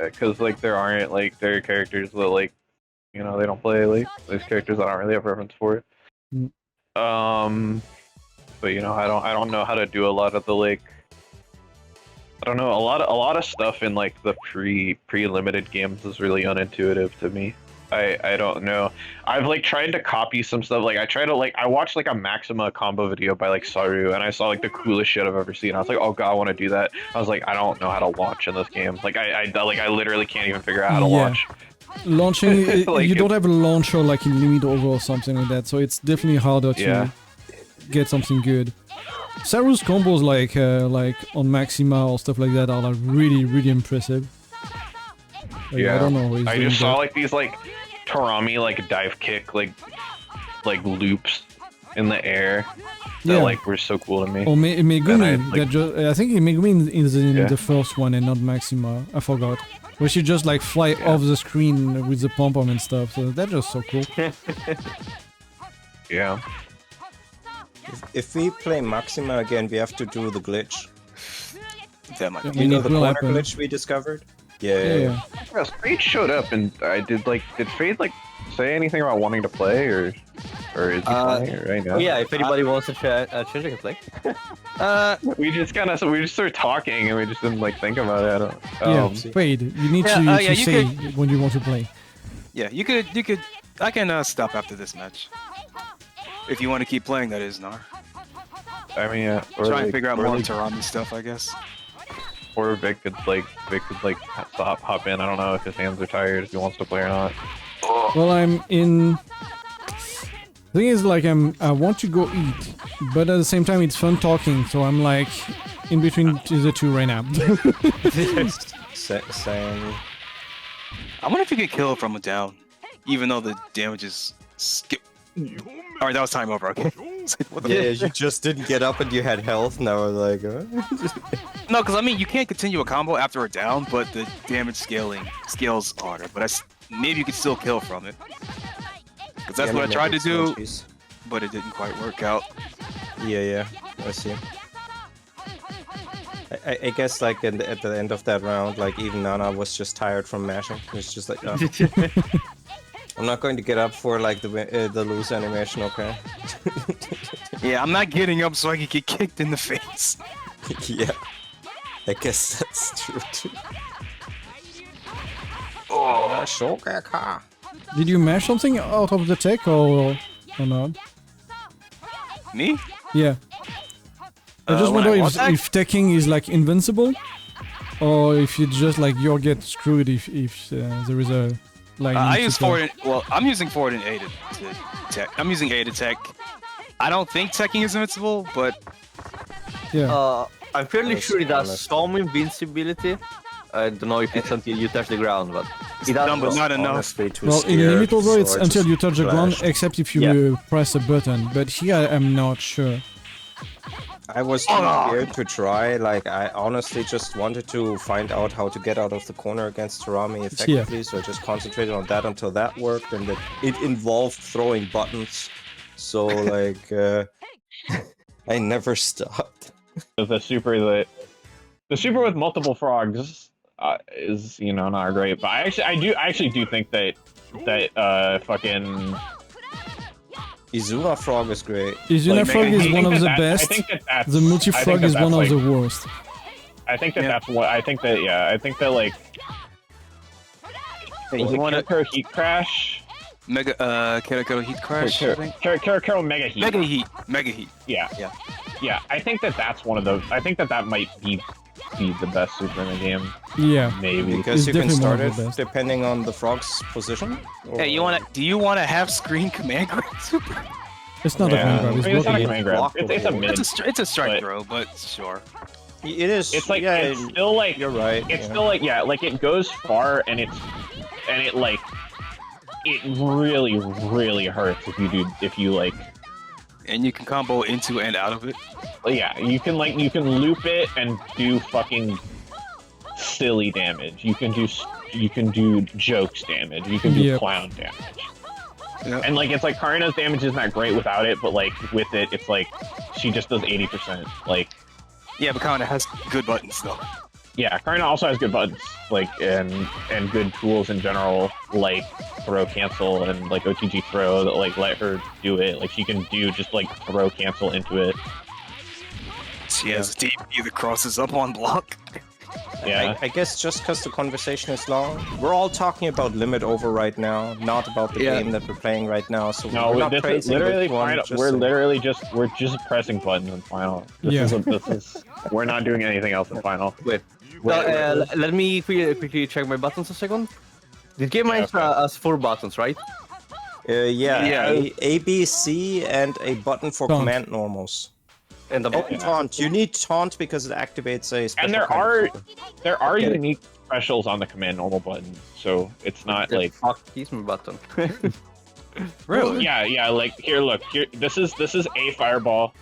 [SPEAKER 4] because like there aren't like there are characters that like you know they don't play like there's characters that I don't really have reference for. But you know I don't know how to do a lot of the like I don't know a lot of stuff in like the pre-limited games is really unintuitive to me. I don't know. I've like tried to copy some stuff. Like I watched like a Maxima combo video by like Saru, and I saw like the coolest shit I've ever seen. I was like, oh god, I want to do that. I was like, I don't know how to launch in this game. Like I literally can't even figure out how to
[SPEAKER 1] Yeah.
[SPEAKER 4] launch.
[SPEAKER 1] Launching,
[SPEAKER 4] Like,
[SPEAKER 1] you don't have a launcher like in LimitOver or something like that, so it's definitely harder to
[SPEAKER 4] Yeah.
[SPEAKER 1] get something good. Saru's combos like on Maxima or stuff like that are like really impressive. Like,
[SPEAKER 4] Yeah.
[SPEAKER 1] I don't know. How he's
[SPEAKER 4] I
[SPEAKER 1] doing
[SPEAKER 4] just saw
[SPEAKER 1] that.
[SPEAKER 4] like these like Torami like dive kick like loops in the air that
[SPEAKER 1] Yeah.
[SPEAKER 4] like were so cool to me.
[SPEAKER 1] Or Megumi,
[SPEAKER 4] And I, like-
[SPEAKER 1] I think Megumi is in
[SPEAKER 4] Yeah.
[SPEAKER 1] the first one and not Maxima. I forgot. Where she just like fly off the screen with the pom-pom and stuff. So that's just so cool.
[SPEAKER 4] Yeah.
[SPEAKER 2] If we play Maxima again, we have to do the glitch.
[SPEAKER 3] That might
[SPEAKER 1] I
[SPEAKER 3] be.
[SPEAKER 1] mean,
[SPEAKER 2] You know
[SPEAKER 1] it
[SPEAKER 2] the
[SPEAKER 1] will
[SPEAKER 2] corner
[SPEAKER 1] happen.
[SPEAKER 2] glitch we discovered?
[SPEAKER 1] Yeah.
[SPEAKER 4] Yeah, Fade showed up and I did Fade like say anything about wanting to play or is he playing right now?
[SPEAKER 5] Yeah, if anybody wants to change, I can play.
[SPEAKER 4] We just started talking and we just didn't like think about it. I don't,
[SPEAKER 1] Yeah, Wade, you need
[SPEAKER 3] Yeah,
[SPEAKER 1] to
[SPEAKER 3] you
[SPEAKER 1] say when you want to play.
[SPEAKER 3] Yeah, you could. I can stop after this match. If you want to keep playing, that is, Narr.
[SPEAKER 4] I mean, yeah. Or
[SPEAKER 3] Try and
[SPEAKER 4] like-
[SPEAKER 3] figure out
[SPEAKER 4] or
[SPEAKER 3] more
[SPEAKER 4] like-
[SPEAKER 3] Torami stuff, I guess.
[SPEAKER 4] Or Vick could hop in. I don't know if his hands are tired, if he wants to play or not.
[SPEAKER 1] Well, I'm in. The thing is, like, I want to go eat, but at the same time, it's fun talking. So I'm like in between the two right now.
[SPEAKER 2] Same.
[SPEAKER 3] I wonder if you can kill it from a down, even though the damage is All right, that was time over. Okay. What the
[SPEAKER 2] Yeah, you just didn't get up and you had health. Now we're like,
[SPEAKER 3] No, because I mean, you can't continue a combo after a down, but the damage scales harder. But maybe you can still kill from it. Because that's what I tried to do, but it didn't quite work out.
[SPEAKER 2] Yeah, I see. I guess like at the end of that round, like even Nana was just tired from mashing. It's just like, I'm not going to get up for like the lose animation, okay?
[SPEAKER 3] Yeah, I'm not getting up so I can get kicked in the face.
[SPEAKER 2] Yeah, I guess that's true too.
[SPEAKER 3] Oh,
[SPEAKER 1] Did you mash something out of the tech or not?
[SPEAKER 3] me?
[SPEAKER 1] Yeah. I just
[SPEAKER 3] when
[SPEAKER 1] wonder
[SPEAKER 3] I
[SPEAKER 1] if,
[SPEAKER 3] attack?
[SPEAKER 1] if teching is like invincible, or if it's just like you'll get screwed if there is a like.
[SPEAKER 3] I use forward. Well, I'm using forward and A to tech. I'm using A to tech. I don't think teching is invincible, but
[SPEAKER 1] Yeah.
[SPEAKER 5] I'm fairly
[SPEAKER 2] That's
[SPEAKER 5] sure it has
[SPEAKER 2] honest.
[SPEAKER 5] some invincibility. I don't know if it's until you touch the ground, but it has
[SPEAKER 3] dumb, but
[SPEAKER 5] some.
[SPEAKER 3] not enough.
[SPEAKER 2] Honestly, too
[SPEAKER 1] Well, in
[SPEAKER 2] scared,
[SPEAKER 1] LimitOver it's
[SPEAKER 2] so I
[SPEAKER 1] until
[SPEAKER 2] just
[SPEAKER 1] you touch the ground,
[SPEAKER 2] flashed.
[SPEAKER 1] except if you
[SPEAKER 5] Yeah.
[SPEAKER 1] press a button. But here I'm not sure.
[SPEAKER 2] I was too scared to try. Like, I honestly just wanted to find out how to get out of the corner against Torami effectively, so I just concentrated on that until that worked, and it involved throwing buttons. So, like, I never stopped.
[SPEAKER 4] The super with multiple frogs is not great, but I actually do think that fucking
[SPEAKER 2] Izuna Frog is great.
[SPEAKER 1] Izuna
[SPEAKER 4] like,
[SPEAKER 1] Frog
[SPEAKER 4] I
[SPEAKER 1] is
[SPEAKER 4] think
[SPEAKER 1] one of the
[SPEAKER 4] that- I
[SPEAKER 1] best.
[SPEAKER 4] think that that's,
[SPEAKER 1] The multi-frog is one of the worst.
[SPEAKER 4] I think that that's what I think that like
[SPEAKER 3] you want to
[SPEAKER 4] Kero Heat Crash,
[SPEAKER 3] Mega Kero Heat Crash? I think?
[SPEAKER 4] Kero Mega Heat.
[SPEAKER 3] Mega Heat.
[SPEAKER 4] Yeah. I think that that's one of the. I think that might be the best super in the game.
[SPEAKER 1] Yeah.
[SPEAKER 4] Maybe.
[SPEAKER 2] Because
[SPEAKER 1] It's
[SPEAKER 2] you can
[SPEAKER 1] definitely one
[SPEAKER 2] start
[SPEAKER 1] of
[SPEAKER 2] it
[SPEAKER 1] the best.
[SPEAKER 2] depending on the frog's position.
[SPEAKER 3] Hey, do you want to have screen command grab super?
[SPEAKER 1] It's not a
[SPEAKER 4] Yeah.
[SPEAKER 1] command grab,
[SPEAKER 4] I
[SPEAKER 1] it's
[SPEAKER 4] mean, it's not a
[SPEAKER 1] blockable.
[SPEAKER 4] command grab. It's a mid.
[SPEAKER 3] It's a strike
[SPEAKER 4] But-
[SPEAKER 3] throw, but sure.
[SPEAKER 2] It is.
[SPEAKER 4] It's like
[SPEAKER 2] yeah,
[SPEAKER 4] it's still like
[SPEAKER 2] you're right.
[SPEAKER 4] It's
[SPEAKER 2] yeah.
[SPEAKER 4] still like like it goes far and it like it really hurts if you like
[SPEAKER 3] And you can combo into and out of it.
[SPEAKER 4] yeah you can loop it and do fucking silly damage. You can do jokes damage. You can do
[SPEAKER 1] Yep.
[SPEAKER 4] clown damage.
[SPEAKER 3] Yep.
[SPEAKER 4] And like it's like Karina's damage is not great without it, but like with it, it's like she just does 80%. Like
[SPEAKER 3] Yeah, but Karina has good buttons though.
[SPEAKER 4] yeah, Karina also has good buttons, like and good tools in general, like throw cancel and like OTG throw that like let her do it. Like she can do just like throw cancel into it.
[SPEAKER 3] She has a DP that crosses up on block.
[SPEAKER 4] Yeah.
[SPEAKER 2] I guess just because the conversation is long, we're all talking about LimitOver right now, not about the game that we're playing right now. So
[SPEAKER 4] No,
[SPEAKER 2] we're not
[SPEAKER 4] this is
[SPEAKER 2] praising
[SPEAKER 4] literally
[SPEAKER 2] which one,
[SPEAKER 4] final.
[SPEAKER 2] just
[SPEAKER 4] We're
[SPEAKER 2] saying.
[SPEAKER 4] literally just pressing buttons in final. This is we're not doing anything else in final.
[SPEAKER 5] Wait. Let me quickly check my buttons a second. This game
[SPEAKER 4] okay.
[SPEAKER 5] has 4 buttons, right?
[SPEAKER 2] Yeah. A, B, C, and a button for
[SPEAKER 1] Taunt.
[SPEAKER 2] command normals.
[SPEAKER 5] And the
[SPEAKER 2] And taunt. You need taunt because it activates a special
[SPEAKER 4] And there
[SPEAKER 2] kind of
[SPEAKER 4] are
[SPEAKER 2] super. Get it.
[SPEAKER 4] unique specials on the command normal button, so it's not like
[SPEAKER 5] fuck, he's my button.
[SPEAKER 3] Really?
[SPEAKER 4] yeah. Like here, look here. This is A fireball.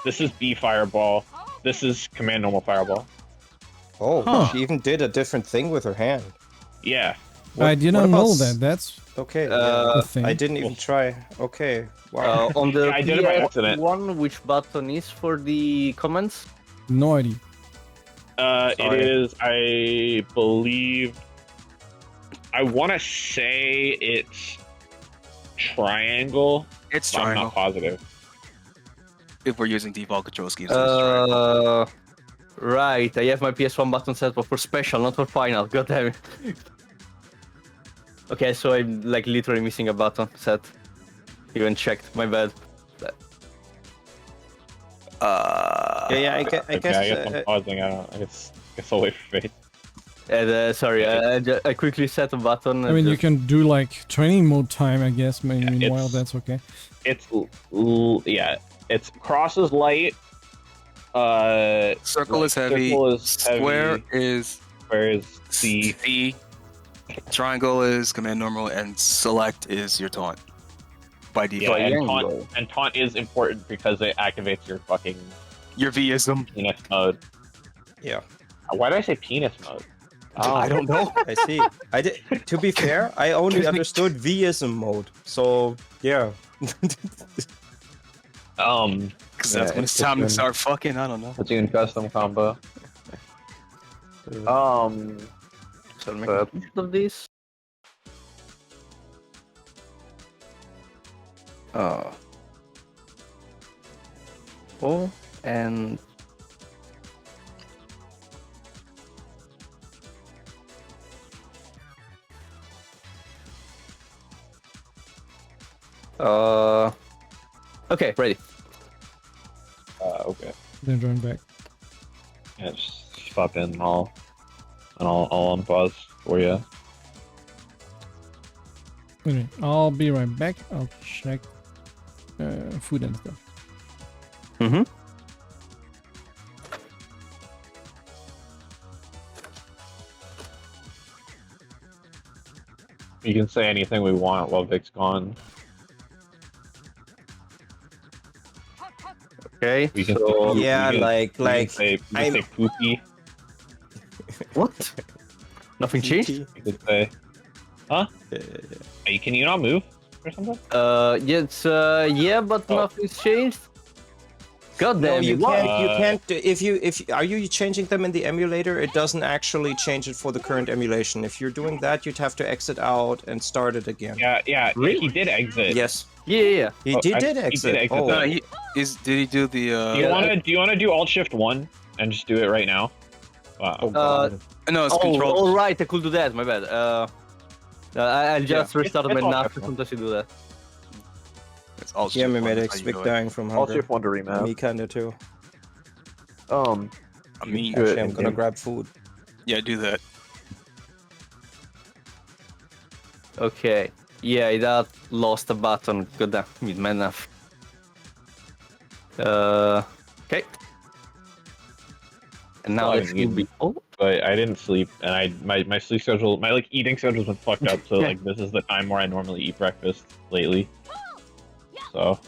[SPEAKER 4] This is B fireball. This is command normal fireball.
[SPEAKER 2] Oh,
[SPEAKER 1] Huh.
[SPEAKER 2] she even did a different thing with her hand.
[SPEAKER 4] Yeah.
[SPEAKER 1] I didn't
[SPEAKER 2] what about
[SPEAKER 1] know
[SPEAKER 2] s-
[SPEAKER 1] that. That's
[SPEAKER 2] Okay.
[SPEAKER 5] Uh,
[SPEAKER 1] the thing.
[SPEAKER 2] I didn't even try. Okay. Wow.
[SPEAKER 5] On the
[SPEAKER 4] I did it by
[SPEAKER 5] PS
[SPEAKER 4] accident.
[SPEAKER 5] one, which button is for the comments?
[SPEAKER 1] No idea.
[SPEAKER 4] It
[SPEAKER 2] Sorry.
[SPEAKER 4] is. I believe. I want to say it's triangle.
[SPEAKER 3] It's
[SPEAKER 4] But I'm
[SPEAKER 3] triangle.
[SPEAKER 4] not positive.
[SPEAKER 3] If we're using default control schemes, it's triangle.
[SPEAKER 5] Right. I have my PS1 button set, but for special, not for final. God damn it. Okay, so I'm like literally missing a button set. Even checked. My bad.
[SPEAKER 2] Yeah. I guess.
[SPEAKER 4] I guess I'm pausing. I guess I'll wait for fate.
[SPEAKER 5] And, sorry, I quickly set a button.
[SPEAKER 1] I mean, you
[SPEAKER 5] just-
[SPEAKER 1] can do like training mode time, I guess. Meanwhile,
[SPEAKER 4] it's-
[SPEAKER 1] that's okay.
[SPEAKER 4] It's It's cross is light.
[SPEAKER 3] Circle is heavy.
[SPEAKER 4] circle is
[SPEAKER 3] Square
[SPEAKER 4] heavy.
[SPEAKER 3] is
[SPEAKER 4] Where is C?
[SPEAKER 3] C. Triangle is command normal, and select is your taunt. by
[SPEAKER 4] Yeah,
[SPEAKER 3] default.
[SPEAKER 4] and taunt is important because it activates your fucking
[SPEAKER 3] Your V'ism.
[SPEAKER 4] penis mode.
[SPEAKER 2] Yeah,
[SPEAKER 4] Why did I say penis mode?
[SPEAKER 3] I don't know.
[SPEAKER 2] I see. I did. To be fair, I only understood V'ism mode. So yeah.
[SPEAKER 3] Because that's when it's time to start fucking. I don't know.
[SPEAKER 4] Puts you in custom combo.
[SPEAKER 5] So make a list of these. Oh, and okay, ready.
[SPEAKER 4] Okay.
[SPEAKER 1] Then join back.
[SPEAKER 4] Yeah, just pop in and I'll unpause for you.
[SPEAKER 1] Wait, I'll be right back. I'll check food and stuff.
[SPEAKER 5] Mm-hmm.
[SPEAKER 4] You can say anything we want while Vic's gone.
[SPEAKER 5] Okay.
[SPEAKER 4] We can
[SPEAKER 5] So
[SPEAKER 2] Yeah,
[SPEAKER 4] we can say
[SPEAKER 2] I'm-
[SPEAKER 4] poopy.
[SPEAKER 5] what? Nothing changed.
[SPEAKER 4] You could say, huh? Hey, can you not move or something?
[SPEAKER 5] Yeah, it's yeah, but nothing's changed. God
[SPEAKER 2] No,
[SPEAKER 5] damn
[SPEAKER 2] you
[SPEAKER 5] what?
[SPEAKER 2] can't. You can't. If are you changing them in the emulator? It doesn't actually change it for the current emulation. If you're doing that, you'd have to exit out and start it again.
[SPEAKER 4] Yeah.
[SPEAKER 5] Really?
[SPEAKER 4] He did exit.
[SPEAKER 2] Yes,
[SPEAKER 5] Yeah.
[SPEAKER 2] he
[SPEAKER 4] Oh,
[SPEAKER 2] did
[SPEAKER 4] he
[SPEAKER 2] exit.
[SPEAKER 4] did exit
[SPEAKER 2] Oh,
[SPEAKER 3] No, did he do the?
[SPEAKER 4] Do you wanna do Alt Shift 1 and just do it right now? Wow.
[SPEAKER 2] oh God.
[SPEAKER 3] No, it's
[SPEAKER 5] Oh,
[SPEAKER 3] control.
[SPEAKER 5] all right, I could do that. My bad. I'll just restart
[SPEAKER 4] it's
[SPEAKER 5] my
[SPEAKER 4] all
[SPEAKER 5] NAF.
[SPEAKER 4] different.
[SPEAKER 5] Sometimes you do that.
[SPEAKER 3] It's all
[SPEAKER 2] Yeah,
[SPEAKER 3] shift
[SPEAKER 2] my
[SPEAKER 3] one, that's
[SPEAKER 2] medics,
[SPEAKER 3] how you
[SPEAKER 2] Vick
[SPEAKER 3] do it.
[SPEAKER 2] dying from
[SPEAKER 4] Alt
[SPEAKER 2] hunger.
[SPEAKER 4] Shift 1 to remap.
[SPEAKER 2] Me kinda too.
[SPEAKER 3] I mean,
[SPEAKER 4] Do it
[SPEAKER 2] Actually, I'm gonna
[SPEAKER 4] in-game.
[SPEAKER 2] grab food.
[SPEAKER 3] yeah, do that.
[SPEAKER 5] Okay. Yeah, that lost a button. God damn, with my NAF. Okay. And now
[SPEAKER 4] Oh,
[SPEAKER 5] this will be. Oh,
[SPEAKER 4] But I didn't sleep, and my sleep schedule, my like eating schedule's been fucked up. So like this is the time where I normally eat breakfast lately. So,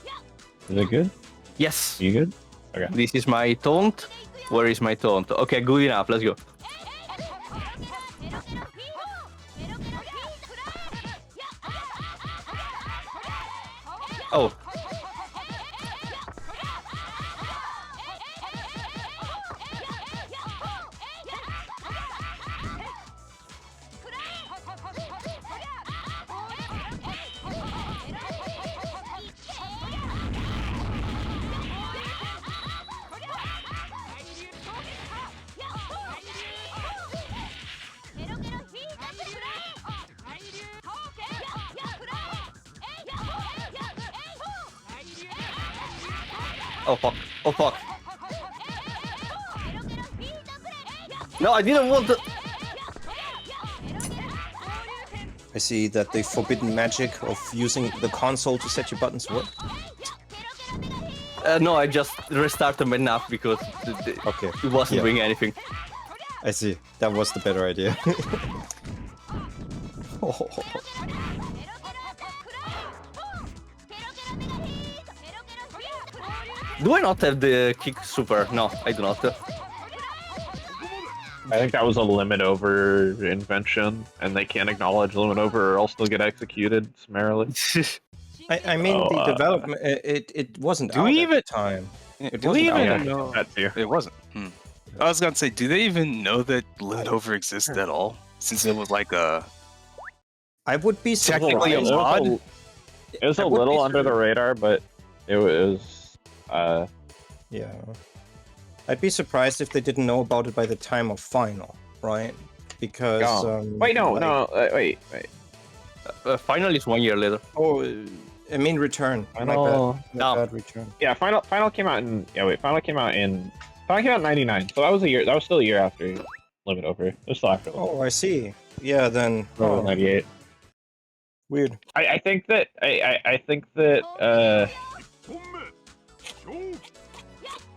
[SPEAKER 4] is it good?
[SPEAKER 5] yes.
[SPEAKER 4] Are you good? Okay.
[SPEAKER 5] This is my taunt. Where is my taunt? Okay, good enough. Let's go. Oh. Oh fuck. Oh fuck. No, I didn't want to.
[SPEAKER 2] I see that the forbidden magic of using the console to set your buttons work.
[SPEAKER 5] No, I just restarted my NAF because
[SPEAKER 2] Okay.
[SPEAKER 5] it wasn't
[SPEAKER 2] Yeah.
[SPEAKER 5] doing anything.
[SPEAKER 2] I see. That was the better idea.
[SPEAKER 5] Do I not have the kick super? No, I do not.
[SPEAKER 4] I think that was a LimitOver invention, and they can't acknowledge LimitOver or else they'll get executed summarily.
[SPEAKER 2] I mean,
[SPEAKER 4] Oh,
[SPEAKER 2] the development, it wasn't
[SPEAKER 3] Do
[SPEAKER 2] out
[SPEAKER 3] we
[SPEAKER 2] at
[SPEAKER 3] even-
[SPEAKER 2] the time. It
[SPEAKER 3] Do we
[SPEAKER 2] wasn't
[SPEAKER 3] even
[SPEAKER 2] out.
[SPEAKER 3] know?
[SPEAKER 4] That too.
[SPEAKER 3] It wasn't. I was gonna say, do they even know that LimitOver exists at all? Since it was like a
[SPEAKER 2] I would be
[SPEAKER 3] technically a
[SPEAKER 2] surprised.
[SPEAKER 3] mod.
[SPEAKER 4] It was
[SPEAKER 2] I
[SPEAKER 4] a
[SPEAKER 2] would be
[SPEAKER 4] little under the radar, but it was.
[SPEAKER 2] Yeah. I'd be surprised if they didn't know about it by the time of final, right? Because
[SPEAKER 4] Wait, no,
[SPEAKER 2] like-
[SPEAKER 4] no, wait.
[SPEAKER 5] Final is 1 year later.
[SPEAKER 2] Oh, I mean return.
[SPEAKER 4] Final-
[SPEAKER 2] My bad, return.
[SPEAKER 4] Yeah, final came out in. Yeah, wait, final came out in 99. So that was a year. That was still a year after LimitOver. It was still after.
[SPEAKER 2] Oh, I see. Yeah, then.
[SPEAKER 4] Oh,
[SPEAKER 2] Oh,
[SPEAKER 4] 98.
[SPEAKER 2] weird.
[SPEAKER 4] I think that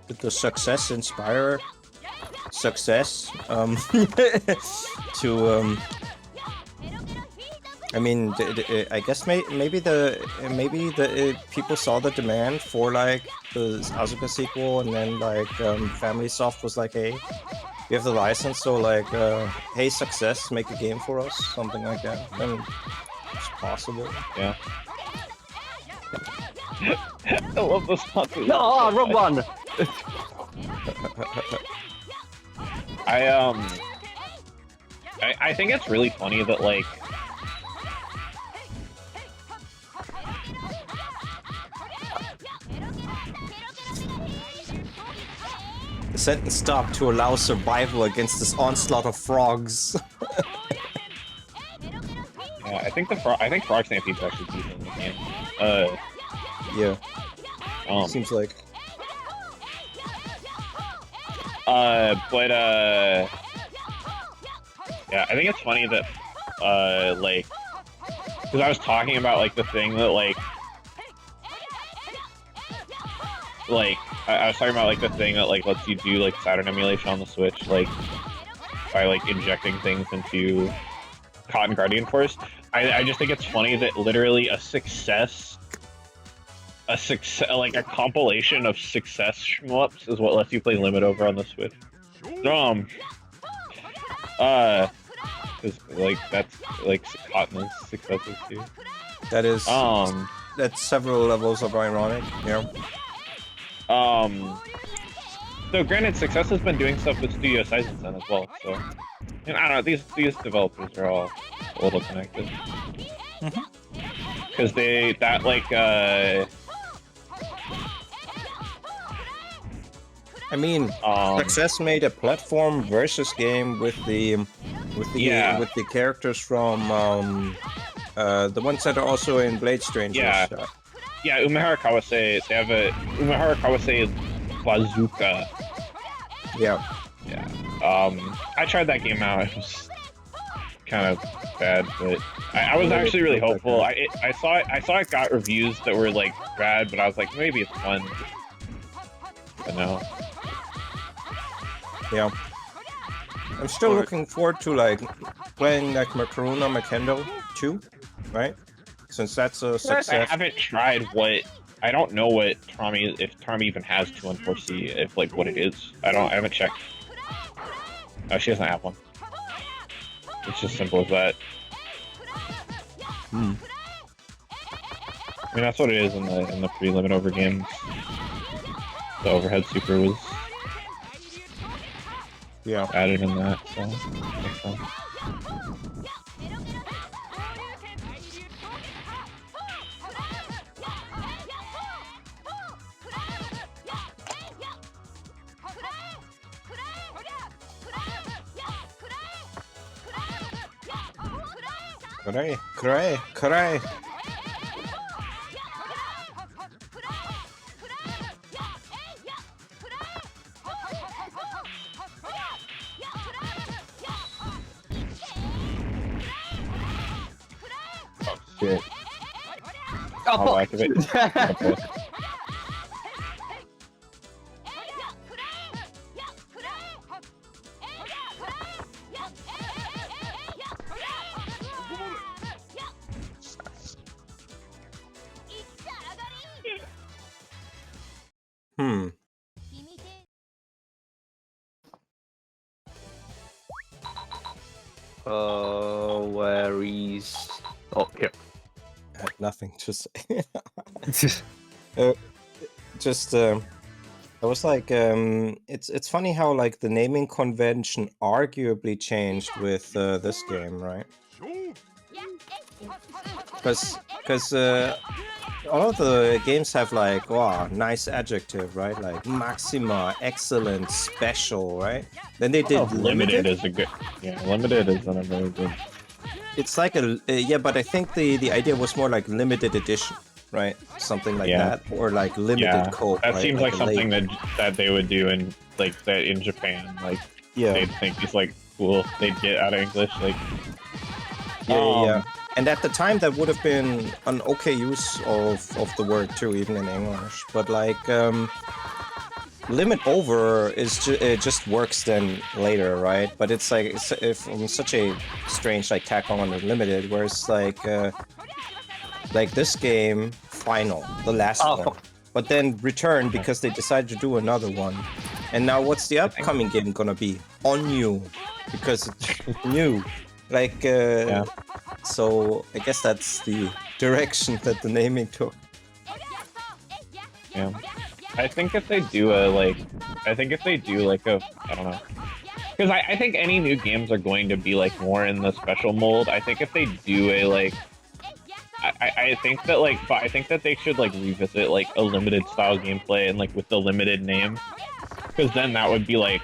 [SPEAKER 2] Did the success inspire success? To I mean, I guess maybe the people saw the demand for like the Asuka sequel, and then like Family Soft was like, hey, we have the license, so like, hey, success, make a game for us, something like that. Then it's possible.
[SPEAKER 4] Yeah. I love this sponsor.
[SPEAKER 5] No, wrong one.
[SPEAKER 4] I think it's really funny that like
[SPEAKER 2] The sentence stopped to allow survival against this onslaught of frogs.
[SPEAKER 4] yeah, I think frog stampede's actually decent in the game.
[SPEAKER 2] Yeah,
[SPEAKER 4] Um,
[SPEAKER 2] seems like.
[SPEAKER 4] yeah, I think it's funny that, like, because I was talking about, like, the thing that, like, I was talking about, like, the thing that, like, lets you do, like, Saturn emulation on the Switch, like, by, like, injecting things into Cotton Guardian Force. I just think it's funny that literally a compilation of success shmups is what lets you play LimitOver on the Switch. Cause like that's like Cotton is successes too.
[SPEAKER 2] That is. That's several levels of ironic. Yeah.
[SPEAKER 4] So granted, Success has been doing stuff with Studio Seizen as well. So, and I don't know. These developers are all a little connected. Because
[SPEAKER 2] I mean, Success made a platform versus game with the characters from the ones that are also in Blade Strangers.
[SPEAKER 4] Yeah, Umehara Kawase. They have a Umehara Kawase Bazooka.
[SPEAKER 2] Yeah.
[SPEAKER 4] I tried that game out. It was kind of bad, but I was actually really hopeful. I saw it got reviews that were like bad, but I was like, maybe it's fun. But no.
[SPEAKER 2] Yeah. I'm still looking forward to like playing like Makaruna Makendo 2, right? Since that's a success.
[SPEAKER 4] I haven't tried what. I don't know what Torami is, if Torami even has 2 on 4C, if like what it is. I haven't checked. Oh, she doesn't have one. It's just simple as that. I mean, that's what it is in the pre-LimitOver games. The overhead super was added in that, so makes sense.
[SPEAKER 2] Cray.
[SPEAKER 4] Shit. I'll activate. Okay.
[SPEAKER 5] Where is... Oh, here.
[SPEAKER 2] I had nothing to say. I was like, it's funny how like the naming convention arguably changed with this game, right? Because all of the games have like, wow, nice adjective, right? Like Maxima, excellent, special, right? Then they did
[SPEAKER 4] Limited is a good. Yeah, Limited is not a very good.
[SPEAKER 2] It's like a but I think the idea was more like limited edition, right? Something like that, or like limited cope.
[SPEAKER 4] That
[SPEAKER 2] right?
[SPEAKER 4] seems like something that they would do in like that in Japan. Like they'd think it's like cool. They'd get out of English like.
[SPEAKER 2] Yeah. And at the time, that would have been an okay use of the word too, even in English. But like, LimitOver is it just works then later, right? But it's like from such a strange like tack on Unlimited, where it's like this game final, the last one, but then return because they decided to do another one. And now what's the upcoming game gonna be? On you, because it's new. Like so I guess that's the direction that the naming took.
[SPEAKER 4] Yeah. I think if they do a I don't know. Because I think any new games are going to be like more in the special mold. I think if they do a I think that but I think that they should like revisit like a limited style gameplay and like with the limited name. Because then that would be like,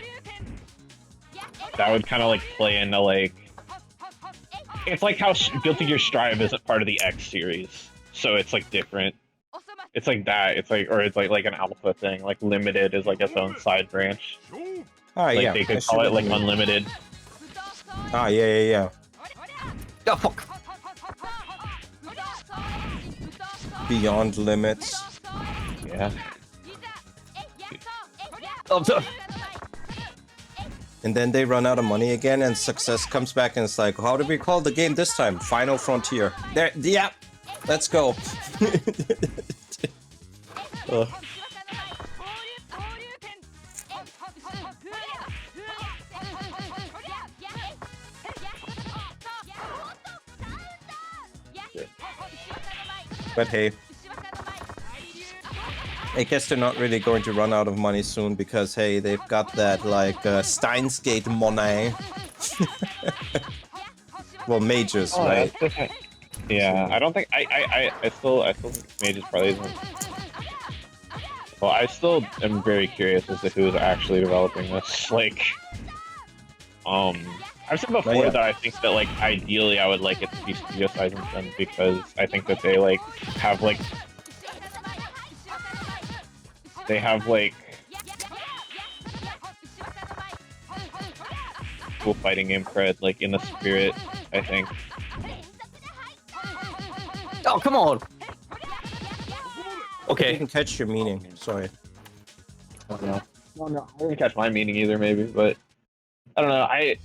[SPEAKER 4] that would kind of like play into like, it's like how Guilty Gear Strive isn't part of the X series. So it's like different. It's like that. It's like, or it's like an alpha thing. Like Limited is like its own side branch.
[SPEAKER 2] Ah,
[SPEAKER 4] like
[SPEAKER 2] yeah.
[SPEAKER 4] they could call it like Unlimited.
[SPEAKER 2] Ah, yeah.
[SPEAKER 5] Oh, fuck.
[SPEAKER 2] Beyond Limits.
[SPEAKER 4] Yeah.
[SPEAKER 5] Oh, so-
[SPEAKER 2] And then they run out of money again, and Success comes back and it's like, how do we call the game this time? Final Frontier. There, yeah, let's go. But hey, I guess they're not really going to run out of money soon because hey, they've got that like Steins Gate money. Well, Mages, right?
[SPEAKER 4] Yeah, I don't think I still think Mages probably isn't. Well, I still am very curious as to who is actually developing this. Like, I've said before that I think that like ideally I would like it to be Studio Sizensen because I think that they like have like cool fighting game cred like in the spirit, I think.
[SPEAKER 5] oh, come on.
[SPEAKER 2] I
[SPEAKER 5] Okay.
[SPEAKER 2] didn't catch your meaning. Sorry.
[SPEAKER 4] I don't know. Well, no, I didn't catch my meaning either, maybe, but I don't know. I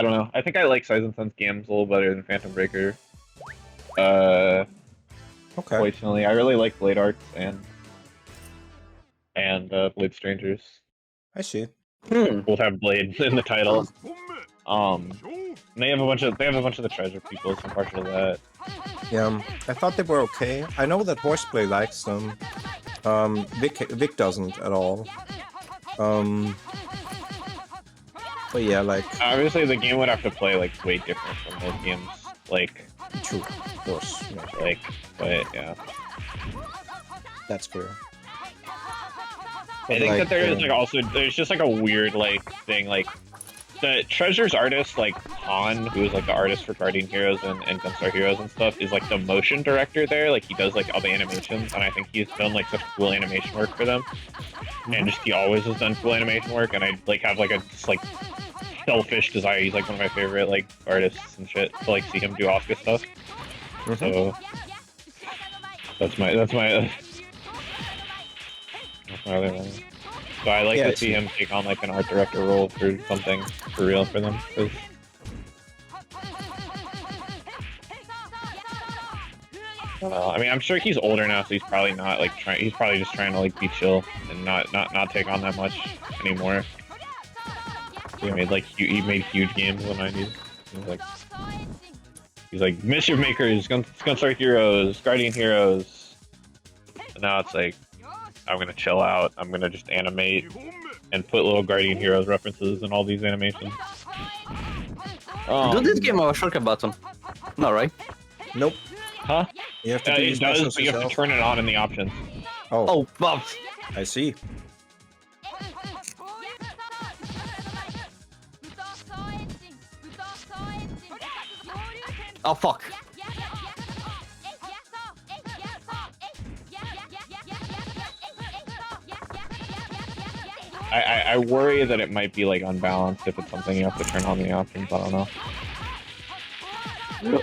[SPEAKER 4] don't know. I think I like Sizensen's games a little better than Phantom Breaker.
[SPEAKER 2] Okay.
[SPEAKER 4] Fortunately, I really like Blade Arts and Blade Strangers.
[SPEAKER 2] I see.
[SPEAKER 4] Both have Blade in the title. They have a bunch of the treasure people, so I'm partial to that.
[SPEAKER 2] Yeah, I thought they were okay. I know that Hoarseplay likes them. Vick doesn't at all. But yeah, like
[SPEAKER 4] Obviously, the game would have to play like way different from those games. Like,
[SPEAKER 2] true, of course. Yeah,
[SPEAKER 4] like, but yeah.
[SPEAKER 2] that's fair.
[SPEAKER 4] I think that there is like also there's just like a weird like thing like the Treasures artist like Han, who is like the artist for Guardian Heroes and Gunstar Heroes and stuff, is like the motion director there. Like he does like all the animations, and I think he's done like such cool animation work for them. And just he always has done cool animation work, and I like have like a just like selfish desire. He's like one of my favorite like artists and shit to like see him do Asuka stuff. So that's my other one. So I like to see him take on like an art director role for something for real for them. I mean, I'm sure he's older now, so he's probably not like trying. He's probably just trying to like be chill and not take on that much anymore. He made like he made huge games in the '90s. He's like Mischief Makers, Gunstar Heroes, Guardian Heroes. And now it's like, I'm gonna chill out. I'm gonna just animate and put little Guardian Heroes references in all these animations.
[SPEAKER 5] Do this game have a shortcut button? No, right?
[SPEAKER 2] Nope.
[SPEAKER 4] Huh?
[SPEAKER 2] You have to do
[SPEAKER 4] it does, but you have to turn it on in the options.
[SPEAKER 2] Oh,
[SPEAKER 5] Bob.
[SPEAKER 2] I see.
[SPEAKER 5] Oh, fuck.
[SPEAKER 4] I worry that it might be like unbalanced if it's something you have to turn on the options. I don't know.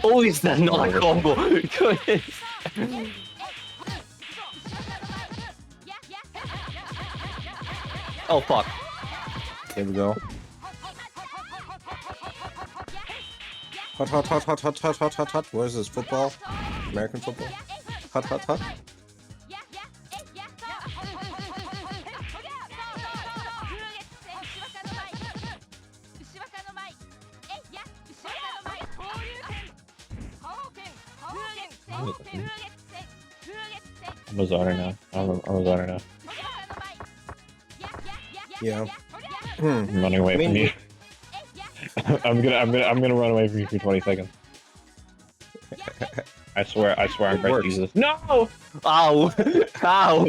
[SPEAKER 5] Oh, is that not a combo? Oh fuck.
[SPEAKER 2] Here we go. Hot, hot, hot, hot, hot, hot, hot, hot, hot. What is this? Football? American football? Hot, hot, hot.
[SPEAKER 4] I'm a zoner now. I'm a zoner now.
[SPEAKER 2] Yeah.
[SPEAKER 4] I'm running away from you. I'm gonna run away from you for 20 seconds. I swear I'm going to use this. No!
[SPEAKER 5] Ow! Ow!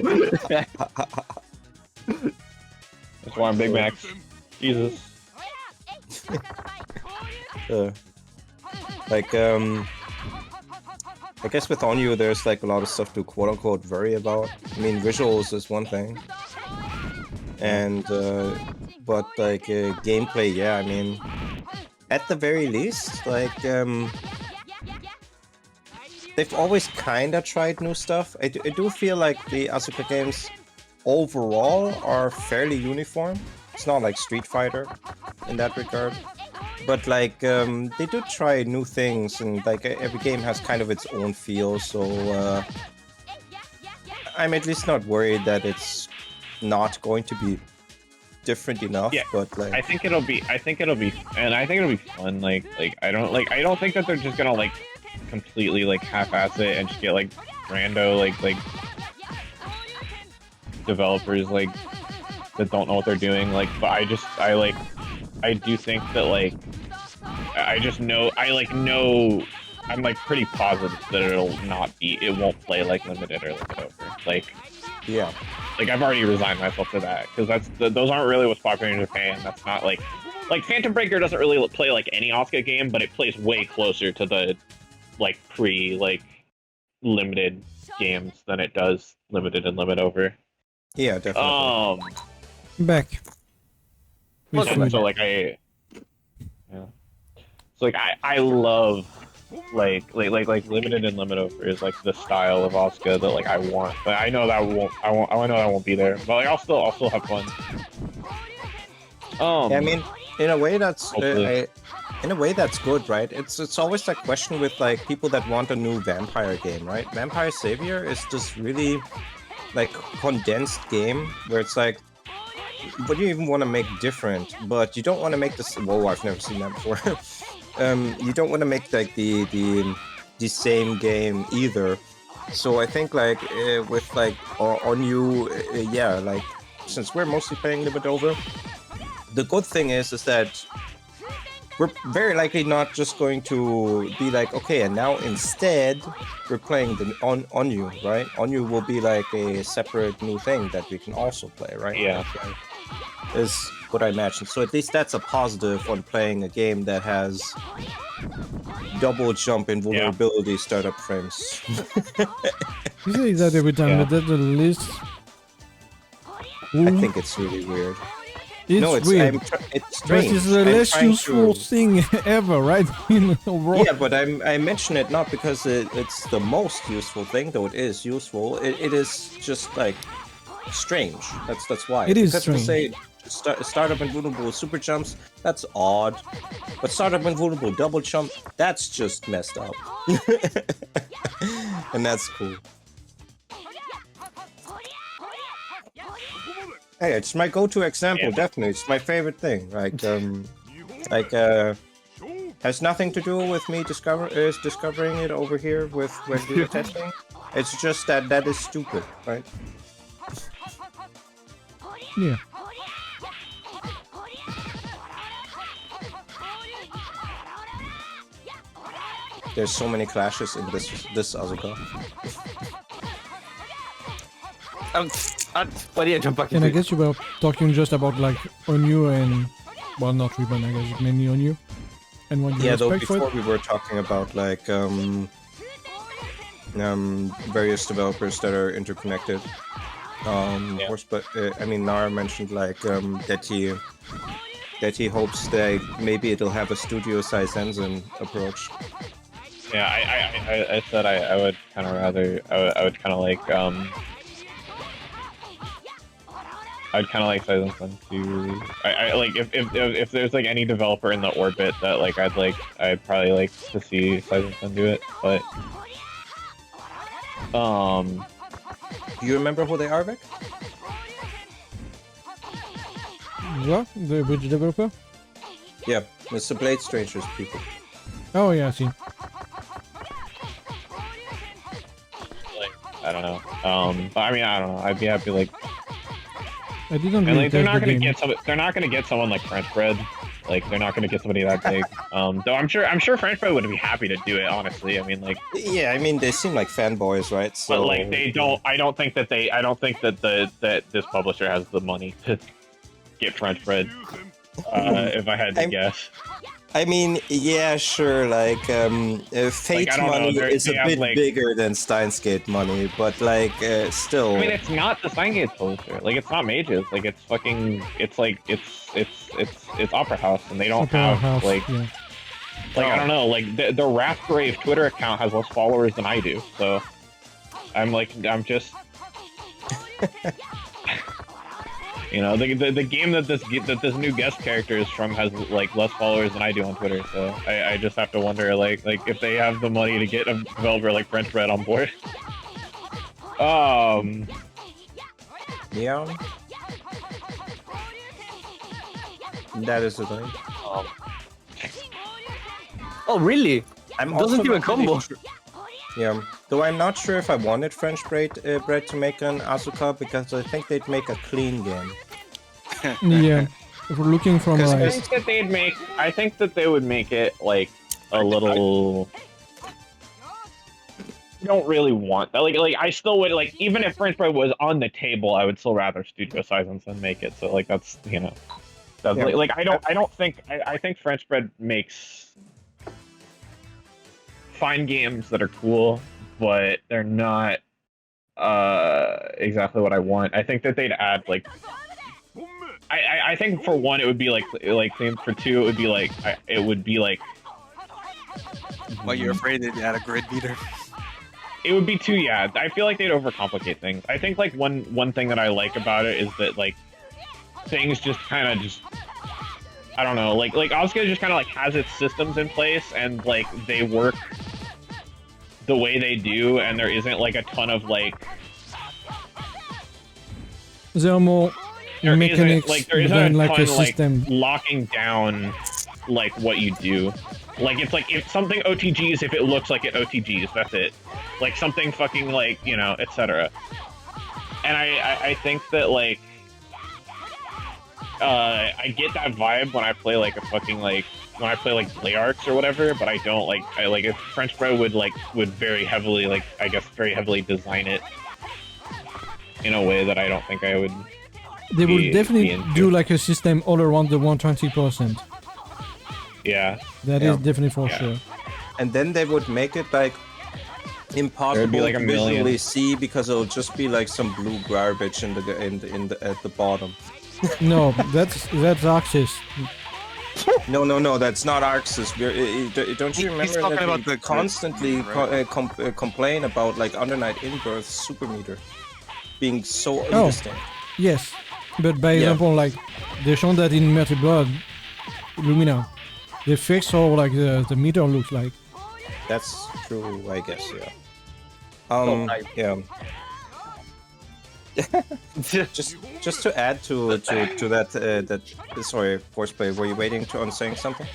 [SPEAKER 4] That's why I'm Big Macs. Jesus.
[SPEAKER 2] Like, I guess with Onyu, there's like a lot of stuff to quote-unquote worry about. I mean, visuals is one thing. And, but like, gameplay, yeah, I mean, at the very least, like, they've always kinda tried new stuff. I do feel like the Asuka games overall are fairly uniform. It's not like Street Fighter in that regard. But like, they do try new things, and like every game has kind of its own feel, so I'm at least not worried that it's not going to be different enough.
[SPEAKER 4] Yeah,
[SPEAKER 2] but like,
[SPEAKER 4] I think it'll be fun. I don't think that they're just gonna like completely like half-ass it and just get like rando like developers like that don't know what they're doing. Like, but I do think that like I'm like pretty positive that it won't play like limited or LimitOver. Like,
[SPEAKER 2] yeah,
[SPEAKER 4] like I've already resigned myself to that, because those aren't really what's popular in Japan. That's not like Phantom Breaker doesn't really play like any Asuka game, but it plays way closer to the like limited games than it does limited and LimitOver.
[SPEAKER 2] yeah, definitely.
[SPEAKER 1] Back.
[SPEAKER 4] So like I love like limited and LimitOver is like the style of Asuka that like I want, but I know that won't be there. But like I'll still have fun.
[SPEAKER 2] Yeah, I mean, in a way that's good, right? It's always that question with like people that want a new vampire game, right? Vampire Savior is this really like condensed game where it's like, what do you even want to make different? But you don't want to make this. Whoa, I've never seen that before. You don't want to make like the same game either. So I think like with like Onyu, yeah, like since we're mostly playing LimitOver, the good thing is that we're very likely not just going to be like, okay, and now instead we're playing the Onyu, right? Onyu will be like a separate new thing that we can also play, right?
[SPEAKER 4] Yeah.
[SPEAKER 2] Is what I imagine. So at least that's a positive on playing a game that has double jump invulnerability startup frames.
[SPEAKER 1] You say that every time, but that's the list.
[SPEAKER 2] I think it's really weird.
[SPEAKER 1] It's weird.
[SPEAKER 2] It's
[SPEAKER 1] But
[SPEAKER 2] strange.
[SPEAKER 1] it's the less useful thing ever, right?
[SPEAKER 2] Yeah, but I mention it not because it's the most useful thing, though it is useful. It is just like strange. That's why.
[SPEAKER 1] It is
[SPEAKER 2] because
[SPEAKER 1] strange.
[SPEAKER 2] Say startup invulnerable super jumps, that's odd. But startup invulnerable double jump, that's just messed up. And that's cool. Hey, it's my go-to example, definitely. It's my favorite thing. Has nothing to do with me discovering it over here when we were testing. It's just that is stupid, right?
[SPEAKER 1] Yeah.
[SPEAKER 2] There's so many clashes in this Asuka.
[SPEAKER 5] Why did I jump back
[SPEAKER 1] And I
[SPEAKER 5] into
[SPEAKER 1] guess you were talking just about like Onyu and, well, not Ribbon, I guess mainly Onyu. And what you
[SPEAKER 2] Though
[SPEAKER 1] expect for
[SPEAKER 2] before
[SPEAKER 1] it.
[SPEAKER 2] we were talking about like various developers that are interconnected. Hoarseplay, I mean, Narr mentioned like that he hopes that maybe it'll have a studio-sized engine approach.
[SPEAKER 4] Yeah, I said I would kind of rather I would kind of like I'd kind of like Seizen-san to. I like if there's like any developer in the orbit that like I'd probably like to see Seizen-san do it, but
[SPEAKER 2] Do you remember who they are, Vic?
[SPEAKER 1] What? The which developer?
[SPEAKER 2] Yeah, it's the Blade Strangers people.
[SPEAKER 1] Oh yeah, I see.
[SPEAKER 4] like I don't know. But I mean I don't know. I'd be happy like.
[SPEAKER 1] I didn't
[SPEAKER 4] And
[SPEAKER 1] really
[SPEAKER 4] like they're
[SPEAKER 1] test
[SPEAKER 4] not
[SPEAKER 1] the
[SPEAKER 4] gonna
[SPEAKER 1] game.
[SPEAKER 4] get they're not gonna get someone like French Bread. Like they're not gonna get somebody that big. Though I'm sure French Bread would be happy to do it. Honestly, I mean like.
[SPEAKER 2] Yeah, I mean they seem like fanboys, right? So
[SPEAKER 4] But like they don't. I don't think that that this publisher has the money to get French Bread. If I had to guess.
[SPEAKER 2] I mean, yeah, sure. Like, Fate
[SPEAKER 4] I don't know,
[SPEAKER 2] money is a
[SPEAKER 4] they have,
[SPEAKER 2] bit
[SPEAKER 4] like-
[SPEAKER 2] bigger than Steins Gate money, but like, still.
[SPEAKER 4] I mean, it's not the Steingate publisher. Like, it's not Mages. Like, it's fucking. It's like it's Opera House, and they don't
[SPEAKER 1] Opera
[SPEAKER 4] have
[SPEAKER 1] House,
[SPEAKER 4] like.
[SPEAKER 1] yeah.
[SPEAKER 4] Like I don't know. Like the Wrathgrave Twitter account has less followers than I do, so I'm just. You know, the game that this new guest character is from has like less followers than I do on Twitter, so I just have to wonder like if they have the money to get a developer like French Bread on board.
[SPEAKER 2] Yeah. That is the thing.
[SPEAKER 5] Oh, really?
[SPEAKER 2] I'm
[SPEAKER 5] Doesn't
[SPEAKER 2] also
[SPEAKER 5] even
[SPEAKER 2] not really
[SPEAKER 5] combo.
[SPEAKER 2] sure- Yeah, though I'm not sure if I wanted French bread to make an Asuka because I think they'd make a clean game.
[SPEAKER 1] Yeah. If we're looking from
[SPEAKER 2] Because
[SPEAKER 1] like,
[SPEAKER 4] I think that they would make it like a little. I don't really want that. Like I still would like even if French Bread was on the table, I would still rather Studio Seizen make it. So like that's that's
[SPEAKER 2] Yeah.
[SPEAKER 4] like I don't think I think French Bread makes fine games that are cool, but they're not exactly what I want. I think that they'd add like. I think for one it would be like clean. For two it would be like.
[SPEAKER 3] Well, you're afraid they'd add a grid meter.
[SPEAKER 4] It would be too, yeah. I feel like they'd overcomplicate things. I think like one thing that I like about it is that like things just kind of I don't know, like Asuka just kind of like has its systems in place and like they work the way they do, and there isn't like a ton of like
[SPEAKER 1] there are more mechanics
[SPEAKER 4] there isn't
[SPEAKER 1] than
[SPEAKER 4] a
[SPEAKER 1] like
[SPEAKER 4] ton
[SPEAKER 1] a system.
[SPEAKER 4] like locking down like what you do. Like it's like if something OTGs if it looks like it OTGs, that's it. Like something fucking like, you know, etc. And I think that like I get that vibe when I play like a fucking like when I play like Play Arcs or whatever, but I don't like if French Bread would very heavily like I guess very heavily design it in a way that I don't think I would.
[SPEAKER 1] They will
[SPEAKER 4] be
[SPEAKER 1] definitely
[SPEAKER 4] into.
[SPEAKER 1] do like a system all around the 120%.
[SPEAKER 4] Yeah.
[SPEAKER 1] That is
[SPEAKER 2] Yeah.
[SPEAKER 1] definitely for
[SPEAKER 4] Yeah.
[SPEAKER 1] sure.
[SPEAKER 2] And then they would make it like impossible
[SPEAKER 4] like a
[SPEAKER 2] to
[SPEAKER 4] million.
[SPEAKER 2] visually see because it'll just be like some blue garbage in the at the bottom.
[SPEAKER 1] No, that's Axis.
[SPEAKER 2] No, that's not Arxis. Don't you
[SPEAKER 3] He's
[SPEAKER 2] remember
[SPEAKER 3] talking
[SPEAKER 2] that
[SPEAKER 3] about
[SPEAKER 2] we
[SPEAKER 3] the
[SPEAKER 2] constantly
[SPEAKER 3] right?
[SPEAKER 2] complain about like Undernight Inbirth super meter being so
[SPEAKER 1] Oh.
[SPEAKER 2] indistinct?
[SPEAKER 1] Yes, but by
[SPEAKER 2] Yeah.
[SPEAKER 1] example, like they shown that in Mercy Blood, Lumina, they fix how like the meter looks like.
[SPEAKER 2] That's true, I guess. Yeah. Yeah. Just to add to that sorry, Hoarseplay, were you waiting on saying something?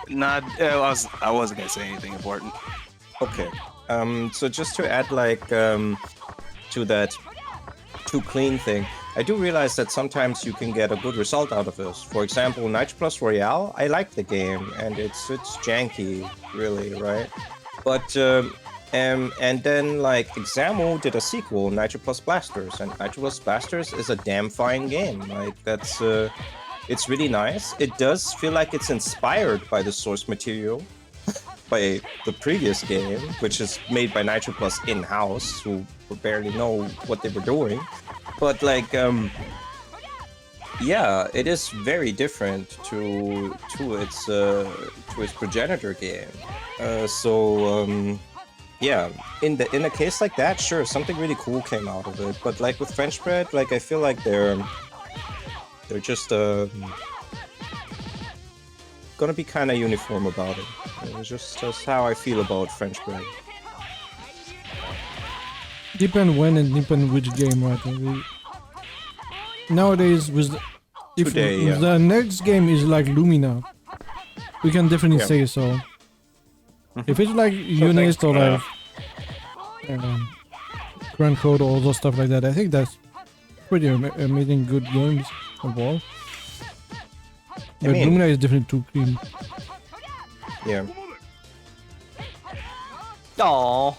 [SPEAKER 3] Not, I wasn't gonna say anything important.
[SPEAKER 2] Okay. So just to add like to that too clean thing, I do realize that sometimes you can get a good result out of this. For example, Nitro Plus Royale, I like the game and it's janky, really, right? But and then like Examo did a sequel, Nitro Plus Blasters, and Nitro Plus Blasters is a damn fine game. Like that's it's really nice. It does feel like it's inspired by the source material. By the previous game, which is made by Nitro Plus in-house, who barely know what they were doing. But like, yeah, it is very different to its progenitor game. Yeah, in a case like that, sure, something really cool came out of it. But like with French Bread, like I feel like they're They're just gonna be kind of uniform about it. It's just how I feel about French bread.
[SPEAKER 1] Depend when and depend which game, right? Nowadays, with if
[SPEAKER 2] Today, yeah.
[SPEAKER 1] the next game is like Lumina, we can definitely say so. If it's like Unist or like Grand Code or all those stuff like that, I think that's pretty amazing, good games overall. But Lumina is definitely too clean.
[SPEAKER 2] Yeah.
[SPEAKER 5] Aww.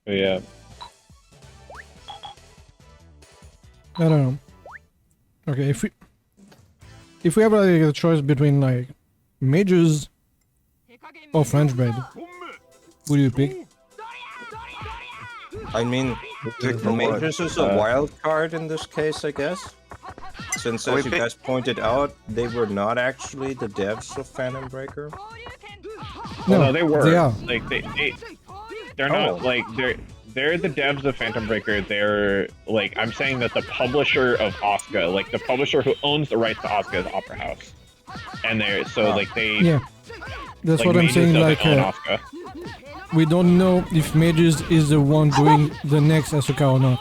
[SPEAKER 4] Yeah.
[SPEAKER 1] I don't know. Okay, if we have like a choice between like mages or French bread, who do you pick?
[SPEAKER 2] I mean, the Mages is a wild card in this case, I guess. Since, as you guys pointed out, they were not actually the devs of Phantom Breaker.
[SPEAKER 4] No, they were.
[SPEAKER 1] They are.
[SPEAKER 4] Like they're not like they're the devs of Phantom Breaker. They're like, I'm saying that the publisher of Asuka, like the publisher who owns the rights to Asuka is Opera House, and they're like they.
[SPEAKER 1] Yeah, that's
[SPEAKER 4] like,
[SPEAKER 1] what I'm
[SPEAKER 4] Mages
[SPEAKER 1] saying.
[SPEAKER 4] doesn't
[SPEAKER 1] Like,
[SPEAKER 4] own Asuka.
[SPEAKER 1] we don't know if Mages is the one doing the next Asuka or not.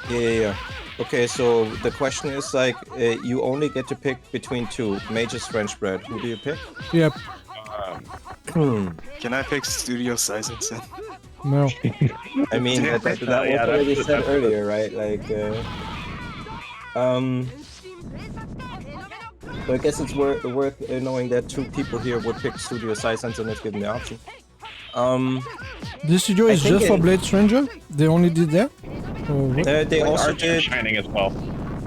[SPEAKER 2] Yeah. Okay, so the question is like, you only get to pick between two. Mages, French bread. Who do you pick?
[SPEAKER 1] Yep.
[SPEAKER 3] Can I pick Studio Seisensen?
[SPEAKER 1] No.
[SPEAKER 2] I mean, that was already said earlier, right? Like, so I guess it's worth knowing that two people here would pick Studio Seisensen if given the option.
[SPEAKER 1] This studio is
[SPEAKER 2] think
[SPEAKER 1] just for Blade Stranger? They only did that? Or what?
[SPEAKER 2] They also
[SPEAKER 4] Archer
[SPEAKER 2] did.
[SPEAKER 4] Shining as well.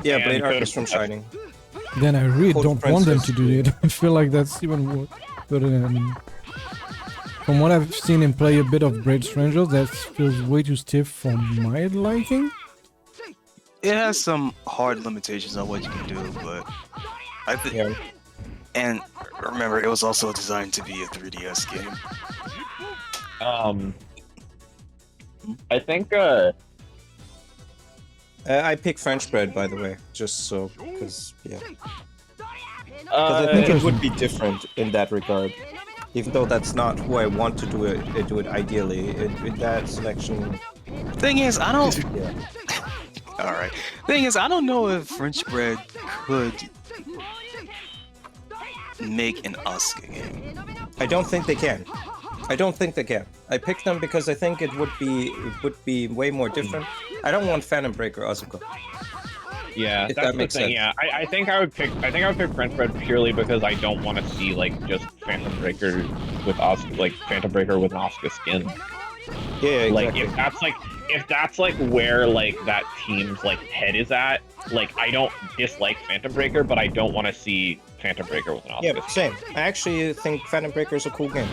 [SPEAKER 2] Yeah,
[SPEAKER 4] and
[SPEAKER 2] Blade
[SPEAKER 4] Code
[SPEAKER 2] Arc
[SPEAKER 4] of
[SPEAKER 2] is from
[SPEAKER 4] Princess.
[SPEAKER 2] Shining.
[SPEAKER 1] Then I really
[SPEAKER 2] Code
[SPEAKER 1] don't want them to
[SPEAKER 2] Princess.
[SPEAKER 1] do it. I feel like that's even more better than... From what I've seen him play a bit of Blade Stranger, that feels way too stiff for my liking.
[SPEAKER 3] It has some hard limitations on what you can do, but I think.
[SPEAKER 2] Yeah.
[SPEAKER 3] And remember, it was also designed to be a 3DS game.
[SPEAKER 4] I think
[SPEAKER 2] I pick French bread, by the way, just so, because I think it would be different in that regard. Even though that's not who I want to do it ideally. In that selection.
[SPEAKER 3] Thing is, I don't.
[SPEAKER 2] Yeah.
[SPEAKER 3] All right. Thing is, I don't know if French bread could make an Asuka game.
[SPEAKER 2] I don't think they can. I picked them because I think it would be way more different. I don't want Phantom Breaker Asuka.
[SPEAKER 4] yeah,
[SPEAKER 2] If
[SPEAKER 4] that's
[SPEAKER 2] that
[SPEAKER 4] the
[SPEAKER 2] makes
[SPEAKER 4] thing.
[SPEAKER 2] sense.
[SPEAKER 4] Yeah, I think I would pick French bread purely because I don't want to see like just Phantom Breaker with Asuka, like Phantom Breaker with an Asuka skin.
[SPEAKER 2] Yeah, exactly.
[SPEAKER 4] Like if that's like where like that team's like head is at, like I don't dislike Phantom Breaker, but I don't want to see Phantom Breaker with an Asuka
[SPEAKER 2] Yeah,
[SPEAKER 4] skin.
[SPEAKER 2] but same. I actually think Phantom Breaker is a cool game.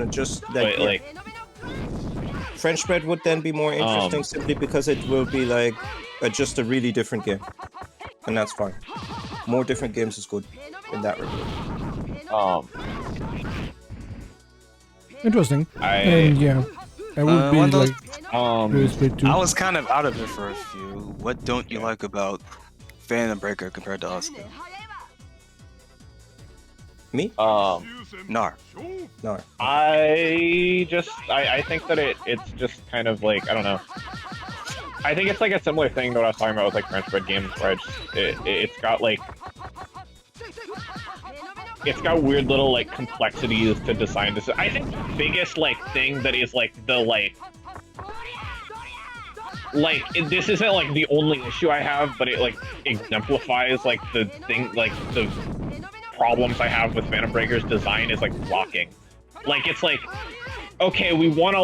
[SPEAKER 2] Just that,
[SPEAKER 4] But, like
[SPEAKER 2] French bread would then be more interesting simply because it will be like just a really different game, and that's fine. More different games is good in that regard.
[SPEAKER 1] Interesting.
[SPEAKER 4] I
[SPEAKER 1] would be
[SPEAKER 3] one of those-
[SPEAKER 1] like very split too.
[SPEAKER 3] I was kind of out of it for a few. What don't you like about Phantom Breaker compared to Asuka?
[SPEAKER 2] Me?
[SPEAKER 3] Narr.
[SPEAKER 2] No.
[SPEAKER 4] I think that it's just kind of like, I don't know. I think it's like a similar thing to what I was talking about with like French bread games, where it's got like it's got weird little like complexities to design this. I think the biggest like thing that is like the this isn't like the only issue I have, but it like exemplifies like the thing, like the problems I have with Phantom Breaker's design is like blocking. Like it's like, okay, we want to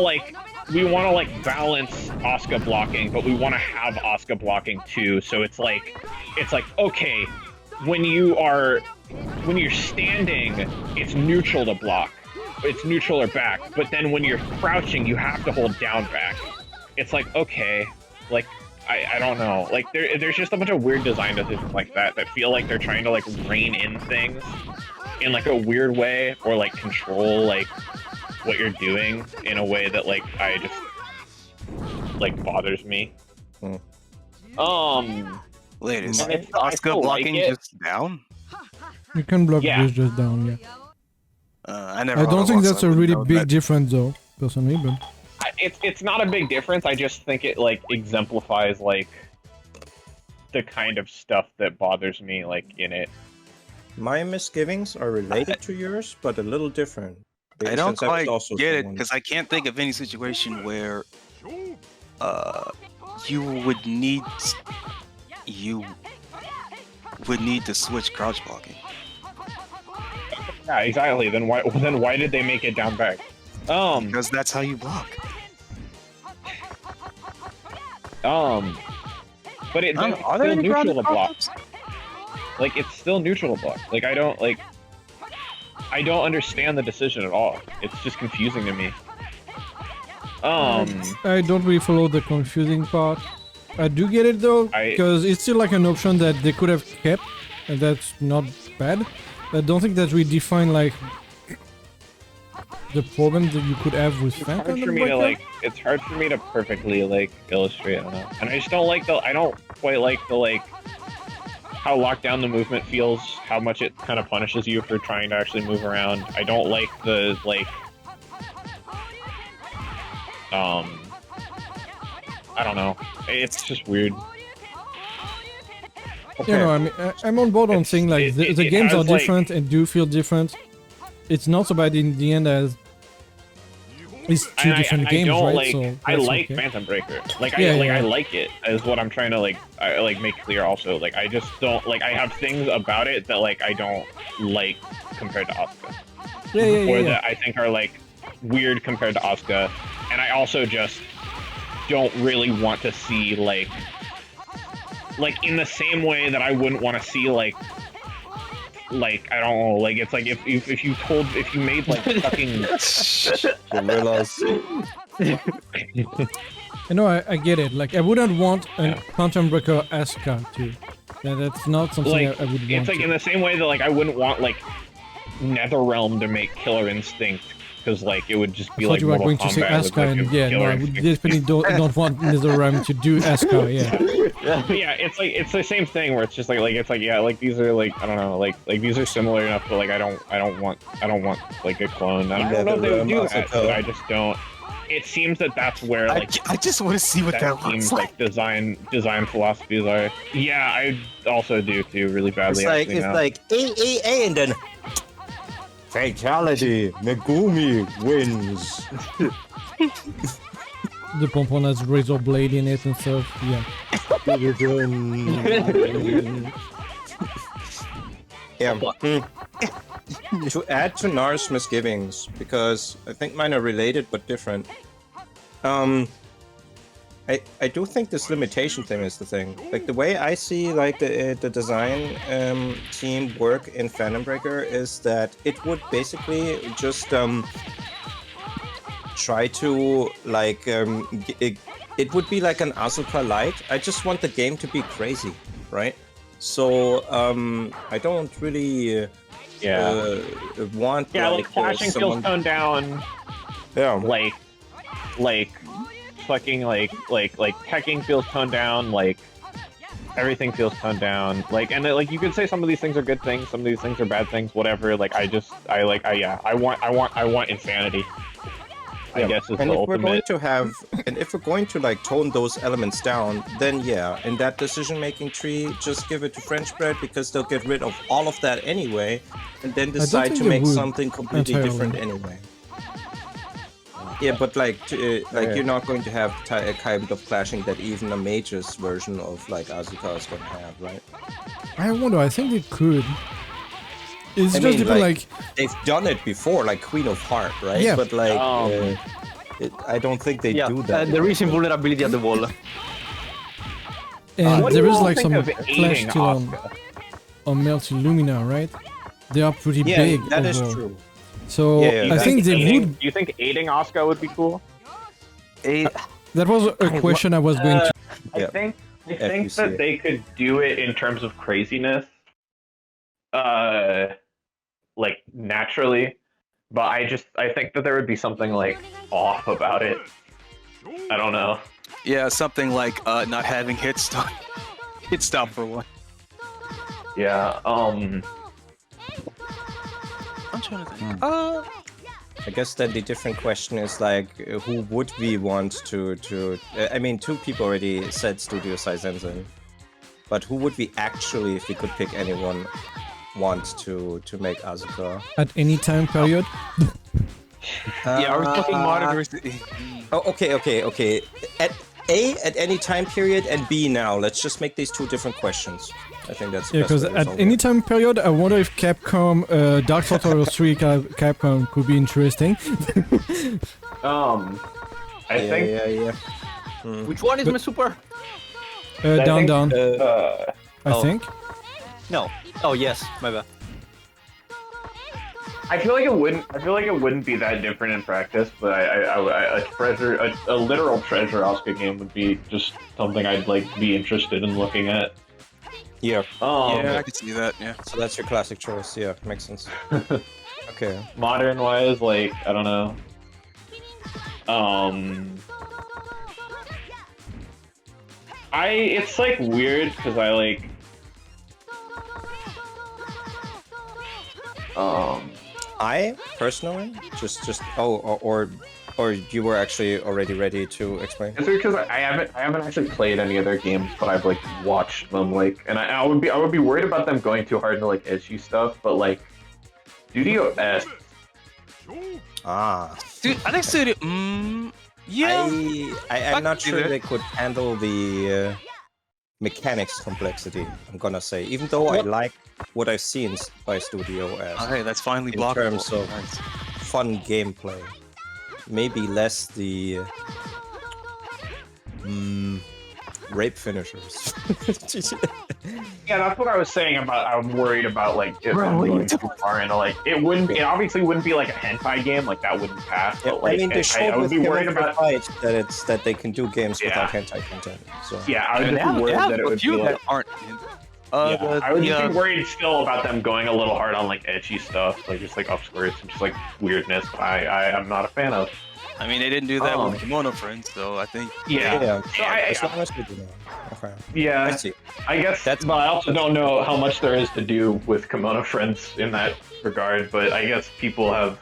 [SPEAKER 4] balance Asuka blocking, but we want to have Asuka blocking too. So it's like okay, when you're standing, it's neutral to block. It's neutral or back, but then when you're crouching, you have to hold down back. It's like, okay, like I don't know, like there's just a bunch of weird design decisions like that feel like they're trying to like rein in things in like a weird way, or like control like what you're doing in a way that like I just like bothers me.
[SPEAKER 3] Wait, is
[SPEAKER 4] I
[SPEAKER 3] Asuka
[SPEAKER 4] still like
[SPEAKER 3] blocking
[SPEAKER 4] it.
[SPEAKER 3] just down?
[SPEAKER 1] You can block
[SPEAKER 4] Yeah.
[SPEAKER 1] this just down, yeah.
[SPEAKER 3] I never.
[SPEAKER 1] I
[SPEAKER 3] heard
[SPEAKER 1] don't
[SPEAKER 3] of
[SPEAKER 1] think
[SPEAKER 3] Asuka,
[SPEAKER 1] that's a
[SPEAKER 3] I wouldn't
[SPEAKER 1] really
[SPEAKER 3] know
[SPEAKER 1] big
[SPEAKER 3] that.
[SPEAKER 1] difference though, personally, but
[SPEAKER 4] It's not a big difference. I just think it like exemplifies like the kind of stuff that bothers me like in it.
[SPEAKER 2] My misgivings are related to yours, but a little different.
[SPEAKER 3] I don't
[SPEAKER 2] Since I was
[SPEAKER 3] quite
[SPEAKER 2] also
[SPEAKER 3] get it
[SPEAKER 2] someone-
[SPEAKER 3] because I can't think of any situation where you would need to switch crouch blocking.
[SPEAKER 4] Yeah, exactly. Then why did they make it down back?
[SPEAKER 3] Because that's how you block.
[SPEAKER 4] But it's
[SPEAKER 3] Are
[SPEAKER 4] still
[SPEAKER 3] there any
[SPEAKER 4] neutral
[SPEAKER 3] grounded
[SPEAKER 4] to block.
[SPEAKER 3] crouches?
[SPEAKER 4] Like it's still neutral to block. Like I don't understand the decision at all. It's just confusing to me.
[SPEAKER 1] I don't really follow the confusing part. I do get it though, because it's still like an option that they could have kept, and that's not bad. I don't think that we define like the problem that you could have with
[SPEAKER 4] It's hard
[SPEAKER 1] Phantom
[SPEAKER 4] for me to
[SPEAKER 1] Breaker.
[SPEAKER 4] like. It's hard for me to perfectly like illustrate. I don't know, and I just don't like the. I don't quite like the like how locked down the movement feels. How much it kind of punishes you for trying to actually move around. I don't like the like. I don't know. It's just weird.
[SPEAKER 1] You know, I mean, I'm on board on
[SPEAKER 4] It's-
[SPEAKER 1] saying like the
[SPEAKER 4] it
[SPEAKER 1] games are
[SPEAKER 4] has, like-
[SPEAKER 1] different and do feel different. It's not so bad in the end as it's two different games,
[SPEAKER 4] don't,
[SPEAKER 1] right?
[SPEAKER 4] Like,
[SPEAKER 1] So
[SPEAKER 4] I
[SPEAKER 1] that's
[SPEAKER 4] like
[SPEAKER 1] okay.
[SPEAKER 4] Phantom Breaker. Like
[SPEAKER 1] Yeah,
[SPEAKER 4] I
[SPEAKER 1] yeah.
[SPEAKER 4] like it. Is what I'm trying to like make clear. Also, like I just don't like. I have things about it that like I don't like compared to Asuka, or that I think are like weird compared to Asuka, and I also just don't really want to see like in the same way that I wouldn't want to see like I don't know, like it's like if you made like fucking
[SPEAKER 2] Gorillas.
[SPEAKER 1] I know, I get it. Like, I wouldn't want a Quantum Breaker Asuka too. That's not something
[SPEAKER 4] like
[SPEAKER 1] I would want.
[SPEAKER 4] it's like in the same way that like I wouldn't want like NetherRealm to make Killer Instinct because like it would just be
[SPEAKER 1] I thought
[SPEAKER 4] like
[SPEAKER 1] you were
[SPEAKER 4] Mortal
[SPEAKER 1] going to say
[SPEAKER 4] Kombat with,
[SPEAKER 1] Asuka,
[SPEAKER 4] like,
[SPEAKER 1] and
[SPEAKER 4] a
[SPEAKER 1] yeah, no,
[SPEAKER 4] Killer
[SPEAKER 1] I would
[SPEAKER 4] Instinct.
[SPEAKER 1] definitely don't want NetherRealm to do Asuka. Yeah.
[SPEAKER 4] Yeah, it's like it's the same thing where it's just like it's like yeah, like these are like I don't know, like these are similar enough, but like I don't want like a clone. And I don't know if they would do that, but I just don't. It seems that that's where like
[SPEAKER 3] I just want to see what that
[SPEAKER 4] seems
[SPEAKER 3] looks like.
[SPEAKER 4] design philosophies are. Yeah, I also do too, really badly. actually, now.
[SPEAKER 2] AAA and then fatality. Megumi wins.
[SPEAKER 1] The Pompon has razor blade in it and stuff. Yeah.
[SPEAKER 2] Yeah. To add to Narr's misgivings, because I think mine are related but different. I do think this limitation thing is the thing. Like the way I see like the design team work in Phantom Breaker is that it would basically just try to like it would be like an Asuka light. I just want the game to be crazy, right? So I don't really want
[SPEAKER 4] like flashing
[SPEAKER 2] someone...
[SPEAKER 4] feels toned down.
[SPEAKER 2] Yeah,
[SPEAKER 4] like fucking like hacking feels toned down. Like everything feels toned down. Like and like you could say some of these things are good things, some of these things are bad things. Whatever. Like I want insanity. I guess is
[SPEAKER 2] and
[SPEAKER 4] the
[SPEAKER 2] if we're going
[SPEAKER 4] ultimate.
[SPEAKER 2] to have, and if we're going to like tone those elements down, then yeah, in that decision-making tree, just give it to French bread because they'll get rid of all of that anyway, and then decide
[SPEAKER 1] think
[SPEAKER 2] to
[SPEAKER 1] they
[SPEAKER 2] make
[SPEAKER 1] would
[SPEAKER 2] something completely
[SPEAKER 1] entirely.
[SPEAKER 2] different anyway. Yeah, but like, you're not going to have a kind of clashing that even a mage's version of like Asuka is going to have, right?
[SPEAKER 1] I wonder. I think they could. It's
[SPEAKER 2] I
[SPEAKER 1] just
[SPEAKER 2] mean,
[SPEAKER 1] different. Like,
[SPEAKER 2] they've done it before, like Queen of Heart, right?
[SPEAKER 1] Yeah.
[SPEAKER 2] But like, I don't think they do that.
[SPEAKER 5] there is invulnerability at the wall.
[SPEAKER 1] and
[SPEAKER 4] What do
[SPEAKER 1] there
[SPEAKER 4] you
[SPEAKER 1] is
[SPEAKER 4] all
[SPEAKER 1] like
[SPEAKER 4] think
[SPEAKER 1] some
[SPEAKER 4] of
[SPEAKER 1] clash
[SPEAKER 4] aiding
[SPEAKER 1] still
[SPEAKER 4] Asuka?
[SPEAKER 1] on Melty Lumina, right? They are pretty
[SPEAKER 2] Yeah,
[SPEAKER 1] big.
[SPEAKER 2] that is
[SPEAKER 1] overall.
[SPEAKER 2] true.
[SPEAKER 1] So
[SPEAKER 2] Yeah,
[SPEAKER 1] I think they would.
[SPEAKER 4] Do you think aiding Asuka would be cool?
[SPEAKER 1] That was a question I was going to.
[SPEAKER 2] Yeah.
[SPEAKER 4] I think
[SPEAKER 2] FUC.
[SPEAKER 4] that they could do it in terms of craziness, like naturally, but I think that there would be something like off about it. I don't know.
[SPEAKER 3] Yeah, something like not having hit stop for one.
[SPEAKER 4] Yeah.
[SPEAKER 3] I'm trying to think.
[SPEAKER 2] I guess that the different question is like, who would we want to? I mean, two people already said Studio Saizensen, but who would we actually, if we could pick anyone, want to make Asuka?
[SPEAKER 1] At any time period.
[SPEAKER 3] Yeah, are we talking modern or is it...
[SPEAKER 2] Oh, okay. At any time period, and B now. Let's just make these two different questions. I think that's the
[SPEAKER 1] Yeah,
[SPEAKER 2] best
[SPEAKER 1] because
[SPEAKER 2] way to
[SPEAKER 1] at
[SPEAKER 2] resolve
[SPEAKER 1] any
[SPEAKER 2] it.
[SPEAKER 1] time period, I wonder if Capcom, Dark Souls 3 Capcom could be interesting.
[SPEAKER 4] I think.
[SPEAKER 2] Yeah.
[SPEAKER 5] Which one is my super?
[SPEAKER 1] Down. I
[SPEAKER 5] Oh.
[SPEAKER 1] think.
[SPEAKER 5] No. Oh yes, my bad.
[SPEAKER 4] I feel like it wouldn't be that different in practice, but a literal treasure Asuka game would be just something I'd like be interested in looking at.
[SPEAKER 2] Yeah.
[SPEAKER 3] Yeah, I could see that, yeah.
[SPEAKER 2] So that's your classic choice. Yeah, makes sense. Okay.
[SPEAKER 4] Modern wise, like I don't know. It's like weird because I like.
[SPEAKER 2] I personally just or you were actually already ready to explain?
[SPEAKER 4] It's because I haven't actually played any of their games, but I've like watched them like, and I would be worried about them going too hard into like edgy stuff, but like Studio S.
[SPEAKER 3] Dude, I think Studio... yeah.
[SPEAKER 2] I'm not
[SPEAKER 3] see
[SPEAKER 2] sure
[SPEAKER 3] that.
[SPEAKER 2] they could handle the mechanics complexity. I'm gonna say, even though I like what I've seen by Studio S
[SPEAKER 3] Oh, hey, that's finally
[SPEAKER 2] in
[SPEAKER 3] blockable.
[SPEAKER 2] terms of
[SPEAKER 3] Nice.
[SPEAKER 2] fun gameplay, maybe less the rape finishers.
[SPEAKER 4] Yeah, that's what I was saying about. I'm worried about like if I'm going too far into like it wouldn't. It obviously wouldn't be like a hentai game, like that wouldn't pass.
[SPEAKER 2] Yeah,
[SPEAKER 4] But like
[SPEAKER 2] I mean, they showed
[SPEAKER 4] I would
[SPEAKER 2] with
[SPEAKER 4] be worried
[SPEAKER 2] Kiyoko
[SPEAKER 4] about.
[SPEAKER 2] Fight that they can do games
[SPEAKER 4] Yeah.
[SPEAKER 2] without hentai content. So
[SPEAKER 4] Yeah, I would
[SPEAKER 3] They
[SPEAKER 4] just be worried
[SPEAKER 3] have
[SPEAKER 4] that it
[SPEAKER 3] a
[SPEAKER 4] would be
[SPEAKER 3] few
[SPEAKER 4] like.
[SPEAKER 3] that aren't...
[SPEAKER 4] Yeah, I would just
[SPEAKER 3] the,
[SPEAKER 4] be worried still about them going a little hard on like edgy stuff, like just like upskirts and just like weirdness. I'm not a fan of.
[SPEAKER 3] I mean, they didn't do that with Kimono Friends, so I think...
[SPEAKER 2] yeah,
[SPEAKER 4] So I-
[SPEAKER 2] as long as we do that. Okay. I
[SPEAKER 4] Yeah,
[SPEAKER 2] see.
[SPEAKER 4] I guess but I also don't know how much there is to do with Kimono Friends in that regard. But I guess people have.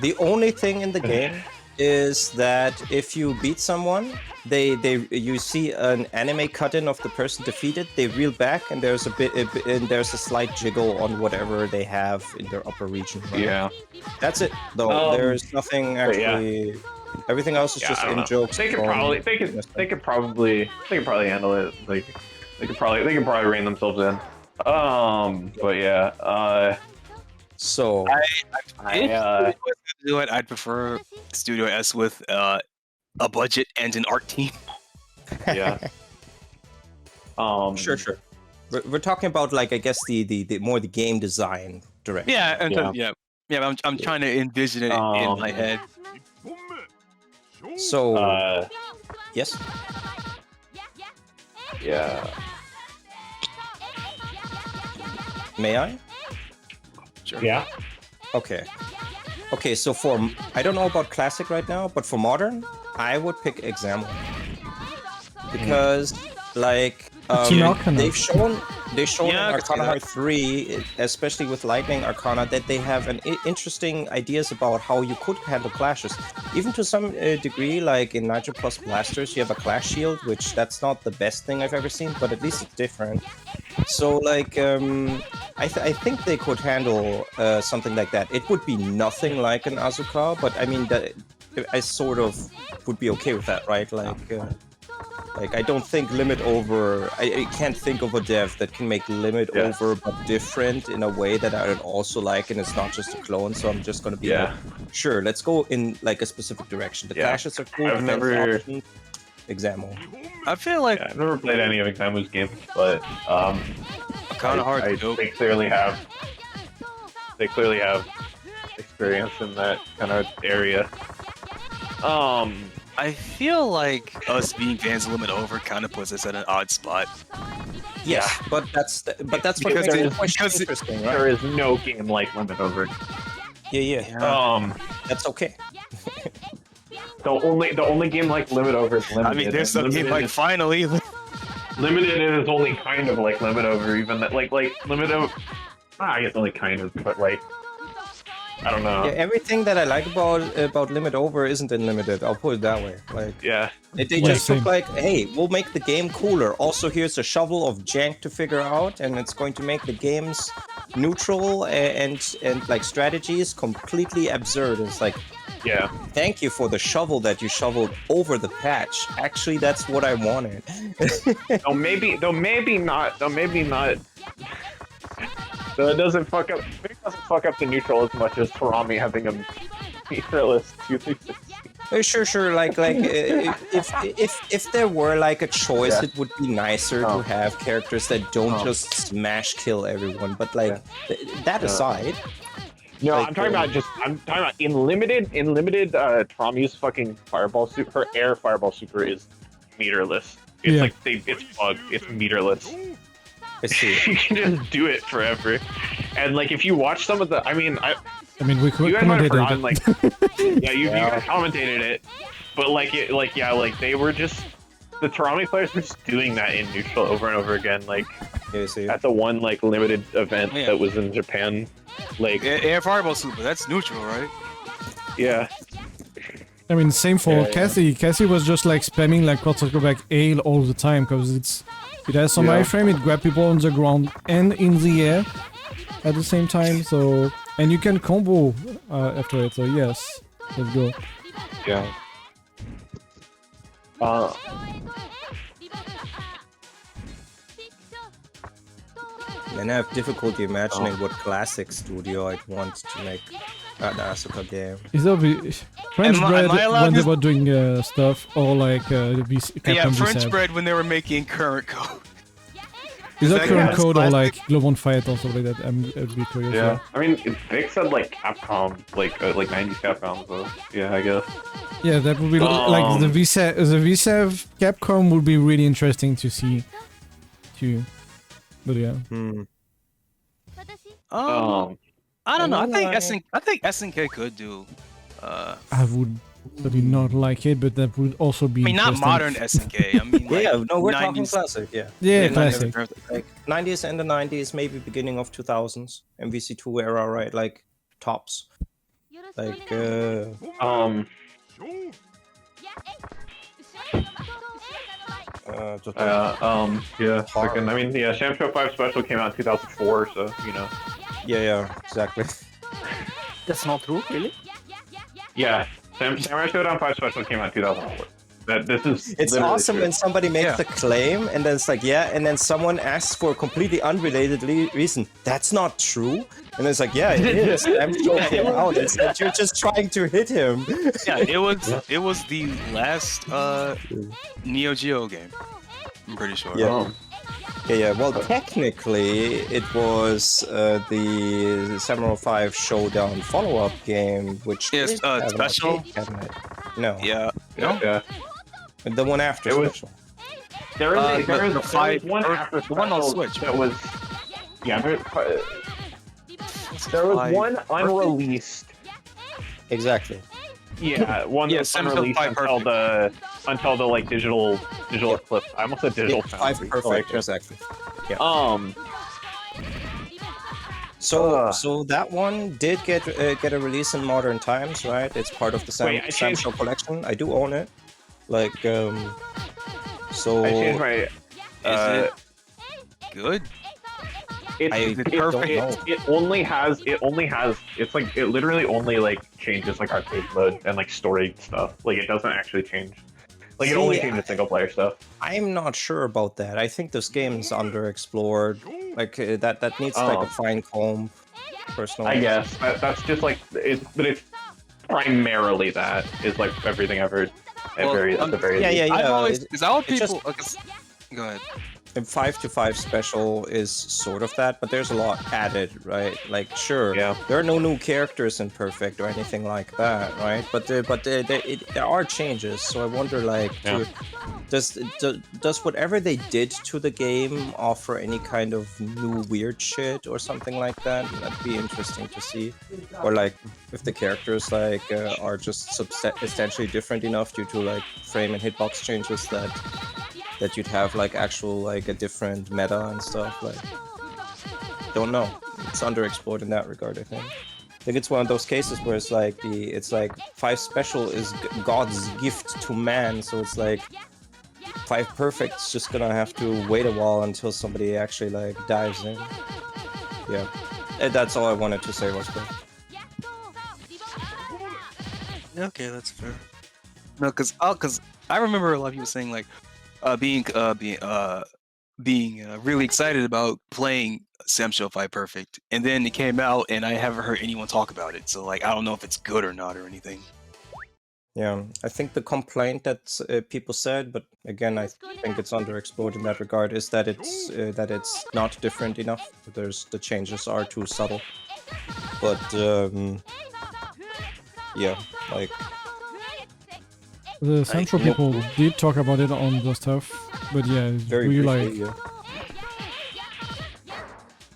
[SPEAKER 2] The only thing in the game is that if you beat someone, you see an anime cut-in of the person defeated. They reel back, and there's a slight jiggle on whatever they have in their upper region. Right?
[SPEAKER 4] Yeah.
[SPEAKER 2] That's it. Though there's nothing
[SPEAKER 4] but yeah.
[SPEAKER 2] actually. Everything else is
[SPEAKER 4] Yeah,
[SPEAKER 2] just
[SPEAKER 4] I don't
[SPEAKER 2] in
[SPEAKER 4] know.
[SPEAKER 2] jokes.
[SPEAKER 4] They could
[SPEAKER 2] from-
[SPEAKER 4] probably they could probably handle it. Like they could probably rein themselves in. But yeah.
[SPEAKER 2] So
[SPEAKER 3] If do it, I'd prefer Studio S with a budget and an art team.
[SPEAKER 4] Yeah.
[SPEAKER 2] sure. We're talking about like I guess the more the game design direction.
[SPEAKER 3] Yeah, and
[SPEAKER 4] Yeah.
[SPEAKER 3] yeah. I'm trying to envision it in my head.
[SPEAKER 2] So yes.
[SPEAKER 4] Yeah.
[SPEAKER 2] May I?
[SPEAKER 3] Sure.
[SPEAKER 4] Yeah.
[SPEAKER 2] Okay. Okay, so I don't know about classic right now, but for modern, I would pick Example. Because, like,
[SPEAKER 1] Arcana.
[SPEAKER 2] they've shown
[SPEAKER 3] Yeah, I
[SPEAKER 2] in
[SPEAKER 3] could see
[SPEAKER 2] Arcana
[SPEAKER 3] that.
[SPEAKER 2] Heart 3, especially with Lightning Arcana, that they have interesting ideas about how you could handle clashes. Even to some degree, like in Nitro Plus Blasters, you have a clash shield, which that's not the best thing I've ever seen, but at least it's different. So, like, I think they could handle something like that. It would be nothing like an Asuka, but I mean, I sort of would be okay with that, right? Like I don't think LimitOver. I can't think of a dev that can make LimitOver but different in a way that I would also like, and it's not just a clone. So I'm just gonna be like, sure, let's go in like a specific direction. The clashes are cool.
[SPEAKER 4] I've
[SPEAKER 2] defense
[SPEAKER 4] never-
[SPEAKER 2] options, Example.
[SPEAKER 3] I feel like
[SPEAKER 4] I've never played any of Examu's games, but
[SPEAKER 3] kind of hard to do.
[SPEAKER 4] They clearly have experience in that kind of area.
[SPEAKER 3] I feel like us being fans of LimitOver kind of puts us at an odd spot.
[SPEAKER 2] Yes, but that's what
[SPEAKER 4] Because
[SPEAKER 2] makes
[SPEAKER 4] there
[SPEAKER 2] the
[SPEAKER 4] is-
[SPEAKER 2] question
[SPEAKER 3] because
[SPEAKER 2] interesting, right?
[SPEAKER 4] There is no game like LimitOver.
[SPEAKER 2] Yeah.
[SPEAKER 3] Yeah.
[SPEAKER 2] That's okay.
[SPEAKER 4] The only game like LimitOver is Limited.
[SPEAKER 3] I mean, there's some
[SPEAKER 4] Limited
[SPEAKER 3] like
[SPEAKER 4] is-
[SPEAKER 3] finally.
[SPEAKER 4] Limited is only kind of like LimitOver, even that like LimitOver. I guess only kind of, but like I don't know.
[SPEAKER 2] Yeah, everything that I like about LimitOver isn't in Limited. I'll put it that way. Like,
[SPEAKER 4] Yeah.
[SPEAKER 2] they
[SPEAKER 1] Yeah,
[SPEAKER 2] just took
[SPEAKER 1] same.
[SPEAKER 2] like, hey, we'll make the game cooler. Also, here's a shovel of jank to figure out, and it's going to make the games neutral and like strategies completely absurd. It's like,
[SPEAKER 4] Yeah.
[SPEAKER 2] thank you for the shovel that you shoveled over the patch. Actually, that's what I wanted.
[SPEAKER 4] Though maybe not. So it doesn't fuck up. It doesn't fuck up the neutral as much as Torami having a featureless 260.
[SPEAKER 2] Sure. Like if there were like a choice,
[SPEAKER 4] Yeah.
[SPEAKER 2] it would be nicer to have characters that don't just smash kill everyone. But like that aside,
[SPEAKER 4] No,
[SPEAKER 2] like,
[SPEAKER 4] I'm talking about in limited. Torami's fucking fireball super. Her air fireball super is meterless. It's
[SPEAKER 1] Yeah.
[SPEAKER 4] like it's bugged. It's meterless.
[SPEAKER 2] I see.
[SPEAKER 4] You can just do it forever. And like if you watch some of the, I mean,
[SPEAKER 1] we could
[SPEAKER 4] you guys might have
[SPEAKER 1] commentate
[SPEAKER 4] forgotten,
[SPEAKER 1] it.
[SPEAKER 4] like, you guys commentated it, but like they were just the Torami players were just doing that in neutral over and over again, like
[SPEAKER 2] I see.
[SPEAKER 4] at the one like limited event
[SPEAKER 3] Yeah.
[SPEAKER 4] that was in Japan, like
[SPEAKER 3] Air fireball super. That's neutral, right?
[SPEAKER 4] yeah,
[SPEAKER 1] I mean, same for
[SPEAKER 4] Yeah, yeah.
[SPEAKER 1] Cathy. Cathy was just like spamming like quarterback Ale all the time because it has some
[SPEAKER 4] Yeah.
[SPEAKER 1] iframe, it grabs people on the ground and in the air at the same time. So and you can combo after it. So yes, let's go.
[SPEAKER 4] yeah.
[SPEAKER 2] And I have difficulty imagining what classic studio I'd want to make an Asuka game.
[SPEAKER 1] Is that French
[SPEAKER 3] Am I
[SPEAKER 1] bread
[SPEAKER 3] allowed
[SPEAKER 1] when they
[SPEAKER 3] to-
[SPEAKER 1] were doing stuff or like Capcom
[SPEAKER 3] Yeah, French
[SPEAKER 1] V7?
[SPEAKER 3] bread when they were making current code.
[SPEAKER 1] Is that
[SPEAKER 3] that
[SPEAKER 1] current
[SPEAKER 3] class-
[SPEAKER 1] code or
[SPEAKER 3] classic?
[SPEAKER 1] like Global Fight or something like that? I'd be curious.
[SPEAKER 4] Yeah, I mean, Vick said like Capcom, like 90s Capcom, so yeah, I guess.
[SPEAKER 1] Yeah, that would be like the V7 Capcom would be really interesting to see too. But yeah.
[SPEAKER 3] I don't know. I think
[SPEAKER 2] Like-
[SPEAKER 3] SNK could do.
[SPEAKER 1] I would probably not like it, but that would also be
[SPEAKER 3] I mean, not
[SPEAKER 1] interesting.
[SPEAKER 3] modern SNK. I mean, like,
[SPEAKER 2] Yeah, no, we're talking
[SPEAKER 3] 90s.
[SPEAKER 2] classic. Yeah.
[SPEAKER 1] Yeah,
[SPEAKER 2] Yeah,
[SPEAKER 1] classic.
[SPEAKER 2] Like 90s and the 90s, maybe beginning of 2000s, MVC2 era, right? Like tops. Like
[SPEAKER 4] Yeah, fucking, I mean, yeah, Shampoo 5 Special came out in 2004, so, you know.
[SPEAKER 2] yeah, exactly.
[SPEAKER 5] That's not true, really?
[SPEAKER 4] Yeah, Samurai Showdown 5 Special came out in 2004. This is
[SPEAKER 2] It's
[SPEAKER 4] literally
[SPEAKER 2] awesome
[SPEAKER 4] true.
[SPEAKER 2] when somebody makes
[SPEAKER 3] Yeah.
[SPEAKER 2] the claim and then it's like, yeah, and then someone asks for a completely unrelated reason. That's not true. And it's like, yeah, it is. I'm joking out. It's that you're just trying to hit him.
[SPEAKER 3] Yeah, it was the last Neo Geo game. I'm pretty sure.
[SPEAKER 2] Yeah. Yeah. Well, technically, it was the Samurai 5 Showdown follow-up game, which
[SPEAKER 3] Yes,
[SPEAKER 2] did have an
[SPEAKER 3] special?
[SPEAKER 2] arcade cabinet. No,
[SPEAKER 3] Yeah. No.
[SPEAKER 4] Yeah.
[SPEAKER 2] the one after
[SPEAKER 4] It was-
[SPEAKER 2] special.
[SPEAKER 4] There is
[SPEAKER 3] the five-
[SPEAKER 4] one
[SPEAKER 3] or
[SPEAKER 4] after
[SPEAKER 3] the one on
[SPEAKER 4] special
[SPEAKER 3] Switch.
[SPEAKER 4] that was, yeah, there was
[SPEAKER 3] Five
[SPEAKER 4] one
[SPEAKER 3] Perfect?
[SPEAKER 4] unreleased.
[SPEAKER 2] Exactly.
[SPEAKER 4] Yeah, one
[SPEAKER 3] Yeah,
[SPEAKER 4] that's
[SPEAKER 3] Samurai
[SPEAKER 4] unreleased
[SPEAKER 3] 5
[SPEAKER 4] until the like digital clip. I almost said digital
[SPEAKER 2] Yeah, 5
[SPEAKER 4] foundry.
[SPEAKER 2] perfect,
[SPEAKER 4] Like,
[SPEAKER 2] exactly.
[SPEAKER 4] Ugh.
[SPEAKER 2] So that one did get a release in modern times, right? It's part of the
[SPEAKER 4] Wait, I
[SPEAKER 2] Sam
[SPEAKER 4] changed-
[SPEAKER 2] Show collection. I do own it. Like, so
[SPEAKER 4] I changed my.
[SPEAKER 3] Is it good?
[SPEAKER 4] It's,
[SPEAKER 2] I
[SPEAKER 4] it,
[SPEAKER 2] don't
[SPEAKER 4] it,
[SPEAKER 2] know.
[SPEAKER 4] it only has. It's like it literally only like changes like arcade mode and like story stuff. Like it doesn't actually change. Like it only
[SPEAKER 2] See,
[SPEAKER 4] changes single player stuff.
[SPEAKER 2] I'm not sure about that. I think this game's underexplored. Like that needs like
[SPEAKER 4] Oh.
[SPEAKER 2] a fine comb. Personally,
[SPEAKER 4] I guess that's just like but it's primarily that is like everything ever. At
[SPEAKER 3] Well,
[SPEAKER 4] at the very
[SPEAKER 2] yeah,
[SPEAKER 4] least.
[SPEAKER 2] yeah,
[SPEAKER 3] I've
[SPEAKER 2] yeah.
[SPEAKER 3] always, is that what
[SPEAKER 2] it's
[SPEAKER 3] people?
[SPEAKER 2] just-
[SPEAKER 3] Go ahead.
[SPEAKER 2] And 5 to 5 special is sort of that, but there's a lot added, right? Like, sure,
[SPEAKER 4] Yeah.
[SPEAKER 2] there are no new characters in Perfect or anything like that, right? But there are changes, so I wonder, like,
[SPEAKER 4] Yeah.
[SPEAKER 2] does whatever they did to the game offer any kind of new weird shit or something like that? That'd be interesting to see. Or like, if the characters like are just substantially different enough due to like frame and hitbox changes that you'd have like actual like a different meta and stuff. Like, don't know. It's underexplored in that regard, I think. I think it's one of those cases where it's like 5 special is God's gift to man, so it's like 5 perfect's just gonna have to wait a while until somebody actually like dives in. Yeah, and that's all I wanted to say, Hoarseplay.
[SPEAKER 3] Okay, that's fair. No, because I remember a lot of people saying like being really excited about playing Sam Show 5 Perfect, and then it came out and I haven't heard anyone talk about it. So like I don't know if it's good or not or anything.
[SPEAKER 2] Yeah, I think the complaint that people said, but again, I think it's underexplored in that regard, is that it's not different enough. The changes are too subtle. But yeah, like
[SPEAKER 1] The Central people did talk about it on the stuff, but yeah, it's
[SPEAKER 2] very
[SPEAKER 1] really
[SPEAKER 2] briefly,
[SPEAKER 1] like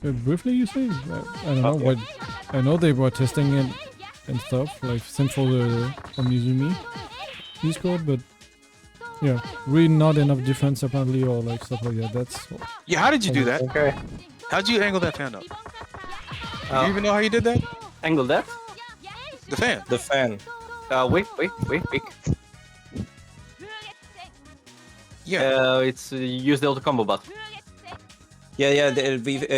[SPEAKER 2] yeah.
[SPEAKER 1] briefly. You say? I don't know
[SPEAKER 2] yeah.
[SPEAKER 1] what. I know they were testing it and stuff, like Central from Izumi Discord, but yeah, really not enough difference apparently, or like stuff like that. That's
[SPEAKER 3] Yeah, how did you do that?
[SPEAKER 4] Okay.
[SPEAKER 3] How'd you angle that fan up? Do you even know how you did that?
[SPEAKER 5] Angle that.
[SPEAKER 3] The fan.
[SPEAKER 2] The fan.
[SPEAKER 5] Wait.
[SPEAKER 3] Yeah.
[SPEAKER 5] It's use the auto combo button.
[SPEAKER 2] Yeah,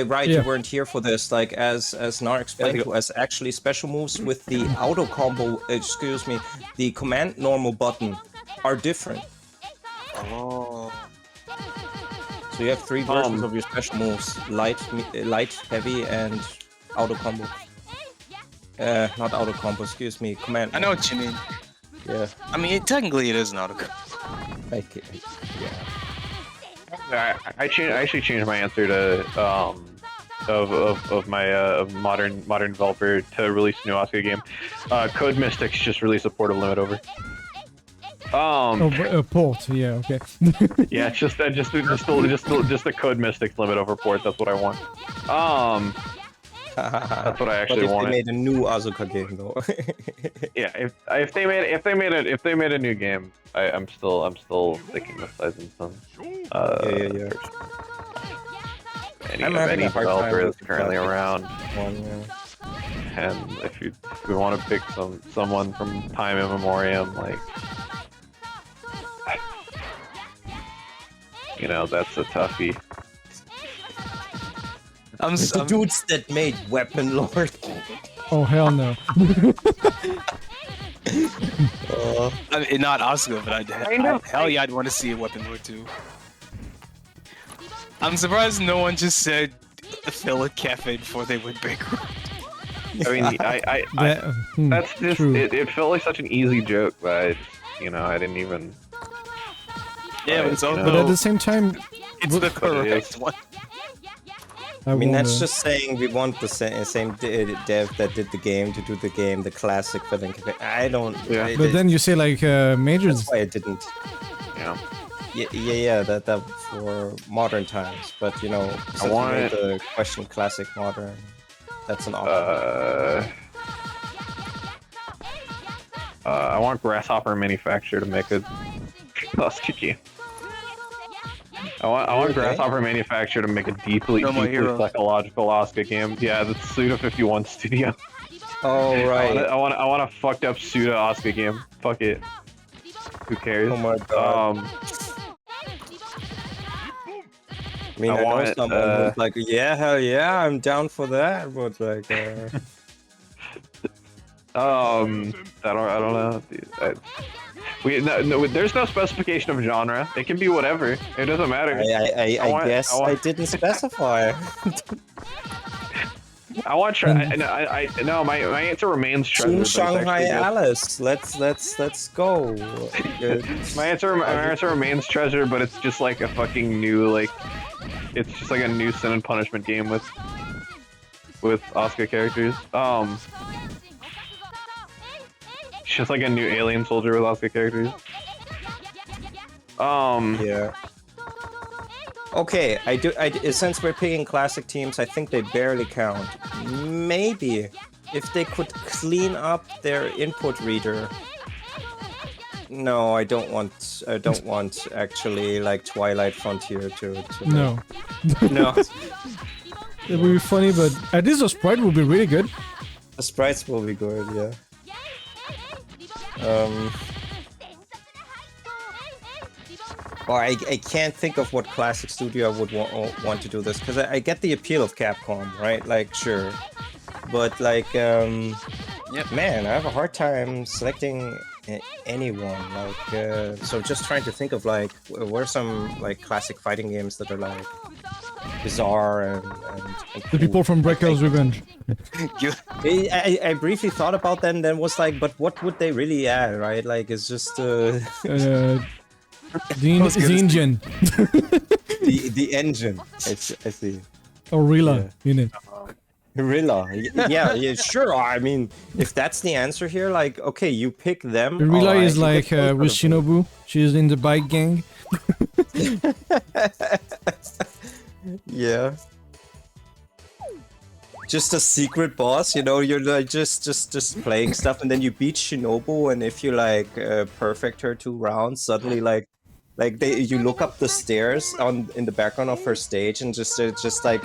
[SPEAKER 2] right.
[SPEAKER 1] Yeah.
[SPEAKER 2] You weren't here for this. Like as Narr explained to us, actually special moves with the auto combo, the command normal button are different.
[SPEAKER 3] Oh.
[SPEAKER 2] So you have 3 versions of your special moves: light, heavy, and auto combo. Not auto combo. Excuse me. Command.
[SPEAKER 3] I know what you mean.
[SPEAKER 2] Yeah.
[SPEAKER 3] I mean, technically it is an auto.
[SPEAKER 2] Like, yeah.
[SPEAKER 4] I actually changed my answer to of my modern developer to release a new Asuka game. Code Mystics just released a port of LimitOver.
[SPEAKER 1] a port. Yeah, okay.
[SPEAKER 4] Yeah, it's just the Code Mystics Limitover port. That's what I want. That's what I actually
[SPEAKER 2] but if
[SPEAKER 4] wanted.
[SPEAKER 2] they made a new Asuka game though.
[SPEAKER 4] Yeah, if they made a new game, I'm still sticking with Size and Son.
[SPEAKER 2] Yeah.
[SPEAKER 4] Any developer that's currently
[SPEAKER 2] Perfect
[SPEAKER 4] around.
[SPEAKER 2] One, yeah.
[SPEAKER 4] And if we want to pick someone from time immemorial, like, you know, that's a toughie.
[SPEAKER 2] The dudes that made Weapon Lord.
[SPEAKER 1] Oh hell no.
[SPEAKER 3] I mean, not Asuka, but hell yeah, I'd want to see a Weapon Lord too. I'm surprised no one just said fill a cafe before they went bankrupt.
[SPEAKER 4] I mean, that's just
[SPEAKER 1] true.
[SPEAKER 4] it felt like such an easy joke, but I didn't even.
[SPEAKER 3] Yeah, but it's also
[SPEAKER 1] But at the same time,
[SPEAKER 3] it's the correct one.
[SPEAKER 2] I mean, that's just saying we want the same dev that did the game to do the game, the classic filling cafe. I don't.
[SPEAKER 4] Yeah.
[SPEAKER 1] But then you say like majors.
[SPEAKER 2] That's why I didn't.
[SPEAKER 4] Yeah.
[SPEAKER 2] Yeah. That for modern times, but since
[SPEAKER 4] I want
[SPEAKER 2] you made the question classic modern. That's an option.
[SPEAKER 4] I want Grasshopper Manufacturer to make a Asuka game. I want Grasshopper Manufacturer to make a deeply psychological Asuka game. Yeah, the Suda 51 Studio.
[SPEAKER 2] Oh right.
[SPEAKER 4] I want a fucked up Suda Asuka game. Fuck it. Who cares?
[SPEAKER 2] Oh my god. I mean, I know someone who's like, yeah, hell yeah, I'm down for that, but like,
[SPEAKER 4] I don't know. There's no specification of genre. It can be whatever. It doesn't matter.
[SPEAKER 2] I guess I didn't specify.
[SPEAKER 4] I want no. My answer remains treasure.
[SPEAKER 2] Team Shanghai Alice. Let's go.
[SPEAKER 4] My answer remains treasure, but it's just like a fucking new it's just like a new Sin and Punishment game with Asuka characters. It's just like a new alien soldier with Asuka characters.
[SPEAKER 2] Yeah. Okay, since we're picking classic teams, I think they barely count. Maybe if they could clean up their input reader. No, I don't want actually like Twilight Frontier to
[SPEAKER 1] No.
[SPEAKER 2] No.
[SPEAKER 1] It would be funny, but at least the sprite would be really good.
[SPEAKER 2] The sprites will be good, yeah. Well, I can't think of what classic studio would want to do this, because I get the appeal of Capcom, right? Like, sure. But, like, man, I have a hard time selecting anyone. Like, so just trying to think of, like, what are some, like, classic fighting games that are, like, bizarre and
[SPEAKER 1] The people from Breakout's Revenge.
[SPEAKER 2] I briefly thought about that and then was like, but what would they really add, right? Like, it's just
[SPEAKER 1] The engine.
[SPEAKER 2] the engine. I see.
[SPEAKER 1] Or Rilla in it.
[SPEAKER 2] Rilla. Yeah, sure. I mean, if that's the answer here, like, okay, you pick them.
[SPEAKER 1] Rilla is like with Shinobu. She's in the bike gang.
[SPEAKER 2] Yeah. Just a secret boss, you know, you're like just playing stuff, and then you beat Shinobu, and if you like perfect her 2 rounds, suddenly you look up the stairs in the background of her stage, and just like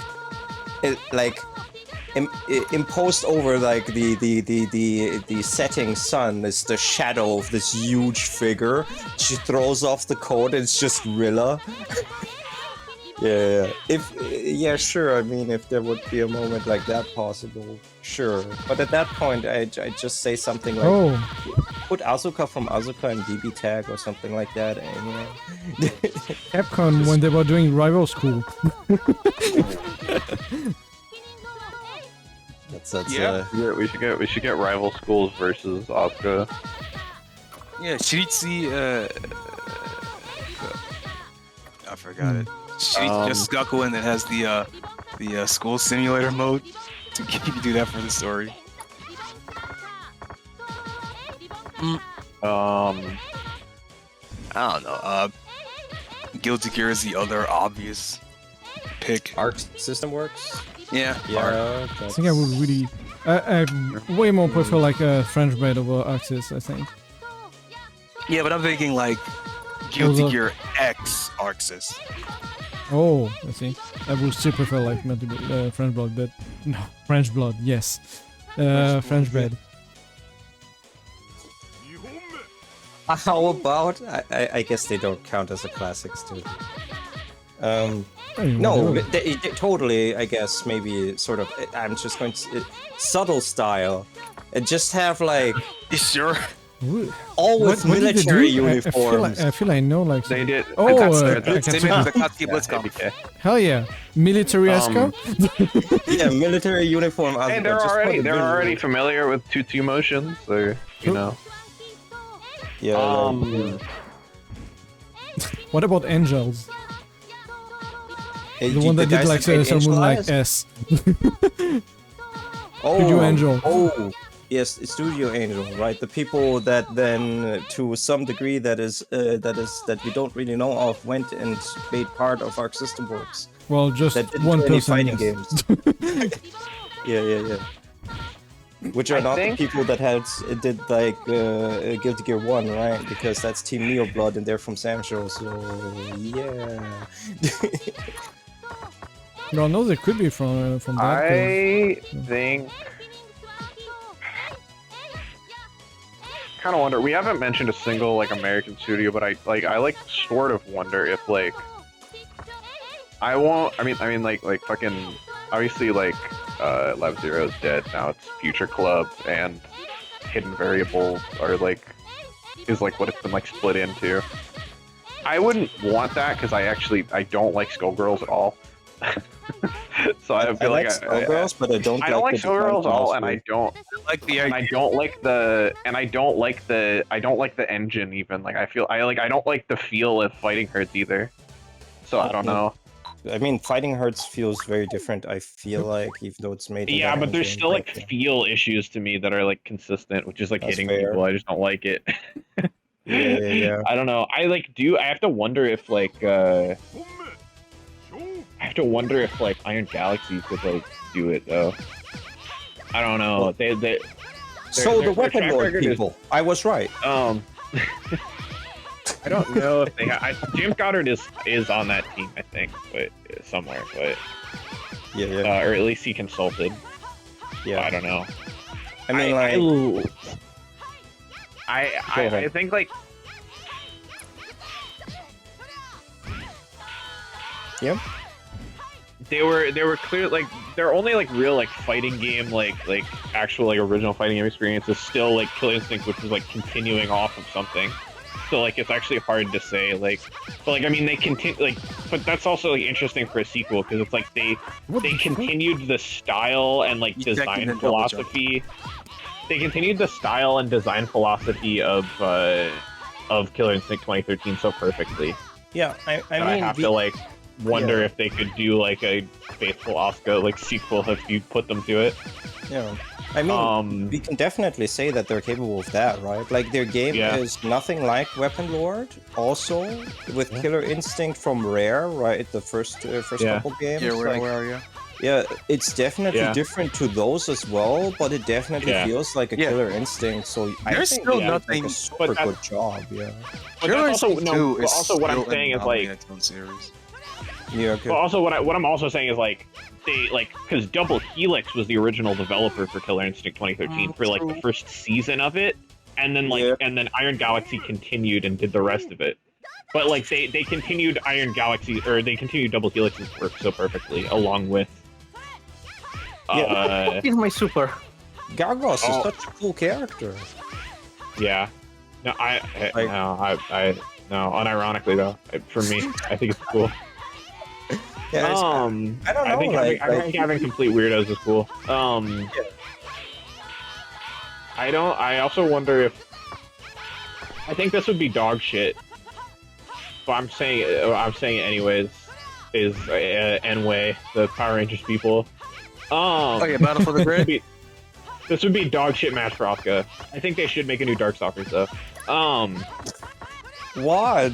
[SPEAKER 2] imposed over like the setting sun is the shadow of this huge figure. She throws off the coat, and it's just Rilla. Yeah, sure. I mean, if there would be a moment like that possible, sure. But at that point, I just say something like, put Asuka from Asuka in DB tag or something like that. And, you know.
[SPEAKER 1] Capcom when they were doing Rival School.
[SPEAKER 3] Yeah.
[SPEAKER 4] We should get rival schools versus Asuka.
[SPEAKER 3] Yeah, Shiritsu, I forgot it. Just Gakuin that has the school simulator mode to you can do that for the story.
[SPEAKER 4] I
[SPEAKER 3] don't know. Guilty Gear is the other obvious pick.
[SPEAKER 2] Arc System Works.
[SPEAKER 3] Yeah.
[SPEAKER 1] I think I would really, I way more prefer like a French Blade over Axis. I think.
[SPEAKER 3] Yeah, but I'm thinking like Guilty Gear X Arxis.
[SPEAKER 1] Oh, I see. I would still prefer like French Blood, but no, French Blood, yes. French Blade.
[SPEAKER 2] How about I guess they don't count as a classic studio. No, they totally. I guess maybe sort of. I'm just going to subtle style, and just have like.
[SPEAKER 3] You sure?
[SPEAKER 2] All with military uniforms.
[SPEAKER 1] I feel I know like.
[SPEAKER 4] They did.
[SPEAKER 3] They made the Katsuki Blitzcom.
[SPEAKER 1] Hell yeah, military Asuka.
[SPEAKER 2] Yeah, military uniform.
[SPEAKER 4] And they're already familiar with tutu motions, so you know.
[SPEAKER 2] Yeah.
[SPEAKER 1] What about Angels?
[SPEAKER 2] Hey,
[SPEAKER 1] The one that did like someone like S. Studio Angel.
[SPEAKER 2] Oh, yes, Studio Angel, right? The people that then, to some degree, that we don't really know of, went and made part of Arc System Works.
[SPEAKER 1] Well, just one person.
[SPEAKER 2] Fighting games. Yeah. Which are not the people that did like Guilty Gear 1, right? Because that's Team Neo Blood and they're from Samsho, so yeah.
[SPEAKER 1] No, they could be from that.
[SPEAKER 4] I think. Kind of wonder. We haven't mentioned a single like American studio, but I sort of wonder if like. I mean like fucking obviously like Lab Zero is dead now. It's Future Club and Hidden Variable are like is like what it's been like split into. I wouldn't want that because I don't like Skullgirls at all. So I feel like
[SPEAKER 2] Skullgirls, but I don't
[SPEAKER 4] like Skullgirls at all, and I don't
[SPEAKER 3] like the
[SPEAKER 4] and I don't like the engine even. Like I don't like the feel of Fighting Herds either. So I don't know.
[SPEAKER 2] I mean, Fighting Hearts feels very different. I feel like, even though it's made. In
[SPEAKER 4] Yeah,
[SPEAKER 2] that
[SPEAKER 4] but there's
[SPEAKER 2] engine,
[SPEAKER 4] still like
[SPEAKER 2] yeah.
[SPEAKER 4] feel issues to me that are like consistent, which is like
[SPEAKER 2] That's
[SPEAKER 4] hitting
[SPEAKER 2] fair.
[SPEAKER 4] people. I just don't like it.
[SPEAKER 2] Yeah.
[SPEAKER 4] I don't know. I have to wonder if I have to wonder if like Iron Galaxy could like do it though. I don't know.
[SPEAKER 2] Well, so the Weapon Lord people. I was right.
[SPEAKER 4] I don't know if they have. James Goddard is on that team, I think, but somewhere. But
[SPEAKER 2] Yeah.
[SPEAKER 4] or at least he consulted.
[SPEAKER 2] Yeah.
[SPEAKER 4] I don't know.
[SPEAKER 2] I mean,
[SPEAKER 4] I think like.
[SPEAKER 2] Yep.
[SPEAKER 4] They were clear, like their only like real like fighting game like actual like original fighting game experience is still like Killer Instinct, which is like continuing off of something. So like it's actually hard to say like, but like I mean they continue like, but that's also like interesting for a sequel because it's like they continued the style and like design philosophy. They continued the style and design philosophy of Killer Instinct 2013 so perfectly.
[SPEAKER 2] Yeah, I mean,
[SPEAKER 4] I have to like wonder if they could do like a faithful Asuka like sequel if you put them to it.
[SPEAKER 2] Yeah. I mean, we can definitely say that they're capable of that, right? Like, their game is nothing like Weapon Lord. Also, with Killer Instinct from Rare, right? The first couple games.
[SPEAKER 3] Yeah, where are you?
[SPEAKER 2] Yeah, it's definitely different to those as well, but it definitely feels like a Killer Instinct. So I
[SPEAKER 3] There's
[SPEAKER 2] think
[SPEAKER 3] still
[SPEAKER 2] they did,
[SPEAKER 3] nothing.
[SPEAKER 2] like, a super good job. Yeah.
[SPEAKER 4] But that's also what I'm saying is like.
[SPEAKER 2] Yeah. Okay.
[SPEAKER 4] But also what I'm also saying is like. They like because Double Helix was the original developer for Killer Instinct 2013 for like the first season of it, and then and then Iron Galaxy continued and did the rest of it. But like they continued Iron Galaxy or they continued Double Helix's work so perfectly along with.
[SPEAKER 5] He's my super.
[SPEAKER 2] Gargos is such a cool character.
[SPEAKER 4] Yeah. No, no. Unironically though, for me, I think it's cool.
[SPEAKER 2] Yeah, I don't know.
[SPEAKER 4] I think having complete weirdos is cool. I also wonder if. I think this would be dog shit. But I'm saying it anyways. Is Enway, the Power Rangers people.
[SPEAKER 3] Battle for the Grid.
[SPEAKER 4] This would be dog shit match for Asuka. I think they should make a new Darkstalkers though.
[SPEAKER 2] Why?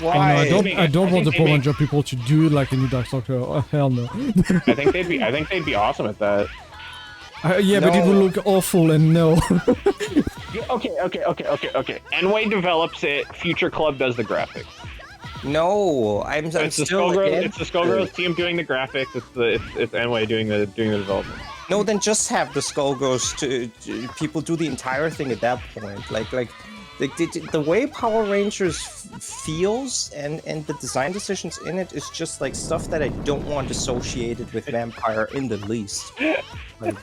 [SPEAKER 1] Why? I don't want the Power Ranger people to do like a new Darkstalker. Oh, hell no.
[SPEAKER 4] I think they'd be awesome at that.
[SPEAKER 1] But it would look awful and no.
[SPEAKER 4] Okay. Enway develops it. Future Club does the graphics.
[SPEAKER 2] No, I'm still.
[SPEAKER 4] It's the Skullgirls team doing the graphics. It's Enway doing the development.
[SPEAKER 2] No, then just have the Skullgirls to people do the entire thing at that point. Like the way Power Rangers feels and the design decisions in it is just like stuff that I don't want associated with Vampire in the least. Like,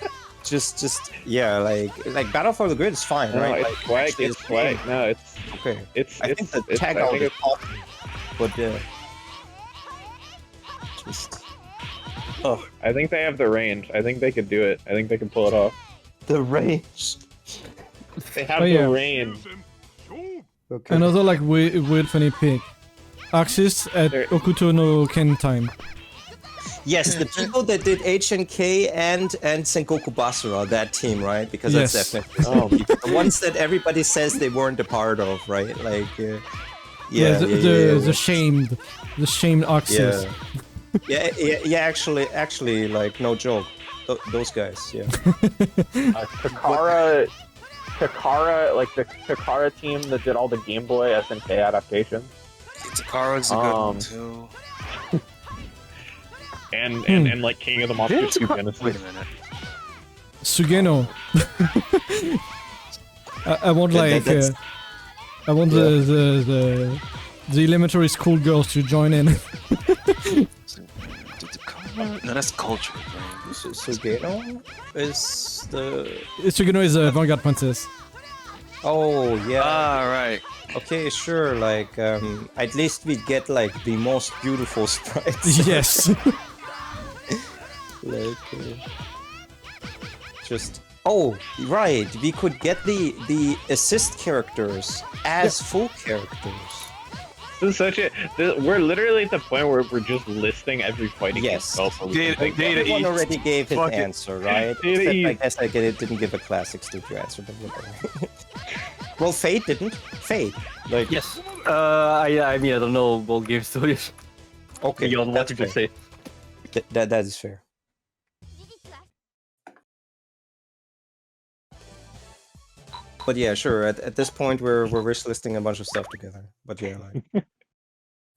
[SPEAKER 2] like Battle for the Grid is fine,
[SPEAKER 4] no,
[SPEAKER 2] right?
[SPEAKER 4] It's swag. It's swag. No, it's
[SPEAKER 2] okay.
[SPEAKER 4] I think the tag out is
[SPEAKER 2] awesome, but just. Oh,
[SPEAKER 4] I think they have the range. I think they could do it. I think they can pull it off.
[SPEAKER 2] The range.
[SPEAKER 4] They have the range.
[SPEAKER 2] Okay.
[SPEAKER 1] Another like weird funny pick. Axis at Okuto no Ken time.
[SPEAKER 2] Yes, the people that did HNK and Sengoku Basara, that team, right? Because that's definitely the ones that everybody says they weren't a part of, right? Like, the shamed Axis. Yeah. Actually, like no joke, those guys, yeah.
[SPEAKER 4] Takara, like the Takara team that did all the Game Boy SNK adaptations.
[SPEAKER 3] Takara's a good one too.
[SPEAKER 4] And like King of the Monsters 2 Genesis.
[SPEAKER 3] Wait a minute.
[SPEAKER 1] Sugeno. I want like I want the elementary school girls to join in.
[SPEAKER 3] No, that's culture.
[SPEAKER 2] Sugeno is the.
[SPEAKER 1] Sugeno is a Vanguard Princess.
[SPEAKER 2] Oh yeah.
[SPEAKER 3] Ah, right.
[SPEAKER 2] Okay, sure. Like, at least we get like the most beautiful sprites.
[SPEAKER 1] Yes.
[SPEAKER 2] Like, just. Oh, right. We could get the assist characters as full characters.
[SPEAKER 4] This is such a. We're literally at the point where we're just listing every fighting game
[SPEAKER 2] Yes.
[SPEAKER 4] itself.
[SPEAKER 2] Everyone already gave his
[SPEAKER 3] Fuck it.
[SPEAKER 2] answer, right?
[SPEAKER 4] Data
[SPEAKER 2] Except I
[SPEAKER 4] East.
[SPEAKER 2] guess I didn't give a classic studio answer, but whatever. Well, Fate didn't. Fate. Like,
[SPEAKER 5] Yes. I mean, I don't know both game studios.
[SPEAKER 2] okay,
[SPEAKER 5] Beyond what
[SPEAKER 2] that's
[SPEAKER 5] you can
[SPEAKER 2] fair.
[SPEAKER 5] say.
[SPEAKER 2] That is fair. But yeah, sure. At this point, we're wish listing a bunch of stuff together. But yeah,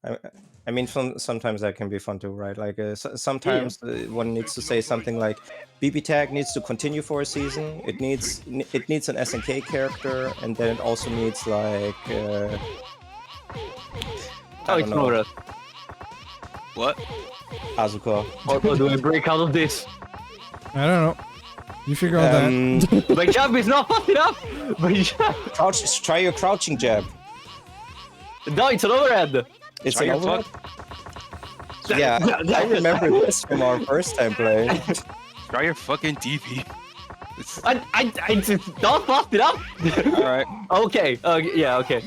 [SPEAKER 2] like, I mean, sometimes that can be fun too, right? Like, sometimes one needs to say something like, BB Tag needs to continue for a season. It needs an SNK character, and then it also needs like.
[SPEAKER 5] Oh,
[SPEAKER 2] I
[SPEAKER 5] it's
[SPEAKER 2] don't know.
[SPEAKER 5] not.
[SPEAKER 3] What?
[SPEAKER 2] Asuka.
[SPEAKER 5] How do I break out of this?
[SPEAKER 1] I don't know. You figure out that.
[SPEAKER 5] My jump is not fast enough! My jump!
[SPEAKER 2] Try your crouching jab.
[SPEAKER 5] No, it's an overhead!
[SPEAKER 2] It's
[SPEAKER 3] Try
[SPEAKER 2] an
[SPEAKER 3] your
[SPEAKER 2] overhead? Yeah, I remember this from our first time playing.
[SPEAKER 3] Try your fucking DP.
[SPEAKER 5] It's not fast enough!
[SPEAKER 3] Alright.
[SPEAKER 5] Okay, yeah, okay.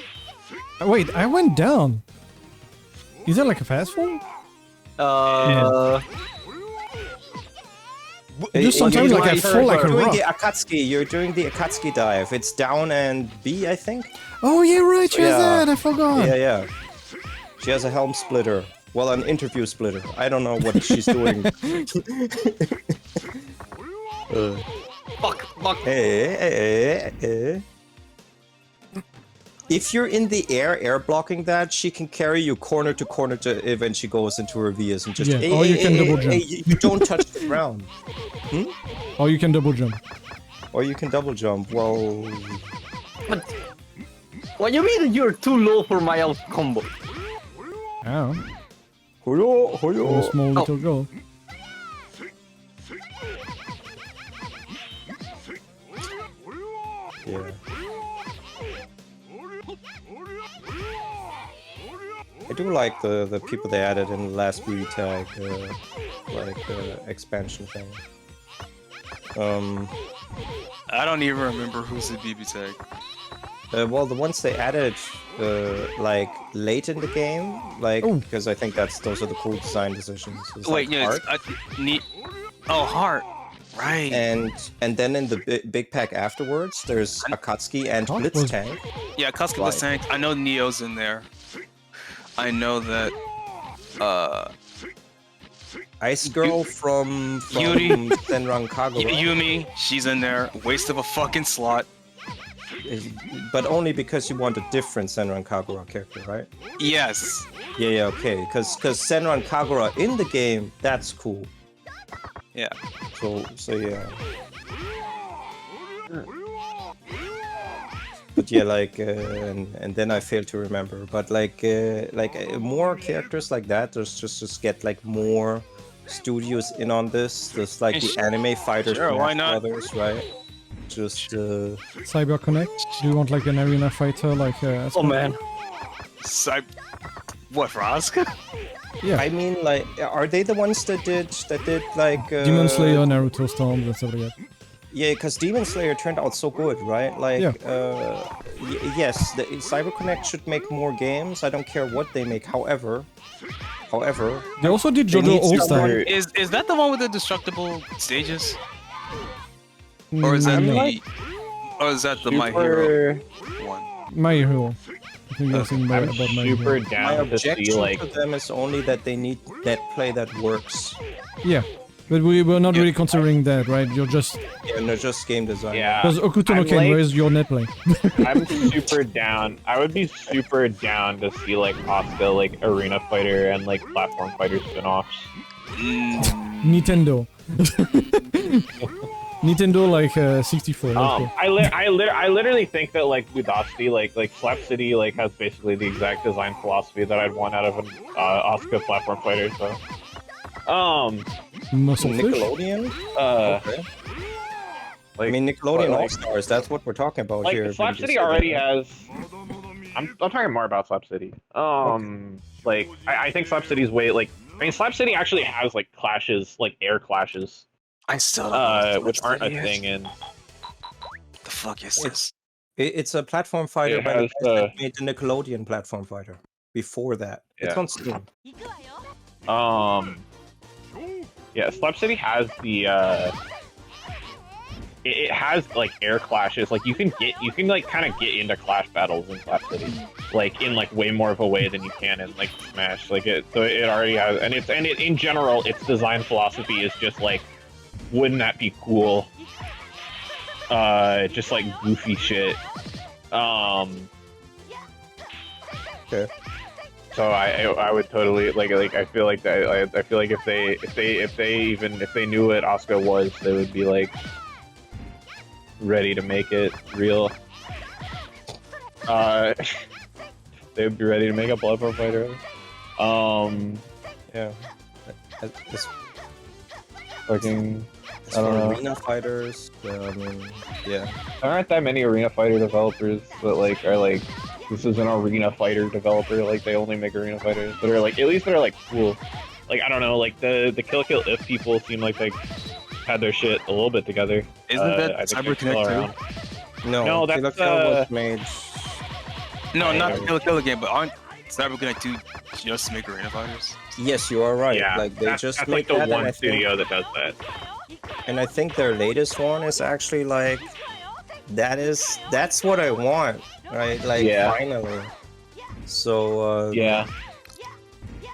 [SPEAKER 1] Wait, I went down. Is that like a fast fall? You sometimes like I fall like a
[SPEAKER 2] You're doing
[SPEAKER 1] rock.
[SPEAKER 2] the Akatsuki. You're doing the Akatsuki dive. It's down and B, I think.
[SPEAKER 1] Oh yeah, right. She has
[SPEAKER 2] Yeah.
[SPEAKER 1] that. I forgot.
[SPEAKER 2] Yeah. She has a helm splitter. Well, an interview splitter. I don't know what she's doing.
[SPEAKER 5] Fuck.
[SPEAKER 2] Hey. If you're in the air blocking that, she can carry you corner to corner when she goes into her Vias and just.
[SPEAKER 1] Yeah, or you can double jump.
[SPEAKER 2] You don't touch the ground.
[SPEAKER 1] Or you can double jump.
[SPEAKER 2] Or you can double jump. Well.
[SPEAKER 5] What you mean you're too low for my out combo?
[SPEAKER 1] Oh,
[SPEAKER 2] Hoyo.
[SPEAKER 1] a small little girl.
[SPEAKER 2] Yeah. I do like the people they added in the last BB Tag, expansion thing.
[SPEAKER 3] I don't even remember who's the BB tag.
[SPEAKER 2] Well, the ones they added, like late in the game, like because I think those are the cool design decisions. It's
[SPEAKER 3] Wait,
[SPEAKER 2] like
[SPEAKER 3] yeah,
[SPEAKER 2] Heart,
[SPEAKER 3] Heart. Right.
[SPEAKER 2] and then in the big pack afterwards, there's Akatsuki and
[SPEAKER 1] Heart was-
[SPEAKER 2] Blitztank.
[SPEAKER 3] Yeah, Katsuki was saying, I know Neo's in there. I know that,
[SPEAKER 2] Ice Girl from
[SPEAKER 3] Yuri.
[SPEAKER 2] Senran Kagura.
[SPEAKER 3] Yumi, she's in there. Waste of a fucking slot.
[SPEAKER 2] But only because you want a different Senran Kagura character, right?
[SPEAKER 3] Yes.
[SPEAKER 2] Yeah, okay. Because Senran Kagura in the game, that's cool.
[SPEAKER 3] Yeah.
[SPEAKER 2] So yeah. But yeah, like, and then I fail to remember. But like more characters like that. There's just get like more studios in on this. There's like the anime fighters,
[SPEAKER 3] Sure, why not?
[SPEAKER 2] brothers, right? Just
[SPEAKER 1] Cyber Connect. Do you want like an arena fighter like?
[SPEAKER 5] Oh man.
[SPEAKER 3] What, for Asuka?
[SPEAKER 1] Yeah.
[SPEAKER 2] I mean, like, are they the ones that did like
[SPEAKER 1] Demon Slayer, Naruto Storm, and stuff like that.
[SPEAKER 2] Yeah, because Demon Slayer turned out so good, right? Like, yes, the Cyber Connect should make more games. I don't care what they make. However,
[SPEAKER 1] They also did
[SPEAKER 2] They
[SPEAKER 1] JoJo
[SPEAKER 2] need
[SPEAKER 1] All Star.
[SPEAKER 2] someone-
[SPEAKER 3] Is that the one with the destructible stages? Or is that the My Hero one?
[SPEAKER 1] My Hero. I think you're saying
[SPEAKER 4] I'm
[SPEAKER 1] about My
[SPEAKER 4] super
[SPEAKER 1] Hero.
[SPEAKER 2] my
[SPEAKER 4] down to see
[SPEAKER 2] objection
[SPEAKER 4] like.
[SPEAKER 2] to them is only that they need netplay that works.
[SPEAKER 1] Yeah, but we were not really considering that, right? You're just
[SPEAKER 2] Yeah, and they're just game design.
[SPEAKER 4] Yeah,
[SPEAKER 1] because Okuto no
[SPEAKER 4] I'm
[SPEAKER 1] Ken,
[SPEAKER 4] like-
[SPEAKER 1] where's your netplay?
[SPEAKER 4] I'm super down. I would be super down to see like Asuka like arena fighter and like platform fighter spin-offs.
[SPEAKER 1] Nintendo. Nintendo like 64. let's go.
[SPEAKER 4] I literally think that like Udasti, like Slap City, like has basically the exact design philosophy that I'd want out of an Asuka platform fighter. So,
[SPEAKER 1] Muscle Fish.
[SPEAKER 2] Nickelodeon. Okay.
[SPEAKER 4] like
[SPEAKER 2] I mean, Nickelodeon
[SPEAKER 4] like-
[SPEAKER 2] All Stars. That's what we're talking about
[SPEAKER 4] like
[SPEAKER 2] here.
[SPEAKER 4] Slap City already has. I'm talking more about Slap City. Like I think Slap City's way like. I mean, Slap City actually has like clashes, like air clashes,
[SPEAKER 3] I still don't know
[SPEAKER 4] which
[SPEAKER 3] what
[SPEAKER 4] aren't a
[SPEAKER 3] that is.
[SPEAKER 4] thing in.
[SPEAKER 3] The fuck is this?
[SPEAKER 2] It's a platform fighter
[SPEAKER 4] It
[SPEAKER 2] by the
[SPEAKER 4] has,
[SPEAKER 2] guys that made the Nickelodeon platform fighter. before that. It's
[SPEAKER 4] Yeah.
[SPEAKER 2] on Steam.
[SPEAKER 4] Yeah, Slap City has the it has like air clashes. Like you can like kind of get into clash battles in Slap City, like in like way more of a way than you can in like Smash. Like it already has, and in general, its design philosophy is just like, wouldn't that be cool? Just like goofy shit.
[SPEAKER 2] Okay.
[SPEAKER 4] So I would totally like I feel like that I feel like if they knew what Asuka was, they would be like ready to make it real. They would be ready to make a Bloodborne fighter.
[SPEAKER 2] Yeah. It's
[SPEAKER 4] Fucking.
[SPEAKER 2] it's for arena fighters. I mean, yeah.
[SPEAKER 4] There aren't that many arena fighter developers that like are like, this is an arena fighter developer. Like they only make arena fighters that are like, at least they're like cool. Like I don't know, like the Kill If people seem like they had their shit a little bit together.
[SPEAKER 3] Isn't that
[SPEAKER 4] I think
[SPEAKER 3] Cyber
[SPEAKER 4] they're still around.
[SPEAKER 3] Connect
[SPEAKER 2] No,
[SPEAKER 4] No, that's,
[SPEAKER 2] Killer Kill was made.
[SPEAKER 3] No,
[SPEAKER 4] I
[SPEAKER 3] not the
[SPEAKER 4] know.
[SPEAKER 3] Kill game, but aren't Cyber Connect 2 just make arena fighters?
[SPEAKER 2] Yes, you are right.
[SPEAKER 4] Yeah,
[SPEAKER 2] Like they
[SPEAKER 4] that's
[SPEAKER 2] just
[SPEAKER 4] like
[SPEAKER 2] made
[SPEAKER 4] the
[SPEAKER 2] that,
[SPEAKER 4] one studio that does that.
[SPEAKER 2] and I think their latest one is actually like that's what I want, right? Like
[SPEAKER 4] Yeah.
[SPEAKER 2] finally. So
[SPEAKER 4] Yeah.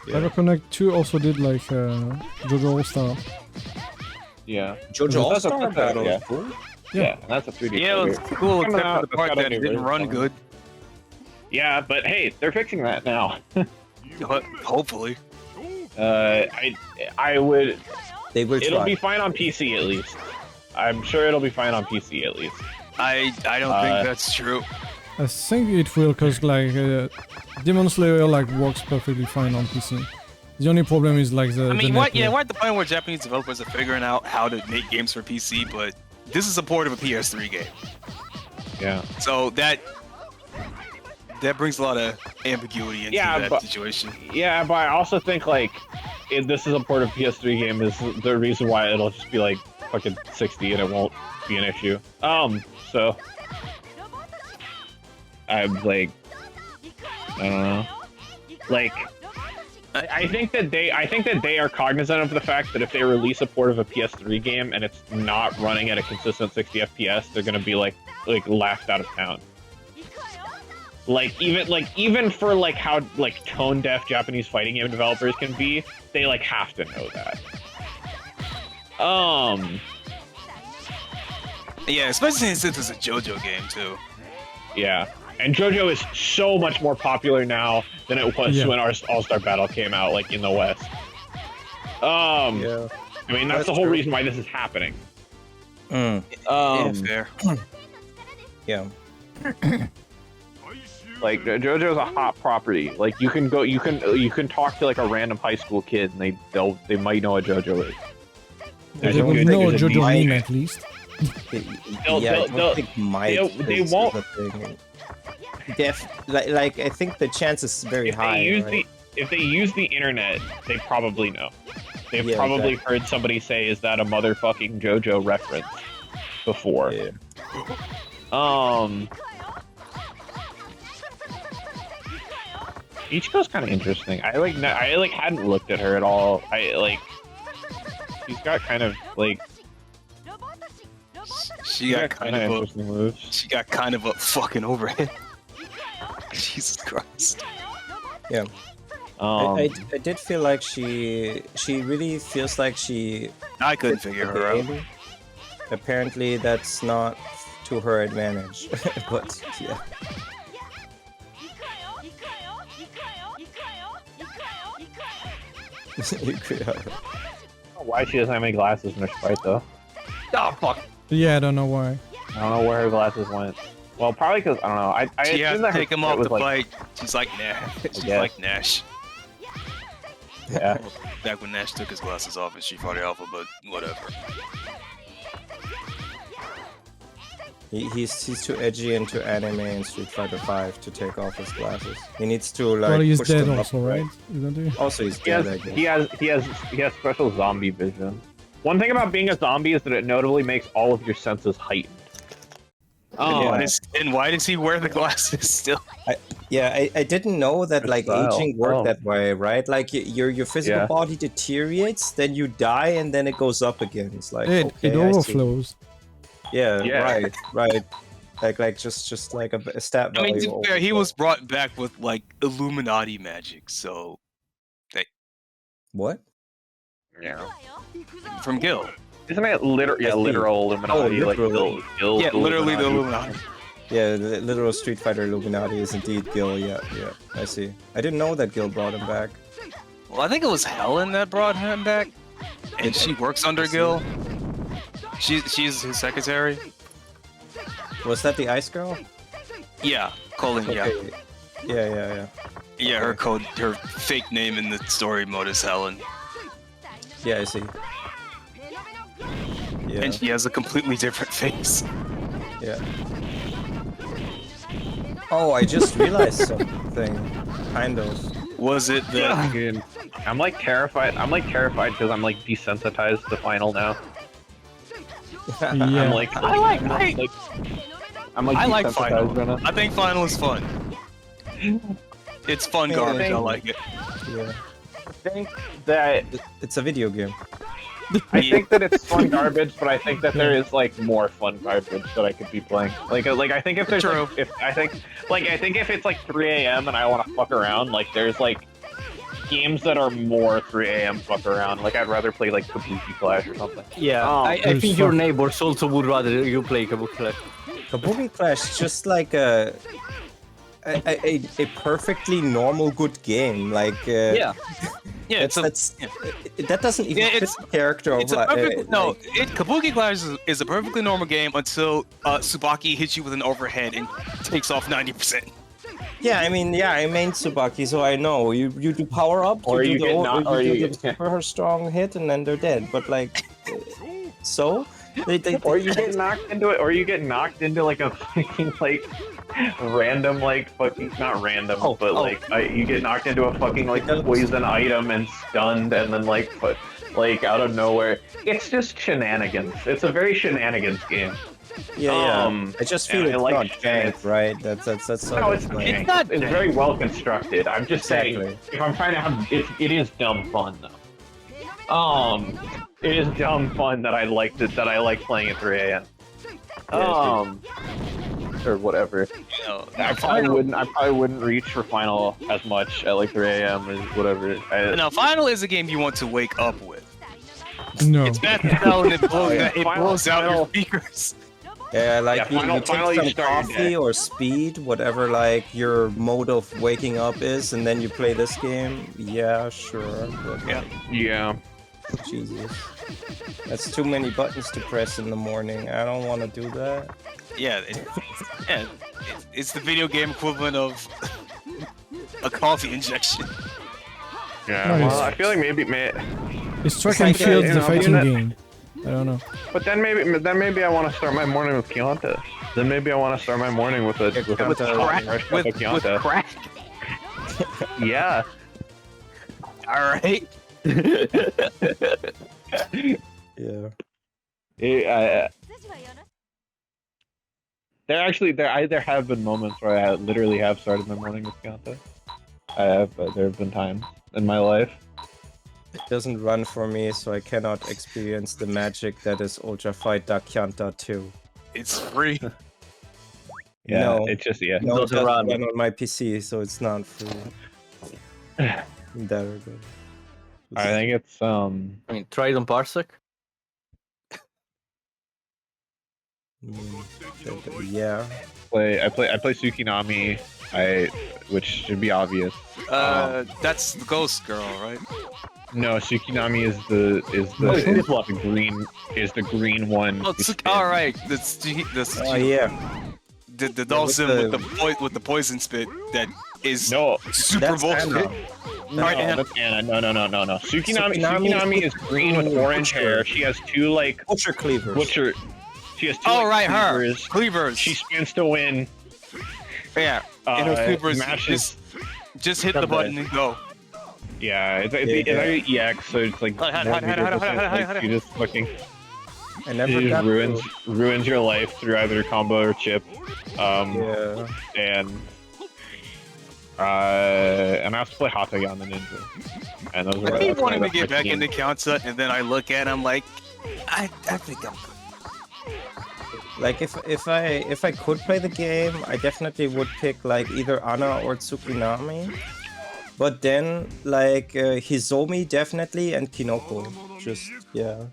[SPEAKER 1] Cyber Connect 2 also did like JoJo All Star.
[SPEAKER 4] Yeah.
[SPEAKER 2] JoJo All
[SPEAKER 4] That's a-
[SPEAKER 2] Star
[SPEAKER 4] that's a-
[SPEAKER 2] Battle
[SPEAKER 4] yeah.
[SPEAKER 2] is cool.
[SPEAKER 4] Yeah, that's a 3D.
[SPEAKER 3] Yeah, it was
[SPEAKER 4] fighter.
[SPEAKER 3] cool
[SPEAKER 4] Coming
[SPEAKER 3] except
[SPEAKER 4] out,
[SPEAKER 3] for the
[SPEAKER 4] it's
[SPEAKER 3] part
[SPEAKER 4] got a
[SPEAKER 3] that
[SPEAKER 4] new
[SPEAKER 3] it didn't run
[SPEAKER 4] version.
[SPEAKER 3] good.
[SPEAKER 4] Yeah, but hey, they're fixing that now.
[SPEAKER 3] But hopefully.
[SPEAKER 2] They will
[SPEAKER 4] It'll
[SPEAKER 2] try.
[SPEAKER 4] be fine on PC at least. I'm sure it'll be fine on PC at least.
[SPEAKER 3] I don't think that's true.
[SPEAKER 1] I think it will, cause like Demon Slayer like works perfectly fine on PC. The only problem is like the.
[SPEAKER 3] I mean,
[SPEAKER 1] the
[SPEAKER 3] what? Yeah,
[SPEAKER 1] network.
[SPEAKER 3] we're at the point where Japanese developers are figuring out how to make games for PC, but this is support of a PS3 game,
[SPEAKER 4] Yeah.
[SPEAKER 3] so that brings a lot of ambiguity into
[SPEAKER 4] Yeah,
[SPEAKER 3] that
[SPEAKER 4] but-
[SPEAKER 3] situation.
[SPEAKER 4] Yeah, but I also think like if this is a port of PS3 game is the reason why it'll just be like fucking 60 and it won't be an issue. So I'm like, I don't know. Like, I think that they are cognizant of the fact that if they release a port of a PS3 game and it's not running at a consistent 60 FPS, they're gonna be like laughed out of town. Like even for like how like tone deaf Japanese fighting game developers can be, they like have to know that.
[SPEAKER 3] Yeah, especially since it's a JoJo game too.
[SPEAKER 4] Yeah. And JoJo is so much more popular now than it was
[SPEAKER 1] Yeah.
[SPEAKER 4] when our All-Star Battle came out, like in the West.
[SPEAKER 2] Yeah.
[SPEAKER 4] I mean that's the whole reason why this is happening.
[SPEAKER 2] Mm.
[SPEAKER 3] Fair.
[SPEAKER 2] Yeah.
[SPEAKER 4] Like JoJo's a hot property. Like you can talk to like a random high school kid and they might know what JoJo is.
[SPEAKER 1] They
[SPEAKER 2] don't
[SPEAKER 1] would
[SPEAKER 2] think
[SPEAKER 1] know
[SPEAKER 2] it's a
[SPEAKER 1] JoJo
[SPEAKER 2] might.
[SPEAKER 1] meme at least.
[SPEAKER 4] They'll-
[SPEAKER 2] Yeah, I
[SPEAKER 4] they'll-
[SPEAKER 2] don't think might
[SPEAKER 4] they
[SPEAKER 2] is
[SPEAKER 4] won't-
[SPEAKER 2] the thing. Like I think the chance is very high. Right?
[SPEAKER 4] If they use the internet, they probably know. They've
[SPEAKER 2] Yeah,
[SPEAKER 4] probably
[SPEAKER 2] exactly.
[SPEAKER 4] heard somebody say, "Is that a motherfucking JoJo reference?" before.
[SPEAKER 2] Yeah.
[SPEAKER 4] Ichiko's kind of interesting. I hadn't looked at her at all. She's got kind of like
[SPEAKER 3] She got kind of
[SPEAKER 4] interesting moves.
[SPEAKER 3] she got kind of a fucking overhead. Jesus Christ.
[SPEAKER 2] Yeah. I did feel like she really feels like she
[SPEAKER 3] I couldn't figure her out.
[SPEAKER 2] game. Apparently that's not to her advantage. But yeah. You could,
[SPEAKER 4] Why she doesn't have any glasses in her sprite though?
[SPEAKER 3] Oh fuck.
[SPEAKER 1] Yeah, I don't know why.
[SPEAKER 4] I don't know where her glasses went. Well, probably because I don't know. I
[SPEAKER 3] She has
[SPEAKER 4] assume
[SPEAKER 3] to
[SPEAKER 4] that her
[SPEAKER 3] take him
[SPEAKER 4] sprite
[SPEAKER 3] off
[SPEAKER 4] was,
[SPEAKER 3] the
[SPEAKER 4] like,
[SPEAKER 3] fight. She's like Nash. She's
[SPEAKER 4] guess.
[SPEAKER 3] like Nash.
[SPEAKER 4] Yeah.
[SPEAKER 3] Back when Nash took his glasses off in Street Fighter Alpha, but whatever.
[SPEAKER 2] he's too edgy into anime and Street Fighter 5 to take off his glasses. He needs to like.
[SPEAKER 1] Well, he's
[SPEAKER 2] push
[SPEAKER 1] dead
[SPEAKER 2] them up,
[SPEAKER 1] also, right? Isn't he?
[SPEAKER 2] Also, he's
[SPEAKER 4] He
[SPEAKER 2] dead.
[SPEAKER 4] has,
[SPEAKER 2] I guess.
[SPEAKER 4] he has special zombie vision. One thing about being a zombie is that it notably makes all of your senses heightened. Oh,
[SPEAKER 3] And why does he wear the glasses still?
[SPEAKER 2] I didn't know that
[SPEAKER 4] Good
[SPEAKER 2] like
[SPEAKER 4] style.
[SPEAKER 2] aging worked
[SPEAKER 4] Oh.
[SPEAKER 2] that way, right? Like your physical
[SPEAKER 4] Yeah.
[SPEAKER 2] body deteriorates, then you die, and then it goes up again. It's like
[SPEAKER 1] It
[SPEAKER 2] okay, I see.
[SPEAKER 1] overflows.
[SPEAKER 2] Yeah,
[SPEAKER 4] Yeah.
[SPEAKER 2] right. Like just like a stat
[SPEAKER 3] I
[SPEAKER 2] value.
[SPEAKER 3] mean, to be fair, he
[SPEAKER 2] overflow.
[SPEAKER 3] was brought back with like Illuminati magic, so
[SPEAKER 2] What?
[SPEAKER 4] Yeah.
[SPEAKER 3] from Gil.
[SPEAKER 4] Isn't it literal? Yeah,
[SPEAKER 2] I see.
[SPEAKER 4] literal Illuminati.
[SPEAKER 2] literally.
[SPEAKER 4] Gil
[SPEAKER 3] Yeah, literally the
[SPEAKER 4] Illuminati.
[SPEAKER 3] Illuminati.
[SPEAKER 2] Yeah, the literal Street Fighter Illuminati is indeed Gil. Yeah, I see. I didn't know that Gil brought him back.
[SPEAKER 3] Well, I think it was Helen that brought him back, and she works under Gil. She's his secretary.
[SPEAKER 2] Was that the Ice Girl?
[SPEAKER 3] Yeah, Colin. Yeah,
[SPEAKER 2] Okay. Yeah.
[SPEAKER 3] yeah. Her fake name in the story mode is Helen,
[SPEAKER 2] Yeah, I see. Yeah,
[SPEAKER 3] and she has a completely different face.
[SPEAKER 2] yeah. Oh, I just realized something. Kind of.
[SPEAKER 3] Was it the?
[SPEAKER 4] Dude, I'm like terrified. I'm like terrified because I'm like desensitized to final now.
[SPEAKER 1] Yeah.
[SPEAKER 4] I'm like,
[SPEAKER 3] I like
[SPEAKER 4] desensitized
[SPEAKER 3] Final.
[SPEAKER 4] right now.
[SPEAKER 3] I think Final is fun. It's fun
[SPEAKER 2] Yeah,
[SPEAKER 3] garbage. I
[SPEAKER 2] thank-
[SPEAKER 3] like it.
[SPEAKER 2] Yeah.
[SPEAKER 4] I think that
[SPEAKER 2] It's a video game.
[SPEAKER 4] I think that it's fun garbage, but I think that there is like more fun garbage that I could be playing. Like I think if there's
[SPEAKER 3] True.
[SPEAKER 4] like, I think if it's like 3 a.m. and I want to fuck around, like there's like games that are more 3 a.m. fuck around. Like I'd rather play like Kabuki Clash or something.
[SPEAKER 5] Yeah,
[SPEAKER 4] Oh,
[SPEAKER 5] I
[SPEAKER 1] there's
[SPEAKER 5] think your
[SPEAKER 1] fuck-
[SPEAKER 5] neighbors also would rather you play Kabuki Clash.
[SPEAKER 2] Kabuki Clash is just like a perfectly normal good game. Like
[SPEAKER 5] Yeah.
[SPEAKER 3] Yeah,
[SPEAKER 2] that doesn't even
[SPEAKER 3] Yeah,
[SPEAKER 2] fit
[SPEAKER 3] it's-
[SPEAKER 2] the character
[SPEAKER 3] It's
[SPEAKER 2] of
[SPEAKER 3] a perfect, no,
[SPEAKER 2] like-
[SPEAKER 3] Kabuki Clash is a perfectly normal game until Tsubaki hits you with an overhead and takes off 90%.
[SPEAKER 2] Yeah, I mean, I main Tsubaki, so I know you do power up,
[SPEAKER 4] Or
[SPEAKER 2] you
[SPEAKER 4] you
[SPEAKER 2] do
[SPEAKER 4] get
[SPEAKER 2] the,
[SPEAKER 4] not-
[SPEAKER 2] or
[SPEAKER 4] or
[SPEAKER 2] you
[SPEAKER 4] you
[SPEAKER 2] do
[SPEAKER 4] get-
[SPEAKER 2] the super strong hit, and then they're dead. But like, so
[SPEAKER 4] Or you get knocked into it, or you get knocked into like a fucking like random like fucking not random, but like you get knocked into a fucking like poison item and stunned, and then like put like out of nowhere. It's just shenanigans. It's a very shenanigans game.
[SPEAKER 2] yeah. I just feel
[SPEAKER 4] and I
[SPEAKER 2] it's
[SPEAKER 4] like
[SPEAKER 2] not
[SPEAKER 4] shenanigans.
[SPEAKER 2] janked, right? That's sort
[SPEAKER 4] No,
[SPEAKER 2] of
[SPEAKER 4] it's
[SPEAKER 2] like,
[SPEAKER 3] It's not
[SPEAKER 4] It's very well constructed. I'm just saying,
[SPEAKER 2] Exactly.
[SPEAKER 4] if I'm trying to have, it is dumb fun though. It is dumb fun that I like playing at 3 a.m. Or whatever.
[SPEAKER 3] You know,
[SPEAKER 4] I probably wouldn't reach for final as much at like 3 a.m. or whatever.
[SPEAKER 3] Now, Final is a game you want to wake up with.
[SPEAKER 1] No.
[SPEAKER 3] It's bad to tell and it blows,
[SPEAKER 4] yeah.
[SPEAKER 3] it blows out your
[SPEAKER 4] Final-
[SPEAKER 3] speakers.
[SPEAKER 2] yeah, like
[SPEAKER 4] Yeah,
[SPEAKER 2] you
[SPEAKER 4] final
[SPEAKER 2] take
[SPEAKER 4] you
[SPEAKER 2] some
[SPEAKER 4] start your
[SPEAKER 2] coffee
[SPEAKER 4] day.
[SPEAKER 2] or speed, whatever like your mode of waking up is, and then you play this game. Yeah, sure. But,
[SPEAKER 3] Yeah.
[SPEAKER 4] Yeah.
[SPEAKER 2] Jesus, that's too many buttons to press in the morning. I don't want to do that.
[SPEAKER 3] Yeah, it's the video game equivalent of a coffee injection.
[SPEAKER 4] Yeah.
[SPEAKER 1] Nice.
[SPEAKER 4] Well, I feel like maybe,
[SPEAKER 1] It's track
[SPEAKER 2] It's
[SPEAKER 1] and
[SPEAKER 2] like,
[SPEAKER 1] field,
[SPEAKER 4] you
[SPEAKER 1] the
[SPEAKER 4] know,
[SPEAKER 1] fighting
[SPEAKER 4] that-
[SPEAKER 1] game. I don't know.
[SPEAKER 4] but then maybe I want to start my morning with Keonta. Then maybe I want to start my morning with a
[SPEAKER 2] Yeah,
[SPEAKER 4] with a
[SPEAKER 2] Keonta-
[SPEAKER 4] hot fresh cup of
[SPEAKER 3] With
[SPEAKER 4] Keonta.
[SPEAKER 3] crack.
[SPEAKER 4] Yeah.
[SPEAKER 3] Alright.
[SPEAKER 2] Yeah.
[SPEAKER 4] There have been moments where I literally have started my morning with Keonta. There have been times in my life.
[SPEAKER 2] It doesn't run for me, so I cannot experience the magic that is Ultra Fight Dakyanta 2.
[SPEAKER 3] It's free.
[SPEAKER 4] Yeah,
[SPEAKER 2] No.
[SPEAKER 4] it's just
[SPEAKER 2] No, it
[SPEAKER 5] doesn't
[SPEAKER 2] doesn't
[SPEAKER 5] run.
[SPEAKER 2] run on my PC, so it's not free. In that regard.
[SPEAKER 4] I think it's
[SPEAKER 5] I mean, try it on Parsec.
[SPEAKER 2] Yeah.
[SPEAKER 4] I play Tsukinami, which should be obvious.
[SPEAKER 3] That's the ghost girl, right?
[SPEAKER 4] No, Tsukinami is the green one.
[SPEAKER 3] Oh, alright.
[SPEAKER 2] Oh yeah.
[SPEAKER 3] The Dawson
[SPEAKER 2] with
[SPEAKER 3] with the poison spit that is
[SPEAKER 4] No,
[SPEAKER 3] super
[SPEAKER 2] That's
[SPEAKER 3] bullshit.
[SPEAKER 2] Anna.
[SPEAKER 4] no,
[SPEAKER 3] Alright, Anna.
[SPEAKER 4] that's Anna. No.
[SPEAKER 2] Tsukinami
[SPEAKER 4] Tsukinami is green with orange
[SPEAKER 2] Butcher.
[SPEAKER 4] hair. She has two like
[SPEAKER 2] Butcher Cleavers.
[SPEAKER 4] She has two
[SPEAKER 3] Oh,
[SPEAKER 4] like,
[SPEAKER 3] right, her.
[SPEAKER 4] cleavers.
[SPEAKER 3] Cleavers.
[SPEAKER 4] She spins to win.
[SPEAKER 3] Yeah. And her cleavers
[SPEAKER 4] Smashes.
[SPEAKER 3] just hit the button and go.
[SPEAKER 4] Yeah, it's
[SPEAKER 2] Yeah.
[SPEAKER 4] very EX, so it's like
[SPEAKER 3] Hold on,
[SPEAKER 4] more
[SPEAKER 3] hold on, hold on,
[SPEAKER 4] vigorous,
[SPEAKER 3] hold on,
[SPEAKER 4] like,
[SPEAKER 3] hold on.
[SPEAKER 4] she just fucking.
[SPEAKER 2] I never
[SPEAKER 4] It
[SPEAKER 2] got
[SPEAKER 4] just ruins your life through either combo or chip.
[SPEAKER 2] Yeah.
[SPEAKER 4] And I also play Hataya on the Ninja. And those
[SPEAKER 3] I
[SPEAKER 4] are
[SPEAKER 3] keep wanting to
[SPEAKER 4] that's my
[SPEAKER 3] get back
[SPEAKER 4] team.
[SPEAKER 3] into counter, and then I look at him like, I think I'm good.
[SPEAKER 2] Like if I could play the game, I definitely would pick like either Ana or Tsukinami. But then like Hizomi definitely and Kinoko. Just yeah.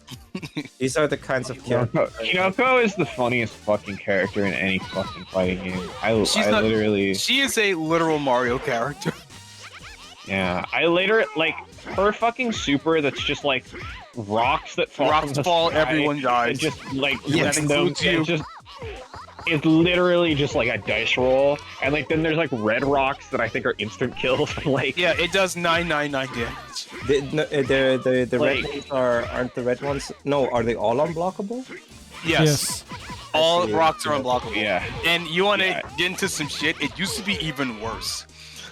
[SPEAKER 2] These are the kinds of characters.
[SPEAKER 4] Kiyoko is the funniest fucking character in any fucking fighting game.
[SPEAKER 3] She is a literal Mario character.
[SPEAKER 4] Yeah, I later like her fucking super that's just like rocks that fall
[SPEAKER 3] Rocks
[SPEAKER 4] from the
[SPEAKER 3] fall,
[SPEAKER 4] sky
[SPEAKER 3] everyone dies.
[SPEAKER 4] and just like
[SPEAKER 3] Yeah,
[SPEAKER 4] letting
[SPEAKER 3] that
[SPEAKER 4] them
[SPEAKER 3] includes you.
[SPEAKER 4] it's literally just like a dice roll, and like then there's like red rocks that I think are instant kills. Like
[SPEAKER 3] Yeah, it does 999 damage.
[SPEAKER 2] The
[SPEAKER 4] Like-
[SPEAKER 2] red ones aren't the red ones? No, are they all unblockable?
[SPEAKER 3] Yes. All
[SPEAKER 2] I see.
[SPEAKER 3] rocks are unblockable.
[SPEAKER 4] yeah,
[SPEAKER 3] And you want to
[SPEAKER 4] Yeah.
[SPEAKER 3] get into some shit, it used to be even worse.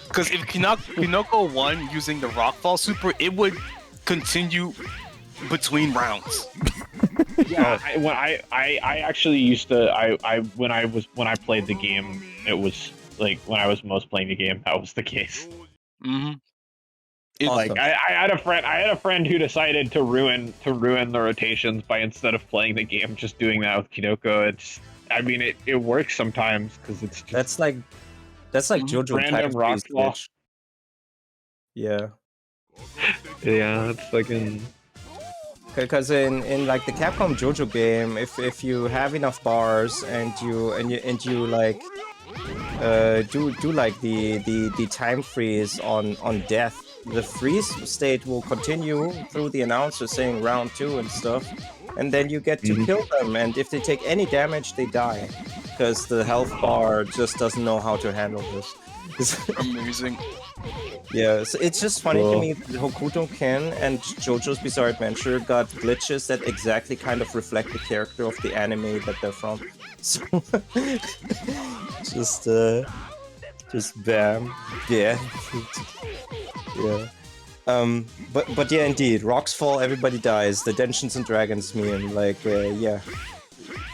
[SPEAKER 3] Because if Kinoko won using the Rockfall super, it would continue between rounds.
[SPEAKER 4] yeah. I actually used to when I played the game, it was like when I was most playing the game, that was the case.
[SPEAKER 3] Mm-hmm.
[SPEAKER 2] Awesome.
[SPEAKER 4] Like I had a friend who decided to ruin the rotations by instead of playing the game, just doing that with Kiyoko. It works sometimes because it's just
[SPEAKER 2] That's like JoJo
[SPEAKER 4] random
[SPEAKER 2] times
[SPEAKER 4] rock
[SPEAKER 2] three
[SPEAKER 4] wall.
[SPEAKER 2] glitch. Yeah.
[SPEAKER 4] Yeah, it's like in
[SPEAKER 2] Because in like the Capcom JoJo game, if you have enough bars and you like do like the time freeze on death, the freeze state will continue through the announcer saying round 2 and stuff, and then you get to kill them, and if they take any damage, they die because the health bar just doesn't know how to handle this.
[SPEAKER 3] Amazing.
[SPEAKER 2] Yeah, so it's just funny to me that Hokuto Ken and JoJo's Bizarre Adventure got glitches that exactly kind of reflect the character of the anime that they're from. So just bam, yeah, yeah. But yeah, indeed, rocks fall, everybody dies. The Dungeons and Dragons meme, like yeah,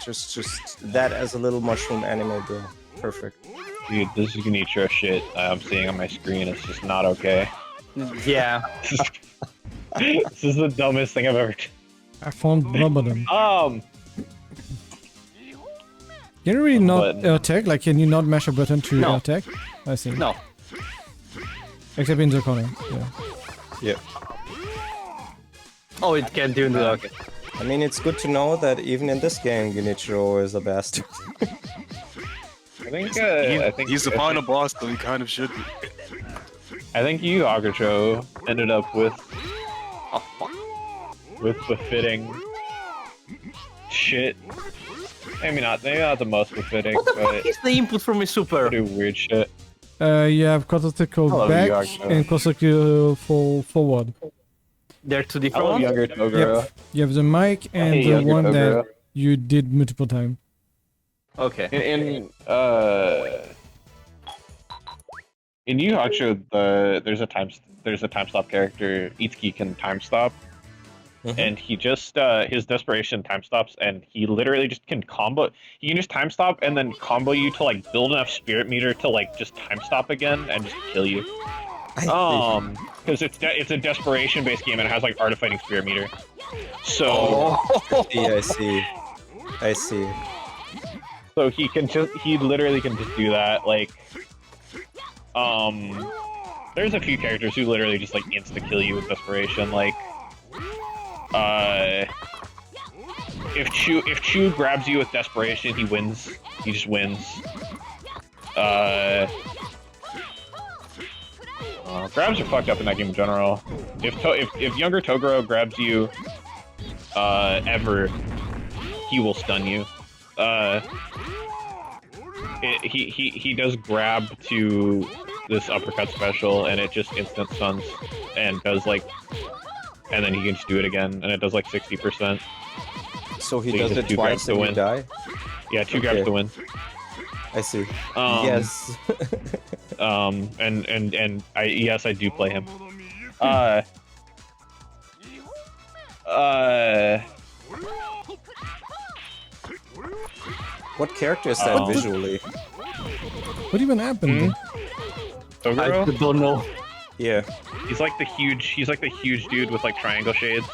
[SPEAKER 2] just that as a little mushroom anime, bro. Perfect.
[SPEAKER 4] dude, this is Genichirou shit I'm seeing on my screen. It's just not okay.
[SPEAKER 5] Yeah.
[SPEAKER 4] This is the dumbest thing I've ever.
[SPEAKER 1] I found Blubberden. Can you really not
[SPEAKER 4] But-
[SPEAKER 1] attack? Like, can you not mash a button to
[SPEAKER 5] No.
[SPEAKER 1] attack? I see.
[SPEAKER 5] No.
[SPEAKER 1] Except in the corner. Yeah.
[SPEAKER 2] Yeah.
[SPEAKER 5] Oh, it can do the okay.
[SPEAKER 2] I mean, it's good to know that even in this game, Genichirou is a bastard.
[SPEAKER 4] I think
[SPEAKER 3] He's the final boss, so he kind of should be.
[SPEAKER 4] I think Yu Hakusho ended up with befitting shit. Maybe not the most befitting,
[SPEAKER 5] What the
[SPEAKER 4] but
[SPEAKER 5] fuck is the input from a super?
[SPEAKER 4] pretty weird shit.
[SPEAKER 1] You have Kototeko
[SPEAKER 4] love
[SPEAKER 1] back
[SPEAKER 4] Yakuza.
[SPEAKER 1] and Kototeko forward.
[SPEAKER 5] They're two
[SPEAKER 4] I
[SPEAKER 5] different
[SPEAKER 4] love
[SPEAKER 5] ones?
[SPEAKER 4] younger Toguro.
[SPEAKER 1] Yep. You have the mic and
[SPEAKER 4] Hey,
[SPEAKER 1] the
[SPEAKER 4] younger
[SPEAKER 1] one that
[SPEAKER 4] Toguro.
[SPEAKER 1] you did multiple times.
[SPEAKER 5] Okay.
[SPEAKER 4] In Yu Hakusho, there's a time stop character. Itsuki can time stop, and he just his desperation time stops, and he literally just can combo. He can just time stop and then combo you to like build enough spirit meter to like just time stop again and just kill you. Because it's a desperation based game and it has like art of fighting spirit meter. So
[SPEAKER 2] I see.
[SPEAKER 4] so he literally can just do that. Like there's a few characters who literally just like insta kill you with desperation. Like if Chu grabs you with desperation, he wins. He just wins. Grabs are fucked up in that game in general. If younger Toguro grabs you ever, he will stun you. He does grab to this uppercut special, and it just instant stuns and does like, and then he can just do it again, and it does like 60%.
[SPEAKER 2] So he
[SPEAKER 4] So you
[SPEAKER 2] does
[SPEAKER 4] just
[SPEAKER 2] it
[SPEAKER 4] two
[SPEAKER 2] twice
[SPEAKER 4] grabs to
[SPEAKER 2] and you
[SPEAKER 4] win.
[SPEAKER 2] die?
[SPEAKER 4] Yeah, 2 grabs
[SPEAKER 2] Okay.
[SPEAKER 4] to win.
[SPEAKER 2] I see.
[SPEAKER 4] Yes. Yes, I do play him.
[SPEAKER 2] What character is that visually?
[SPEAKER 1] What even happened?
[SPEAKER 5] I
[SPEAKER 4] Toguro?
[SPEAKER 5] don't know.
[SPEAKER 2] Yeah.
[SPEAKER 6] He's like the huge dude with like triangle shades.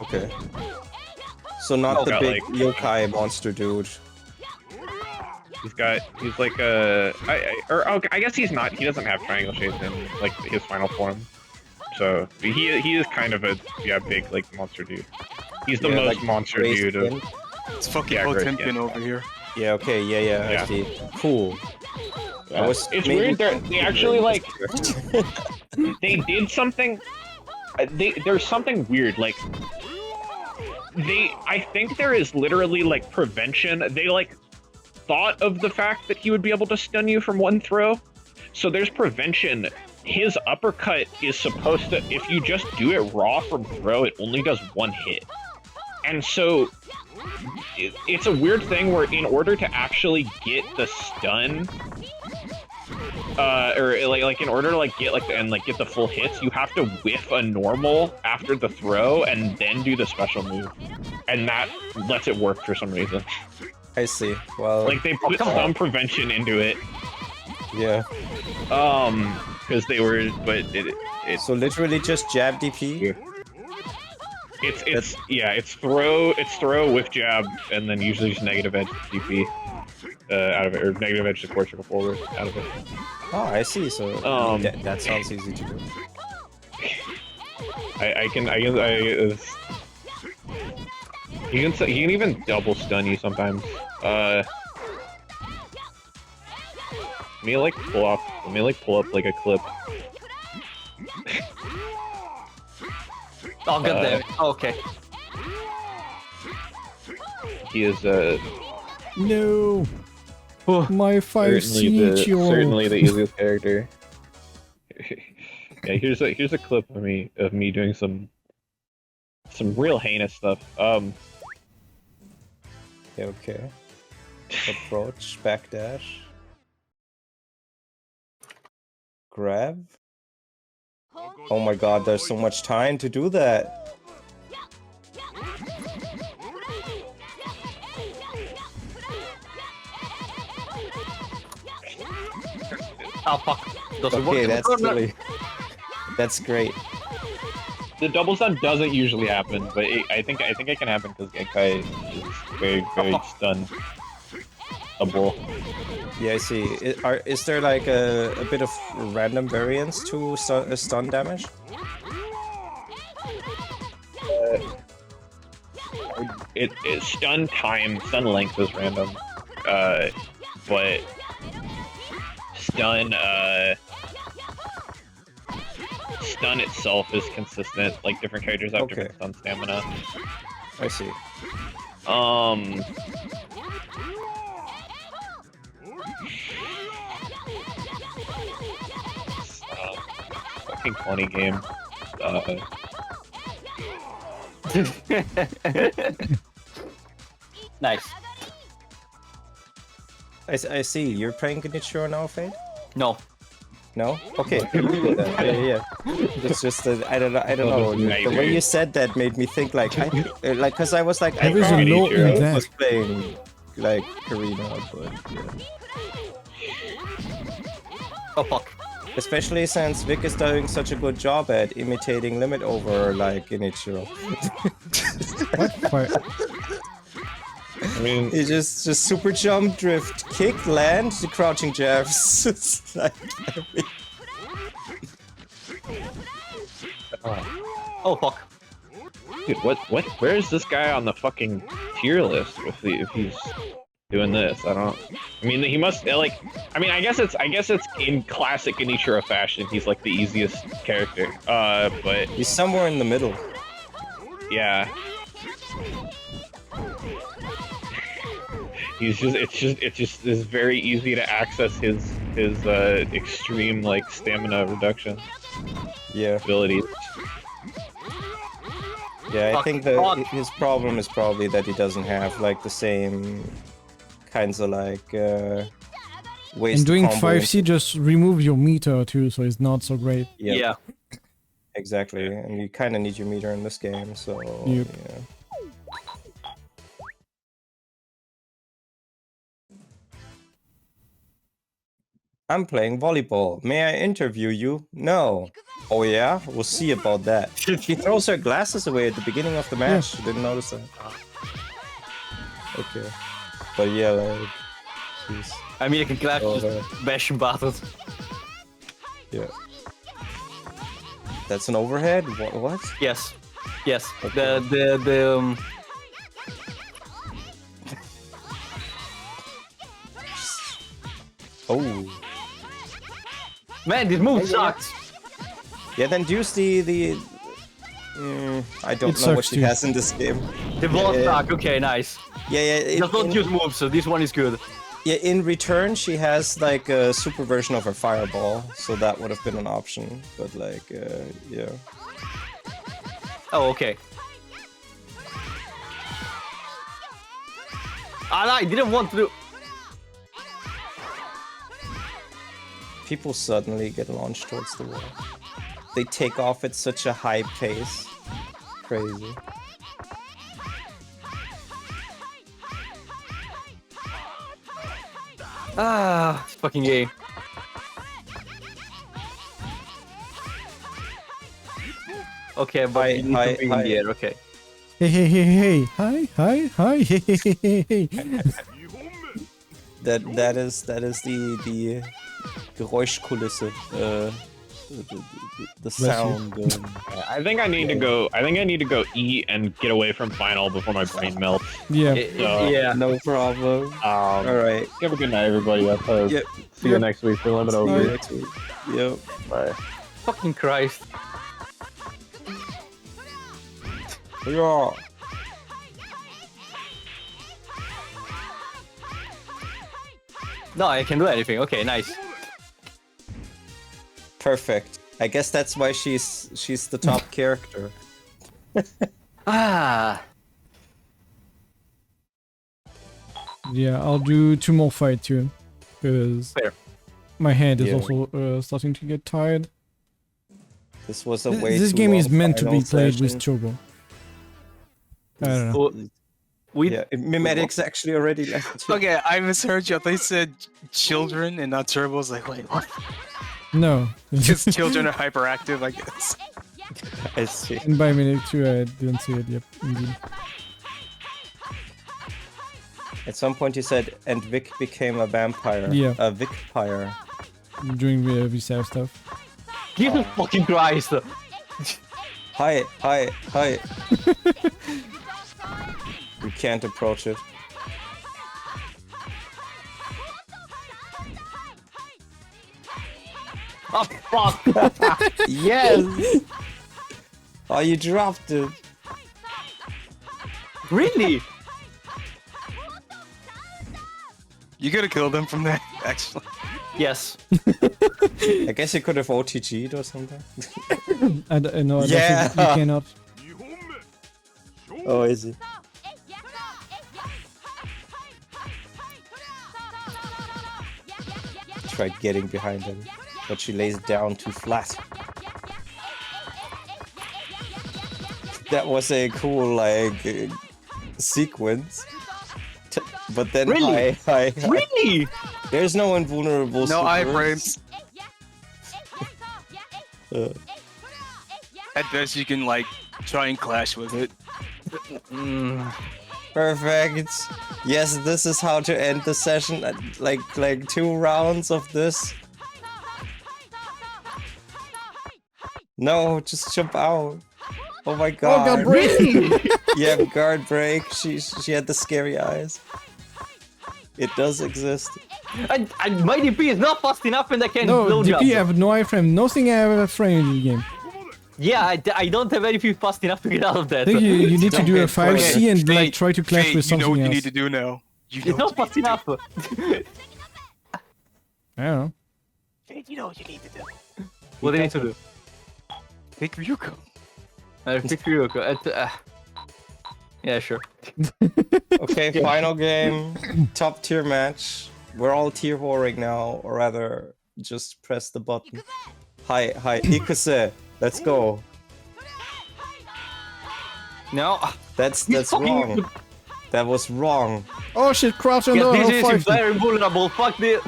[SPEAKER 2] Okay. So not the
[SPEAKER 6] got,
[SPEAKER 2] big
[SPEAKER 6] like-
[SPEAKER 2] yokai monster dude.
[SPEAKER 6] He's like I guess he's not. He doesn't have triangle shades in like his final form. So he is kind of a big like monster dude. He's the
[SPEAKER 2] Yeah,
[SPEAKER 6] most
[SPEAKER 2] like
[SPEAKER 6] monster
[SPEAKER 2] gray
[SPEAKER 6] dude.
[SPEAKER 2] skin.
[SPEAKER 3] It's fucking
[SPEAKER 6] Yeah, great,
[SPEAKER 3] Potemkin over here.
[SPEAKER 2] Yeah. Okay. Yeah. I
[SPEAKER 6] Yeah.
[SPEAKER 2] see. Cool. I was
[SPEAKER 4] It's
[SPEAKER 2] maybe-
[SPEAKER 4] weird. They actually like they did something. There's something weird. Like I think there is literally like prevention. They like thought of the fact that he would be able to stun you from one throw. So there's prevention. His uppercut is supposed to, if you just do it raw from throw, it only does one hit. And so it's a weird thing where in order to actually get the stun, or like in order to like get like get the full hits, you have to whiff a normal after the throw and then do the special move, and that lets it work for some reason.
[SPEAKER 2] I see. Well.
[SPEAKER 4] Like they put some prevention into it,
[SPEAKER 2] Yeah.
[SPEAKER 4] because they were, but it's
[SPEAKER 2] So literally just jab DP.
[SPEAKER 4] it's throw with jab, and then usually just negative edge DP out of it, or negative edge to core trickle forward out of it.
[SPEAKER 2] Oh, I see. So that sounds easy to do.
[SPEAKER 4] He can even double stun you sometimes. Let me pull up like a clip.
[SPEAKER 5] Oh, god damn it. Okay.
[SPEAKER 4] He is
[SPEAKER 1] No. My 5 Genichirou.
[SPEAKER 4] certainly the easiest character. Yeah, here's a clip of me doing some real heinous stuff.
[SPEAKER 2] Okay. Approach, backdash. Grab. Oh my god, there's so much time to do that.
[SPEAKER 5] Oh fuck. Doesn't
[SPEAKER 2] Okay,
[SPEAKER 5] work.
[SPEAKER 2] that's silly. That's great.
[SPEAKER 4] The double stun doesn't usually happen, but I think it can happen because Genkai is very stunnable.
[SPEAKER 2] Yeah, I see. Is there like a bit of random variance to stun damage?
[SPEAKER 4] It stun time, stun length is random, but stun itself is consistent. Like different characters have different stun stamina.
[SPEAKER 2] I see.
[SPEAKER 4] Fucking funny game.
[SPEAKER 5] Nice.
[SPEAKER 2] I see. You're playing Genichirou now, Fade?
[SPEAKER 5] No.
[SPEAKER 2] No? Okay. Yeah. It's just that I don't know. The way you said that made me think like because I was like
[SPEAKER 1] There is a law in
[SPEAKER 2] I
[SPEAKER 1] that.
[SPEAKER 2] was playing like Karina, but yeah.
[SPEAKER 5] Oh fuck.
[SPEAKER 2] Especially since Vick is doing such a good job at imitating LimitOver like Genichirou.
[SPEAKER 1] What?
[SPEAKER 4] I mean,
[SPEAKER 2] He just super jump, drift, kick, land, the crouching jabs. It's like
[SPEAKER 5] Oh fuck.
[SPEAKER 4] dude, what? Where is this guy on the fucking tier list if he's doing this? I mean, he must like. I mean, I guess it's in classic Genichirou fashion. He's like the easiest character. But
[SPEAKER 2] he's somewhere in the middle.
[SPEAKER 4] yeah. It's very easy to access his extreme like stamina reduction
[SPEAKER 2] Yeah.
[SPEAKER 4] abilities.
[SPEAKER 2] Yeah, I think his problem is probably that he doesn't have like the same kinds of like ways
[SPEAKER 1] And
[SPEAKER 2] to
[SPEAKER 1] doing
[SPEAKER 2] combo.
[SPEAKER 1] 5C just remove your meter too, so it's not so great.
[SPEAKER 2] Yep,
[SPEAKER 5] Yeah.
[SPEAKER 2] exactly. And you kind of need your meter in this game, so
[SPEAKER 1] Yep.
[SPEAKER 2] yeah. I'm playing volleyball. May I interview you? No. Oh yeah? We'll see about that. She throws her glasses away at the beginning of the match. Didn't notice that. Okay. But yeah, like... She's...
[SPEAKER 5] I mean, I can clap
[SPEAKER 2] Oh,
[SPEAKER 5] just bashing battles.
[SPEAKER 2] Yeah. That's an overhead? What?
[SPEAKER 5] Yes. Yes.
[SPEAKER 2] Okay.
[SPEAKER 5] The
[SPEAKER 2] Oh.
[SPEAKER 5] Man, this move sucks.
[SPEAKER 2] Yeah, then use the I don't
[SPEAKER 1] It
[SPEAKER 2] know what
[SPEAKER 1] sucks
[SPEAKER 2] she
[SPEAKER 5] too.
[SPEAKER 2] has in this game.
[SPEAKER 5] The ball suck. Okay, nice.
[SPEAKER 2] Yeah.
[SPEAKER 5] Just don't use moves, so this one is good.
[SPEAKER 2] Yeah, in return, she has like a super version of her fireball, so that would have been an option. But like, yeah.
[SPEAKER 5] Oh, okay. I didn't want to do.
[SPEAKER 2] People suddenly get launched towards the wall. They take off at such a high pace. Crazy.
[SPEAKER 5] Ah, this fucking game. Okay, but we need to be in the air. Okay.
[SPEAKER 1] Hey. Hi. Hey.
[SPEAKER 2] That is the Geräuschkulisse. The sound.
[SPEAKER 6] I think I need to go. I think I need to go eat and get away from final before my brain melts.
[SPEAKER 1] Yeah.
[SPEAKER 6] So,
[SPEAKER 5] Yeah.
[SPEAKER 2] No problem. All right.
[SPEAKER 4] Have a good night, everybody. I'll
[SPEAKER 2] Yep.
[SPEAKER 4] see you next week for Limit
[SPEAKER 2] See you
[SPEAKER 4] Over.
[SPEAKER 2] next week. Yep.
[SPEAKER 4] Bye.
[SPEAKER 5] Fucking Christ.
[SPEAKER 2] Yeah.
[SPEAKER 5] No, I can do anything. Okay, nice.
[SPEAKER 2] Perfect. I guess that's why she's the top character.
[SPEAKER 5] Ah.
[SPEAKER 1] Yeah, I'll do 2 more fights too, because
[SPEAKER 5] Fair.
[SPEAKER 1] my hand is
[SPEAKER 2] Yeah.
[SPEAKER 1] also starting to get tired.
[SPEAKER 2] This was a way
[SPEAKER 1] This
[SPEAKER 2] too
[SPEAKER 1] game is
[SPEAKER 2] long
[SPEAKER 1] meant to be
[SPEAKER 2] final
[SPEAKER 1] played
[SPEAKER 2] session.
[SPEAKER 1] with turbo. I don't know.
[SPEAKER 5] Oh, we
[SPEAKER 2] Yeah, Mimetics actually already left.
[SPEAKER 3] Okay, I misheard you. They said children and not turbo. I was like, wait, what?
[SPEAKER 1] No.
[SPEAKER 3] Because children are hyperactive, I guess.
[SPEAKER 2] I see.
[SPEAKER 1] And by minute 2, I didn't see it. Yep, indeed.
[SPEAKER 2] At some point you said, and Vick became a vampire.
[SPEAKER 1] Yeah.
[SPEAKER 2] A Vickpire.
[SPEAKER 1] Doing the V-Save stuff.
[SPEAKER 5] Jesus fucking Christ.
[SPEAKER 2] Hi. You can't approach it.
[SPEAKER 5] Oh fuck.
[SPEAKER 2] Yes! Oh, you dropped it.
[SPEAKER 5] Really?
[SPEAKER 3] You could have killed him from that, actually.
[SPEAKER 5] Yes.
[SPEAKER 2] I guess you could have OTG'd or something.
[SPEAKER 1] I know. I
[SPEAKER 2] Yeah.
[SPEAKER 1] don't think you cannot.
[SPEAKER 2] Oh, is it? Tried getting behind him, but she lays down too flat. That was a cool, like, sequence. But then
[SPEAKER 5] Really?
[SPEAKER 2] I
[SPEAKER 5] Really?
[SPEAKER 2] there's no invulnerable
[SPEAKER 3] No
[SPEAKER 2] supers.
[SPEAKER 3] iframes. At best, you can, like, try and clash with it.
[SPEAKER 2] Perfect. Yes, this is how to end the session. Like 2 rounds of this. No, just jump out. Oh my god.
[SPEAKER 1] God, really?
[SPEAKER 2] Yeah, guard break. She had the scary eyes. It does exist.
[SPEAKER 5] My DP is not fast enough and I can't
[SPEAKER 1] No,
[SPEAKER 5] low
[SPEAKER 1] DP, I
[SPEAKER 5] jump.
[SPEAKER 1] have no iframe. Nothing I have a frame in the game.
[SPEAKER 5] Yeah, I don't have anything fast enough to get out of that.
[SPEAKER 1] I think you need to
[SPEAKER 2] Don't
[SPEAKER 1] do a
[SPEAKER 2] get crazy.
[SPEAKER 1] 5C and like
[SPEAKER 3] Fate,
[SPEAKER 1] try to clash
[SPEAKER 3] Fate,
[SPEAKER 1] with
[SPEAKER 3] you
[SPEAKER 1] something
[SPEAKER 3] know what you
[SPEAKER 1] else.
[SPEAKER 3] need to do now. You know
[SPEAKER 5] It's not
[SPEAKER 3] what
[SPEAKER 5] fast
[SPEAKER 3] you need
[SPEAKER 5] enough.
[SPEAKER 1] I don't know.
[SPEAKER 3] to do. Fate, you know what you need to do.
[SPEAKER 5] What do I need to do?
[SPEAKER 3] Pick Ryuko.
[SPEAKER 5] Pick Ryuko. Yeah, sure.
[SPEAKER 2] Okay, final game. Top tier match. We're all tier warring now, or rather, just press the button. Hi, Ikuse. Let's go.
[SPEAKER 5] No.
[SPEAKER 2] That's
[SPEAKER 5] fucking-
[SPEAKER 2] wrong. That was wrong.
[SPEAKER 1] Oh shit, crouch on
[SPEAKER 5] Yeah,
[SPEAKER 1] the
[SPEAKER 5] this is
[SPEAKER 1] 5.
[SPEAKER 5] very vulnerable. Fuck this.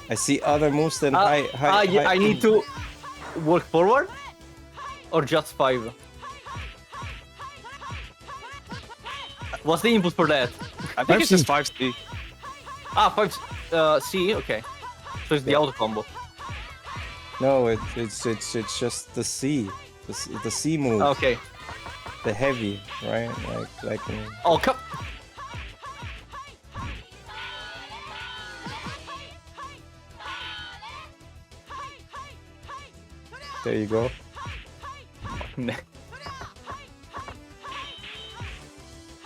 [SPEAKER 2] I see other moves than
[SPEAKER 5] I need to walk forward, or just 5. What's the input for that?
[SPEAKER 3] I think it's just 5C.
[SPEAKER 5] Ah, 5 C. Okay, so it's the auto combo.
[SPEAKER 2] No, it's just the C, the C move.
[SPEAKER 5] Okay.
[SPEAKER 2] The heavy, right? Like.
[SPEAKER 5] Oh, come.
[SPEAKER 2] There you go.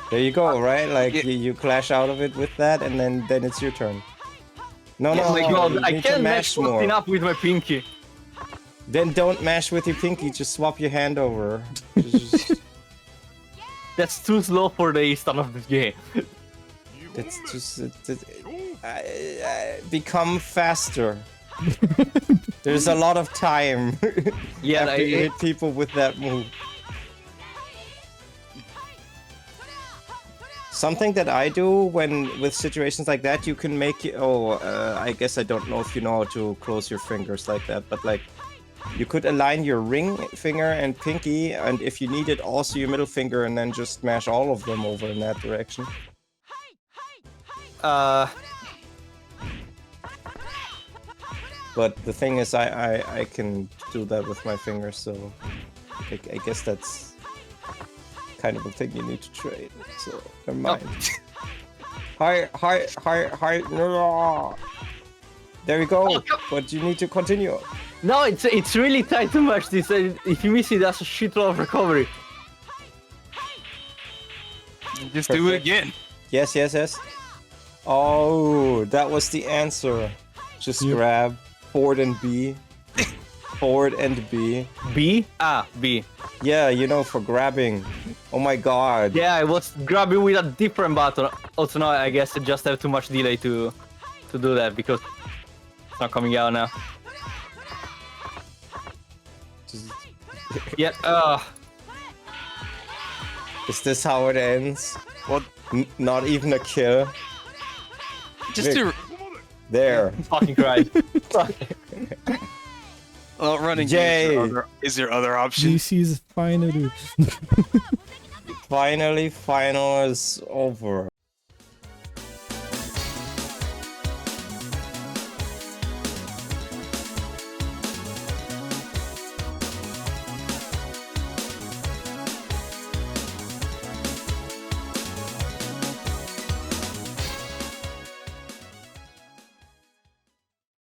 [SPEAKER 2] There you go, right? Like you clash out of it with that, and then it's your turn. No,
[SPEAKER 5] Oh my god,
[SPEAKER 2] you
[SPEAKER 5] I
[SPEAKER 2] need to
[SPEAKER 5] can't
[SPEAKER 2] mash
[SPEAKER 5] match
[SPEAKER 2] more.
[SPEAKER 5] enough with my pinky.
[SPEAKER 2] Then don't mash with your pinky. Just swap your hand over. Just-
[SPEAKER 5] That's too slow for the start of this game.
[SPEAKER 2] It's just become faster. There's a lot of time
[SPEAKER 5] Yeah,
[SPEAKER 2] after you hit people with that move. Something that I do with situations like that, you can make it. I guess I don't know if you know how to close your fingers like that, but like you could align your ring finger and pinky, and if you need it, also your middle finger, and then just smash all of them over in that direction. But the thing is, I can do that with my fingers, so I guess that's kind of a thing you need to train. So never mind. Hi. No. There we go. But you need to continue.
[SPEAKER 5] No, it's really tight to match this. If you miss it, that's a shit load of recovery.
[SPEAKER 3] Just do it again.
[SPEAKER 2] Yes. Oh, that was the answer. Just grab forward and B. Forward and B.
[SPEAKER 5] B? Ah, B.
[SPEAKER 2] Yeah, you know, for grabbing. Oh my god.
[SPEAKER 5] Yeah, I was grabbing with a different button. Also now I guess I just have too much delay to do that because it's not coming out now. Yeah,
[SPEAKER 2] Is this how it ends?
[SPEAKER 3] Well,
[SPEAKER 2] Not even a kill.
[SPEAKER 3] just
[SPEAKER 2] Vick.
[SPEAKER 3] do
[SPEAKER 2] There.
[SPEAKER 5] fucking cried.
[SPEAKER 3] running.
[SPEAKER 2] Yay.
[SPEAKER 3] Is your other option?
[SPEAKER 1] This is finally.
[SPEAKER 2] Finally, final is over.